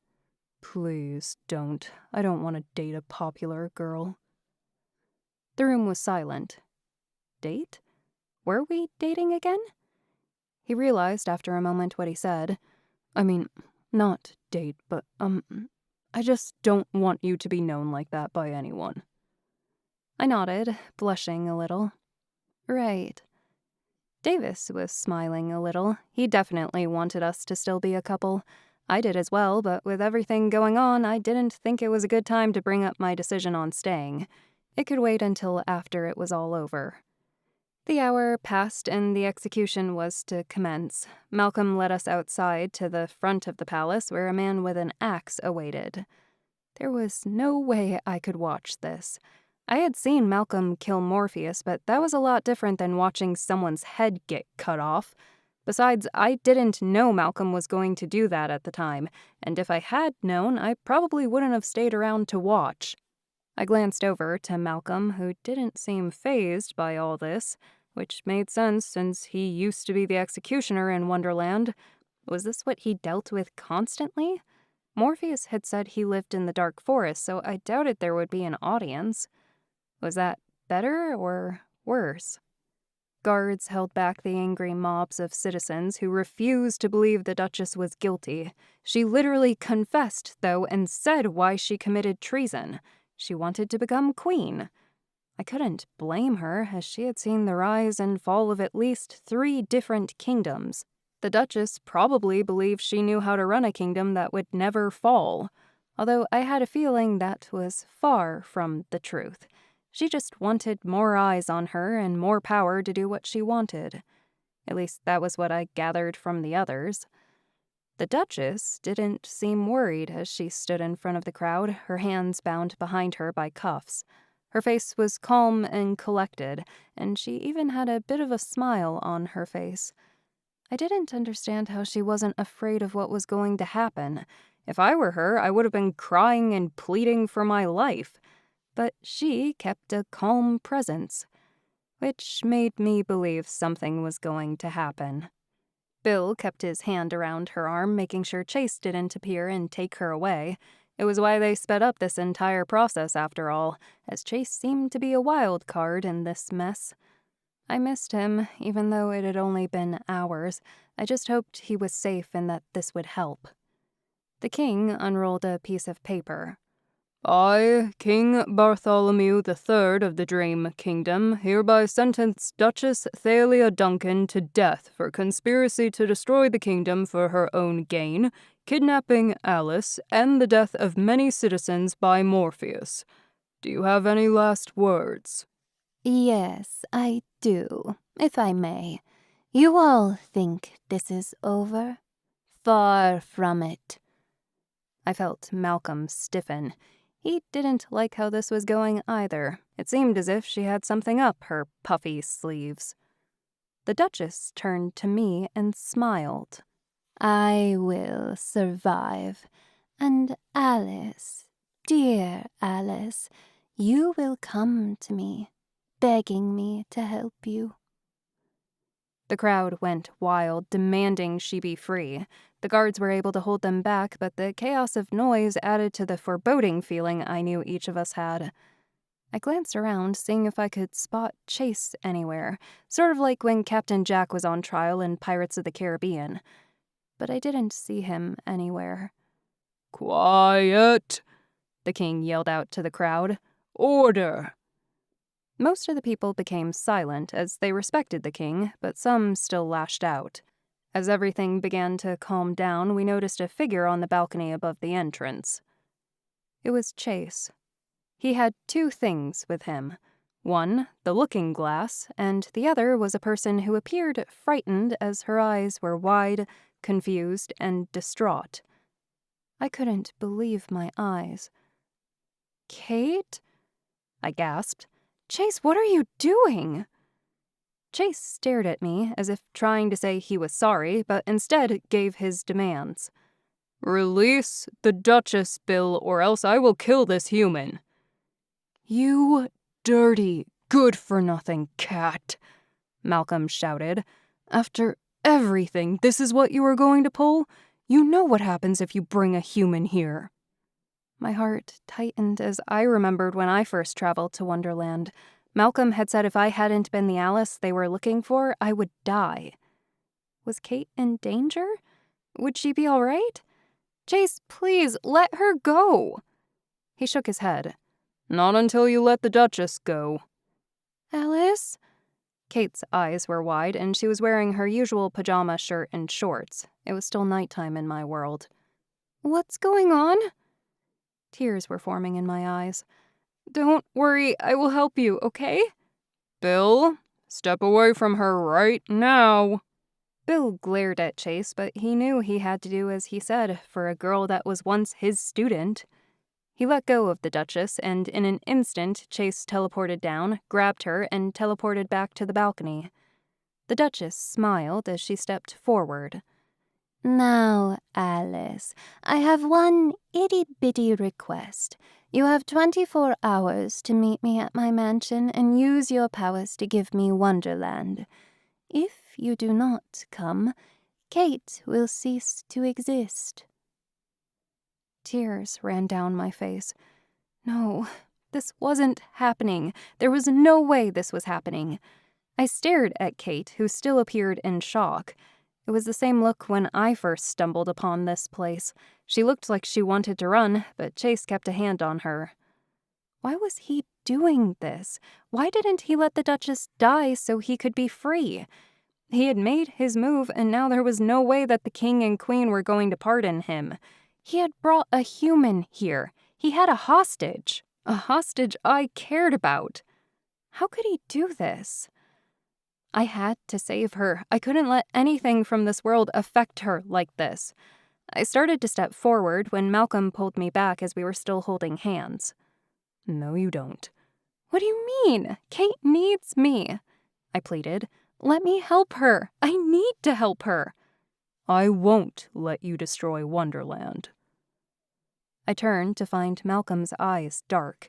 Please don't. I don't want to date a popular girl. The room was silent. Date? Were we dating again? He realized after a moment what he said. I mean, not date, but, I just don't want you to be known like that by anyone. I nodded, blushing a little. Right. Davis was smiling a little. He definitely wanted us to still be a couple. I did as well, but with everything going on, I didn't think it was a good time to bring up my decision on staying. It could wait until after it was all over. The hour passed and the execution was to commence. Malcolm led us outside to the front of the palace where a man with an axe awaited. There was no way I could watch this. I had seen Malcolm kill Morpheus, but that was a lot different than watching someone's head get cut off. Besides, I didn't know Malcolm was going to do that at the time, and if I had known, I probably wouldn't have stayed around to watch. I glanced over to Malcolm, who didn't seem fazed by all this, which made sense since he used to be the executioner in Wonderland. Was this what he dealt with constantly? Morpheus had said he lived in the dark forest, so I doubted there would be an audience. Was that better or worse? Guards held back the angry mobs of citizens who refused to believe the Duchess was guilty. She literally confessed, though, and said why she committed treason. She wanted to become queen. I couldn't blame her, as she had seen the rise and fall of at least 3 different kingdoms. The Duchess probably believed she knew how to run a kingdom that would never fall, although I had a feeling that was far from the truth. She just wanted more eyes on her and more power to do what she wanted. At least that was what I gathered from the others. The Duchess didn't seem worried as she stood in front of the crowd, her hands bound behind her by cuffs. Her face was calm and collected, and she even had a bit of a smile on her face. I didn't understand how she wasn't afraid of what was going to happen. If I were her, I would have been crying and pleading for my life. But she kept a calm presence, which made me believe something was going to happen. Bill kept his hand around her arm, making sure Chase didn't appear and take her away. It was why they sped up this entire process, after all, as Chase seemed to be a wild card in this mess. I missed him, even though it had only been hours. I just hoped he was safe and that this would help. The king unrolled a piece of paper. I, King Bartholomew III of the Dream Kingdom, hereby sentence Duchess Thalia Duncan to death for conspiracy to destroy the kingdom for her own gain, kidnapping Alice, and the death of many citizens by Morpheus. Do you have any last words? Yes, I do, if I may. You all think this is over? Far from it. I felt Malcolm stiffen. He didn't like how this was going either. It seemed as if she had something up her puffy sleeves. The Duchess turned to me and smiled. I will survive. And Alice, dear Alice, you will come to me, begging me to help you. The crowd went wild, demanding she be free. The guards were able to hold them back, but the chaos of noise added to the foreboding feeling I knew each of us had. I glanced around, seeing if I could spot Chase anywhere, sort of like when Captain Jack was on trial in Pirates of the Caribbean. But I didn't see him anywhere. Quiet, the king yelled out to the crowd. Order. Most of the people became silent as they respected the king, but some still lashed out. As everything began to calm down, we noticed a figure on the balcony above the entrance. It was Chase. He had 2 things with him. One, the looking glass, and the other was a person who appeared frightened as her eyes were wide, confused, and distraught. I couldn't believe my eyes. "Kate?" I gasped. "Chase, what are you doing?" Chase stared at me as if trying to say he was sorry, but instead gave his demands. Release the Duchess, Bill, or else I will kill this human. "You dirty, good-for-nothing cat," Malcolm shouted. "After everything, this is what you are going to pull? You know what happens if you bring a human here." My heart tightened as I remembered when I first traveled to Wonderland. Malcolm had said if I hadn't been the Alice they were looking for, I would die. Was Kate in danger? Would she be all right? "Chase, please, let her go." He shook his head. Not until you let the Duchess go. "Alice?" Kate's eyes were wide, and she was wearing her usual pajama shirt and shorts. It was still nighttime in my world. What's going on? Tears were forming in my eyes. Don't worry, I will help you, okay? Bill, step away from her right now. Bill glared at Chase, but he knew he had to do as he said for a girl that was once his student. He let go of the Duchess, and in an instant, Chase teleported down, grabbed her, and teleported back to the balcony. The Duchess smiled as she stepped forward. Now, Alice, I have one itty-bitty request. You have 24 hours to meet me at my mansion and use your powers to give me Wonderland. If you do not come, Kate will cease to exist. Tears ran down my face. No, this wasn't happening. There was no way this was happening. I stared at Kate, who still appeared in shock. It was the same look when I first stumbled upon this place. She looked like she wanted to run, but Chase kept a hand on her. Why was he doing this? Why didn't he let the Duchess die so he could be free? He had made his move, and now there was no way that the king and queen were going to pardon him. He had brought a human here. He had a hostage I cared about. How could he do this? I had to save her. I couldn't let anything from this world affect her like this. I started to step forward when Malcolm pulled me back as we were still holding hands. No, you don't. What do you mean? Kate needs me, I pleaded. Let me help her. I need to help her. I won't let you destroy Wonderland. I turned to find Malcolm's eyes dark.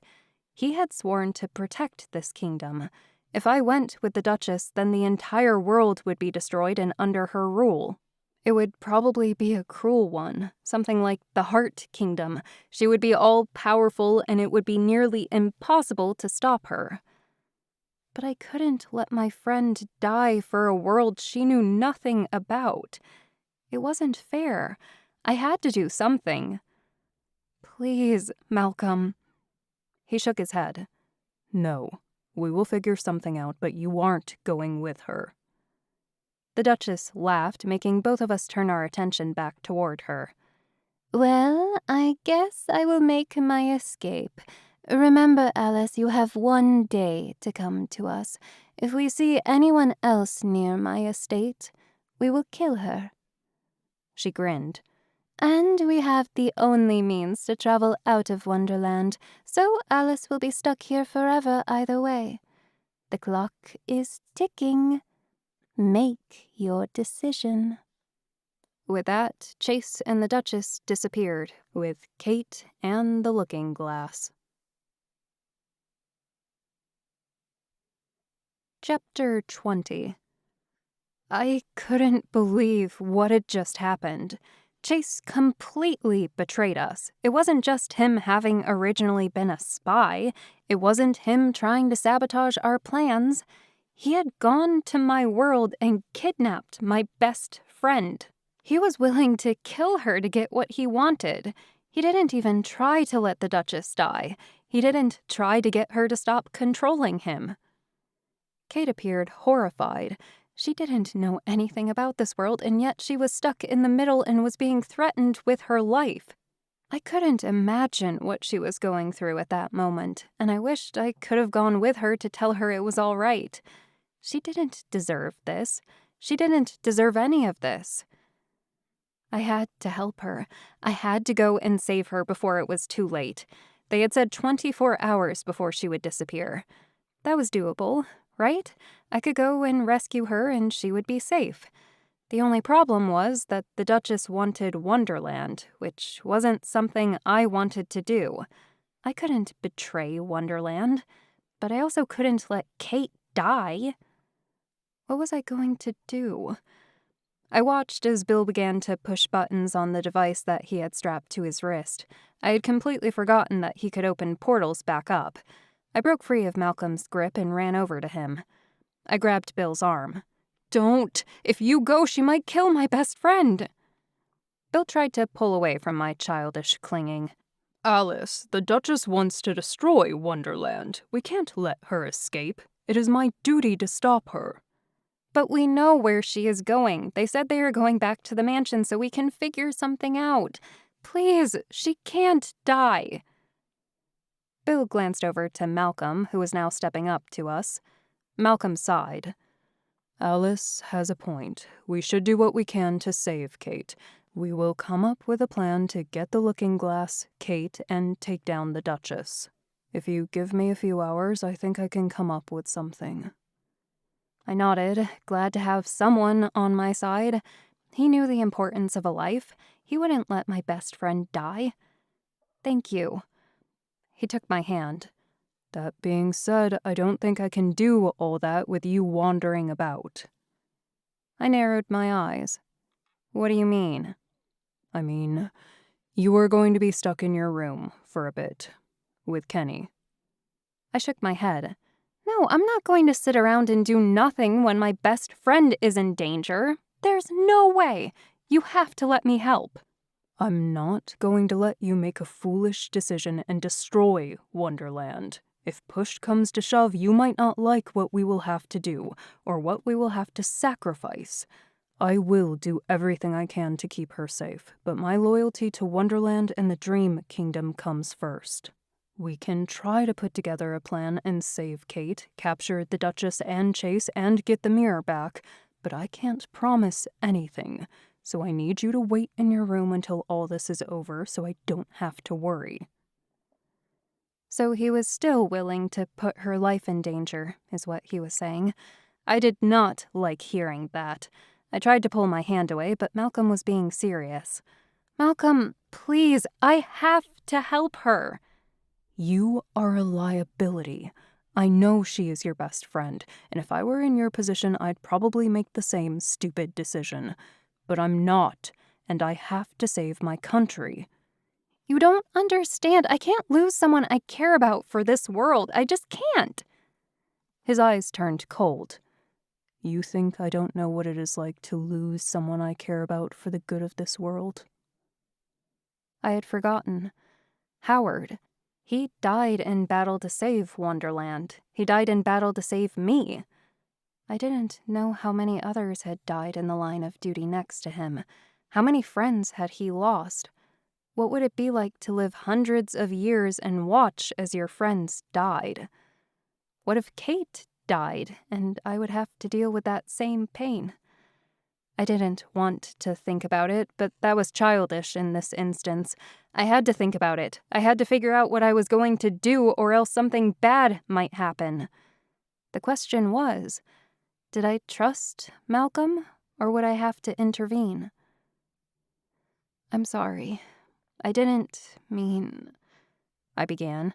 He had sworn to protect this kingdom. If I went with the Duchess, then the entire world would be destroyed and under her rule. It would probably be a cruel one, something like the Heart Kingdom. She would be all-powerful, and it would be nearly impossible to stop her. But I couldn't let my friend die for a world she knew nothing about. It wasn't fair. I had to do something. Please, Malcolm. He shook his head. No. We will figure something out, but you aren't going with her. The Duchess laughed, making both of us turn our attention back toward her. Well, I guess I will make my escape. Remember, Alice, you have 1 day to come to us. If we see anyone else near my estate, we will kill her. She grinned. And we have the only means to travel out of Wonderland, so Alice will be stuck here forever either way. The clock is ticking. Make your decision. With that, Chase and the Duchess disappeared, with Kate and the looking glass. Chapter 20. I couldn't believe what had just happened. Chase completely betrayed us. It wasn't just him having originally been a spy. It wasn't him trying to sabotage our plans. He had gone to my world and kidnapped my best friend. He was willing to kill her to get what he wanted. He didn't even try to let the Duchess die. He didn't try to get her to stop controlling him. Kate appeared horrified. She didn't know anything about this world, and yet she was stuck in the middle and was being threatened with her life. I couldn't imagine what she was going through at that moment, and I wished I could have gone with her to tell her it was all right. She didn't deserve this. She didn't deserve any of this. I had to help her. I had to go and save her before it was too late. They had said 24 hours before she would disappear. That was doable, right? I could go and rescue her and she would be safe. The only problem was that the Duchess wanted Wonderland, which wasn't something I wanted to do. I couldn't betray Wonderland, but I also couldn't let Kate die. What was I going to do? I watched as Bill began to push buttons on the device that he had strapped to his wrist. I had completely forgotten that he could open portals back up. I broke free of Malcolm's grip and ran over to him. I grabbed Bill's arm. Don't! If you go, she might kill my best friend! Bill tried to pull away from my childish clinging. Alice, the Duchess wants to destroy Wonderland. We can't let her escape. It is my duty to stop her. But we know where she is going. They said they are going back to the mansion so we can figure something out. Please, she can't die. Bill glanced over to Malcolm, who was now stepping up to us. Malcolm sighed. Alice has a point. We should do what we can to save Kate. We will come up with a plan to get the looking glass, Kate, and take down the Duchess. If you give me a few hours, I think I can come up with something. I nodded, glad to have someone on my side. He knew the importance of a life. He wouldn't let my best friend die. Thank you. He took my hand. That being said, I don't think I can do all that with you wandering about. I narrowed my eyes. What do you mean? I mean, you are going to be stuck in your room for a bit, with Kenny. I shook my head. No, I'm not going to sit around and do nothing when my best friend is in danger. There's no way. You have to let me help. I'm not going to let you make a foolish decision and destroy Wonderland. If push comes to shove, you might not like what we will have to do, or what we will have to sacrifice. I will do everything I can to keep her safe, but my loyalty to Wonderland and the Dream Kingdom comes first. We can try to put together a plan and save Kate, capture the Duchess and Chase, and get the mirror back, but I can't promise anything, so I need you to wait in your room until all this is over so I don't have to worry. So he was still willing to put her life in danger, is what he was saying. I did not like hearing that. I tried to pull my hand away, but Malcolm was being serious. Malcolm, please, I have to help her. You are a liability. I know she is your best friend, and if I were in your position, I'd probably make the same stupid decision. But I'm not, and I have to save my country. You don't understand. I can't lose someone I care about for this world. I just can't. His eyes turned cold. You think I don't know what it is like to lose someone I care about for the good of this world? I had forgotten. Howard. He died in battle to save Wonderland. He died in battle to save me. I didn't know how many others had died in the line of duty next to him. How many friends had he lost? What would it be like to live hundreds of years and watch as your friends died? What if Kate died, and I would have to deal with that same pain? I didn't want to think about it, but that was childish in this instance. I had to think about it. I had to figure out what I was going to do, or else something bad might happen. The question was, did I trust Malcolm, or would I have to intervene? I'm sorry. I didn't mean... I began.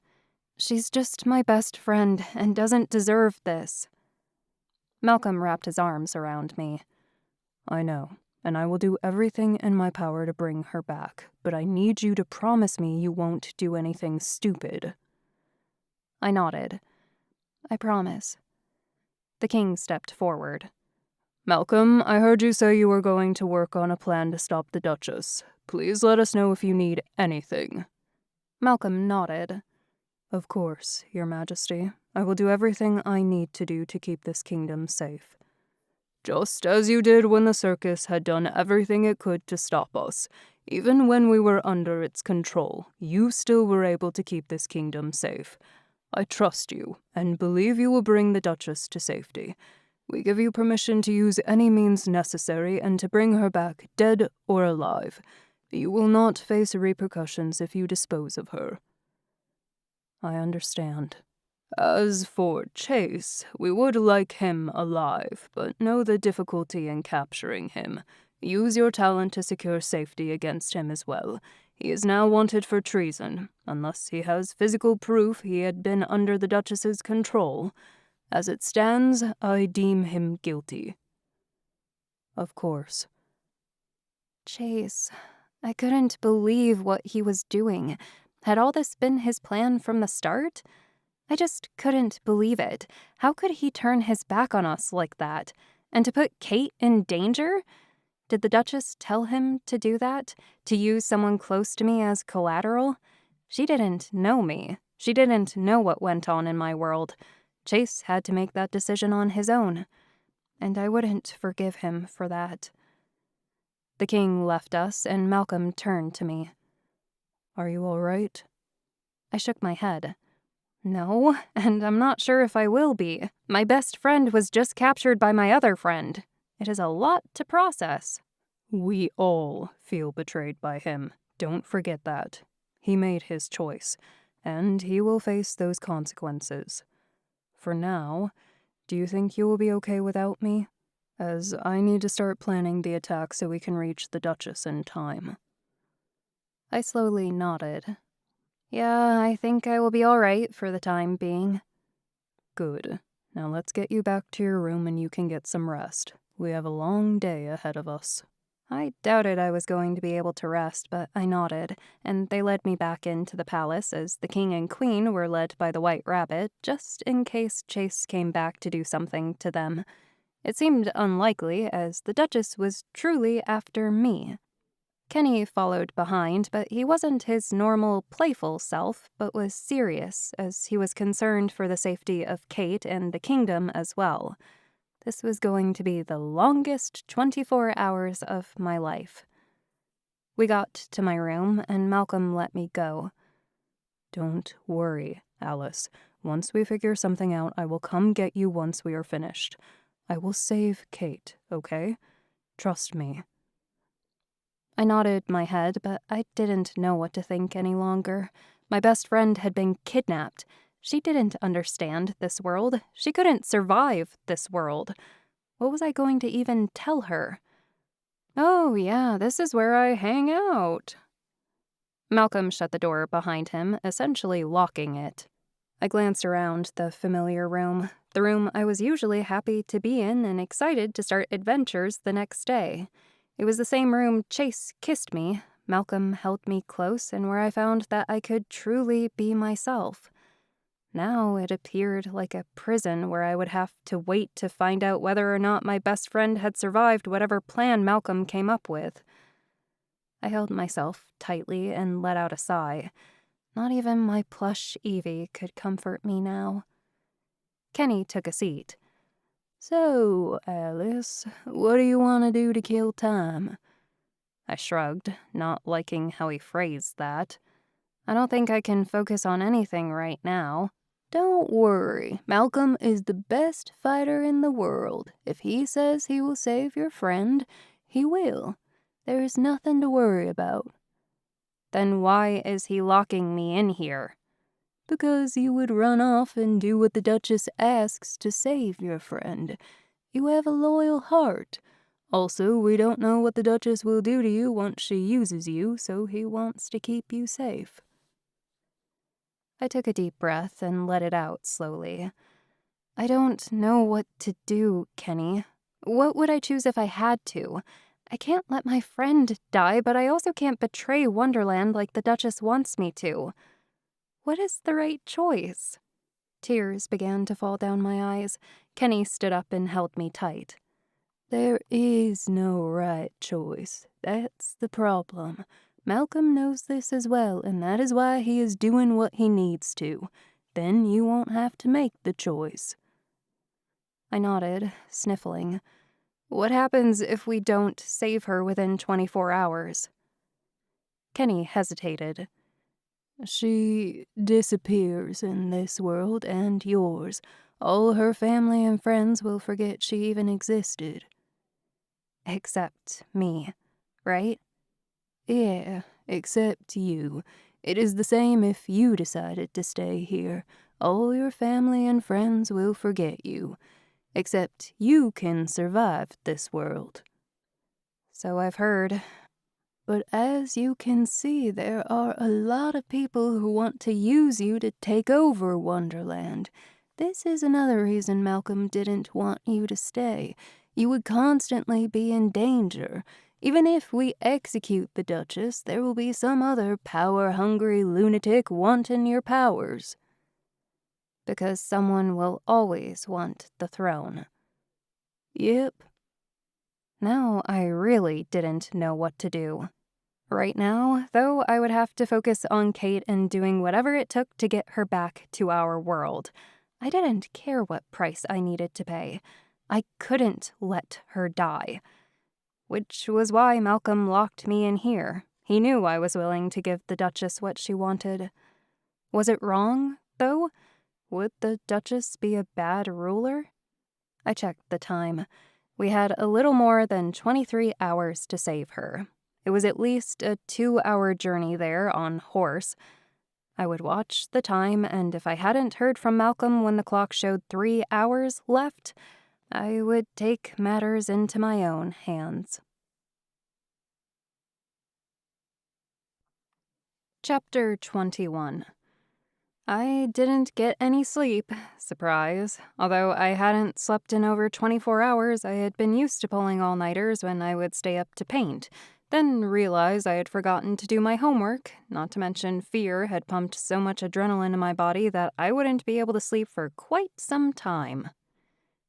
She's just my best friend and doesn't deserve this. Malcolm wrapped his arms around me. I know, and I will do everything in my power to bring her back, but I need you to promise me you won't do anything stupid. I nodded. I promise. The king stepped forward. Malcolm, I heard you say you were going to work on a plan to stop the Duchess. Please let us know if you need anything. Malcolm nodded. Of course, Your Majesty. I will do everything I need to do to keep this kingdom safe. Just as you did when the circus had done everything it could to stop us. Even when we were under its control, you still were able to keep this kingdom safe. I trust you, and believe you will bring the Duchess to safety. We give you permission to use any means necessary and to bring her back, dead or alive. You will not face repercussions if you dispose of her. I understand. As for Chase, we would like him alive, but know the difficulty in capturing him. Use your talent to secure safety against him as well. He is now wanted for treason, unless he has physical proof he had been under the Duchess's control. As it stands, I deem him guilty. Of course. Chase, I couldn't believe what he was doing. Had all this been his plan from the start? I just couldn't believe it. How could he turn his back on us like that? And to put Kate in danger? Did the Duchess tell him to do that? To use someone close to me as collateral? She didn't know me. She didn't know what went on in my world. Chase had to make that decision on his own. And I wouldn't forgive him for that. The king left us, and Malcolm turned to me. Are you all right? I shook my head. No, and I'm not sure if I will be. My best friend was just captured by my other friend. It is a lot to process. We all feel betrayed by him. Don't forget that. He made his choice, and he will face those consequences. For now, do you think you will be okay without me? As I need to start planning the attack so we can reach the Duchess in time. I slowly nodded. Yeah, I think I will be all right for the time being. Good. Now let's get you back to your room and you can get some rest. We have a long day ahead of us. I doubted I was going to be able to rest, but I nodded, and they led me back into the palace as the king and queen were led by the White Rabbit, just in case Chase came back to do something to them. It seemed unlikely, as the Duchess was truly after me. Kenny followed behind, but he wasn't his normal playful self, but was serious, as he was concerned for the safety of Kate and the kingdom as well. This was going to be the longest 24 hours of my life. We got to my room, and Malcolm let me go. Don't worry, Alice. Once we figure something out, I will come get you once we are finished. I will save Kate, okay? Trust me. I nodded my head, but I didn't know what to think any longer. My best friend had been kidnapped. She didn't understand this world. She couldn't survive this world. What was I going to even tell her? Oh, yeah, this is where I hang out. Malcolm shut the door behind him, essentially locking it. I glanced around the familiar room, the room I was usually happy to be in and excited to start adventures the next day. It was the same room Chase kissed me, Malcolm held me close, and where I found that I could truly be myself. Now it appeared like a prison where I would have to wait to find out whether or not my best friend had survived whatever plan Malcolm came up with. I held myself tightly and let out a sigh. Not even my plush Evie could comfort me now. Kenny took a seat. So, Alice, what do you want to do to kill time? I shrugged, not liking how he phrased that. I don't think I can focus on anything right now. Don't worry, Malcolm is the best fighter in the world. If he says he will save your friend, he will. There is nothing to worry about. Then why is he locking me in here? Because you would run off and do what the Duchess asks to save your friend. You have a loyal heart. Also, we don't know what the Duchess will do to you once she uses you, so he wants to keep you safe. I took a deep breath and let it out slowly. I don't know what to do, Kenny. What would I choose if I had to? I can't let my friend die, but I also can't betray Wonderland like the Duchess wants me to. What is the right choice? Tears began to fall down my eyes. Kenny stood up and held me tight. There is no right choice. That's the problem. Malcolm knows this as well, and that is why he is doing what he needs to. Then you won't have to make the choice. I nodded, sniffling. What happens if we don't save her within 24 hours? Kenny hesitated. She disappears in this world and yours. All her family and friends will forget she even existed. Except me, right? Yeah, except you. It is the same if you decided to stay here. All your family and friends will forget you. Except you can survive this world. So I've heard. But as you can see, there are a lot of people who want to use you to take over Wonderland. This is another reason Malcolm didn't want you to stay. You would constantly be in danger. Even if we execute the Duchess, there will be some other power-hungry lunatic wanting your powers. Because someone will always want the throne. Yep. Now I really didn't know what to do. Right now, though, I would have to focus on Kate and doing whatever it took to get her back to our world. I didn't care what price I needed to pay. I couldn't let her die. Which was why Malcolm locked me in here. He knew I was willing to give the Duchess what she wanted. Was it wrong, though? Would the Duchess be a bad ruler? I checked the time. We had a little more than 23 hours to save her. It was at least a 2-hour journey there on horse. I would watch the time, and if I hadn't heard from Malcolm when the clock showed 3 hours left, I would take matters into my own hands. Chapter 21. I didn't get any sleep, surprise. Although I hadn't slept in over 24 hours, I had been used to pulling all-nighters when I would stay up to paint, then realize I had forgotten to do my homework, not to mention fear had pumped so much adrenaline in my body that I wouldn't be able to sleep for quite some time.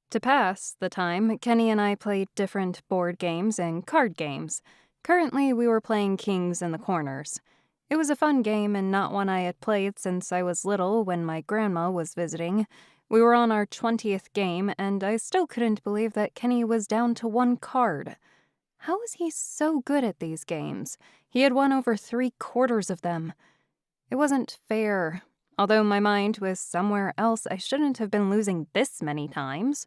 To pass the time, Kenny and I played different board games and card games. Currently, we were playing Kings in the Corners. It was a fun game and not one I had played since I was little when my grandma was visiting. We were on our 20th game, and I still couldn't believe that Kenny was down to 1 card. How was he so good at these games? He had won over 3/4 of them. It wasn't fair. Although my mind was somewhere else, I shouldn't have been losing this many times.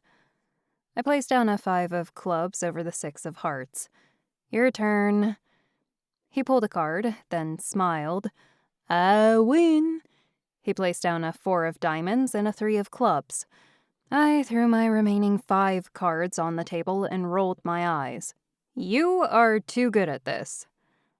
I placed down a 5 of clubs over the 6 of hearts. Your turn. He pulled a card, then smiled. I win. He placed down a 4 of diamonds and a 3 of clubs. I threw my remaining 5 cards on the table and rolled my eyes. You are too good at this.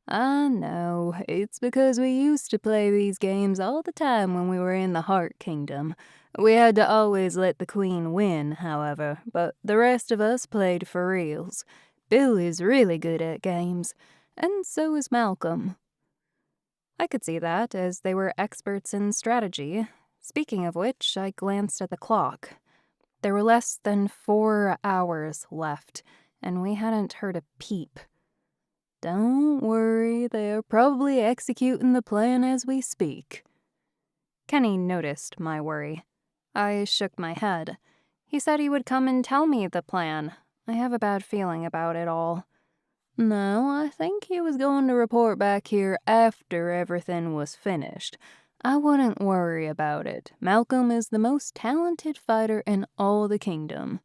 I know. It's because we used to play these games all the time when we were in the Heart Kingdom. We had to always let the Queen win, however, but the rest of us played for reals. Bill is really good at games. And so is Malcolm. I could see that, as they were experts in strategy. Speaking of which, I glanced at the clock. There were less than 4 hours left, and we hadn't heard a peep. Don't worry, they're probably executing the plan as we speak. Kenny noticed my worry. I shook my head. He said he would come and tell me the plan. I have a bad feeling about it all. No, I think he was going to report back here after everything was finished. I wouldn't worry about it. Malcolm is the most talented fighter in all the kingdom.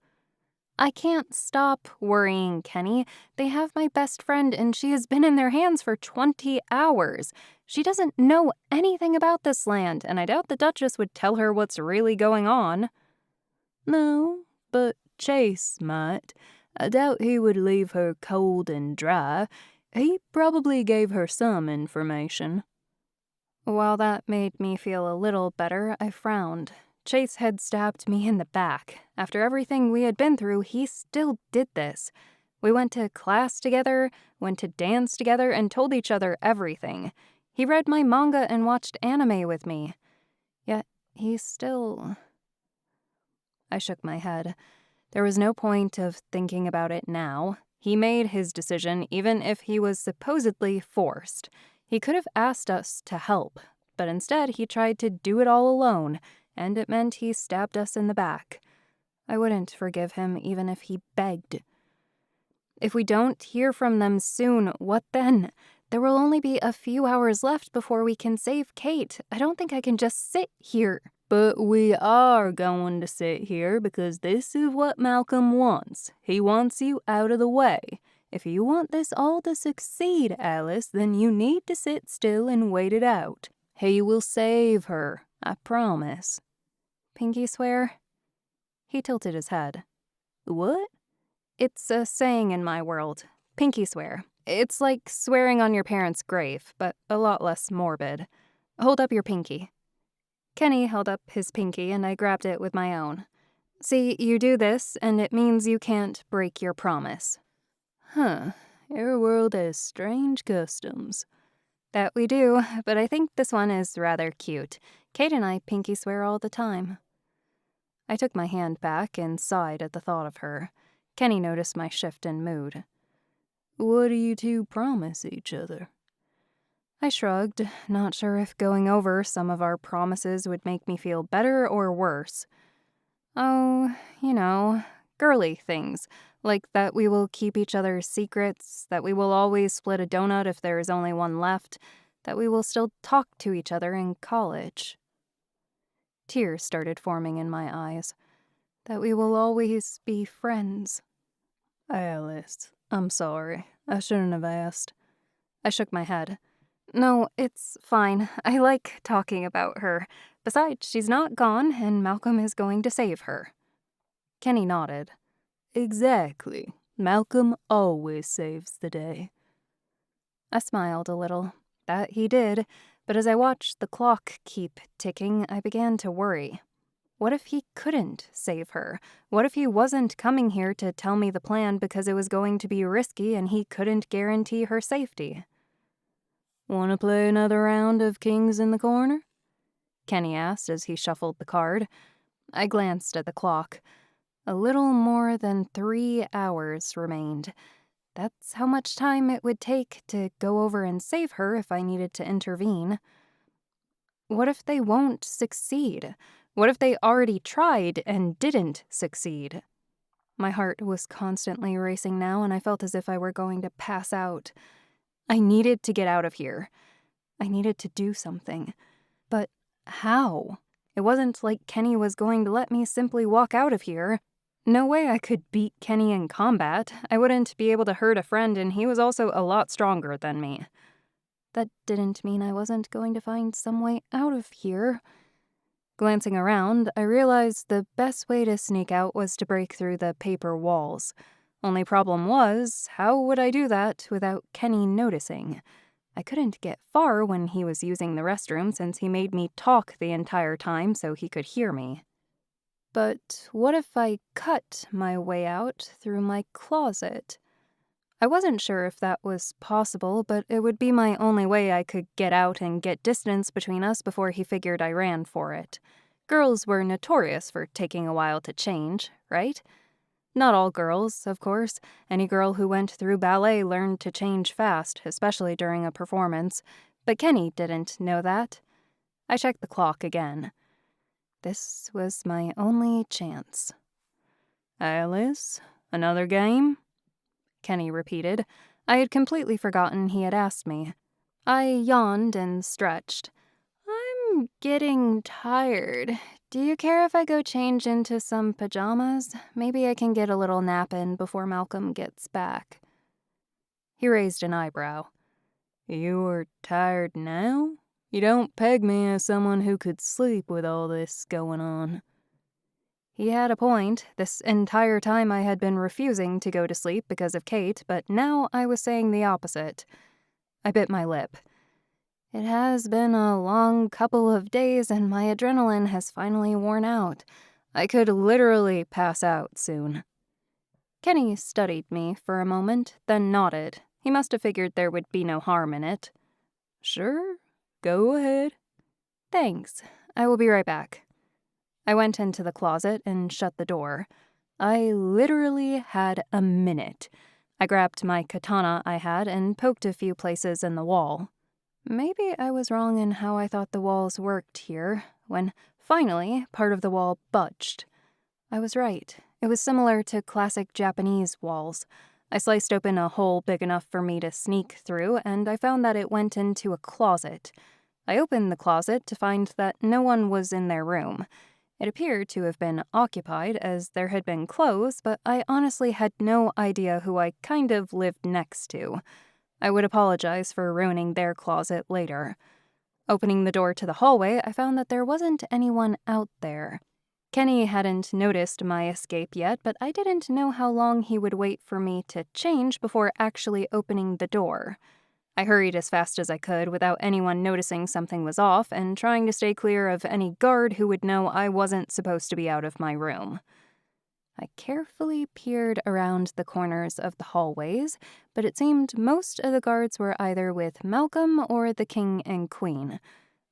I can't stop worrying, Kenny. They have my best friend, and she has been in their hands for 20 hours. She doesn't know anything about this land, and I doubt the Duchess would tell her what's really going on. No, but Chase might. I doubt he would leave her cold and dry. He probably gave her some information. While that made me feel a little better, I frowned. Chase had stabbed me in the back. After everything we had been through, he still did this. We went to class together, went to dance together, and told each other everything. He read my manga and watched anime with me. Yet he still... I shook my head. There was no point of thinking about it now. He made his decision, even if he was supposedly forced. He could have asked us to help, but instead he tried to do it all alone, and it meant he stabbed us in the back. I wouldn't forgive him even if he begged. If we don't hear from them soon, what then? There will only be a few hours left before we can save Kate. I don't think I can just sit here. But we are going to sit here because this is what Malcolm wants. He wants you out of the way. If you want this all to succeed, Alice, then you need to sit still and wait it out. He will save her, I promise. Pinky swear? He tilted his head. What? It's a saying in my world. Pinky swear. It's like swearing on your parents' grave, but a lot less morbid. Hold up your pinky. Kenny held up his pinky and I grabbed it with my own. See, you do this, and it means you can't break your promise. Huh, your world has strange customs. That we do, but I think this one is rather cute. Kate and I pinky swear all the time. I took my hand back and sighed at the thought of her. Kenny noticed my shift in mood. What do you two promise each other? I shrugged, not sure if going over some of our promises would make me feel better or worse. Oh, girly things, like that we will keep each other's secrets, that we will always split a donut if there is only one left, that we will still talk to each other in college. Tears started forming in my eyes. That we will always be friends. Alice, I'm sorry. I shouldn't have asked. I shook my head. No, it's fine. I like talking about her. Besides, she's not gone, and Malcolm is going to save her. Kenny nodded. Exactly. Malcolm always saves the day. I smiled a little. That he did, but as I watched the clock keep ticking, I began to worry. What if he couldn't save her? What if he wasn't coming here to tell me the plan because it was going to be risky and he couldn't guarantee her safety? Want to play another round of Kings in the Corner? Kenny asked as he shuffled the card. I glanced at the clock. A little more than 3 hours remained. That's how much time it would take to go over and save her if I needed to intervene. What if they won't succeed? What if they already tried and didn't succeed? My heart was constantly racing now, and I felt as if I were going to pass out. I needed to get out of here. I needed to do something. But how? It wasn't like Kenny was going to let me simply walk out of here. No way I could beat Kenny in combat. I wouldn't be able to hurt a friend, and he was also a lot stronger than me. That didn't mean I wasn't going to find some way out of here. Glancing around, I realized the best way to sneak out was to break through the paper walls. Only problem was, how would I do that without Kenny noticing? I couldn't get far when he was using the restroom since he made me talk the entire time so he could hear me. But what if I cut my way out through my closet? I wasn't sure if that was possible, but it would be my only way I could get out and get distance between us before he figured I ran for it. Girls were notorious for taking a while to change, right? Not all girls, of course. Any girl who went through ballet learned to change fast, especially during a performance. But Kenny didn't know that. I checked the clock again. This was my only chance. Alice, another game? Kenny repeated. I had completely forgotten he had asked me. I yawned and stretched. I'm getting tired. Do you care if I go change into some pajamas? Maybe I can get a little nap in before Malcolm gets back. He raised an eyebrow. You are tired now? You don't peg me as someone who could sleep with all this going on. He had a point. This entire time I had been refusing to go to sleep because of Kate, but now I was saying the opposite. I bit my lip. It has been a long couple of days and my adrenaline has finally worn out. I could literally pass out soon. Kenny studied me for a moment, then nodded. He must have figured there would be no harm in it. Sure, go ahead. Thanks. I will be right back. I went into the closet and shut the door. I literally had a minute. I grabbed my katana I had and poked a few places in the wall. Maybe I was wrong in how I thought the walls worked here, when finally part of the wall budged. I was right. It was similar to classic Japanese walls. I sliced open a hole big enough for me to sneak through, and I found that it went into a closet. I opened the closet to find that no one was in their room. It appeared to have been occupied as there had been clothes, but I honestly had no idea who I kind of lived next to. I would apologize for ruining their closet later. Opening the door to the hallway, I found that there wasn't anyone out there. Kenny hadn't noticed my escape yet, but I didn't know how long he would wait for me to change before actually opening the door. I hurried as fast as I could without anyone noticing something was off and trying to stay clear of any guard who would know I wasn't supposed to be out of my room. I carefully peered around the corners of the hallways, but it seemed most of the guards were either with Malcolm or the king and queen.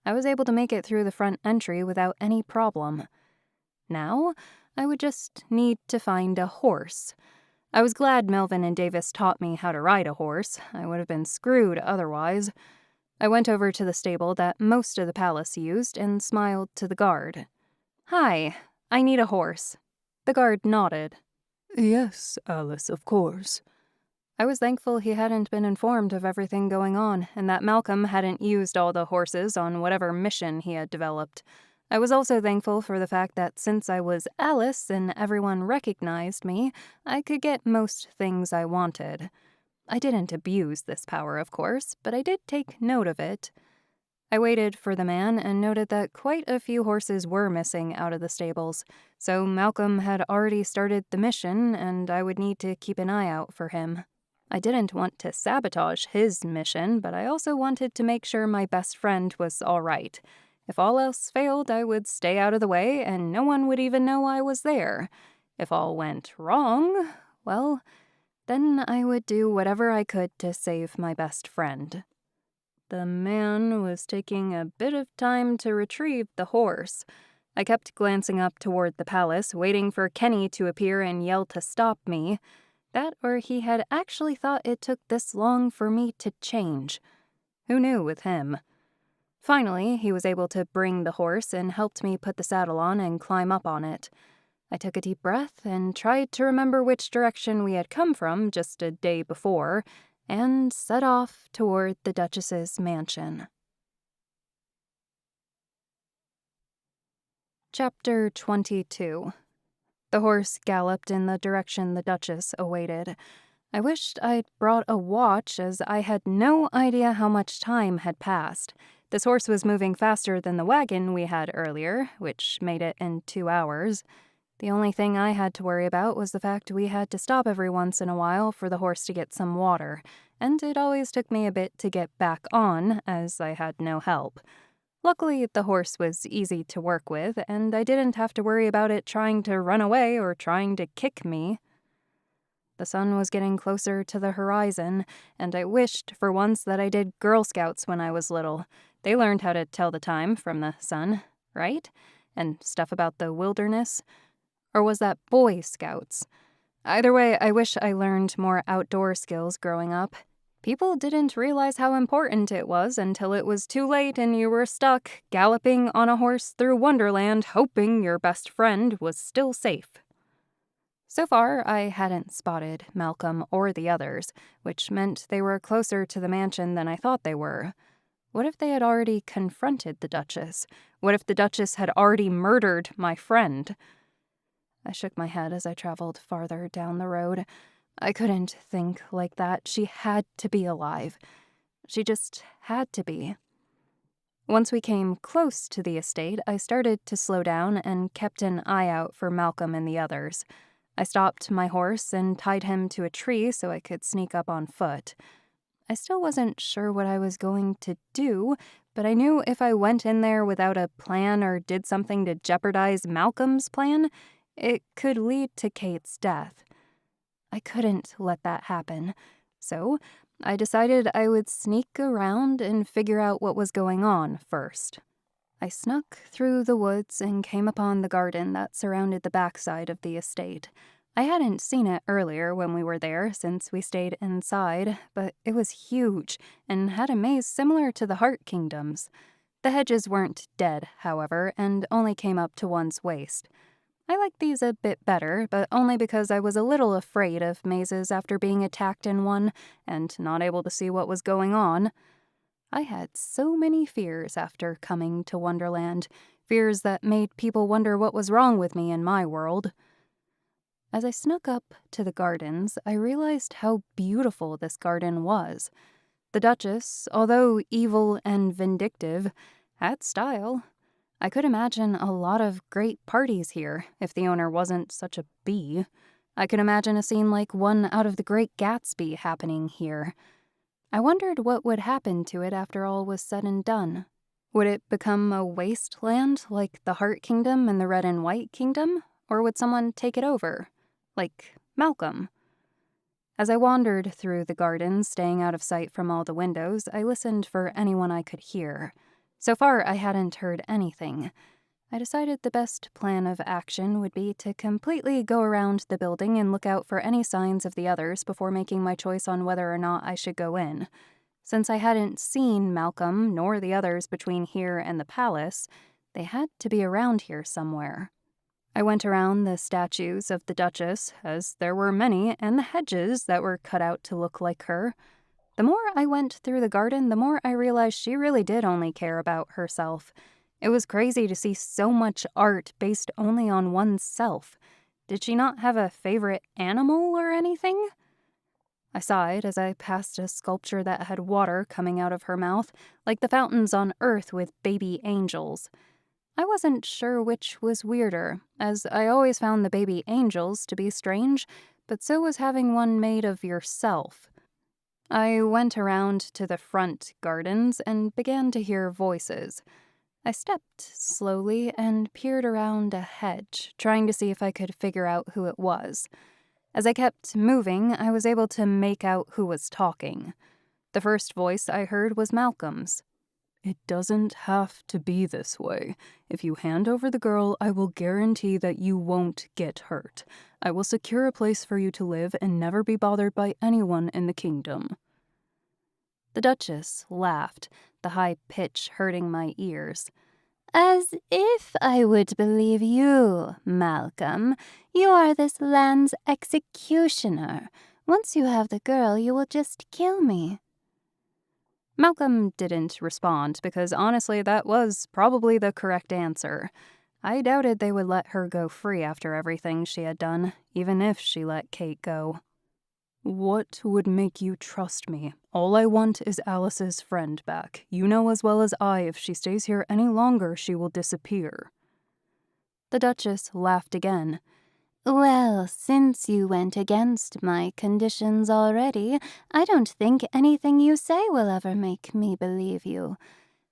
I was able to make it through the front entry without any problem. Now, I would just need to find a horse. I was glad Melvin and Davis taught me how to ride a horse. I would have been screwed otherwise. I went over to the stable that most of the palace used and smiled to the guard. "Hi, I need a horse." The guard nodded. Yes, Alice, of course. I was thankful he hadn't been informed of everything going on, and that Malcolm hadn't used all the horses on whatever mission he had developed. I was also thankful for the fact that since I was Alice and everyone recognized me, I could get most things I wanted. I didn't abuse this power, of course, but I did take note of it. I waited for the man and noted that quite a few horses were missing out of the stables, so Malcolm had already started the mission and I would need to keep an eye out for him. I didn't want to sabotage his mission, but I also wanted to make sure my best friend was all right. If all else failed, I would stay out of the way and no one would even know I was there. If all went wrong, well, then I would do whatever I could to save my best friend. The man was taking a bit of time to retrieve the horse. I kept glancing up toward the palace, waiting for Kenny to appear and yell to stop me. That or he had actually thought it took this long for me to change. Who knew with him? Finally, he was able to bring the horse and helped me put the saddle on and climb up on it. I took a deep breath and tried to remember which direction we had come from just a day before, and set off toward the Duchess's mansion. Chapter 22. The horse galloped in the direction the Duchess awaited. I wished I'd brought a watch, as I had no idea how much time had passed. This horse was moving faster than the wagon we had earlier, which made it in 2 hours. The only thing I had to worry about was the fact we had to stop every once in a while for the horse to get some water, and it always took me a bit to get back on, as I had no help. Luckily, the horse was easy to work with, and I didn't have to worry about it trying to run away or trying to kick me. The sun was getting closer to the horizon, and I wished for once that I did Girl Scouts when I was little. They learned how to tell the time from the sun, right? And stuff about the wilderness. Or was that Boy Scouts? Either way, I wish I learned more outdoor skills growing up. People didn't realize how important it was until it was too late and you were stuck, galloping on a horse through Wonderland, hoping your best friend was still safe. So far, I hadn't spotted Malcolm or the others, which meant they were closer to the mansion than I thought they were. What if they had already confronted the Duchess? What if the Duchess had already murdered my friend? I shook my head as I traveled farther down the road. I couldn't think like that. She had to be alive. She just had to be. Once we came close to the estate, I started to slow down and kept an eye out for Malcolm and the others. I stopped my horse and tied him to a tree so I could sneak up on foot. I still wasn't sure what I was going to do, but I knew if I went in there without a plan or did something to jeopardize Malcolm's plan, it could lead to Kate's death. I couldn't let that happen, so I decided I would sneak around and figure out what was going on first. I snuck through the woods and came upon the garden that surrounded the backside of the estate. I hadn't seen it earlier when we were there since we stayed inside, but it was huge and had a maze similar to the Heart Kingdom's. The hedges weren't dead, however, and only came up to one's waist. I liked these a bit better, but only because I was a little afraid of mazes after being attacked in one and not able to see what was going on. I had so many fears after coming to Wonderland, fears that made people wonder what was wrong with me in my world. As I snuck up to the gardens, I realized how beautiful this garden was. The Duchess, although evil and vindictive, had style. I could imagine a lot of great parties here if the owner wasn't such a bee. I could imagine a scene like one out of The Great Gatsby happening here. I wondered what would happen to it after all was said and done. Would it become a wasteland like the Heart Kingdom and the Red and White Kingdom? Or would someone take it over? Like Malcolm? As I wandered through the garden, staying out of sight from all the windows, I listened for anyone I could hear. So far, I hadn't heard anything. I decided the best plan of action would be to completely go around the building and look out for any signs of the others before making my choice on whether or not I should go in. Since I hadn't seen Malcolm nor the others between here and the palace, they had to be around here somewhere. I went around the statues of the Duchess, as there were many, and the hedges that were cut out to look like her. The more I went through the garden, the more I realized she really did only care about herself. It was crazy to see so much art based only on oneself. Did she not have a favorite animal or anything? I sighed as I passed a sculpture that had water coming out of her mouth, like the fountains on Earth with baby angels. I wasn't sure which was weirder, as I always found the baby angels to be strange, but so was having one made of yourself. I went around to the front gardens and began to hear voices. I stepped slowly and peered around a hedge, trying to see if I could figure out who it was. As I kept moving, I was able to make out who was talking. The first voice I heard was Malcolm's. It doesn't have to be this way. If you hand over the girl, I will guarantee that you won't get hurt. I will secure a place for you to live and never be bothered by anyone in the kingdom. The Duchess laughed, the high pitch hurting my ears. As if I would believe you, Malcolm. You are this land's executioner. Once you have the girl, you will just kill me. Malcolm didn't respond because honestly that was probably the correct answer. I doubted they would let her go free after everything she had done, even if she let Kate go. What would make you trust me? All I want is Alice's friend back. You know as well as I, if she stays here any longer, she will disappear. The Duchess laughed again. Well, since you went against my conditions already, I don't think anything you say will ever make me believe you.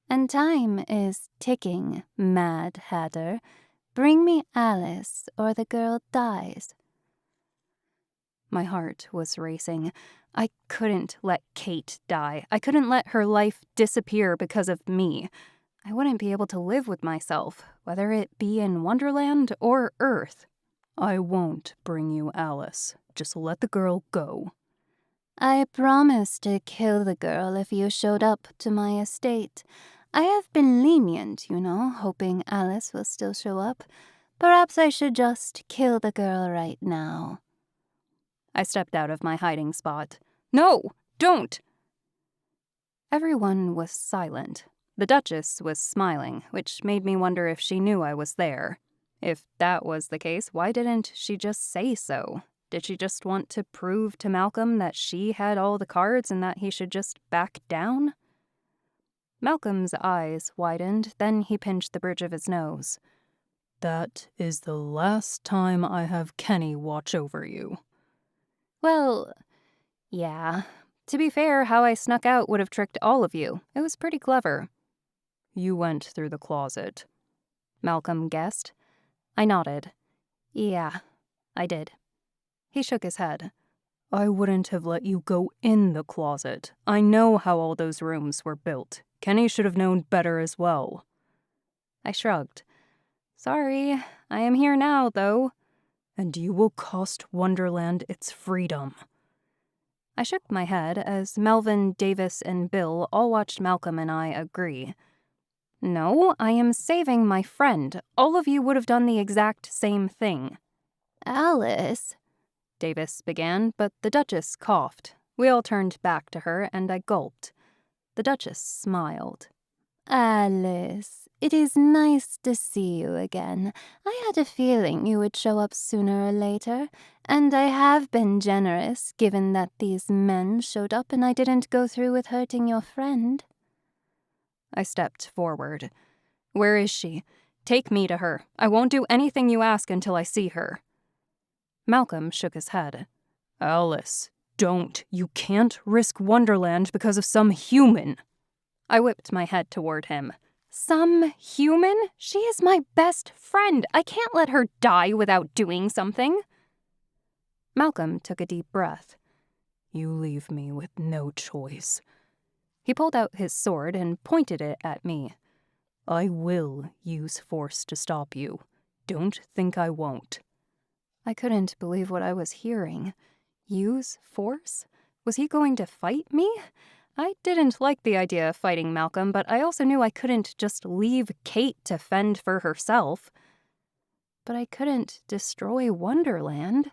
And time is ticking, Mad Hatter. Bring me Alice, or the girl dies. My heart was racing. I couldn't let Kate die. I couldn't let her life disappear because of me. I wouldn't be able to live with myself, whether it be in Wonderland or Earth. I won't bring you Alice. Just let the girl go. I promised to kill the girl if you showed up to my estate. I have been lenient, hoping Alice will still show up. Perhaps I should just kill the girl right now. I stepped out of my hiding spot. No, don't! Everyone was silent. The Duchess was smiling, which made me wonder if she knew I was there. If that was the case, why didn't she just say so? Did she just want to prove to Malcolm that she had all the cards and that he should just back down? Malcolm's eyes widened, then he pinched the bridge of his nose. That is the last time I have Kenny watch over you. Well, yeah. To be fair, how I snuck out would have tricked all of you. It was pretty clever. You went through the closet. Malcolm guessed. I nodded. Yeah, I did. He shook his head. I wouldn't have let you go in the closet. I know how all those rooms were built. Kenny should have known better as well. I shrugged. Sorry, I am here now, though. And you will cost Wonderland its freedom. I shook my head as Melvin, Davis, and Bill all watched Malcolm and I agree. No, I am saving my friend. All of you would have done the exact same thing. Alice, Davis began, but the Duchess coughed. We all turned back to her, and I gulped. The Duchess smiled. Alice, it is nice to see you again. I had a feeling you would show up sooner or later, and I have been generous, given that these men showed up and I didn't go through with hurting your friend. I stepped forward. Where is she? Take me to her. I won't do anything you ask until I see her. Malcolm shook his head. Alice, don't. You can't risk Wonderland because of some human. I whipped my head toward him. Some human? She is my best friend. I can't let her die without doing something. Malcolm took a deep breath. You leave me with no choice. He pulled out his sword and pointed it at me. I will use force to stop you. Don't think I won't. I couldn't believe what I was hearing. Use force? Was he going to fight me? I didn't like the idea of fighting Malcolm, but I also knew I couldn't just leave Kate to fend for herself. But I couldn't destroy Wonderland.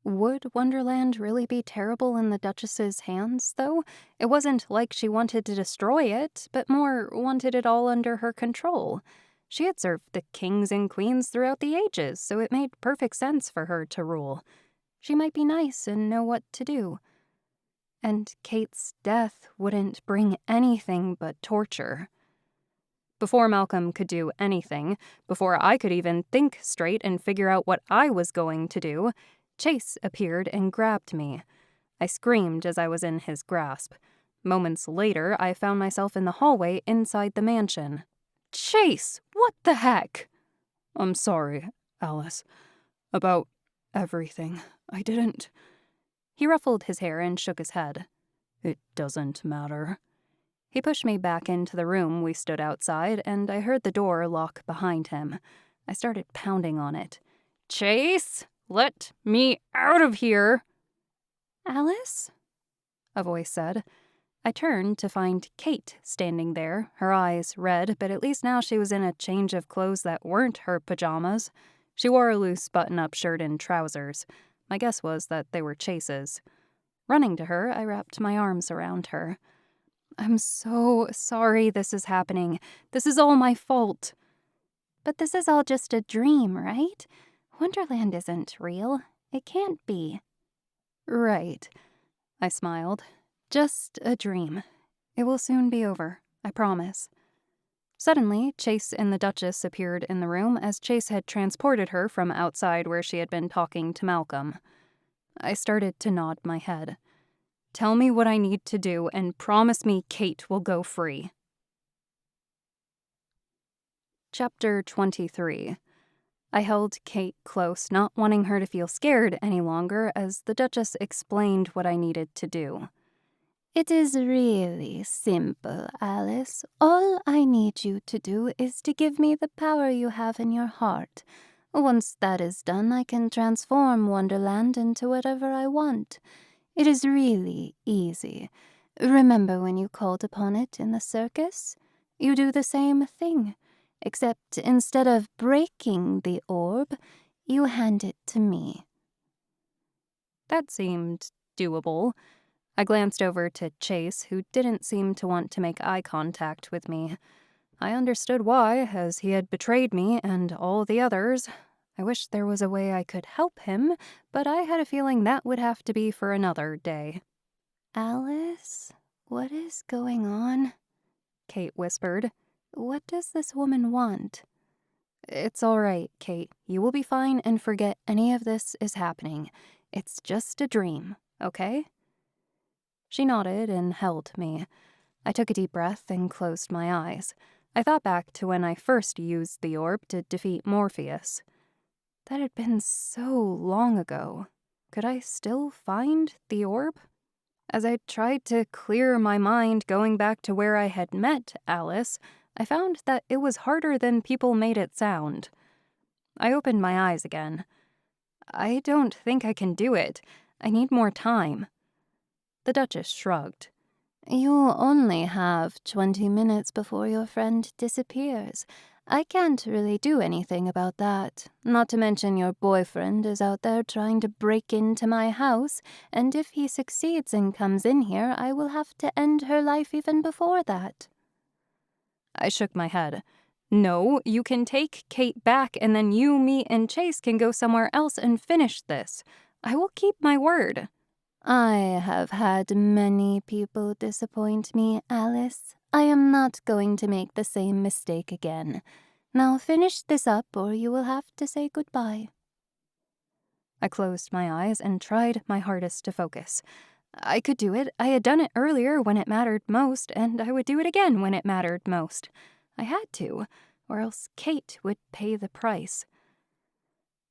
Would Wonderland really be terrible in the Duchess's hands, though? It wasn't like she wanted to destroy it, but more wanted it all under her control. She had served the kings and queens throughout the ages, so it made perfect sense for her to rule. She might be nice and know what to do. And Kate's death wouldn't bring anything but torture. Before Malcolm could do anything, before I could even think straight and figure out what I was going to do, Chase appeared and grabbed me. I screamed as I was in his grasp. Moments later, I found myself in the hallway inside the mansion. Chase, what the heck? I'm sorry, Alice. About everything. I didn't. He ruffled his hair and shook his head. It doesn't matter. He pushed me back into the room we stood outside, and I heard the door lock behind him. I started pounding on it. Chase, let me out of here! Alice? A voice said. I turned to find Kate standing there, her eyes red, but at least now she was in a change of clothes that weren't her pajamas. She wore a loose button-up shirt and trousers. My guess was that they were Chase's. Running to her, I wrapped my arms around her. I'm so sorry this is happening. This is all my fault. But this is all just a dream, right? Wonderland isn't real. It can't be. Right. I smiled. Just a dream. It will soon be over, I promise. Suddenly, Chase and the Duchess appeared in the room as Chase had transported her from outside where she had been talking to Malcolm. I started to nod my head. Tell me what I need to do and promise me Kate will go free. Chapter 23. I held Kate close, not wanting her to feel scared any longer, as the Duchess explained what I needed to do. It is really simple, Alice. All I need you to do is to give me the power you have in your heart. Once that is done, I can transform Wonderland into whatever I want. It is really easy. Remember when you called upon it in the circus? You do the same thing, except instead of breaking the orb, you hand it to me. That seemed doable. I glanced over to Chase, who didn't seem to want to make eye contact with me. I understood why, as he had betrayed me and all the others. I wished there was a way I could help him, but I had a feeling that would have to be for another day. Alice, what is going on? Kate whispered. What does this woman want? It's all right, Kate. You will be fine and forget any of this is happening. It's just a dream, okay? She nodded and held me. I took a deep breath and closed my eyes. I thought back to when I first used the orb to defeat Morpheus. That had been so long ago. Could I still find the orb? As I tried to clear my mind going back to where I had met Alice, I found that it was harder than people made it sound. I opened my eyes again. I don't think I can do it. I need more time. The Duchess shrugged. You only have 20 minutes before your friend disappears. I can't really do anything about that. Not to mention your boyfriend is out there trying to break into my house, and if he succeeds and comes in here, I will have to end her life even before that. I shook my head. No, you can take Kate back, and then you, me, and Chase can go somewhere else and finish this. I will keep my word. I have had many people disappoint me, Alice. I am not going to make the same mistake again. Now finish this up or you will have to say goodbye. I closed my eyes and tried my hardest to focus. I could do it. I had done it earlier when it mattered most, and I would do it again when it mattered most. I had to, or else Kate would pay the price.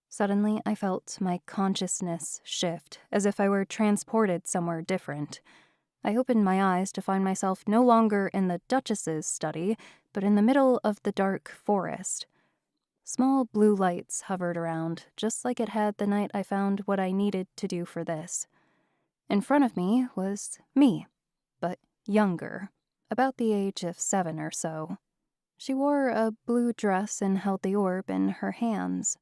Suddenly, I felt my consciousness shift, as if I were transported somewhere different. I opened my eyes to find myself no longer in the Duchess's study, but in the middle of the dark forest. Small blue lights hovered around, just like it had the night I found what I needed to do for this. In front of me was me, but younger, about the age of 7 or so. She wore a blue dress and held the orb in her hands.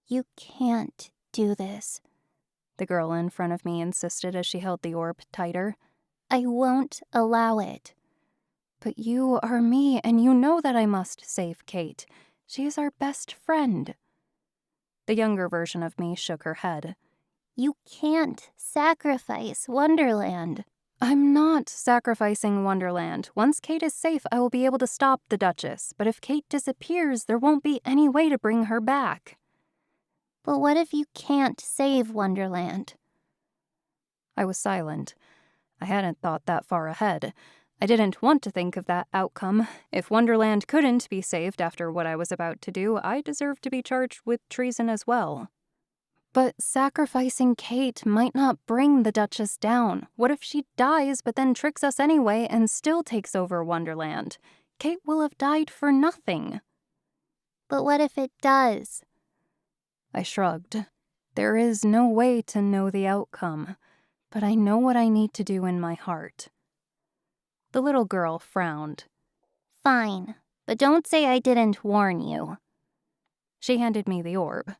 You can't do this, the girl in front of me insisted as she held the orb tighter. I won't allow it. But you are me, and you know that I must save Kate. She is our best friend. The younger version of me shook her head. You can't sacrifice Wonderland. I'm not sacrificing Wonderland. Once Kate is safe, I will be able to stop the Duchess. But if Kate disappears, there won't be any way to bring her back. But what if you can't save Wonderland? I was silent. I hadn't thought that far ahead. I didn't want to think of that outcome. If Wonderland couldn't be saved after what I was about to do, I deserved to be charged with treason as well. But sacrificing Kate might not bring the Duchess down. What if she dies but then tricks us anyway and still takes over Wonderland? Kate will have died for nothing. But what if it does? I shrugged. There is no way to know the outcome, but I know what I need to do in my heart. The little girl frowned. Fine, but don't say I didn't warn you. She handed me the orb.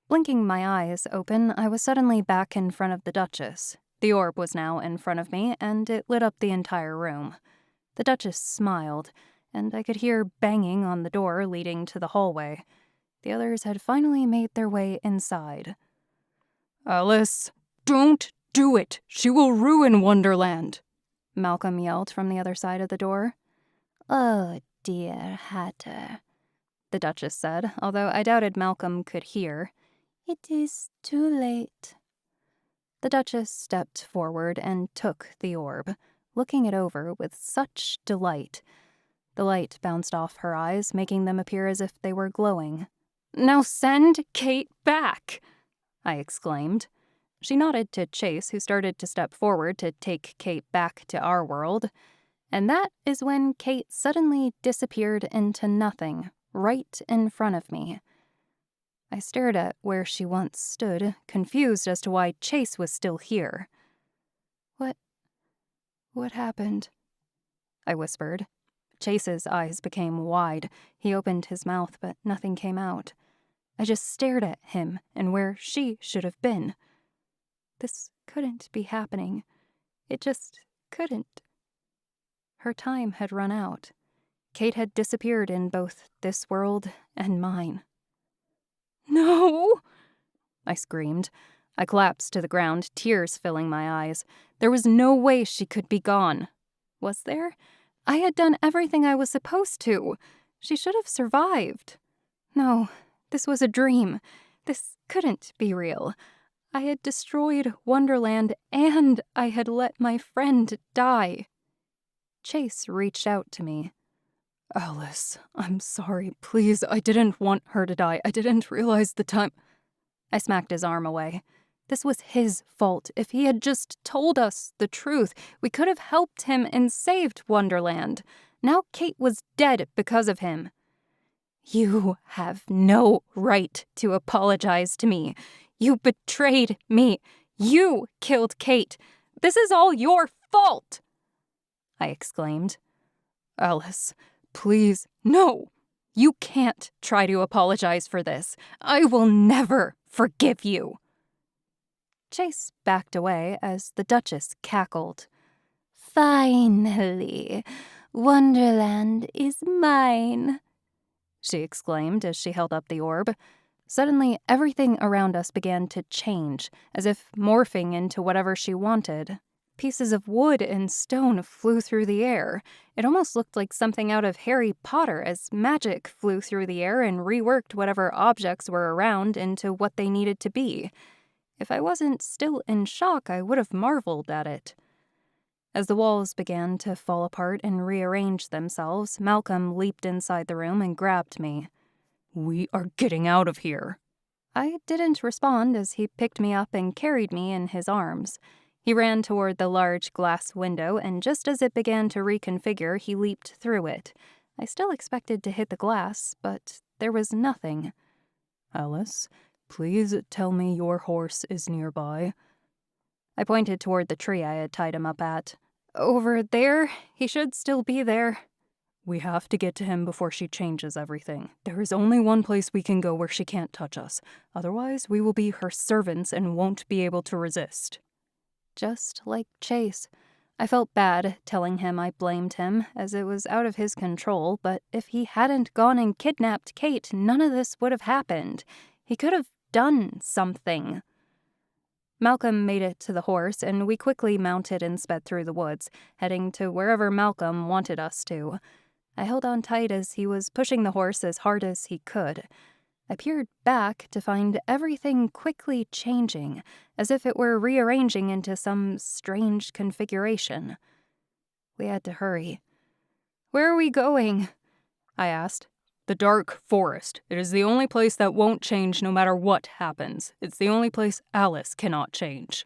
Blinking my eyes open, I was suddenly back in front of the Duchess. The orb was now in front of me, and it lit up the entire room. The Duchess smiled, and I could hear banging on the door leading to the hallway. The others had finally made their way inside. "Alice, don't do it! She will ruin Wonderland!" Malcolm yelled from the other side of the door. Oh, dear Hatter, the Duchess said, although I doubted Malcolm could hear. It is too late. The Duchess stepped forward and took the orb, looking it over with such delight. The light bounced off her eyes, making them appear as if they were glowing. "Now send Kate back!" I exclaimed. She nodded to Chase, who started to step forward to take Kate back to our world. And that is when Kate suddenly disappeared into nothing, right in front of me. I stared at where she once stood, confused as to why Chase was still here. What happened?" I whispered. Chase's eyes became wide. He opened his mouth, but nothing came out. I just stared at him and where she should have been. This couldn't be happening. It just couldn't. Her time had run out. Kate had disappeared in both this world and mine. "No!" I screamed. I collapsed to the ground, tears filling my eyes. There was no way she could be gone. Was there? I had done everything I was supposed to. She should have survived. No, this was a dream. This couldn't be real. I had destroyed Wonderland, and I had let my friend die. Chase reached out to me. "Alice, I'm sorry. Please, I didn't want her to die. I didn't realize the time." I smacked his arm away. This was his fault. If he had just told us the truth, we could have helped him and saved Wonderland. Now Kate was dead because of him. "You have no right to apologize to me. You betrayed me. You killed Kate. This is all your fault!" I exclaimed. "Alice, please, no! You can't try to apologize for this. I will never forgive you." Chase backed away as the Duchess cackled. Finally, Wonderland is mine, she exclaimed as she held up the orb. Suddenly, everything around us began to change, as if morphing into whatever she wanted. Pieces of wood and stone flew through the air. It almost looked like something out of Harry Potter as magic flew through the air and reworked whatever objects were around into what they needed to be. If I wasn't still in shock, I would have marveled at it. As the walls began to fall apart and rearrange themselves, Malcolm leaped inside the room and grabbed me. "We are getting out of here." I didn't respond as he picked me up and carried me in his arms. He ran toward the large glass window, and just as it began to reconfigure, he leaped through it. I still expected to hit the glass, but there was nothing. "Alice, please tell me your horse is nearby." I pointed toward the tree I had tied him up at. "Over there? He should still be there." We have to get to him before she changes everything. There is only one place we can go where she can't touch us. Otherwise, we will be her servants and won't be able to resist. Just like Chase. I felt bad telling him I blamed him, as it was out of his control, but if he hadn't gone and kidnapped Kate, none of this would have happened. He could have done something. Malcolm made it to the horse, and we quickly mounted and sped through the woods, heading to wherever Malcolm wanted us to. I held on tight as he was pushing the horse as hard as he could. I peered back to find everything quickly changing, as if it were rearranging into some strange configuration. We had to hurry. "Where are we going?" I asked. The dark forest. It is the only place that won't change no matter what happens. It's the only place Alice cannot change.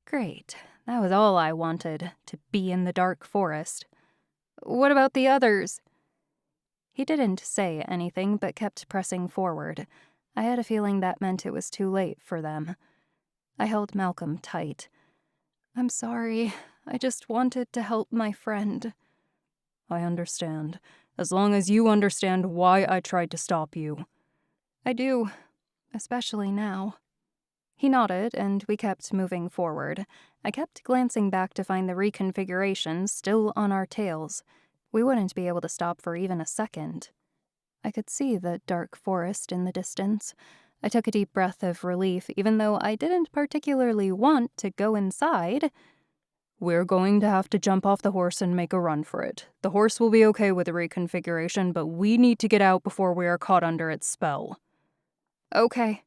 Great. That was all I wanted, to be in the dark forest. What about the others? He didn't say anything, but kept pressing forward. I had a feeling that meant it was too late for them. I held Malcolm tight. "I'm sorry. I just wanted to help my friend." I understand. As long as you understand why I tried to stop you. I do, especially now. He nodded, and we kept moving forward. I kept glancing back to find the reconfigurations still on our tails. We wouldn't be able to stop for even a second. I could see the dark forest in the distance. I took a deep breath of relief, even though I didn't particularly want to go inside. We're going to have to jump off the horse and make a run for it. The horse will be okay with the reconfiguration, but we need to get out before we are caught under its spell. Okay.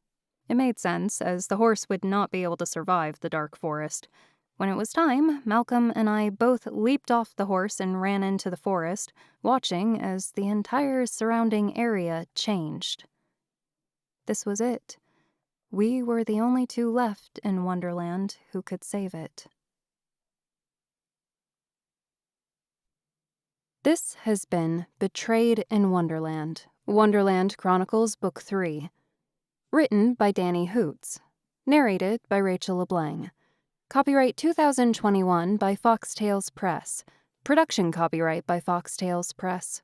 It made sense, as the horse would not be able to survive the dark forest. When it was time, Malcolm and I both leaped off the horse and ran into the forest, watching as the entire surrounding area changed. This was it. We were the only two left in Wonderland who could save it. This has been Betrayed in Wonderland, Wonderland Chronicles Book 3. Written by Dani Hoots. Narrated by Rachel Leblang. Copyright 2021 by Foxtails Press. Production copyright by Foxtails Press.